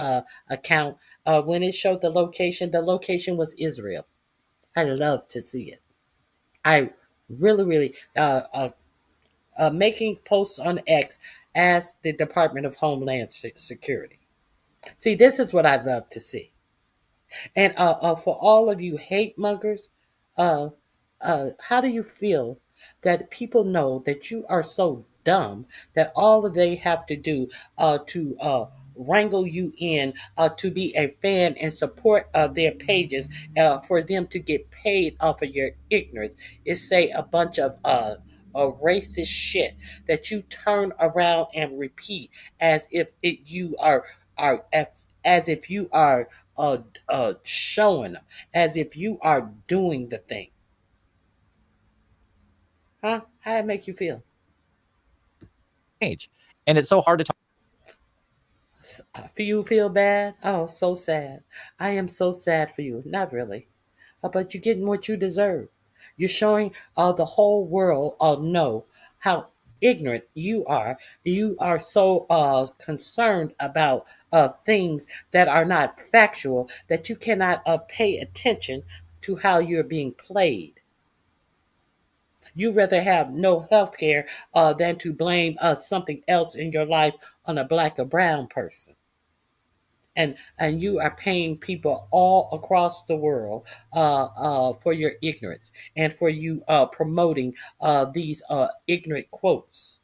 account when it showed the location. The location was Israel. I love to see it. I really making posts on X as the Department of Homeland Security. See, this is what I love to see. And for all of you hate mongers, how do you feel that people know that you are so dumb that all that they have to do to wrangle you in to be a fan and support their pages for them to get paid off of your ignorance is say a bunch of racist shit that you turn around and repeat as if you are as if you are showing them, as if you are doing the thing. Huh? How it make you feel? Age. And it's so hard to talk. For you feel bad? Oh, so sad. I am so sad for you. Not really. But you're getting what you deserve. You're showing the whole world know how ignorant you are. You are so concerned about things that are not factual that you cannot pay attention to how you're being played. You rather have no health care than to blame something else in your life on a black or brown person. And you are paying people all across the world for your ignorance and for you promoting these ignorant quotes.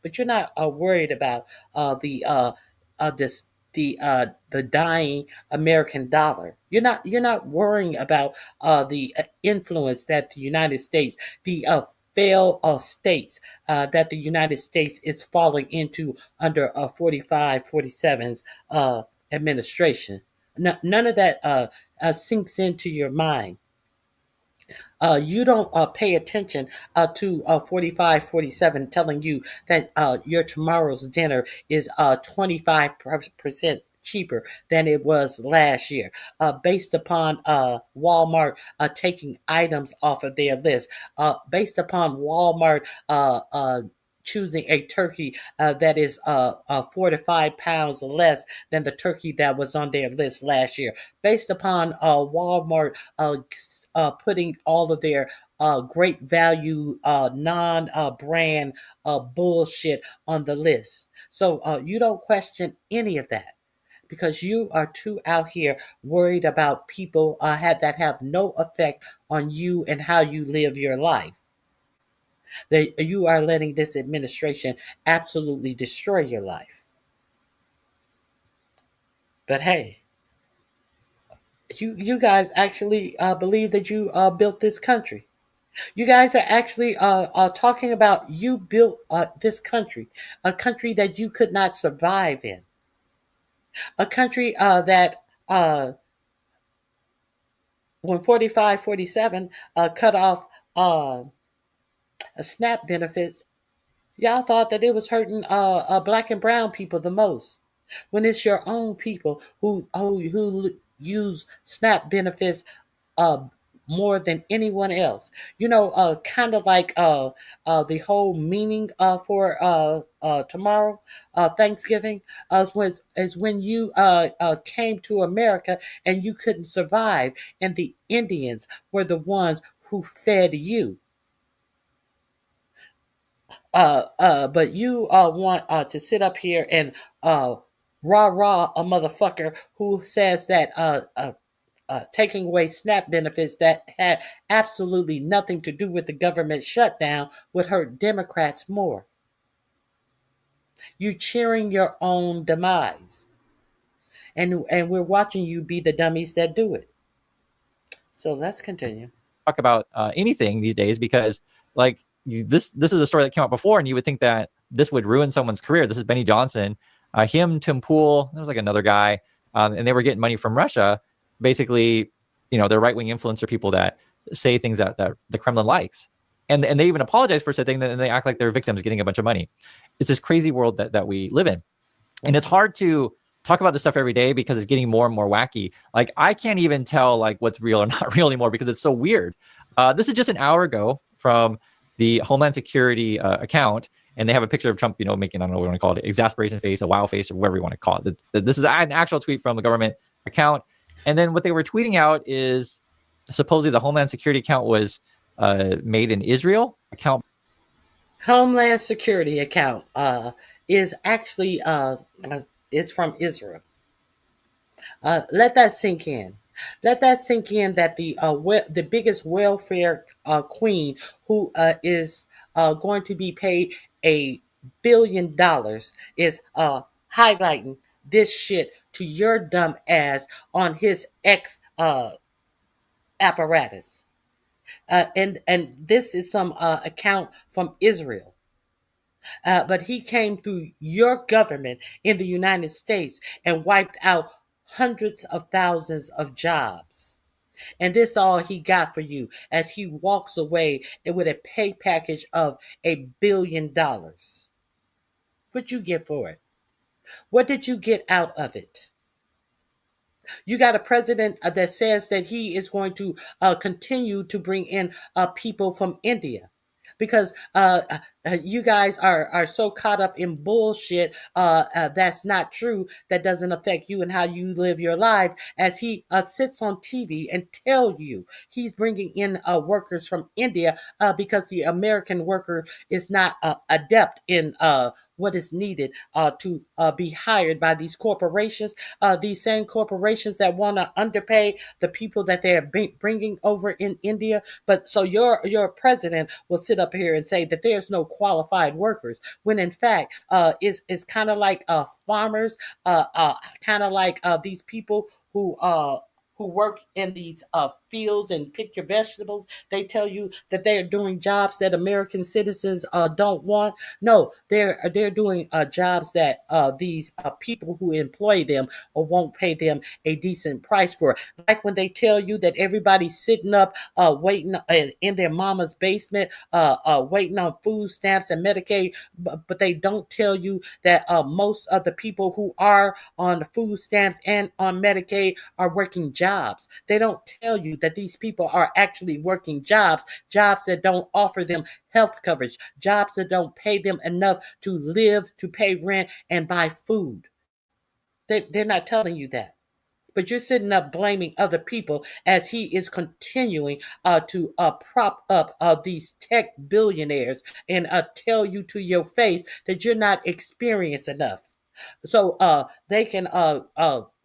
But you're not worried about the dying American dollar. You're not worrying about the influence that the United States, the failed states that the United States is falling into under 47's administration. None of that sinks into your mind. You don't pay attention to 47 telling you that your tomorrow's dinner is 25% cheaper than it was last year, based upon Walmart taking items off of their list, based upon Walmart choosing a turkey that is 4 to 5 pounds less than the turkey that was on their list last year, based upon Walmart putting all of their great value non-brand bullshit on the list. So you don't question any of that, because you are too out here worried about people that have no effect on you and how you live your life. You are letting this administration absolutely destroy your life. But hey, you guys actually believe that you built this country. You guys are actually talking about you built this country, a country that you could not survive in, a country that when 47 cut off SNAP benefits, y'all thought that it was hurting black and brown people the most, when it's your own people who use SNAP benefits more than anyone else. You know, kind of like the whole meaning for tomorrow, Thanksgiving, is when you came to America and you couldn't survive, and the Indians were the ones who fed you. But you want to sit up here and rah a motherfucker who says that taking away SNAP benefits that had absolutely nothing to do with the government shutdown would hurt Democrats more. You cheering your own demise, and we're watching you be the dummies that do it. So let's continue. Talk about anything these days, because like this is a story that came out before, and you would think that this would ruin someone's career. This is Benny Johnson, him, Tim Pool, there was like another guy, and they were getting money from Russia. Basically, you know, they're right-wing influencer people that say things that the Kremlin likes, and they even apologize for saying that, and they act like they're victims getting a bunch of money. It's this crazy world that we live in, and it's hard to talk about this stuff every day because it's getting more and more wacky. Like, I can't even tell like what's real or not real anymore because it's so weird. This is just an hour ago from the Homeland Security account, and they have a picture of Trump, you know, making, I don't know what you want to call it, exasperation face, a wow face, or whatever you want to call it. This is an actual tweet from the government account. And then what they were tweeting out is supposedly the Homeland Security account was made in Israel. Homeland Security account is actually is from Israel. Let that sink in. Let that sink in that the biggest welfare queen who is going to be paid $1 billion is highlighting this shit to your dumb ass on his X apparatus. And this is some account from Israel. But he came through your government in the United States and wiped out hundreds of thousands of jobs. And this all he got for you as he walks away with a pay package of $1 billion. What'd you get for it? What did you get out of it? You got a president that says that he is going to continue to bring in people from India, because you guys are so caught up in bullshit that's not true, that doesn't affect you and how you live your life, as he sits on TV and tell you he's bringing in workers from India because the American worker is not adept in what is needed to be hired by these corporations, these same corporations that want to underpay the people that they're bringing over in India. But so your president will sit up here and say that there's no qualified workers, when in fact it's kind of like farmers, kind of like these people who work in these fields and pick your vegetables. They tell you that they are doing jobs that American citizens don't want. No, they're doing jobs that these people who employ them or won't pay them a decent price for. Like when they tell you that everybody's sitting up waiting in their mama's basement, waiting on food stamps and Medicaid, but they don't tell you that most of the people who are on the food stamps and on Medicaid are working jobs. They don't tell you that these people are actually working jobs that don't offer them health coverage, jobs that don't pay them enough to live, to pay rent, and buy food. They're not telling you that. But you're sitting up blaming other people as he is continuing to prop up these tech billionaires and tell you to your face that you're not experienced enough. So they can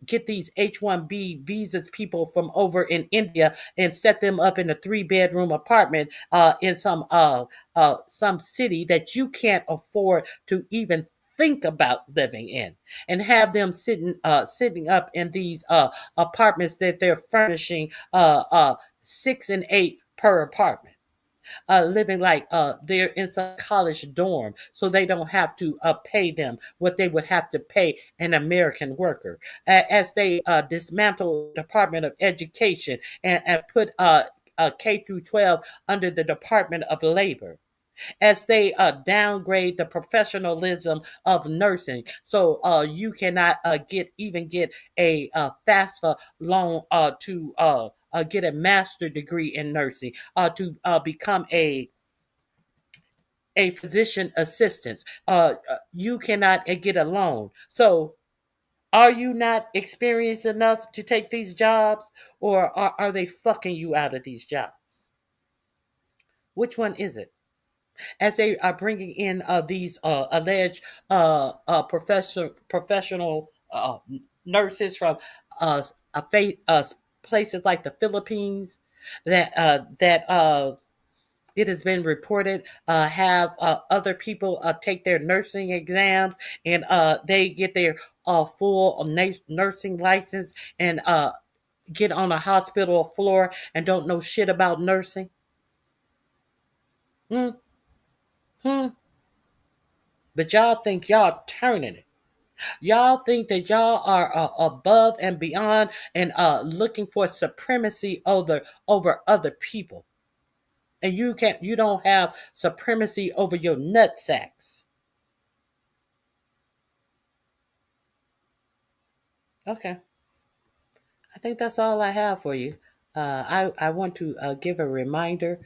get these H-1B visas people from over in India and set them up in a 3-bedroom apartment in some city that you can't afford to even think about living in, and have them sitting up in these apartments that they're furnishing 6 and 8 per apartment. Living like they're in some college dorm, so they don't have to pay them what they would have to pay an American worker. As they dismantle the Department of Education and put K through 12 under the Department of Labor. As they downgrade the professionalism of nursing, so you cannot get a FAFSA loan to get a master's degree in nursing, to become a physician assistant. You cannot get a loan. So are you not experienced enough to take these jobs, or are they fucking you out of these jobs? Which one is it? As they are bringing in these alleged professional nurses from places like the Philippines, that it has been reported have other people take their nursing exams, and they get their full nursing license and get on a hospital floor and don't know shit about nursing. But y'all think y'all turning it. Y'all think that y'all are above and beyond and looking for supremacy over other people. And you don't have supremacy over your nut sacks. Okay. I think that's all I have for you. I want to give a reminder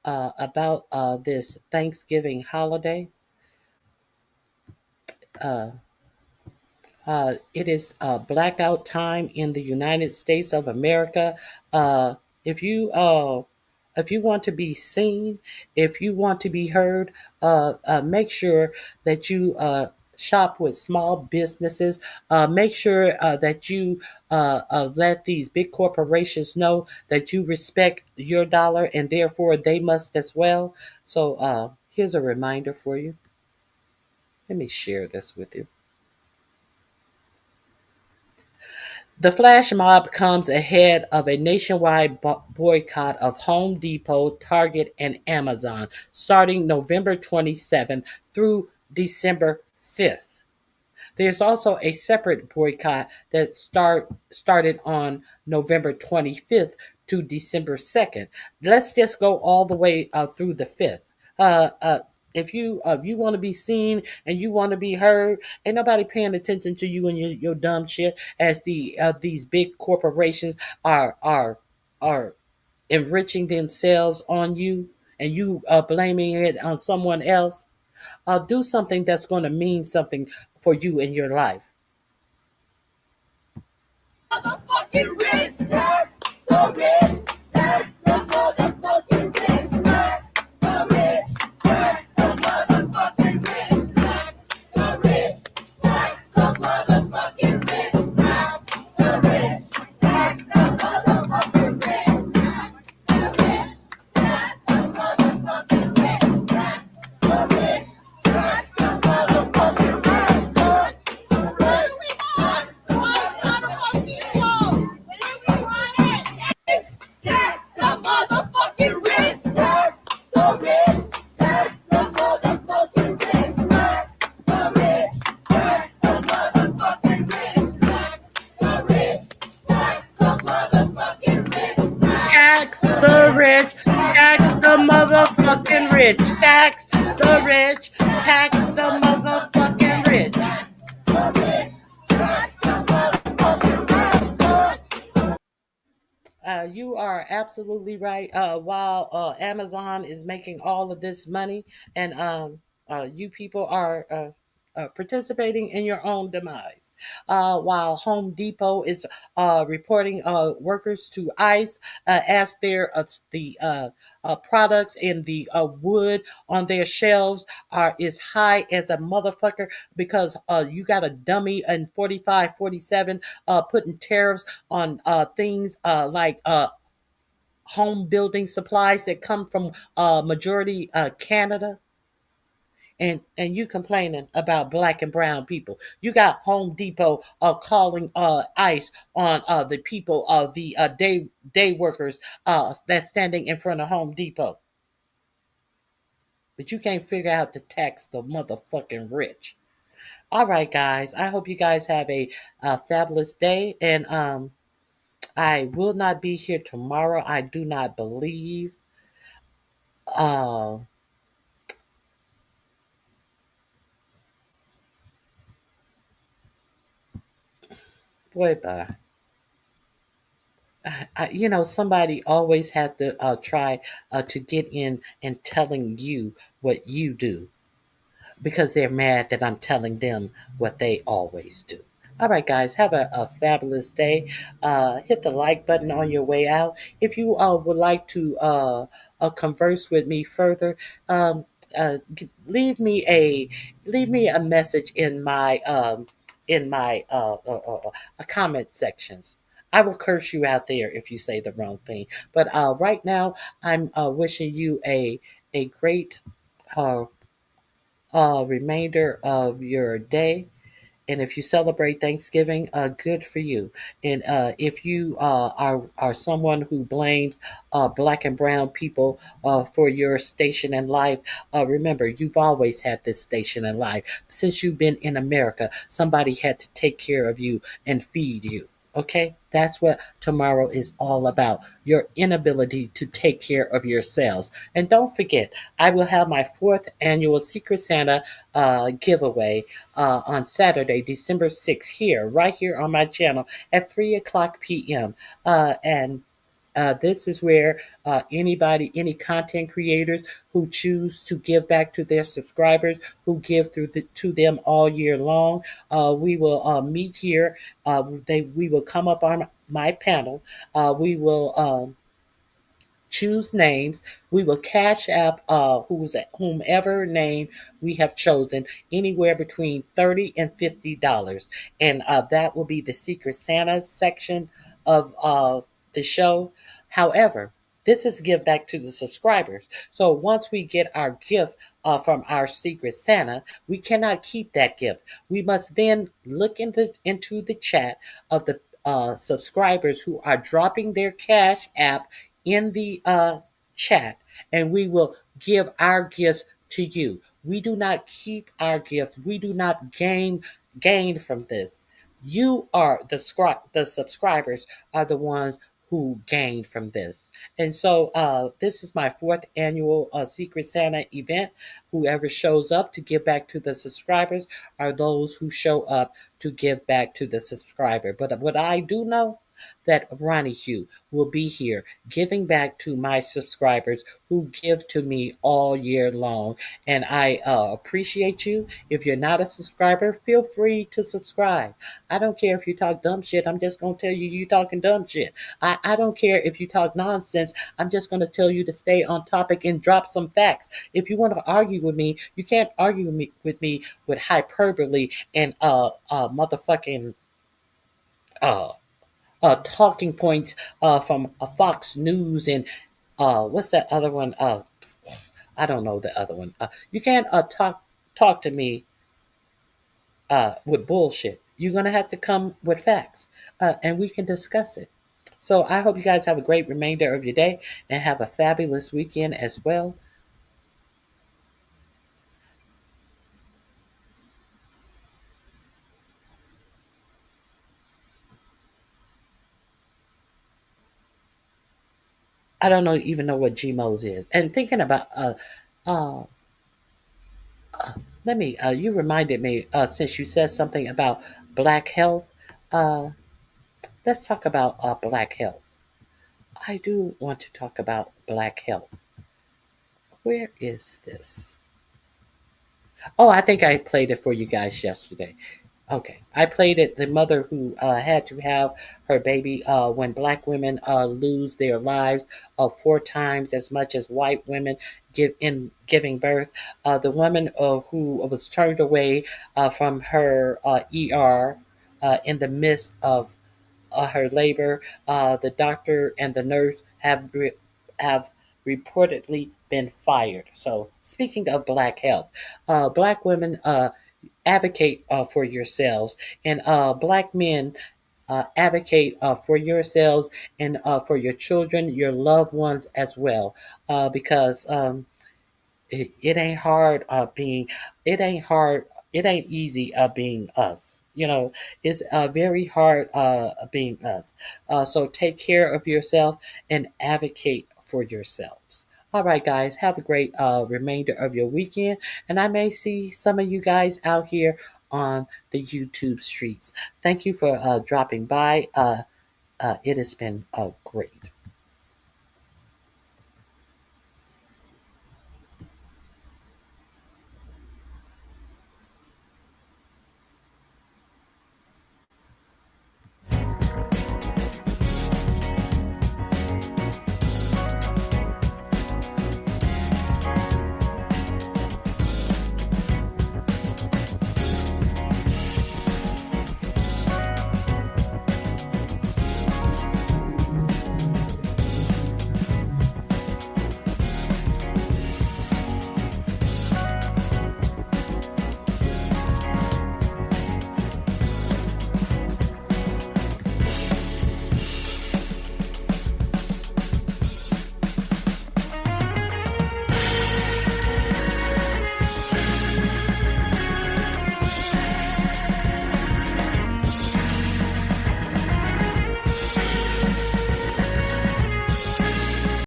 about this Thanksgiving holiday. It is blackout time in the United States of America. If you want to be seen, if you want to be heard, make sure that you shop with small businesses. Make sure that you let these big corporations know that you respect your dollar, and therefore they must as well. So here's a reminder for you. Let me share this with you. The flash mob comes ahead of a nationwide boycott of Home Depot, Target, and Amazon starting November 27th through December 5th. There's also a separate boycott that started on November 25th to December 2nd. Let's just go all the way through the 5th. If you want to be seen and you want to be heard, ain't nobody paying attention to you and your dumb shit as these big corporations are enriching themselves on you, and you blaming it on someone else. Do something that's going to mean something for you in your life. Motherfucking rich, tax the rich, tax the motherfucking rich, tax the rich, tax the motherfucking rich, tax the rich, tax the motherfucking rich, tax the rich, tax the motherfucking rich, tax the rich, tax the motherfucking rich, tax the rich, tax the motherfucking rich, tax the motherfucking rich. rich, tax the rich, tax the motherfucking rich. You are absolutely right. While Amazon is making all of this money, and you people are participating in your own demise. While Home Depot is reporting workers to ICE as the products and the wood on their shelves is high as a motherfucker because you got a dummy in 45, 47 putting tariffs on things like home building supplies that come from majority Canada. And you complaining about black and brown people. You got Home Depot calling ICE on the people the day workers that's standing in front of Home Depot. But you can't figure out to tax the motherfucking rich. All right, guys. I hope you guys have a fabulous day. And I will not be here tomorrow. I do not believe. Boy, bye. Somebody always have to try to get in and telling you what you do because they're mad that I'm telling them what they always do. All right, guys, have a fabulous day. Hit the like button on your way out. If you would like to converse with me further, leave me a message in my comment sections. I will curse you out there if you say the wrong thing. But right now, I'm wishing you a great remainder of your day. And if you celebrate Thanksgiving, good for you. And if you are someone who blames black and brown people for your station in life, remember, you've always had this station in life. Since you've been in America, somebody had to take care of you and feed you. Okay, that's what tomorrow is all about. Your inability to take care of yourselves. And don't forget, I will have my 4th annual Secret Santa giveaway on Saturday, December 6th, right here on my channel at 3:00 p.m. And this is where any content creators who choose to give back to their subscribers, who give to them all year long, we will meet here. We will come up on my panel. We will choose names. We will cash app whomever name we have chosen, anywhere between $30 and $50, and that will be the Secret Santa section of the show. However, this is give back to the subscribers. So once we get our gift from our Secret Santa, we cannot keep that gift. We must then look into the chat of the subscribers who are dropping their cash app in the chat, and we will give our gifts to you. We do not keep our gifts. We do not gain from this. You are the subscribers are the ones who gain from this. And so this is my 4th annual Secret Santa event. Whoever shows up to give back to the subscribers are those who show up to give back to the subscriber. But what I do know, that Ronnie Hugh will be here giving back to my subscribers who give to me all year long. And I appreciate you. If you're not a subscriber, feel free to subscribe. I don't care if you talk dumb shit. I'm just going to tell you you're talking dumb shit. I don't care if you talk nonsense. I'm just going to tell you to stay on topic and drop some facts. If you want to argue with me, you can't argue with me with hyperbole and motherfucking talking points from Fox News and what's that other one? I don't know the other one. You can't talk to me with bullshit. You're gonna have to come with facts, and we can discuss it. So I hope you guys have a great remainder of your day and have a fabulous weekend as well. I don't even know what GMOs is. And thinking about Uh, Let me, you reminded me, since you said something about Black health, let's talk about Black health. I do want to talk about Black health. Where is this? Oh, I think I played it for you guys yesterday. Okay, I played it. The mother who had to have her baby when Black women lose their lives 4 times as much as white women giving birth. The woman who was turned away from her ER in the midst of her labor. The doctor and the nurse have reportedly been fired. So, speaking of Black health, Black women advocate for yourselves, and Black men advocate for yourselves and for your children, your loved ones as well, because it ain't hard it ain't hard it ain't easy being us. It's very hard being us. So take care of yourself and advocate for yourselves. All right, guys, have a great remainder of your weekend, and I may see some of you guys out here on the YouTube streets. Thank you for dropping by. It has been great.